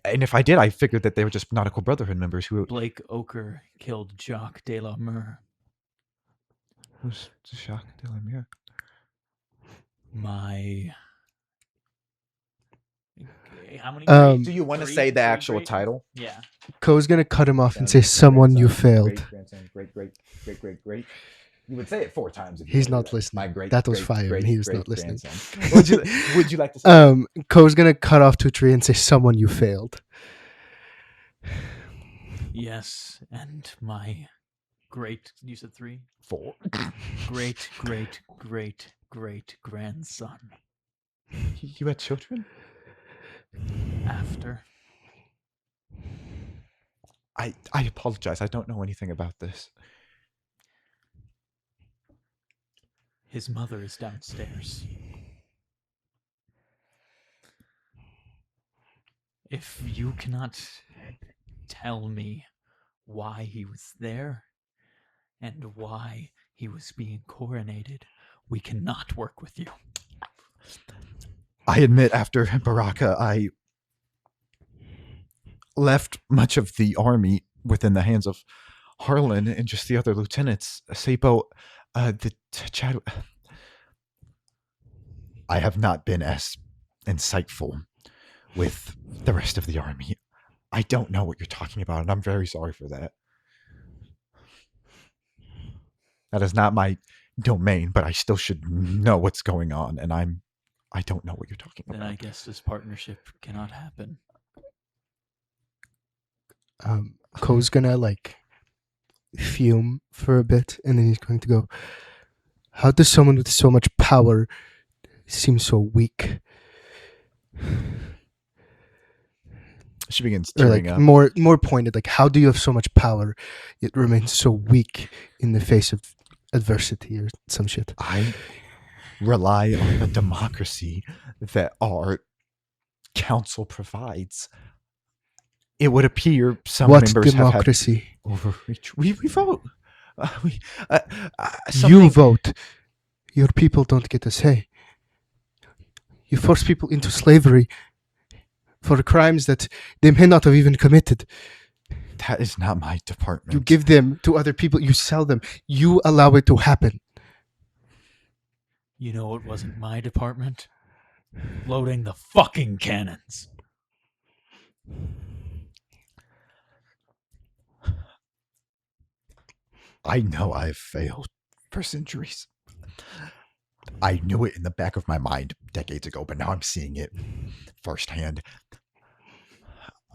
Speaker 1: And if I did, I figured that they were just Nautical Brotherhood members who...
Speaker 4: Blake Ochre killed Jacques de la Mure.
Speaker 1: Who's Jacques de la Mure?
Speaker 4: My... How many?
Speaker 1: Do you want to
Speaker 4: Three-
Speaker 1: say the
Speaker 4: three
Speaker 1: actual
Speaker 4: great-
Speaker 1: title?
Speaker 4: Yeah.
Speaker 3: Ko's gonna cut him off and say, "Someone you failed."
Speaker 1: Great. You would say it 4 times. If you
Speaker 3: He's
Speaker 1: wanted
Speaker 3: not
Speaker 1: that.
Speaker 3: listening.
Speaker 1: My great.
Speaker 3: That was
Speaker 1: great,
Speaker 3: fire, and
Speaker 1: great,
Speaker 3: he was
Speaker 1: great
Speaker 3: not listening.
Speaker 1: grandson. Would you like to say?
Speaker 3: Ko's gonna cut off Tutri and say, "Someone you failed."
Speaker 4: Yes, and my great. You said 3.
Speaker 1: 4.
Speaker 4: Great grandson.
Speaker 1: You had children?
Speaker 4: After.
Speaker 1: I apologize. I don't know anything about this.
Speaker 4: His mother is downstairs. If you cannot tell me why he was there and why he was being coronated, we cannot work with you.
Speaker 1: I admit, after Baraka, I left much of the army within the hands of Harlan and just the other lieutenants. Sapo, Chad. I have not been as insightful with the rest of the army. I don't know what you're talking about, and I'm very sorry for that. That is not my domain, but I still should know what's going on, and I don't know what you're talking
Speaker 4: Then
Speaker 1: about.
Speaker 4: I guess this partnership cannot happen.
Speaker 3: Ko's gonna fume for a bit, and then he's going to go, "How does someone with so much power seem so weak?"
Speaker 1: She begins
Speaker 3: Or
Speaker 1: tearing up.
Speaker 3: more pointed, how do you have so much power yet remain so weak in the face of adversity or some shit?
Speaker 1: I rely on the democracy that our council provides. It would appear some
Speaker 3: What
Speaker 1: members
Speaker 3: democracy?
Speaker 1: have had overreach. We vote.
Speaker 3: You vote. Your people don't get a say. You force people into slavery for crimes that they may not have even committed.
Speaker 1: That is not my department.
Speaker 3: You give them to other people. You sell them. You allow it to happen.
Speaker 4: You know it wasn't my department? Loading the fucking cannons.
Speaker 1: I know I've failed for centuries. I knew it in the back of my mind decades ago, but now I'm seeing it firsthand.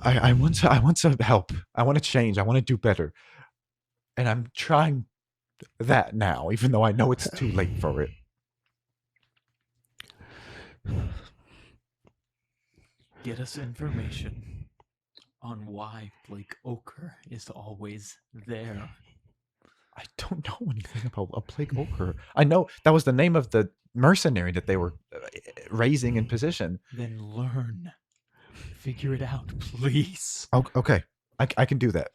Speaker 1: I want to help. I want to change. I want to do better. And I'm trying that now, even though I know it's too late for it.
Speaker 4: Get us information on why Blake Ochre is always there.
Speaker 1: I don't know anything about a Blake Ochre. I know that was the name of the mercenary that they were raising in position.
Speaker 4: Then learn. Figure it out, please.
Speaker 1: Oh, okay. I can do that.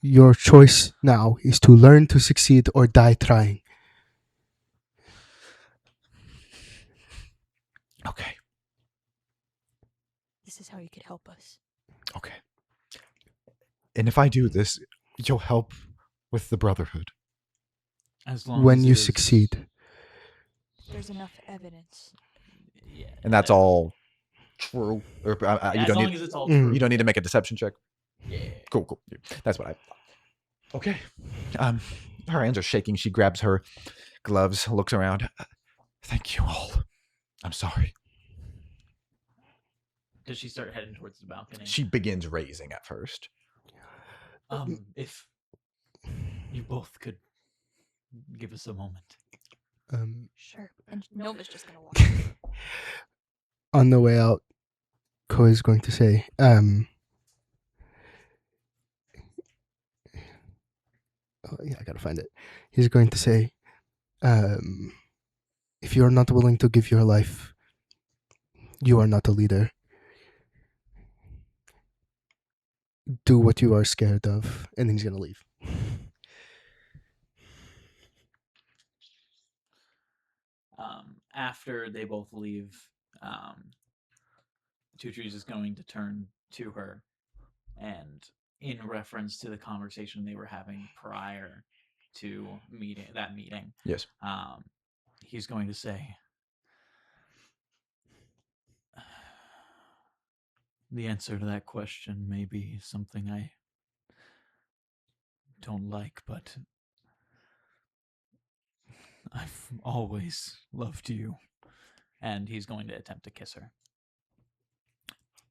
Speaker 3: Your choice now is to learn to succeed or die trying.
Speaker 1: Okay.
Speaker 6: This is how you could help us.
Speaker 1: And if I do this, you'll help with the Brotherhood.
Speaker 4: As long
Speaker 3: When
Speaker 4: as
Speaker 3: you
Speaker 4: it is-
Speaker 3: succeed.
Speaker 6: There's enough evidence.
Speaker 4: Yeah,
Speaker 1: And that's all true. Or, you
Speaker 4: as
Speaker 1: don't
Speaker 4: long
Speaker 1: need
Speaker 4: as it's all
Speaker 3: Mhm.
Speaker 4: true.
Speaker 1: you don't need to make a deception check.
Speaker 4: Yeah.
Speaker 1: Cool. That's what I thought. Okay. Her hands are shaking. She grabs her gloves, looks around. Thank you all. I'm sorry.
Speaker 4: Does she start heading towards the balcony?
Speaker 1: She begins raising at first.
Speaker 4: If you both could give us a moment.
Speaker 6: Sure. And Nova's just gonna walk.
Speaker 3: On the way out, Ko is going to say, oh, yeah, I gotta find it. He's going to say, if you are not willing to give your life, you are not a leader. Do what you are scared of, and then he's gonna leave.
Speaker 4: After they both leave, Two Trees is going to turn to her, and in reference to the conversation they were having prior to that meeting,
Speaker 1: Yes.
Speaker 4: he's going to say, the answer to that question may be something I don't like, but I've always loved you. And he's going to attempt to kiss her.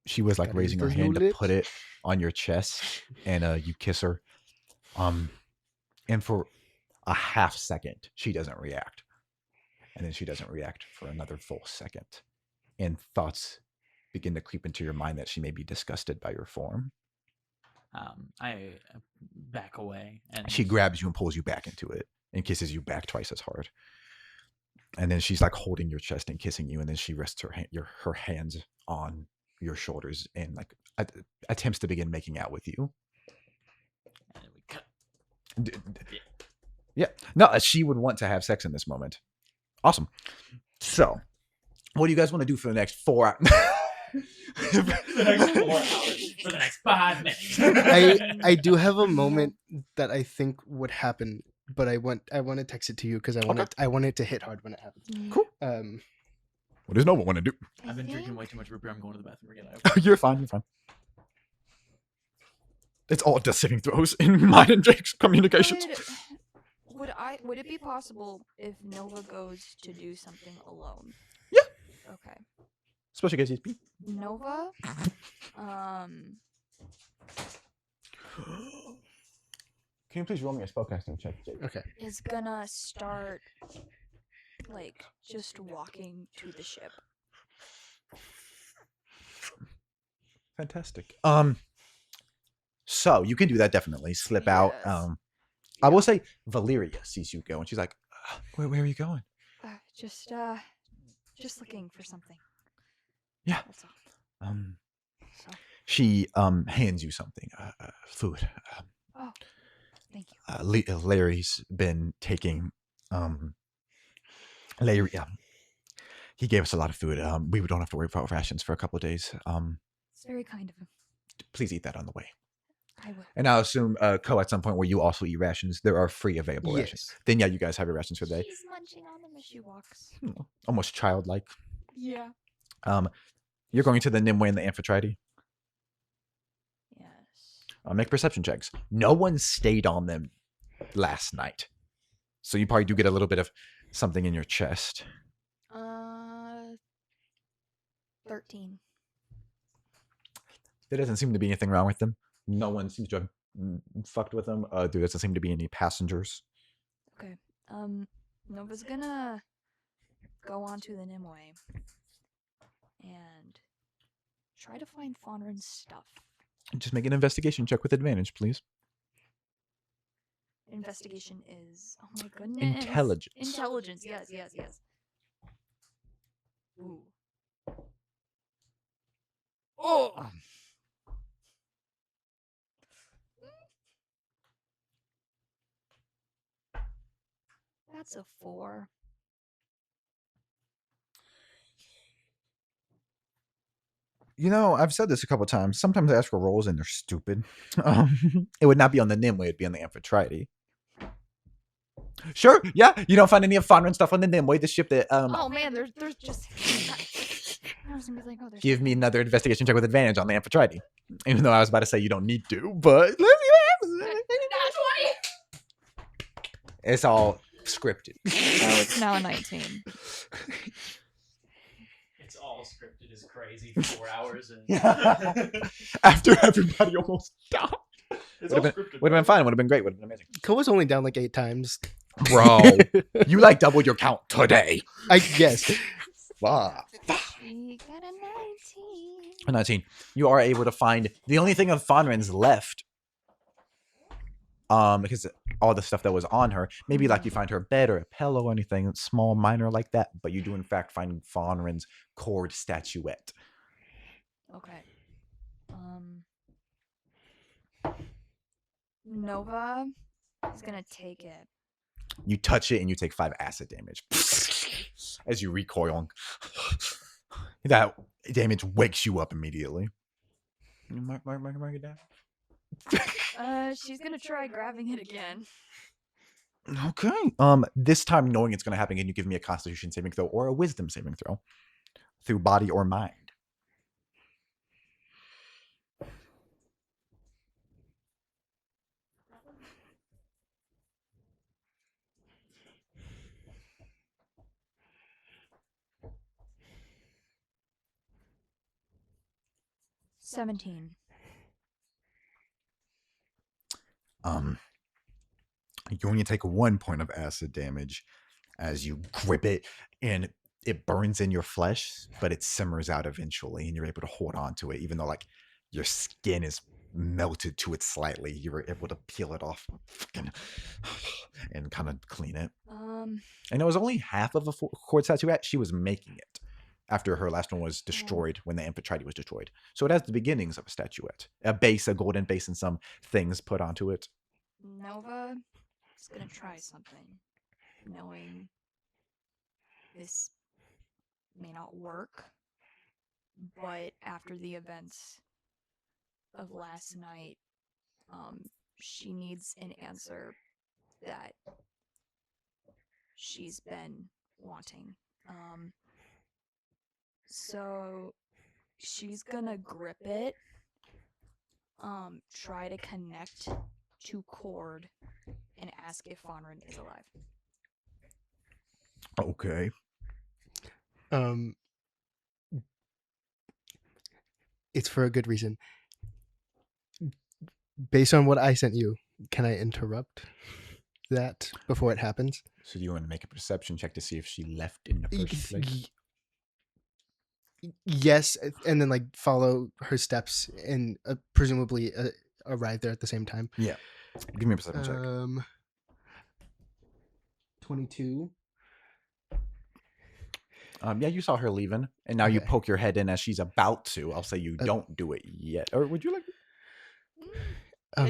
Speaker 1: She was like
Speaker 3: Gotta
Speaker 1: raising
Speaker 3: use
Speaker 1: her
Speaker 3: those
Speaker 1: hand
Speaker 3: new
Speaker 1: to
Speaker 3: lips.
Speaker 1: put it on your chest, and you kiss her. And for a half second, she doesn't react. And then she doesn't react for another full second. And thoughts begin to creep into your mind that she may be disgusted by your form.
Speaker 4: I back away, and
Speaker 1: She grabs you and pulls you back into it and kisses you back twice as hard. And then she's like holding your chest and kissing you, and then she rests her hands on your shoulders and like attempts to begin making out with you.
Speaker 4: and we cut.
Speaker 1: Yeah. No, she would want to have sex in this moment. Awesome. So, what do you guys want to do for the next 4 hours?
Speaker 4: The next 4 hours. For the next 5 minutes.
Speaker 3: I do have a moment that I think would happen, but I want to text it to you because I want it to hit hard when it happens.
Speaker 1: Cool. What does Nova want to do?
Speaker 4: I've been drinking way too much root beer. I'm going to the bathroom again.
Speaker 1: You're fine. It's all death saving throws in mine and Jake's communications.
Speaker 6: Would it be possible if Nova goes to do something alone?
Speaker 1: Yeah.
Speaker 6: Okay.
Speaker 1: Especially against ESP.
Speaker 6: Nova,
Speaker 1: Can you please roll me a spellcasting check, Jake?
Speaker 3: Okay.
Speaker 6: is gonna start like just walking to the ship.
Speaker 1: Fantastic. So you can do that definitely. Slip out.
Speaker 6: Yes.
Speaker 1: I will say Valeria sees you go and she's like, where are you going?
Speaker 6: Just looking for something.
Speaker 1: Yeah.
Speaker 6: That's all. So,
Speaker 1: She hands you something. Food.
Speaker 6: oh, thank you.
Speaker 1: Larry's been taking Larry, he gave us a lot of food. We don't have to worry about rations for a couple of days.
Speaker 6: It's very kind of him.
Speaker 1: Please eat that on the way.
Speaker 6: I will.
Speaker 1: And I'll assume, Ko, at some point where you also eat rations, there are free available rations.
Speaker 3: Yes.
Speaker 1: Then, yeah, you guys have your rations for the day.
Speaker 6: She's munching on them as she walks.
Speaker 1: Almost childlike.
Speaker 6: Yeah.
Speaker 1: You're going to the Nimue and the Amphitrite.
Speaker 6: Yes.
Speaker 1: Make perception checks. No one stayed on them last night. So you probably do get a little bit of something in your chest.
Speaker 6: 13.
Speaker 1: There doesn't seem to be anything wrong with them. No one seems to have fucked with them. There doesn't seem to be any passengers.
Speaker 6: Okay. Nova's gonna go onto the Nimue and try to find Fonrin's stuff.
Speaker 1: Just make an investigation check with advantage, please.
Speaker 6: Investigation is, oh my goodness.
Speaker 1: Intelligence.
Speaker 6: Intelligence, yes. Ooh. Oh! That's a 4.
Speaker 1: You know, I've said this a couple times. Sometimes I ask for rolls and they're stupid. It would not be on the Nimue, it'd be on the Amphitrite. Sure, yeah. You don't find any of Fonrin stuff on the Nimue, the ship that
Speaker 6: Oh man, there's just. I was gonna be like, oh, there's.
Speaker 1: give me another investigation check with advantage on the Amphitrite. Even though I was about to say you don't need to, but let's see what happens.
Speaker 2: Nat 20!
Speaker 1: It's all scripted.
Speaker 6: Oh, it's now a 19.
Speaker 4: It's all scripted is crazy. 4 hours and
Speaker 1: After everybody almost died.
Speaker 4: it's
Speaker 1: Would have been fine. Would have been great. Would have been amazing.
Speaker 3: Co was only down like 8 times.
Speaker 1: Bro, you like doubled your count today.
Speaker 3: I guess.
Speaker 1: Fuck.
Speaker 6: We got a 19.
Speaker 1: 19. You are able to find the only thing of Fonrin's left. Because all the stuff that was on her, maybe like you find her bed or a pillow or anything small, minor like that, but you do in fact find Fonrin's cord statuette.
Speaker 6: Okay. Nova is gonna take it.
Speaker 1: You touch it and you take 5 acid damage as you recoil. That damage wakes you up immediately. Mark it down.
Speaker 6: She's gonna try grabbing it again.
Speaker 1: Okay. This time, knowing it's going to happen, can you give me a Constitution saving throw or a Wisdom saving throw through body or mind?
Speaker 6: $17.
Speaker 1: You only take 1 point of acid damage as you grip it, and it burns in your flesh, but it simmers out eventually, and you're able to hold on to it, even though like your skin is melted to it slightly. You were able to peel it off and kind of clean it. And it was only half of a cord statuette. She was making it after her last one was destroyed when the Amphitrite was destroyed. So it has the beginnings of a statuette, a base, a golden base, and some things put onto it.
Speaker 6: Nova is gonna try something, knowing this may not work, but after the events of last night, she needs an answer that she's been wanting. So she's gonna grip it, try to connect to cord, and ask if Fonrin is alive.
Speaker 1: Okay.
Speaker 3: It's for a good reason. Based on what I sent you, can I interrupt that before it happens?
Speaker 1: So you want to make a perception check to see if she left in the first place?
Speaker 3: Yes, and then like follow her steps and presumably arrive there at the same time.
Speaker 1: Yeah. Give me a perception check.
Speaker 3: 22.
Speaker 1: Yeah, you saw her leaving, and now you
Speaker 3: Okay.
Speaker 1: poke your head in as she's about to. I'll say you don't do it yet. Or would you like?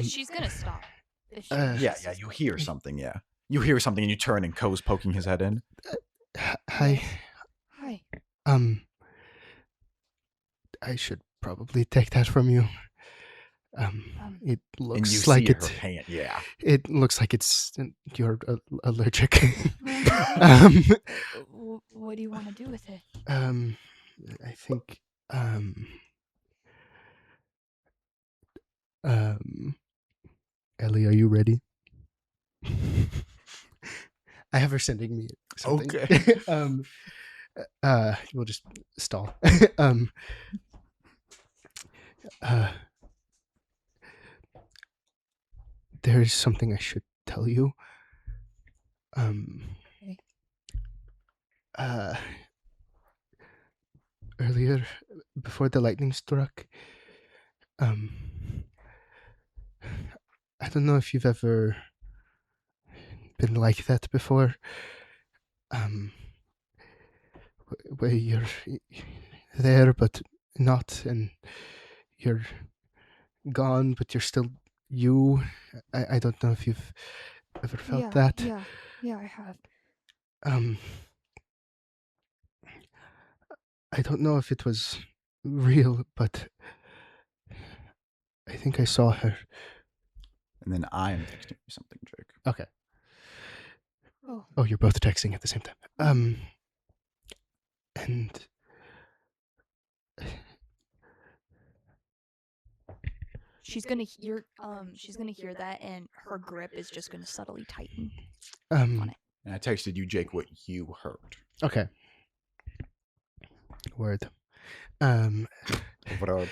Speaker 6: She's gonna stop. If she
Speaker 1: Yeah, you hear something, yeah. You hear something and you turn and Ko's poking his head in.
Speaker 3: Hi.
Speaker 6: Hi.
Speaker 3: I should probably take that from you. It
Speaker 1: And you
Speaker 3: looks like
Speaker 1: see her
Speaker 3: it's.
Speaker 1: hand, yeah.
Speaker 3: It looks like it's you're allergic.
Speaker 6: What do you want to do with it?
Speaker 3: I think. Ellie, are you ready? I have her sending me something.
Speaker 1: Okay.
Speaker 3: We'll just stall. There is something I should tell you. Earlier, before the lightning struck, I don't know if you've ever been like that before. Where you're there but not, and you're gone but you're still you. I don't know if you've ever felt that.
Speaker 6: Yeah, I have.
Speaker 3: I don't know if it was real, but I think I saw her.
Speaker 1: And then I am texting you something, Jake.
Speaker 3: Okay.
Speaker 6: Oh.
Speaker 3: Oh, you're both texting at the same time. And
Speaker 6: She's gonna hear that, and her grip is just gonna subtly tighten
Speaker 3: um,
Speaker 6: on it.
Speaker 1: And I texted you, Jake, what you heard.
Speaker 3: okay. Word. Um,
Speaker 1: What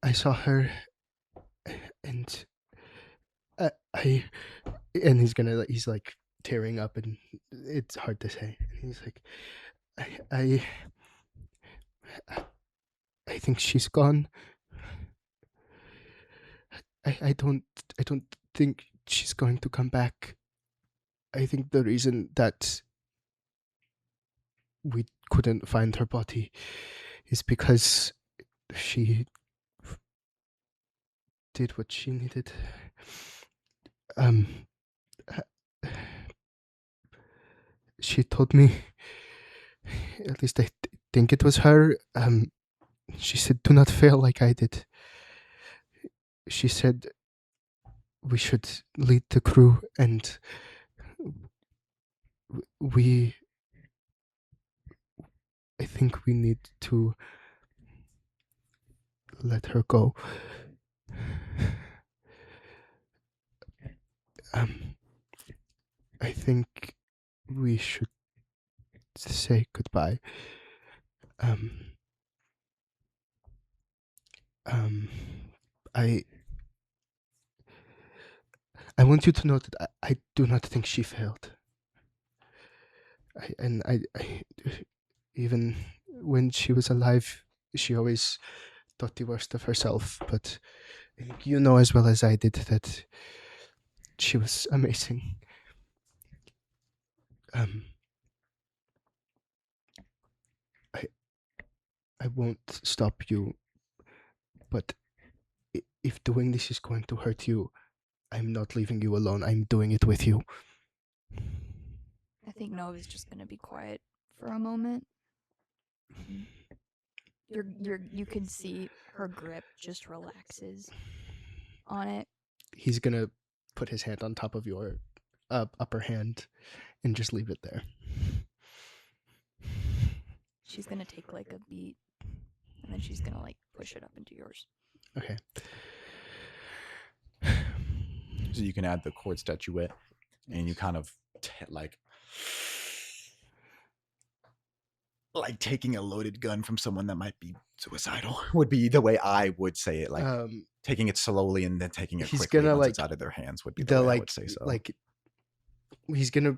Speaker 3: I saw her, and I and he's like tearing up, and it's hard to say. And he's like, I think she's gone. I don't think she's going to come back. I think the reason that we couldn't find her body is because she did what she needed. She told me, at least I think it was her, she said, do not fail like I did. She said we should lead the crew, and I think we need to let her go. I think we should say goodbye. I want you to know that I do not think she failed. I even when she was alive, she always thought the worst of herself. But I think you know as well as I did that she was amazing. I won't stop you, but if doing this is going to hurt you, I'm not leaving you alone. I'm doing it with you.
Speaker 6: I think Nova's just gonna be quiet for a moment. You can see her grip just relaxes on it.
Speaker 3: He's gonna put his hand on top of your upper hand and just leave it there.
Speaker 6: She's gonna take like a beat, and then she's gonna like push it up into yours.
Speaker 3: Okay.
Speaker 1: So you can add the cord statuette, and you kind of like taking a loaded gun from someone that might be suicidal would be the way I would say it. Like taking it slowly and then taking it
Speaker 3: he's
Speaker 1: quickly
Speaker 3: gonna,
Speaker 1: once
Speaker 3: like,
Speaker 1: it's out of their hands would be the way I would say so.
Speaker 3: Like he's gonna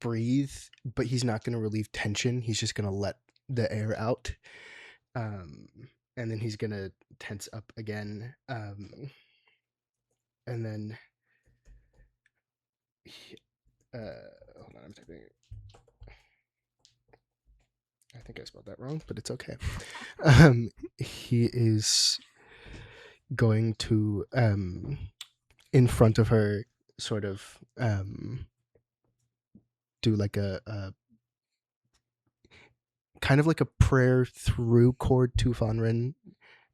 Speaker 3: breathe, but he's not gonna relieve tension. He's just gonna let the air out, and then he's gonna tense up again, and then hold on, I'm typing. I think I spelled that wrong, but it's okay. He is going to in front of her sort of do like a kind of like a prayer through chord to Fonrin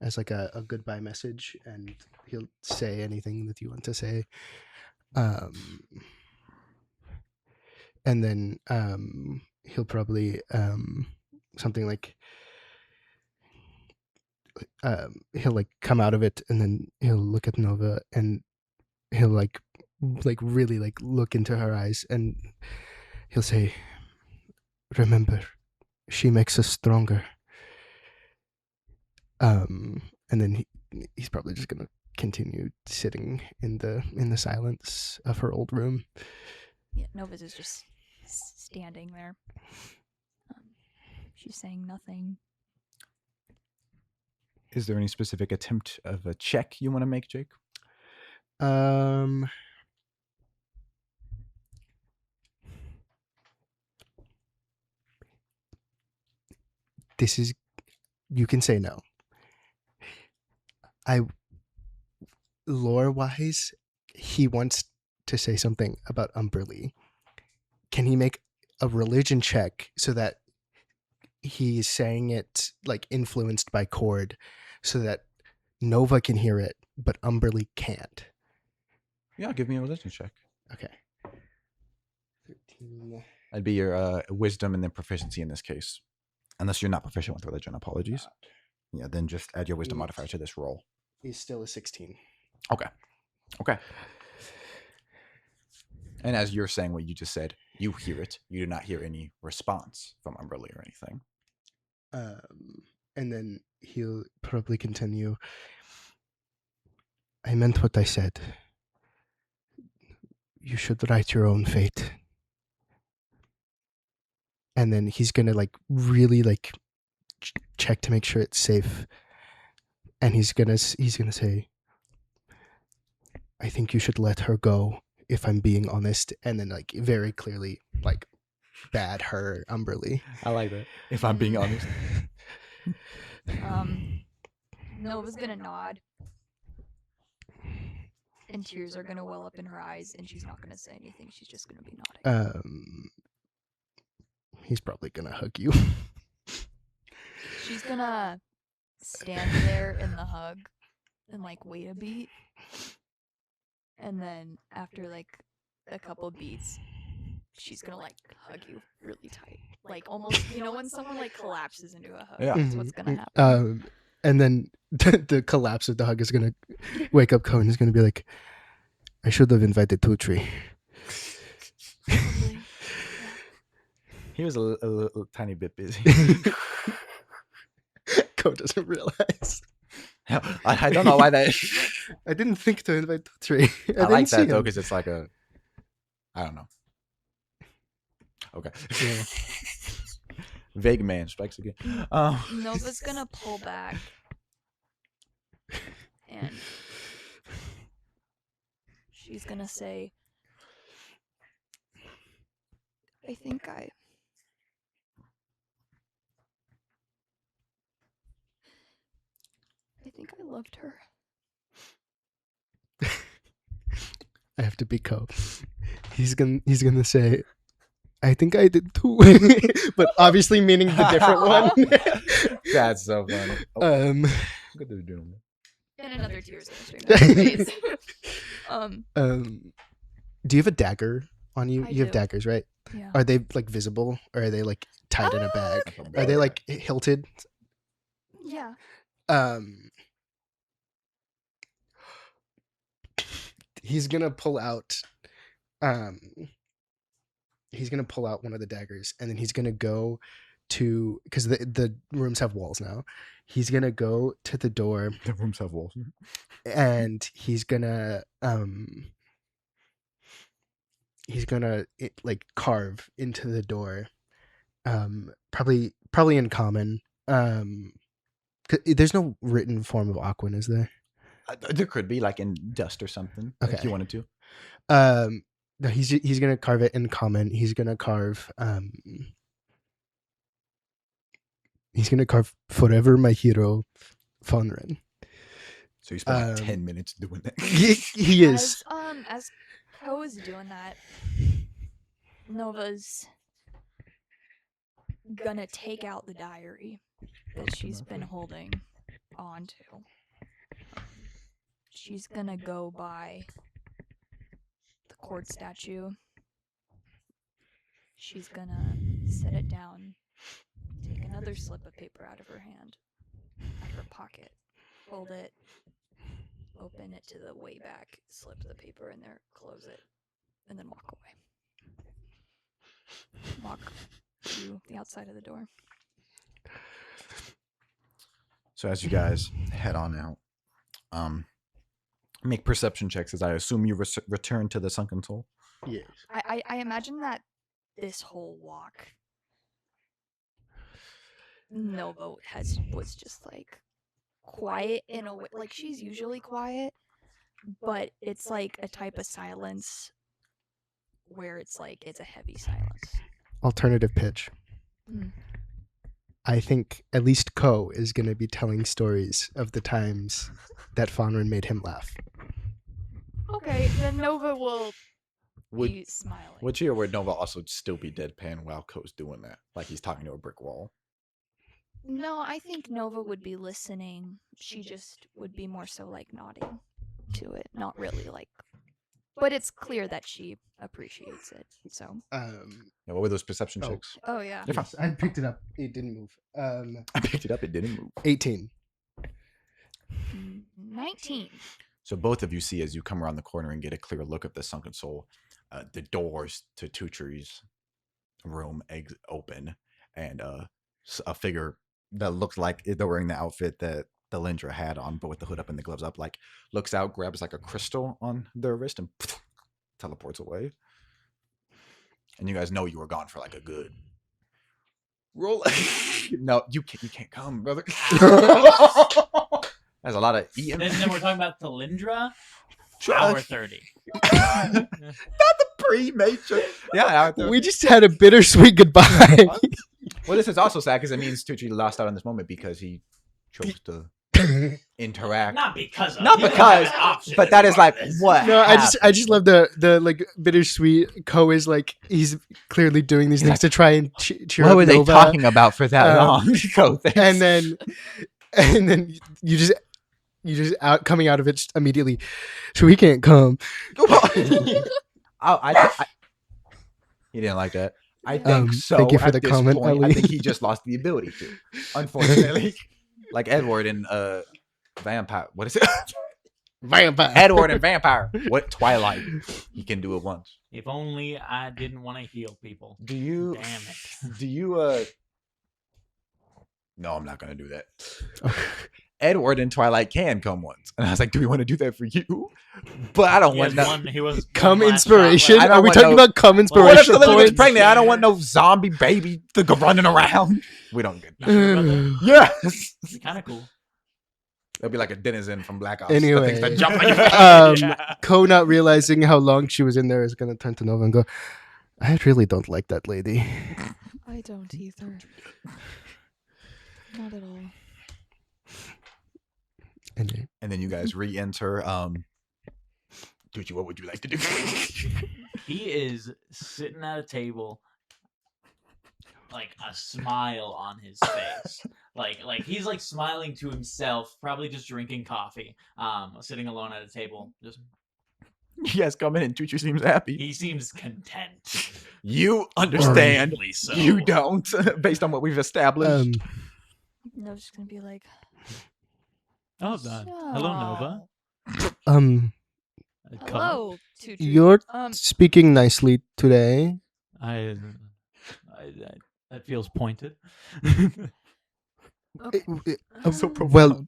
Speaker 3: as like a goodbye message, and he'll say anything that you want to say, and then he'll probably something like he'll like come out of it, and then he'll look at Nova, and he'll like really like look into her eyes, and he'll say, remember, she makes us stronger. And then he's probably just gonna continue sitting in the silence of her old room.
Speaker 6: Yeah, Nova's is just standing there. She's saying nothing.
Speaker 1: Is there any specific attempt of a check you want to make, Jake?
Speaker 3: This is, you can say no. Lore wise, he wants to say something about Umberly. Can he make a religion check so that he's saying it like influenced by chord, so that Nova can hear it, but Umberly can't.
Speaker 1: Yeah, give me a religion check.
Speaker 3: Okay. 13.
Speaker 1: That'd be your wisdom and then proficiency in this case. Unless you're not proficient with religion, apologies. Yeah, then just add your wisdom modifier to this roll.
Speaker 3: He's still a 16.
Speaker 1: Okay. And as you're saying what you just said, you hear it. You do not hear any response from Umberly or anything.
Speaker 3: And then he'll probably continue. I meant what I said. You should write your own fate. And then he's gonna like really like check to make sure it's safe. And he's gonna say, I think you should let her go, if I'm being honest. And then like very clearly like bad her Umberly.
Speaker 1: I like that. If I'm being honest.
Speaker 6: Nova's gonna nod. And tears are gonna well up in her eyes, and she's not gonna say anything. She's just gonna be nodding.
Speaker 3: He's probably gonna hug you.
Speaker 6: She's gonna stand there in the hug and like wait a beat. And then after like a couple beats, she's gonna like hug you really tight. Like almost, when someone like collapses into a hug.
Speaker 1: Yeah.
Speaker 6: That's what's gonna happen.
Speaker 3: And then the collapse of the hug is gonna wake up Cohen. Is gonna be like, I should have invited Tutri.
Speaker 6: Probably.
Speaker 1: He was a little tiny bit busy.
Speaker 3: Cohen doesn't realize.
Speaker 1: I don't know why that.
Speaker 3: I didn't think to invite Tutri.
Speaker 1: I like that though, because it's like I don't know. Okay.
Speaker 3: Yeah.
Speaker 1: Vague man strikes again.
Speaker 6: Nova's gonna pull back. And she's gonna say, I think I loved her.
Speaker 3: I have to be Co. He's gonna say, I think I did too. But obviously meaning the different one.
Speaker 1: That's so funny. Good to do that.
Speaker 6: And another tear's gonna stream down her face.
Speaker 3: Do you have a dagger on you?
Speaker 6: I
Speaker 3: You have
Speaker 6: do.
Speaker 3: daggers, right?
Speaker 6: Yeah.
Speaker 3: Are they like visible, or are they like tied in a bag? Are they like hilted?
Speaker 6: Yeah.
Speaker 3: He's gonna pull out one of the daggers, and then he's gonna go to, because the rooms have walls now. He's gonna go to the door.
Speaker 1: The rooms have walls.
Speaker 3: And he's gonna like carve into the door, probably in common. There's no written form of Aquan, is there?
Speaker 1: There could be like in dust or something.
Speaker 3: Okay.
Speaker 1: If you wanted to.
Speaker 3: No, he's gonna carve it in common. He's gonna carve forever my hero, Fonren.
Speaker 1: So you spent like 10 minutes doing that.
Speaker 3: He is.
Speaker 6: As Ko is doing that, Nova's gonna take out the diary that she's been holding on to. She's gonna go by the court statue. She's gonna set it down, take another slip of paper out of her hand, out of her pocket, fold it, open it to the way back, slip the paper in there, close it, and then walk away. Walk to the outside of the door.
Speaker 1: So as you guys head on out, make perception checks, as I assume you return to the Sunken Soul.
Speaker 3: Yes.
Speaker 6: I imagine that this whole walk, Nova was just like quiet in a way. Like, she's usually quiet, but it's like a type of silence where it's like it's a heavy silence.
Speaker 3: Alternative pitch.
Speaker 6: Mm.
Speaker 3: I think at least Ko is going to be telling stories of the times that Fonren made him laugh.
Speaker 6: Okay, then Nova will
Speaker 1: Would
Speaker 6: He's smiling.
Speaker 1: would you or would Nova also still be deadpan while Ko's doing that, like he's talking to a brick wall?
Speaker 6: No, I think Nova would be listening. She just would be more so like nodding to it, not really like. But it's clear that she appreciates it. So.
Speaker 1: Yeah, what were those perception
Speaker 3: Oh.
Speaker 1: checks?
Speaker 6: Oh yeah.
Speaker 1: You're fine.
Speaker 3: Yes, I picked it up. It didn't move.
Speaker 1: I picked it up. It didn't move.
Speaker 3: 18.
Speaker 6: 19.
Speaker 1: So both of you see as you come around the corner and get a clear look at the sunken soul, the doors to Tutri's room open, and a figure that looks like they're wearing the outfit that the Lindra had on, but with the hood up and the gloves up, like looks out, grabs like a crystal on their wrist, and teleports away. And you guys know you were gone for like a good roll. No, you can't come, brother. There's a lot of eating.
Speaker 4: Then we're talking about Talindra.
Speaker 1: Sure.
Speaker 4: Hour 30.
Speaker 1: Not the pre-major. Yeah, hour 30.
Speaker 3: We just had a bittersweet goodbye.
Speaker 1: Well, this is also sad because it means Tucci lost out on this moment because he chose to interact.
Speaker 4: Not because of.
Speaker 1: Not
Speaker 4: you don't
Speaker 1: because,
Speaker 4: have an option
Speaker 1: but that is
Speaker 4: anymore
Speaker 1: like
Speaker 4: for this.
Speaker 1: what?
Speaker 3: No,
Speaker 1: happened.
Speaker 3: I just love the like bittersweet. Ko is like he's clearly doing these things to try and cheer
Speaker 1: What
Speaker 3: up
Speaker 1: were they
Speaker 3: Nova.
Speaker 1: talking about for that long? Go,
Speaker 3: And then you just coming out of it just immediately. So he can't come.
Speaker 1: He didn't like that. I think
Speaker 6: Yeah.
Speaker 1: so.
Speaker 3: Thank you for
Speaker 1: at
Speaker 3: the
Speaker 1: this
Speaker 3: comment,
Speaker 1: point, I
Speaker 3: Ellie.
Speaker 1: think he just lost the ability to. Unfortunately, like Edward and Vampire. What is it?
Speaker 3: Vampire.
Speaker 1: Edward and Vampire. What Twilight? He can do it once.
Speaker 4: If only I didn't want to heal people.
Speaker 1: Do you?
Speaker 4: Damn it.
Speaker 1: Do you? No, I'm not gonna do that. Edward and Twilight can come once, and I was like, "Do we want to do that for you?" But I don't want no.
Speaker 4: He was
Speaker 3: Come
Speaker 4: one last
Speaker 3: inspiration.
Speaker 4: shot
Speaker 1: I don't
Speaker 3: Are we
Speaker 1: want
Speaker 3: talking
Speaker 1: no-
Speaker 3: about come
Speaker 1: What if
Speaker 3: inspiration
Speaker 1: the little bitch
Speaker 3: points?
Speaker 1: pregnant? I don't want no zombie baby to go running around. We don't get that. Yes.
Speaker 4: Kind of cool.
Speaker 1: It'll be like a denizen from Black Ops.
Speaker 3: Anyway.
Speaker 1: The things that jump on your face.
Speaker 4: Yeah.
Speaker 3: Ko, not realizing how long she was in there, is gonna turn to Nova and go, "I really don't like that lady."
Speaker 6: I don't either. Not at all.
Speaker 3: And
Speaker 1: And then you guys re-enter. Tucci, what would you like to do?
Speaker 4: He is sitting at a table, like a smile on his face. like he's like smiling to himself, probably just drinking coffee. Sitting alone at a table. Just
Speaker 1: Yes, come in and Tucci seems happy.
Speaker 4: he seems content.
Speaker 1: You understand.
Speaker 4: Rightly so.
Speaker 1: You don't, based on what we've established.
Speaker 6: No, just gonna be like.
Speaker 4: Oh, God. Hello, Nova.
Speaker 6: Hello, Tutu.
Speaker 3: you're speaking nicely today.
Speaker 4: I that feels pointed.
Speaker 6: Okay.
Speaker 1: So
Speaker 3: Well,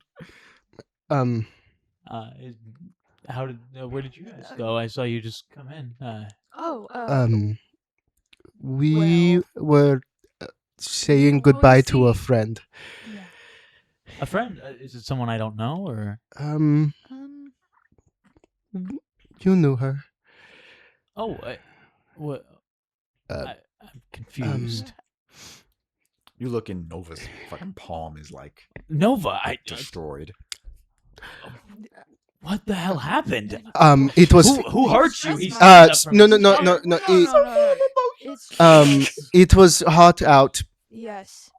Speaker 4: How did? Where did you guys go? I saw you just come in.
Speaker 3: We
Speaker 6: Well-
Speaker 3: were saying
Speaker 6: Well,
Speaker 3: goodbye to a
Speaker 6: see.
Speaker 3: friend.
Speaker 6: Yeah.
Speaker 4: A friend? Is it someone I don't know, or?
Speaker 3: You knew her.
Speaker 4: Oh, what?
Speaker 3: Uh,
Speaker 4: I'm confused.
Speaker 1: You look in Nova's fucking palm is like
Speaker 4: Nova, I
Speaker 1: destroyed.
Speaker 4: What the hell happened?
Speaker 3: It was
Speaker 4: Who hurt you? He
Speaker 6: That's
Speaker 4: stands
Speaker 3: no,
Speaker 4: up from
Speaker 3: no,
Speaker 4: his
Speaker 3: no,
Speaker 4: chair.
Speaker 3: no.
Speaker 6: It's
Speaker 3: It was hot out.
Speaker 6: yes.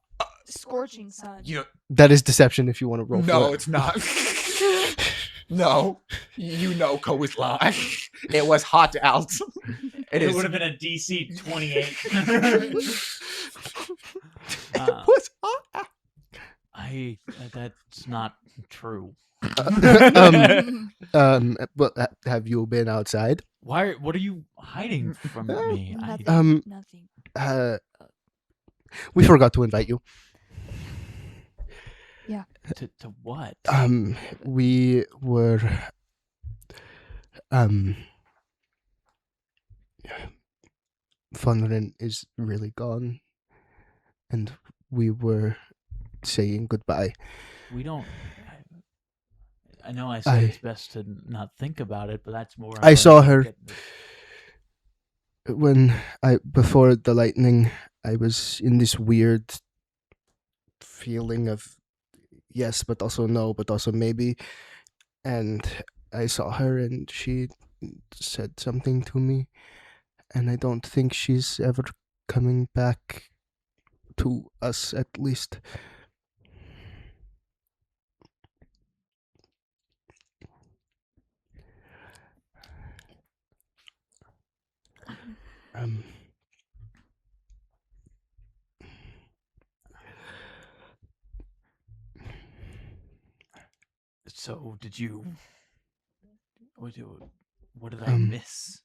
Speaker 6: Scorching sun.
Speaker 1: You know,
Speaker 3: That is deception if you want to roll
Speaker 1: no,
Speaker 3: for it.
Speaker 1: it's not. No, you know, Ko is lying. It was hot out. It
Speaker 4: It
Speaker 1: is.
Speaker 4: would have been a DC 28.
Speaker 1: It was hot out.
Speaker 4: That's not true.
Speaker 3: But have you been outside?
Speaker 4: What are you hiding from me?
Speaker 6: Nothing. Nothing.
Speaker 3: We forgot to invite you.
Speaker 4: To what?
Speaker 3: We were Funrin is really gone, and we were saying goodbye.
Speaker 4: We don't. I know I said it's best to not think about it, but that's more.
Speaker 3: I
Speaker 4: of
Speaker 3: saw
Speaker 4: a-
Speaker 3: her. Before the lightning, I was in this weird feeling of yes, but also no, but also maybe. And I saw her, and she said something to me, and I don't think she's ever coming back to us, at least. Um,
Speaker 4: So, did you? What did I
Speaker 3: Um,
Speaker 4: miss?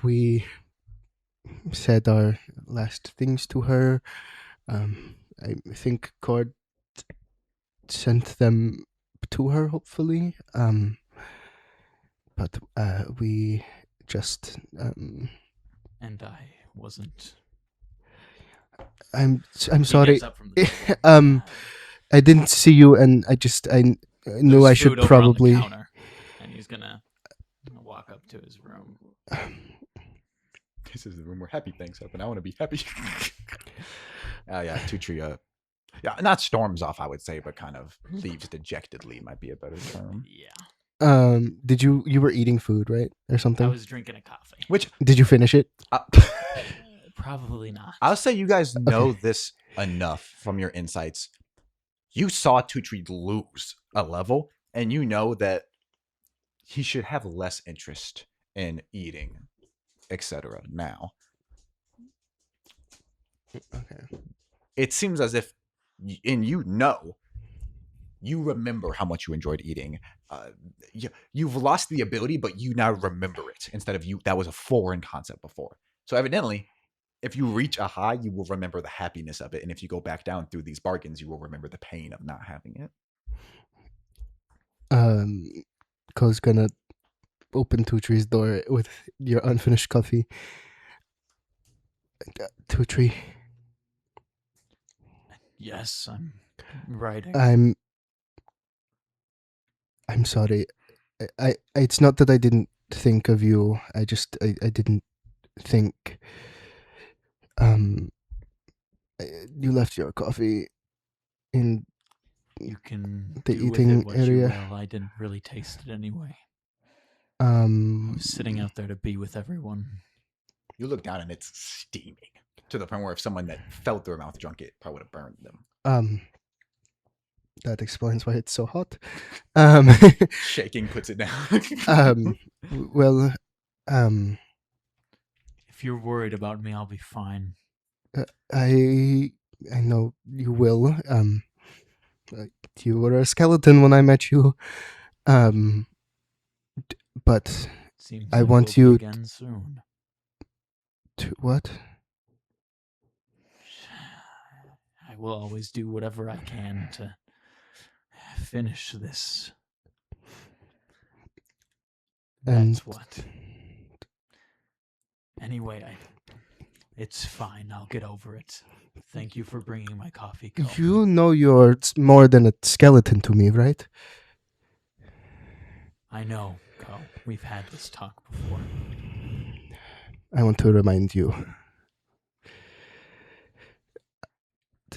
Speaker 3: we said our last things to her. I think Cord sent them to her, hopefully. But we just
Speaker 4: And I wasn't.
Speaker 3: I'm
Speaker 4: He
Speaker 3: sorry.
Speaker 4: gets up from the table.
Speaker 3: I didn't see you, and I knew
Speaker 4: There's
Speaker 3: I should
Speaker 4: food over on the
Speaker 3: probably.
Speaker 4: counter, and he's gonna walk up to his room.
Speaker 1: This is the room where happy things happen. I want to be happy. Yeah, Tutri, yeah, not storms off, I would say, but kind of leaves dejectedly might be a better term.
Speaker 4: Yeah,
Speaker 3: Did you were eating food, right, or something?
Speaker 4: I was drinking a coffee.
Speaker 1: Which
Speaker 3: Did you finish it?
Speaker 4: Probably not.
Speaker 1: I'll say you guys know this enough from your insights. You saw Tutri lose a level, and you know that he should have less interest in eating, etc. now.
Speaker 3: Okay.
Speaker 1: It seems as if, and you remember how much you enjoyed eating. You've lost the ability, but you now remember it instead of that was a foreign concept before. So evidently, if you reach a high, you will remember the happiness of it. And if you go back down through these bargains, you will remember the pain of not having it.
Speaker 3: Ko's gonna open Tutri's door with your unfinished coffee. Tutri,
Speaker 4: Yes, I'm writing.
Speaker 3: I'm sorry. I it's not that I didn't think of you. I didn't think. You left your coffee in
Speaker 4: You can
Speaker 3: the
Speaker 4: do with
Speaker 3: eating
Speaker 4: it what
Speaker 3: area.
Speaker 4: you will. I didn't really taste it anyway. I
Speaker 3: Um,
Speaker 4: was sitting out there to be with everyone.
Speaker 1: You look down and it's steaming to the point where if someone that felt their mouth drunk it probably would have burned them.
Speaker 3: that explains why it's so hot.
Speaker 1: Shaking puts it down.
Speaker 3: Well,
Speaker 4: If you're worried about me, I'll be fine.
Speaker 3: I know you will. You were a skeleton when I met you. But
Speaker 4: Seems
Speaker 3: I
Speaker 4: like
Speaker 3: want
Speaker 4: we'll
Speaker 3: you
Speaker 4: be again soon.
Speaker 3: to what?
Speaker 4: I will always do whatever I can to finish this.
Speaker 3: And
Speaker 4: That's what. Anyway, it's fine. I'll get over it. Thank you for bringing my coffee cup.
Speaker 3: you know you're more than a skeleton to me, right?
Speaker 4: I know, Ko. We've had this talk before.
Speaker 3: I want to remind you.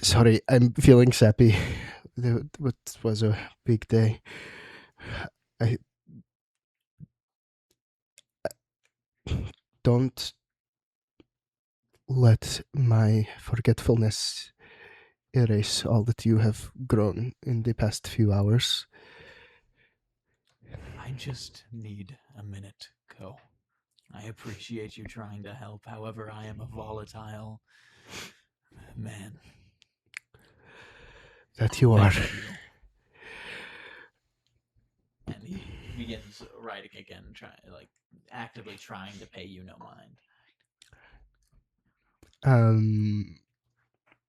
Speaker 3: Sorry, I'm feeling sappy. It was a big day. I don't let my forgetfulness erase all that you have grown in the past few hours.
Speaker 4: I just need a minute, Ko. I appreciate you trying to help. However, I am a volatile man.
Speaker 3: That you are.
Speaker 4: Thank you. And he begins writing again, actively trying to pay you no mind.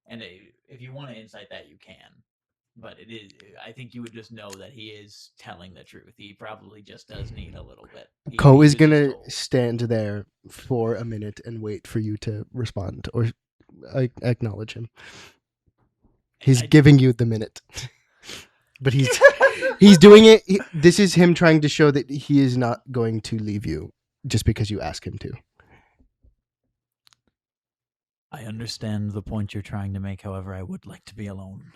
Speaker 4: And if you want to insight that, you can. But I think you would just know that he is telling the truth. He probably just does need a little bit.
Speaker 3: Ko
Speaker 4: he
Speaker 3: is
Speaker 4: was
Speaker 3: gonna
Speaker 4: just told.
Speaker 3: stand there for a minute and wait for you to respond or acknowledge him. He's giving you the minute. But he's doing it. This is him trying to show that he is not going to leave you just because you ask him to.
Speaker 4: I understand the point you're trying to make. However, I would like to be alone.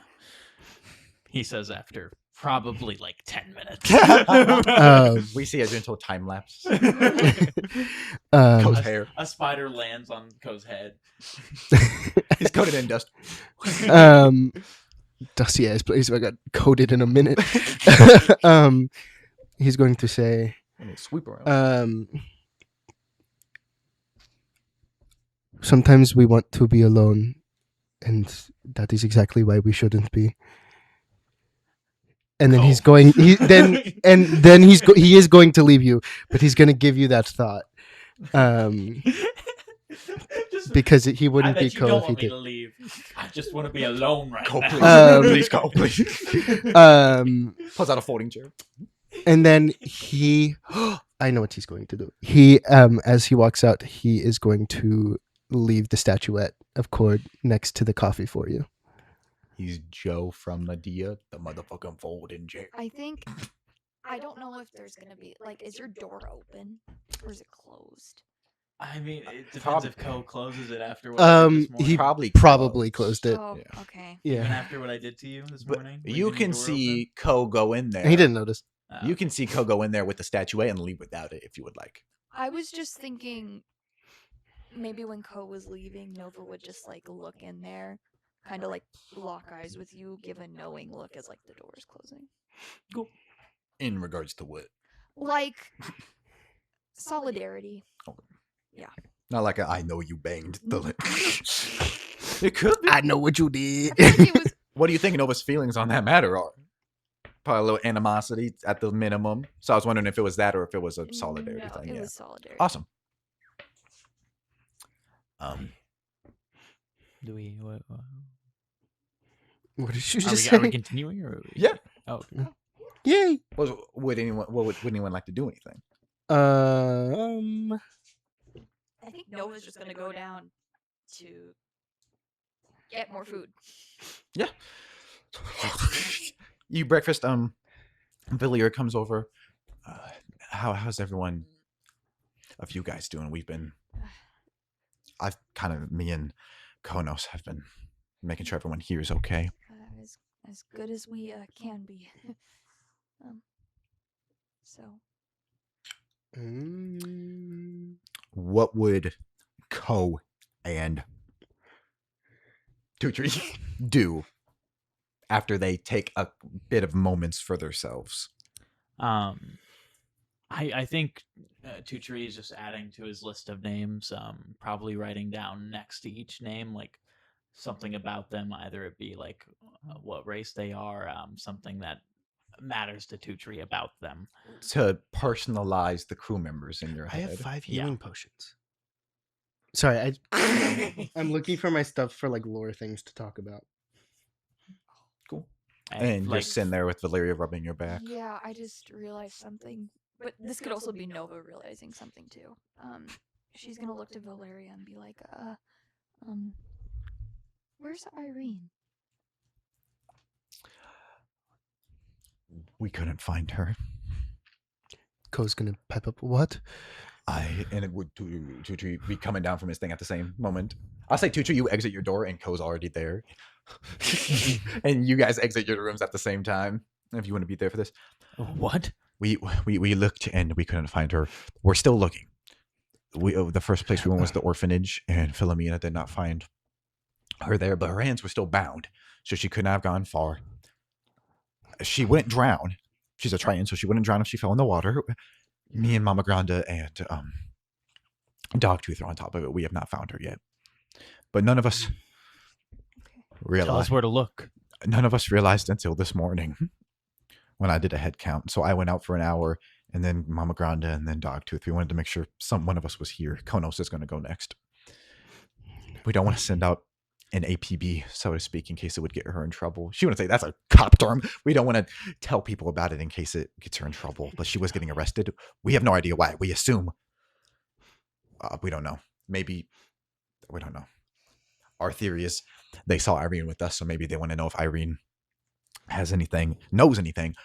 Speaker 4: He says after Probably like 10 minutes.
Speaker 1: We see a gentle time lapse.
Speaker 3: Um,
Speaker 1: Co's hair.
Speaker 4: A spider lands on Ko's head.
Speaker 1: He's coated in dust.
Speaker 3: Dusty ass place. I got coated in a minute. He's going to say,
Speaker 1: And they sweep around.
Speaker 3: sometimes we want to be alone, and that is exactly why we shouldn't be. And then he's
Speaker 4: Cool.
Speaker 3: going. He is going to leave you, but he's going to give you that thought,
Speaker 4: Just,
Speaker 3: because he
Speaker 4: I
Speaker 3: wouldn't
Speaker 4: bet
Speaker 3: be
Speaker 4: you
Speaker 3: cool
Speaker 4: don't
Speaker 3: if he
Speaker 4: want me
Speaker 3: did.
Speaker 4: to leave. I just want to be alone right
Speaker 1: Go,
Speaker 4: now.
Speaker 1: please. Please go, please. Pulls out a folding chair.
Speaker 3: And then he, I know what he's going to do. He, as he walks out, he is going to leave the statuette of Cord next to the coffee for you.
Speaker 1: He's Joe from Medea, the motherfucking folding chair.
Speaker 6: I think I don't know if there's gonna be like, is your door open or is it closed?
Speaker 4: I mean, it depends if Ko closes it after what I did this morning.
Speaker 3: He
Speaker 1: Probably
Speaker 3: probably closed it.
Speaker 6: Oh,
Speaker 1: Yeah.
Speaker 6: okay.
Speaker 4: Even
Speaker 3: Yeah,
Speaker 4: after what I did to you this
Speaker 1: But
Speaker 4: morning.
Speaker 1: you
Speaker 4: leaving your
Speaker 1: can
Speaker 4: door
Speaker 1: see Ko go in there.
Speaker 3: and he didn't notice.
Speaker 4: open.
Speaker 1: You can see Ko go in there with the statuette and leave without it if you would like.
Speaker 6: I was just thinking maybe when Ko was leaving, Nova would just like look in there, kind of like lock eyes with you, give a knowing look as like the door is closing.
Speaker 1: In regards to what?
Speaker 6: Like solidarity.
Speaker 1: Not like I know you banged the lip. It could be.
Speaker 3: I know what you did.
Speaker 6: I feel like it was
Speaker 1: What do you think Nova's feelings on that matter are? Probably a little animosity at the minimum. So I was wondering if it was that or if it was a solidarity
Speaker 6: no,
Speaker 1: thing.
Speaker 6: it
Speaker 1: Yeah.
Speaker 6: was solidarity.
Speaker 1: Awesome.
Speaker 4: Do we?
Speaker 3: What did you
Speaker 4: Are
Speaker 3: just
Speaker 4: we, are we
Speaker 3: say?
Speaker 4: continuing? Or are we...
Speaker 1: Yeah.
Speaker 4: Oh,
Speaker 3: Yay!
Speaker 1: Would anyone like to do anything?
Speaker 6: I think Nova's just gonna go down to get more food.
Speaker 1: Yeah. You breakfast. Villier comes over. How's everyone of you guys doing? Me and Konos have been making sure everyone here is okay.
Speaker 6: As good as we can be. So
Speaker 1: What would Ko and Tutri do after they take a bit of moments for themselves?
Speaker 4: I think Tutri is just adding to his list of names. Probably writing down next to each name like something about them. Either it be like what race they are, something that matters to Tutri about them.
Speaker 1: To personalize the crew members in your
Speaker 3: I
Speaker 1: head.
Speaker 3: have 5
Speaker 4: Yeah.
Speaker 3: healing potions. Sorry, I'm looking for my stuff for like lore things to talk about.
Speaker 1: Cool. And you're sitting there with Valeria rubbing your back.
Speaker 6: yeah, I just realized something. But this could also be Nova realizing something too. She's gonna look to Valeria and be like, where's Irene?
Speaker 1: We couldn't find her.
Speaker 3: Ko's gonna pipe up. What?
Speaker 1: And it would Tutri be coming down from his thing at the same moment. I'll say Tutri, you exit your door and Ko's already there. And you guys exit your rooms at the same time. If you want to be there for this.
Speaker 4: What?
Speaker 1: We looked and we couldn't find her. We're still looking. The first place we went was the orphanage, and Philomena did not find her there, but her hands were still bound, so she could not have gone far. She wouldn't drown. She's a Trian, so she wouldn't drown if she fell in the water. Me and Mama Granda and Dogtooth are on top of it. We have not found her yet, but none of us
Speaker 4: Tell
Speaker 1: realized.
Speaker 4: us where to look.
Speaker 1: None of us realized until this morning when I did a head count. So I went out for an hour, and then Mama Granda and then Dogtooth. We wanted to make sure one of us was here. Konos is going to go next. We don't want to send out an APB, so to speak, in case it would get her in trouble. She wouldn't say that's a cop term. We don't want to tell people about it in case it gets her in trouble. But she was getting arrested. We have no idea why. We assume. We don't know. Maybe. We don't know. Our theory is they saw Irene with us, so maybe they want to know if Irene knows anything,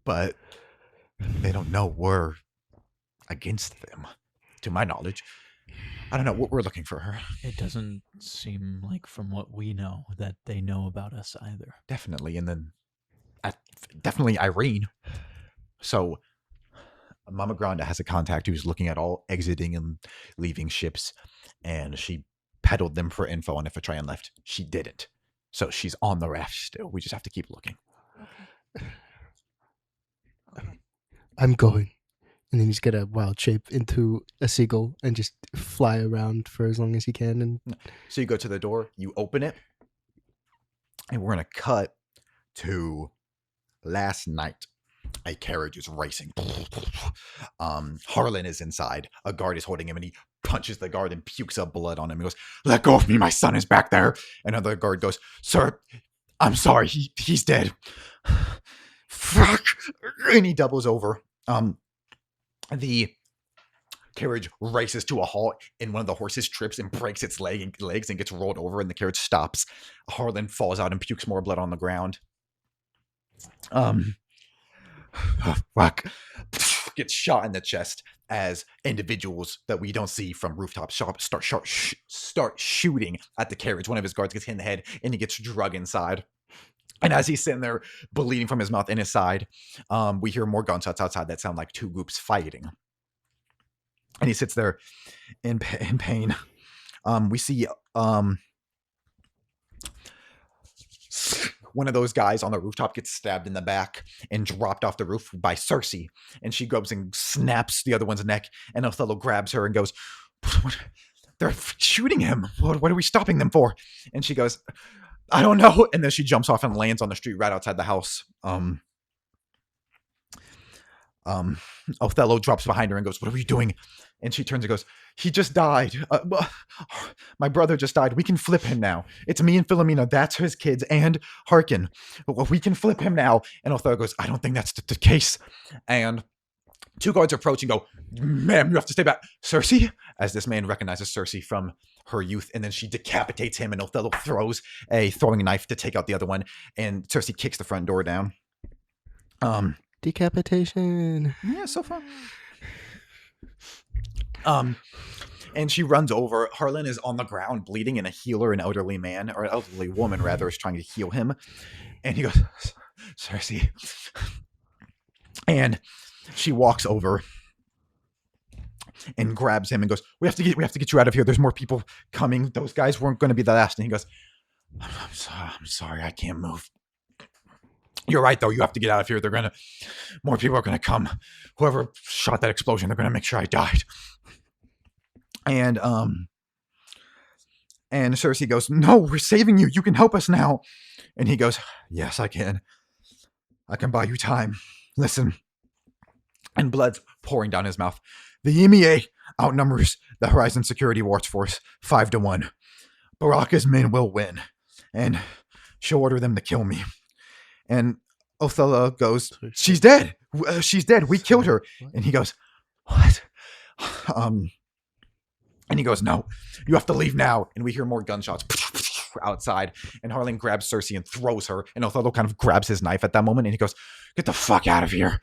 Speaker 1: but they don't know we're against them, to my knowledge. I don't know. We're looking for her.
Speaker 4: It doesn't seem like, from what we know, that they know about us either.
Speaker 1: Definitely. And then definitely Irene. So Mama Granda has a contact who's looking at all exiting and leaving ships, and she peddled them for info on if a Tryon left. She didn't. So she's on the raft still. We just have to keep looking.
Speaker 6: Okay. Okay.
Speaker 3: I'm going. And then he's get a wild shape into a seagull and just fly around for as long as he can. And
Speaker 1: So you go to the door, you open it, and we're going to cut to last night. A carriage is racing. Harlan is inside. A guard is holding him, and he punches the guard and pukes up blood on him. He goes, "Let go of me, my son is back there." Another guard goes, "Sir, I'm sorry, he's dead." Fuck. And he doubles over. The carriage races to a halt, and one of the horses trips and breaks its legs and gets rolled over, and the carriage stops. Harlan falls out and pukes more blood on the ground. Fuck. Gets shot in the chest as individuals that we don't see from rooftops start shooting at the carriage. One of his guards gets hit in the head, and he gets drug inside. And as he's sitting there bleeding from his mouth and his side, we hear more gunshots outside that sound like two groups fighting. And he sits there in pain. We see one of those guys on the rooftop gets stabbed in the back and dropped off the roof by Cersei. And she goes and snaps the other one's neck. And Othello grabs her and goes, "What? They're shooting him. What are we stopping them for?" And she goes, "I don't know." And then she jumps off and lands on the street right outside the house. Othello drops behind her and goes, "What are you doing?" And she turns and goes, "He just died. My brother just died. We can flip him now. It's me and Philomena. That's his kids. And Harkin. We can flip him now." And Othello goes, "I don't think that's the case." And two guards approach and go, "Ma'am, you have to stay back." "Cersei?" As this man recognizes Cersei from her youth, and then she decapitates him, and Othello throws a throwing knife to take out the other one, and Cersei kicks the front door down.
Speaker 3: Decapitation.
Speaker 1: Yeah, so far. And she runs over. Harlan is on the ground bleeding, and a healer, an elderly man, or an elderly woman rather, is trying to heal him. And he goes, "Cersei." And she walks over and grabs him and goes, we have to get you out of here. There's more people coming. Those guys weren't going to be the last." And he goes, I'm sorry, I can't move." "You're right, though. You have to get out of here. More people are gonna come. Whoever shot that explosion, they're gonna make sure I died." And Cersei goes, "No, we're saving you. You can help us now." And he goes, "Yes, I can. I can buy you time. Listen." And blood's pouring down his mouth. "The EMEA outnumbers the Horizon Security Watch Force 5-1. Baraka's men will win, and she'll order them to kill me." And Othello goes, "She's dead. She's dead. We killed her." And he goes, "What?" And he goes, "No, you have to leave now." And we hear more gunshots outside. And Harlan grabs Cersei and throws her. And Othello kind of grabs his knife at that moment. And he goes, "Get the fuck out of here.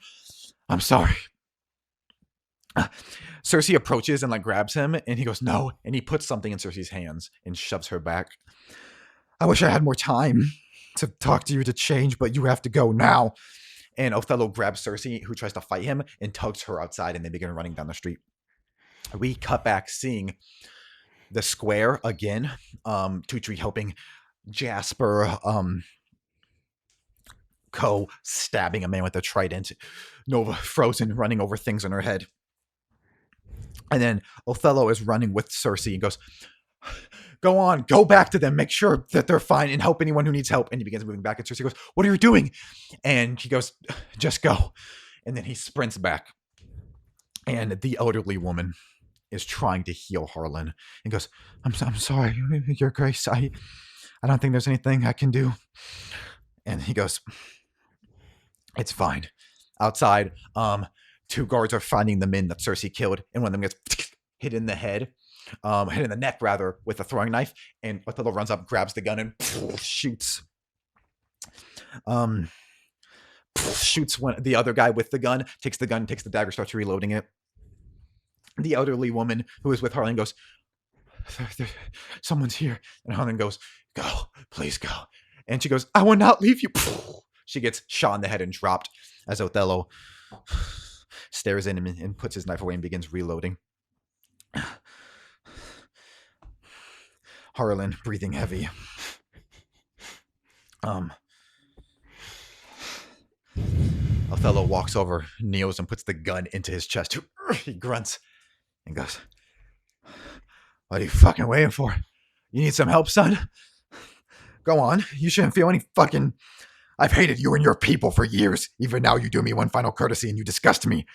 Speaker 1: I'm sorry." Cersei approaches and grabs him. And he goes, "No." And he puts something in Cersei's hands and shoves her back. "I wish I had more time to talk to you to change, but you have to go now." And Othello grabs Cersei, who tries to fight him, and tugs her outside, and they begin running down the street. We cut back seeing the square again. Tutri helping Jasper, stabbing a man with a trident. Nova frozen, running over things in her head. And then Othello is running with Cersei and goes, "Go on, go back to them, make sure that they're fine, and help anyone who needs help." And he begins moving back, and Cersei goes, "What are you doing?" And he goes, "Just go." And then he sprints back. And the elderly woman is trying to heal Harlan and goes, I'm sorry, Your Grace. I don't think there's anything I can do." And he goes, "It's fine." Outside, two guards are finding the men that Cersei killed, and one of them gets hit in the head. Hit in the neck, rather, with a throwing knife. And Othello runs up, grabs the gun, and shoots. Shoots the other guy with the gun, takes the gun, takes the dagger, starts reloading it. The elderly woman who is with Harlan goes, "Someone's here." And Harlan goes, "Go, please go." And she goes, "I will not leave you." She gets shot in the head and dropped as Othello stares in him and puts his knife away and begins reloading. Harlan, breathing heavy. Othello walks over, kneels, and puts the gun into his chest. He grunts and goes, "What are you fucking waiting for? You need some help, son? Go on. You shouldn't feel any fucking... I've hated you and your people for years. Even now you do me one final courtesy and you disgust me.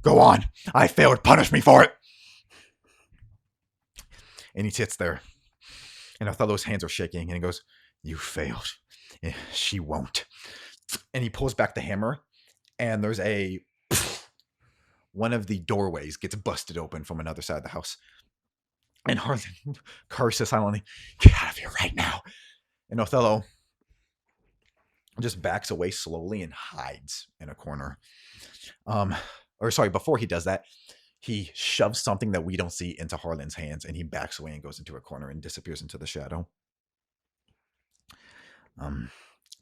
Speaker 1: Go on. I failed. Punish me for it." And he sits there. And Othello's hands are shaking. And he goes, "You failed. She won't." And he pulls back the hammer. And there's a... One of the doorways gets busted open from another side of the house. And Harlan curses silently, "Get out of here right now." And Othello just backs away slowly and hides in a corner. Before he does that, he shoves something that we don't see into Harlan's hands, and he backs away and goes into a corner and disappears into the shadow.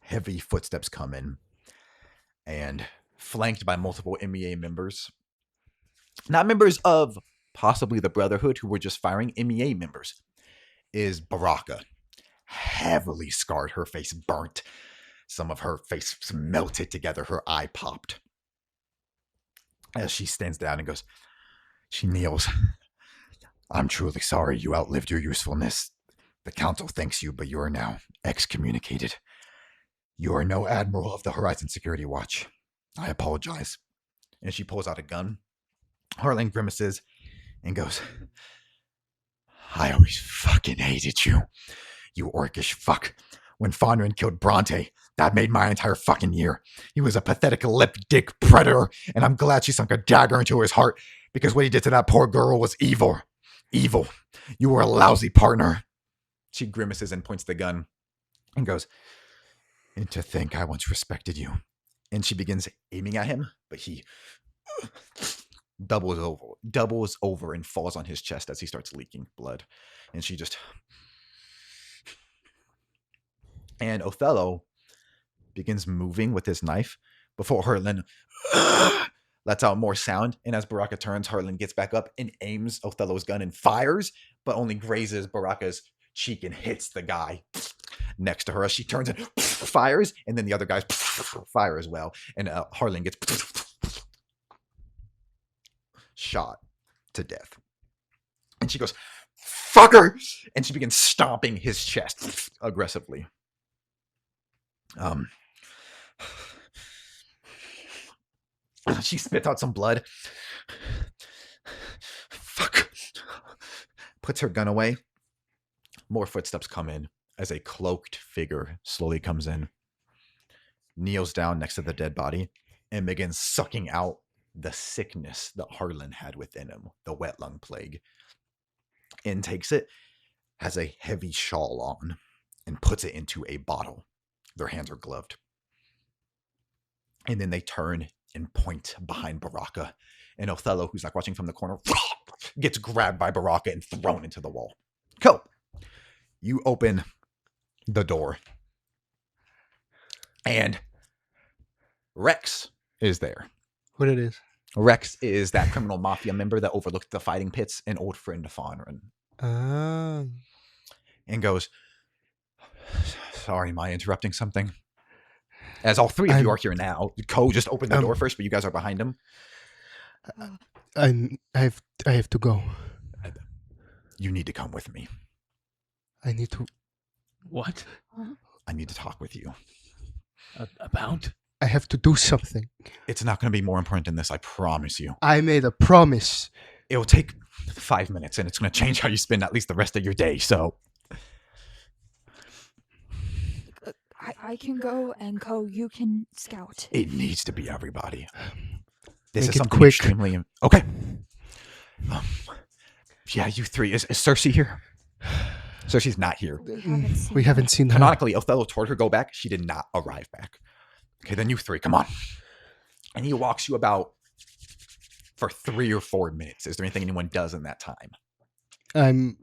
Speaker 1: Heavy footsteps come in, and flanked by multiple MEA members. Not members of possibly the Brotherhood who were just firing, MEA members, is Baraka. Heavily scarred, her face burnt. Some of her face melted together, her eye popped. As she stands down and goes, she kneels. "I'm truly sorry you outlived your usefulness. The council thanks you, but you are now excommunicated. You are no admiral of the Horizon Security Watch. I apologize." And she pulls out a gun. Harlan grimaces and goes, "I always fucking hated you. You orcish fuck. When Fondren killed Bronte, that made my entire fucking year. He was a pathetic lip dick predator, and I'm glad she sunk a dagger into his heart, because what he did to that poor girl was evil. Evil. You were a lousy partner." She grimaces and points the gun and goes, "And to think I once respected you." And she begins aiming at him, but he doubles over and falls on his chest as he starts leaking blood. And she just... And Othello begins moving with his knife before Harlan lets out more sound. And as Baraka turns, Harlan gets back up and aims Othello's gun and fires, but only grazes Baraka's cheek and hits the guy next to her as she turns and fires. And then the other guys fire as well. And Harlan gets shot to death. And she goes, "Fucker!" And she begins stomping his chest aggressively. She spits out some blood. Fuck. Puts her gun away. More footsteps come in as a cloaked figure slowly comes in, kneels down next to the dead body, and begins sucking out the sickness that Harlan had within him, the wet lung plague. Intakes it, has a heavy shawl on, and puts it into a bottle. Their hands are gloved. And then they turn and point behind Baraka. And Othello, who's like watching from the corner, gets grabbed by Baraka and thrown into the wall. Cool. You open the door. And Rex is there.
Speaker 3: What it is?
Speaker 1: Rex is that criminal mafia member that overlooked the fighting pits, an old friend of Fondren. And goes, "Sorry, am I interrupting something?" As all three of you are here now. Ko just opened the door first, but you guys are behind him.
Speaker 3: I have to go.
Speaker 1: You need to come with me.
Speaker 3: I need to...
Speaker 4: What?
Speaker 1: I need to talk with you.
Speaker 4: About?
Speaker 3: I have to do something.
Speaker 1: It's not going to be more important than this, I promise you.
Speaker 3: I made a promise.
Speaker 1: It'll take 5 minutes, and it's going to change how you spend at least the rest of your day, so...
Speaker 6: I can go, and Ko, you can scout.
Speaker 1: It needs to be everybody. This
Speaker 3: Make
Speaker 1: is
Speaker 3: it
Speaker 1: something
Speaker 3: quick.
Speaker 1: extremely... Okay. Yeah, you three. Is Cersei here? Cersei's not here.
Speaker 3: We haven't seen her.
Speaker 1: Canonically, Othello told her go back. She did not arrive back. Okay, then you three, come on. And he walks you about for 3 or 4 minutes. Is there anything anyone does in that time?
Speaker 3: I'm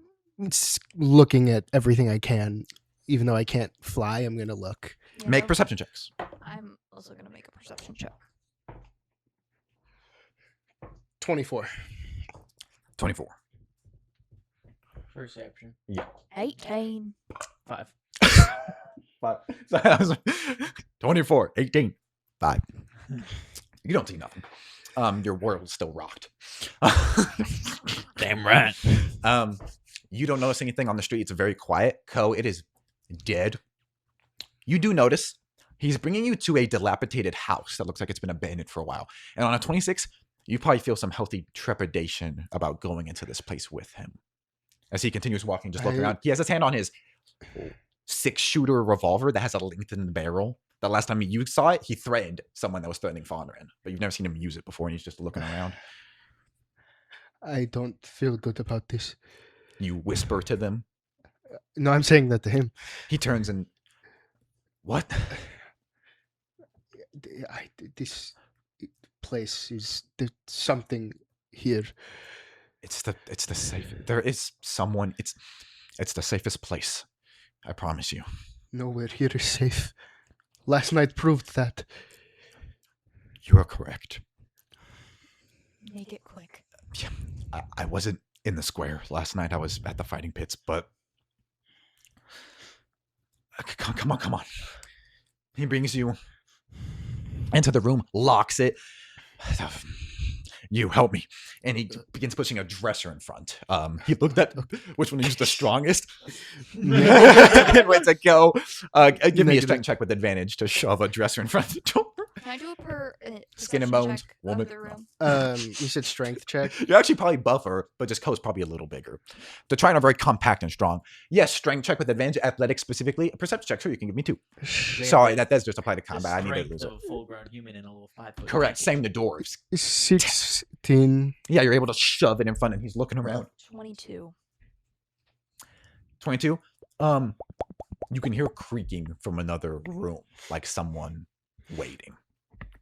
Speaker 3: looking at everything I can. Even though I can't fly, I'm going to look.
Speaker 6: Yeah,
Speaker 1: Make perception checks.
Speaker 6: I'm also gonna make a perception check.
Speaker 3: 24.
Speaker 1: 24.
Speaker 4: Perception.
Speaker 6: 18.
Speaker 4: 5.
Speaker 1: 5. So I was like, 24, 18, 5. You don't see nothing. Your world's still rocked.
Speaker 4: Damn right.
Speaker 1: You don't notice anything on the street. It's very quiet. It is dead. You do notice he's bringing you to a dilapidated house that looks like it's been abandoned for a while. And on a 26, you probably feel some healthy trepidation about going into this place with him. As he continues walking, just looking around. He has his hand on his 6-shooter revolver that has a lengthened barrel. The last time you saw it, he threatened someone that was threatening Fondren. But you've never seen him use it before, and he's just looking around.
Speaker 3: I don't feel good about this.
Speaker 1: You whisper to them.
Speaker 3: No, I'm saying that to him.
Speaker 1: He turns and... What?
Speaker 3: This place is... There's something here.
Speaker 1: It's the safe. There is someone. It's the safest place. I promise you.
Speaker 3: Nowhere here is safe. Last night proved that.
Speaker 1: You are correct.
Speaker 6: Make it quick.
Speaker 1: Yeah, I wasn't in the square last night. I was at the fighting pits, but come on. He brings you into the room, locks it. You help me. And he begins pushing a dresser in front. He looked at which one is the strongest. And went to go. Give me a strength check with advantage to shove a dresser in front of the door.
Speaker 6: Can I do a
Speaker 1: Skin and
Speaker 6: perception
Speaker 1: bones,
Speaker 6: check
Speaker 1: woman.
Speaker 6: of the room?
Speaker 3: You said strength check?
Speaker 1: You're actually probably buffer, but just Ko's probably a little bigger. They're trying to very compact and strong. Yes, strength check with advantage, athletics specifically. A perception check, sure, you can give me 2. Sorry, that does just apply to combat. I need to lose it.
Speaker 4: A full-grown human in a little 5-foot.
Speaker 1: Correct. Same to dwarves.
Speaker 3: 16.
Speaker 1: Yeah, you're able to shove it in front, and he's looking around.
Speaker 6: 22.
Speaker 1: 22. You can hear creaking from another room, like someone waiting.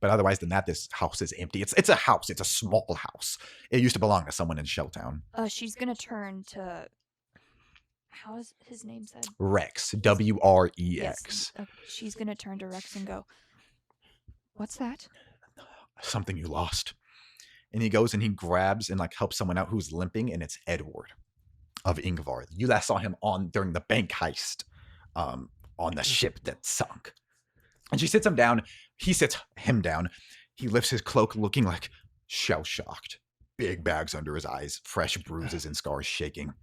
Speaker 1: But otherwise than that, this house is empty. It's a house. It's a small house. It used to belong to someone in Shelltown.
Speaker 6: She's gonna turn to... How is his name said?
Speaker 1: Rex. WREX.
Speaker 6: Yes. She's gonna turn to Rex and go, "What's that?"
Speaker 1: Something you lost. And he goes and he grabs and like helps someone out who's limping, and it's Edward of Ingvar. You last saw him during the bank heist on the ship that sunk. And she sits him down. He sits him down. He lifts his cloak looking like shell-shocked. Big bags under his eyes, fresh bruises and scars shaking.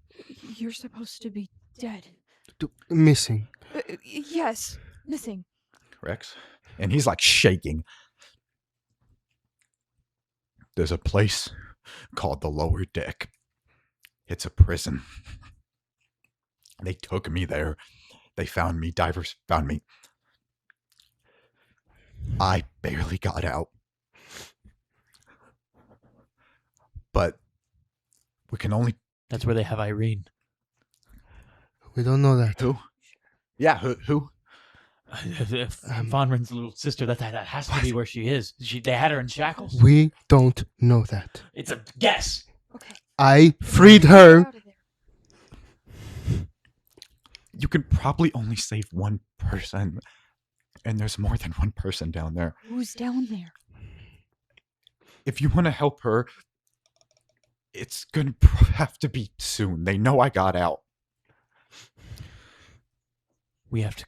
Speaker 6: You're supposed to be dead.
Speaker 3: Missing.
Speaker 6: Yes, missing.
Speaker 1: Rex. And he's like shaking. There's a place called the Lower Deck. It's a prison. They took me there. They found me. Divers found me. I barely got out. But we can only...
Speaker 4: That's where they have Irene.
Speaker 3: We don't know that.
Speaker 1: Who? Yeah, who?
Speaker 4: Vonren's little sister. That has to be where she is. They had her in shackles.
Speaker 3: We don't know that.
Speaker 4: It's a guess.
Speaker 6: Okay.
Speaker 3: I freed her.
Speaker 6: Out of there.
Speaker 1: You can probably only save one person. And there's more than one person down there.
Speaker 6: Who's down there?
Speaker 1: If you want to help her, it's going to have to be soon. They know I got out.
Speaker 4: We have to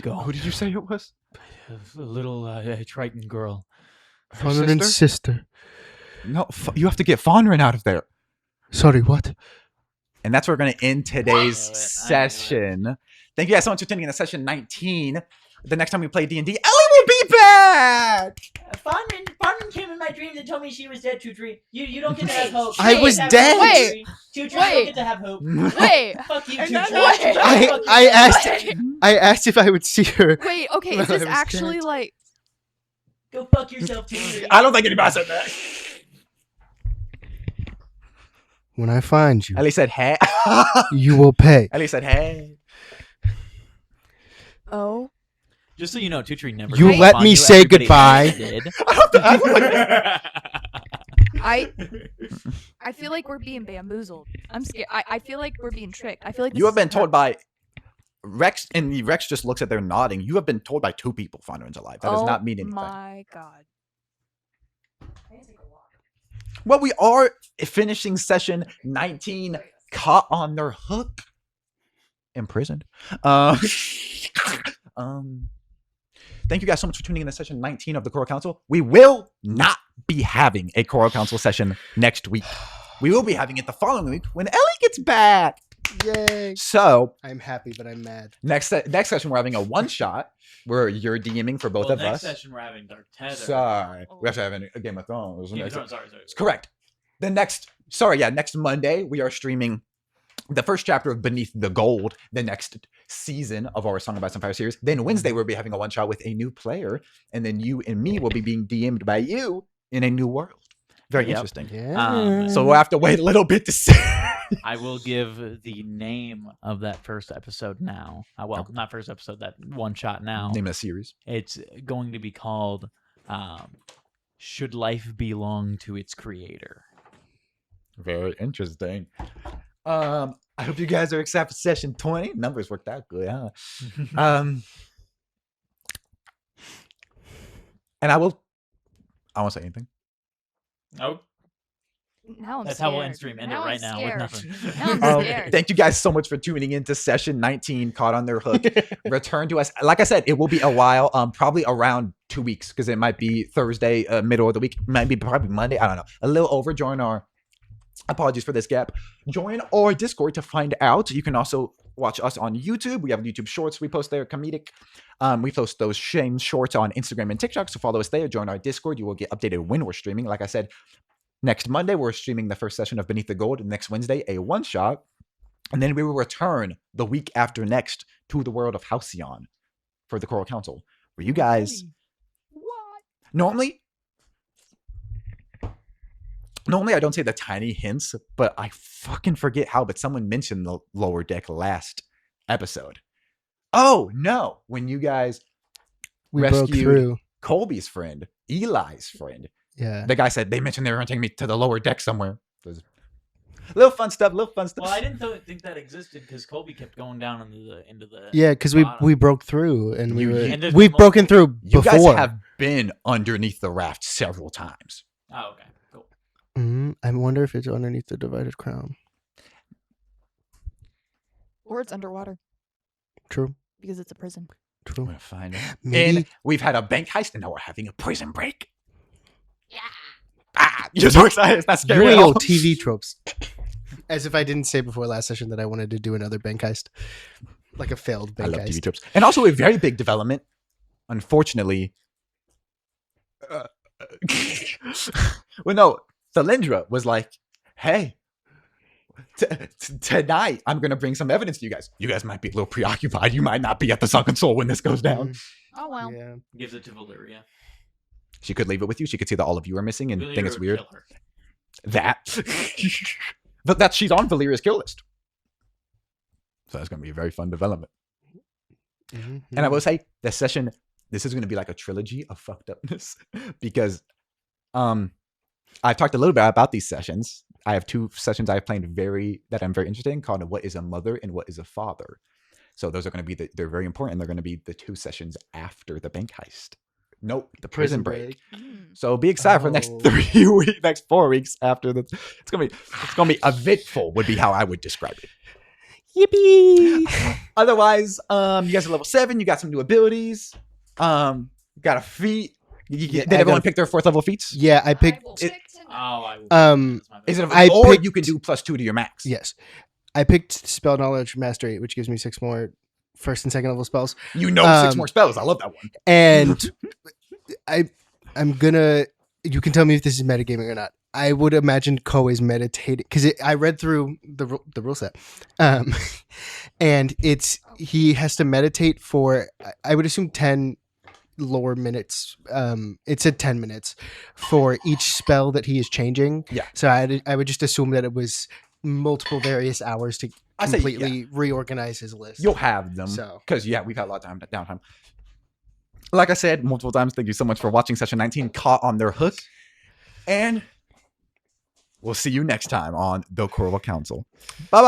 Speaker 4: go.
Speaker 1: Who did you say it was?
Speaker 4: A little Triton girl.
Speaker 1: Her
Speaker 3: Fonren's sister.
Speaker 1: No, you have to get Fondren out of there.
Speaker 3: Sorry, what?
Speaker 1: And that's where we're going to end today's
Speaker 4: I knew it.
Speaker 1: session. Thank you guys so much for tuning in to session 19. The next time we play D&D, Ellie will be back!
Speaker 4: Fondren came in my dreams and told me she was dead, Tutri. You don't get to have hope.
Speaker 3: I was dead.
Speaker 6: Wait.
Speaker 4: Tutri, you don't
Speaker 6: Wait.
Speaker 4: get to have hope.
Speaker 6: Wait.
Speaker 4: Fuck you,
Speaker 6: And
Speaker 4: Tutri.
Speaker 6: then-
Speaker 3: I asked if I would see her.
Speaker 6: Wait, okay,
Speaker 3: Well,
Speaker 6: is this
Speaker 3: I was
Speaker 6: actually
Speaker 3: scared.
Speaker 6: like...
Speaker 4: Go fuck yourself, Tutri.
Speaker 1: I don't think anybody said that.
Speaker 3: When I find you,
Speaker 1: Ellie said, hey.
Speaker 3: you will pay.
Speaker 1: Ellie said, hey.
Speaker 6: Oh?
Speaker 4: Just so you know, Tutri never.
Speaker 3: You
Speaker 4: gave
Speaker 3: let
Speaker 4: up on
Speaker 3: me
Speaker 4: you.
Speaker 3: say
Speaker 4: Everybody
Speaker 3: goodbye.
Speaker 4: else did.
Speaker 6: I feel like we're being bamboozled. I'm scared. I feel like we're being tricked. I feel like
Speaker 1: You have been told by Rex just looks at their nodding. You have been told by 2 people Fondarin's alive. That does not mean anything.
Speaker 6: My God.
Speaker 1: Well, we are finishing session 19, caught on their hook, imprisoned. Thank you guys so much for tuning in to session 19 of the Choral Council. We will not be having a Choral Council session next week. We will be having it the following week when Ellie gets back.
Speaker 3: Yay!
Speaker 1: So
Speaker 3: I'm happy, but I'm mad.
Speaker 1: next session we're having a one-shot where you're DMing for both of
Speaker 4: next
Speaker 1: us.
Speaker 4: Session we're having Dark Tether.
Speaker 1: Sorry, we have to have a Game of Thrones.
Speaker 4: Sorry.
Speaker 1: It's correct. Next Monday we are streaming the first chapter of Beneath the Gold, the next season of our Song of Ice and Fire series. Then Wednesday we'll be having a one-shot with a new player, and then you and me will be being DM'd by you in a new world. Very interesting.
Speaker 3: Yeah.
Speaker 1: So we'll have to wait a little bit to see.
Speaker 4: I will give the name of that first episode now. Well, not first episode, that one shot now.
Speaker 1: Name of the series.
Speaker 4: It's going to be called Should Life Belong to Its Creator?
Speaker 1: Very interesting. I hope you guys are excited for session 20. Numbers worked out good, huh? And I won't say anything.
Speaker 4: Oh,
Speaker 6: Now I'm
Speaker 4: that's
Speaker 6: scared.
Speaker 4: how we'll end stream. End it
Speaker 6: Now
Speaker 4: right
Speaker 6: I'm
Speaker 4: now with
Speaker 6: scared.
Speaker 4: nothing.
Speaker 6: Now I'm scared.
Speaker 1: Thank you guys so much for tuning in to session 19, Caught on Their Hook. Return to us. Like I said, it will be a while, probably around 2 weeks, because it might be Thursday, middle of the week. Might be probably Monday. I don't know. A little over. Join our, apologies for this gap. Join our Discord to find out. You can also watch us on YouTube. We have YouTube Shorts we post there, comedic. We post those Shane Shorts on Instagram and TikTok, so follow us there. Join our Discord. You will get updated when we're streaming. Like I said, next Monday, we're streaming the first session of Beneath the Gold. Next Wednesday, a one-shot. And then we will return the week after next to the world of Halcyon for the Choral Council, where you guys... Normally, I don't say the tiny hints, but I fucking forget how, but someone mentioned the lower deck last episode. Oh, no. When you guys
Speaker 3: We broke
Speaker 1: rescued
Speaker 3: through.
Speaker 1: Colby's friend, Eli's friend.
Speaker 3: Yeah.
Speaker 1: The guy said they mentioned they were going to take me to the lower deck somewhere. There's little fun stuff.
Speaker 4: Well, I didn't think that existed because Colby kept going down into the
Speaker 3: Yeah, because we broke through and
Speaker 1: And
Speaker 3: we've broken through
Speaker 1: You
Speaker 3: before.
Speaker 1: guys have been underneath the raft several times.
Speaker 4: Oh, okay, cool.
Speaker 3: I wonder if it's underneath the divided crown.
Speaker 6: Or it's underwater
Speaker 3: True.
Speaker 6: because it's a prison.
Speaker 1: I'm
Speaker 3: True.
Speaker 1: going to find out.
Speaker 3: Maybe-
Speaker 1: And we've had a bank heist, and now we're having a prison break. Yeah. You're so excited. It's not scary at
Speaker 3: Real
Speaker 1: all.
Speaker 3: TV tropes. As if I didn't say before last session that I wanted to do another bank heist. Like a failed
Speaker 1: I
Speaker 3: bank
Speaker 1: love
Speaker 3: heist.
Speaker 1: TV tropes. And also a very big development, unfortunately. Well, no, Thalindra was like, hey, tonight I'm going to bring some evidence to you guys. You guys might be a little preoccupied. You might not be at the Sunken Soul when this goes down.
Speaker 6: Oh well.
Speaker 3: Yeah.
Speaker 4: Gives it to Valyria.
Speaker 1: She could leave it with you. She could see that all of you are missing and
Speaker 4: Valyria
Speaker 1: think it's
Speaker 4: would
Speaker 1: weird.
Speaker 4: kill her.
Speaker 1: That. But that she's on Valyria's kill list. So that's going to be a very fun development.
Speaker 3: Mhm.
Speaker 1: And I will say, this session, this is going to be like a trilogy of fucked upness because I've talked a little bit about these sessions. I have 2 sessions I've played that I'm very interested in called What is a Mother and What is a Father. So those are going to be, they're very important. They're going to be the 2 sessions after the bank heist. Nope, the prison break. So be excited for the next
Speaker 3: Oh.
Speaker 1: 3 weeks, next 4 weeks after the. It's gonna be eventful. Would be how I would describe it.
Speaker 3: Yippee!
Speaker 1: Otherwise, you guys are level 7. You got some new abilities. You got a feat.
Speaker 3: Yeah,
Speaker 1: Did
Speaker 3: I
Speaker 1: everyone
Speaker 3: got-
Speaker 1: pick their 4th level feats?
Speaker 3: Yeah, I picked.
Speaker 2: I will
Speaker 1: it-
Speaker 2: pick tonight.
Speaker 4: Oh, I will.
Speaker 3: Um,
Speaker 4: That's my
Speaker 1: Is it
Speaker 4: favorite.
Speaker 3: I
Speaker 1: or
Speaker 3: picked-
Speaker 1: you can do +2 to your max?
Speaker 3: Yes, I picked spell knowledge mastery, which gives me 6 more first and second level spells.
Speaker 1: You know 6 more spells. I love that one.
Speaker 3: And I'm gonna. You can tell me if this is metagaming or not. I would imagine Ko is meditating because I read through the rule set, and he has to meditate for I would assume 10 lore minutes. It said 10 minutes for each spell that he is changing.
Speaker 1: Yeah.
Speaker 3: So I would just assume that it was multiple various hours to
Speaker 1: I say,
Speaker 3: completely reorganize his list.
Speaker 1: You'll have them.
Speaker 3: So
Speaker 1: Because, we've had a lot of downtime. Like I said multiple times, thank you so much for watching session 19, Caught on Their Hook. And we'll see you next time on the Choral Council. Bye-bye.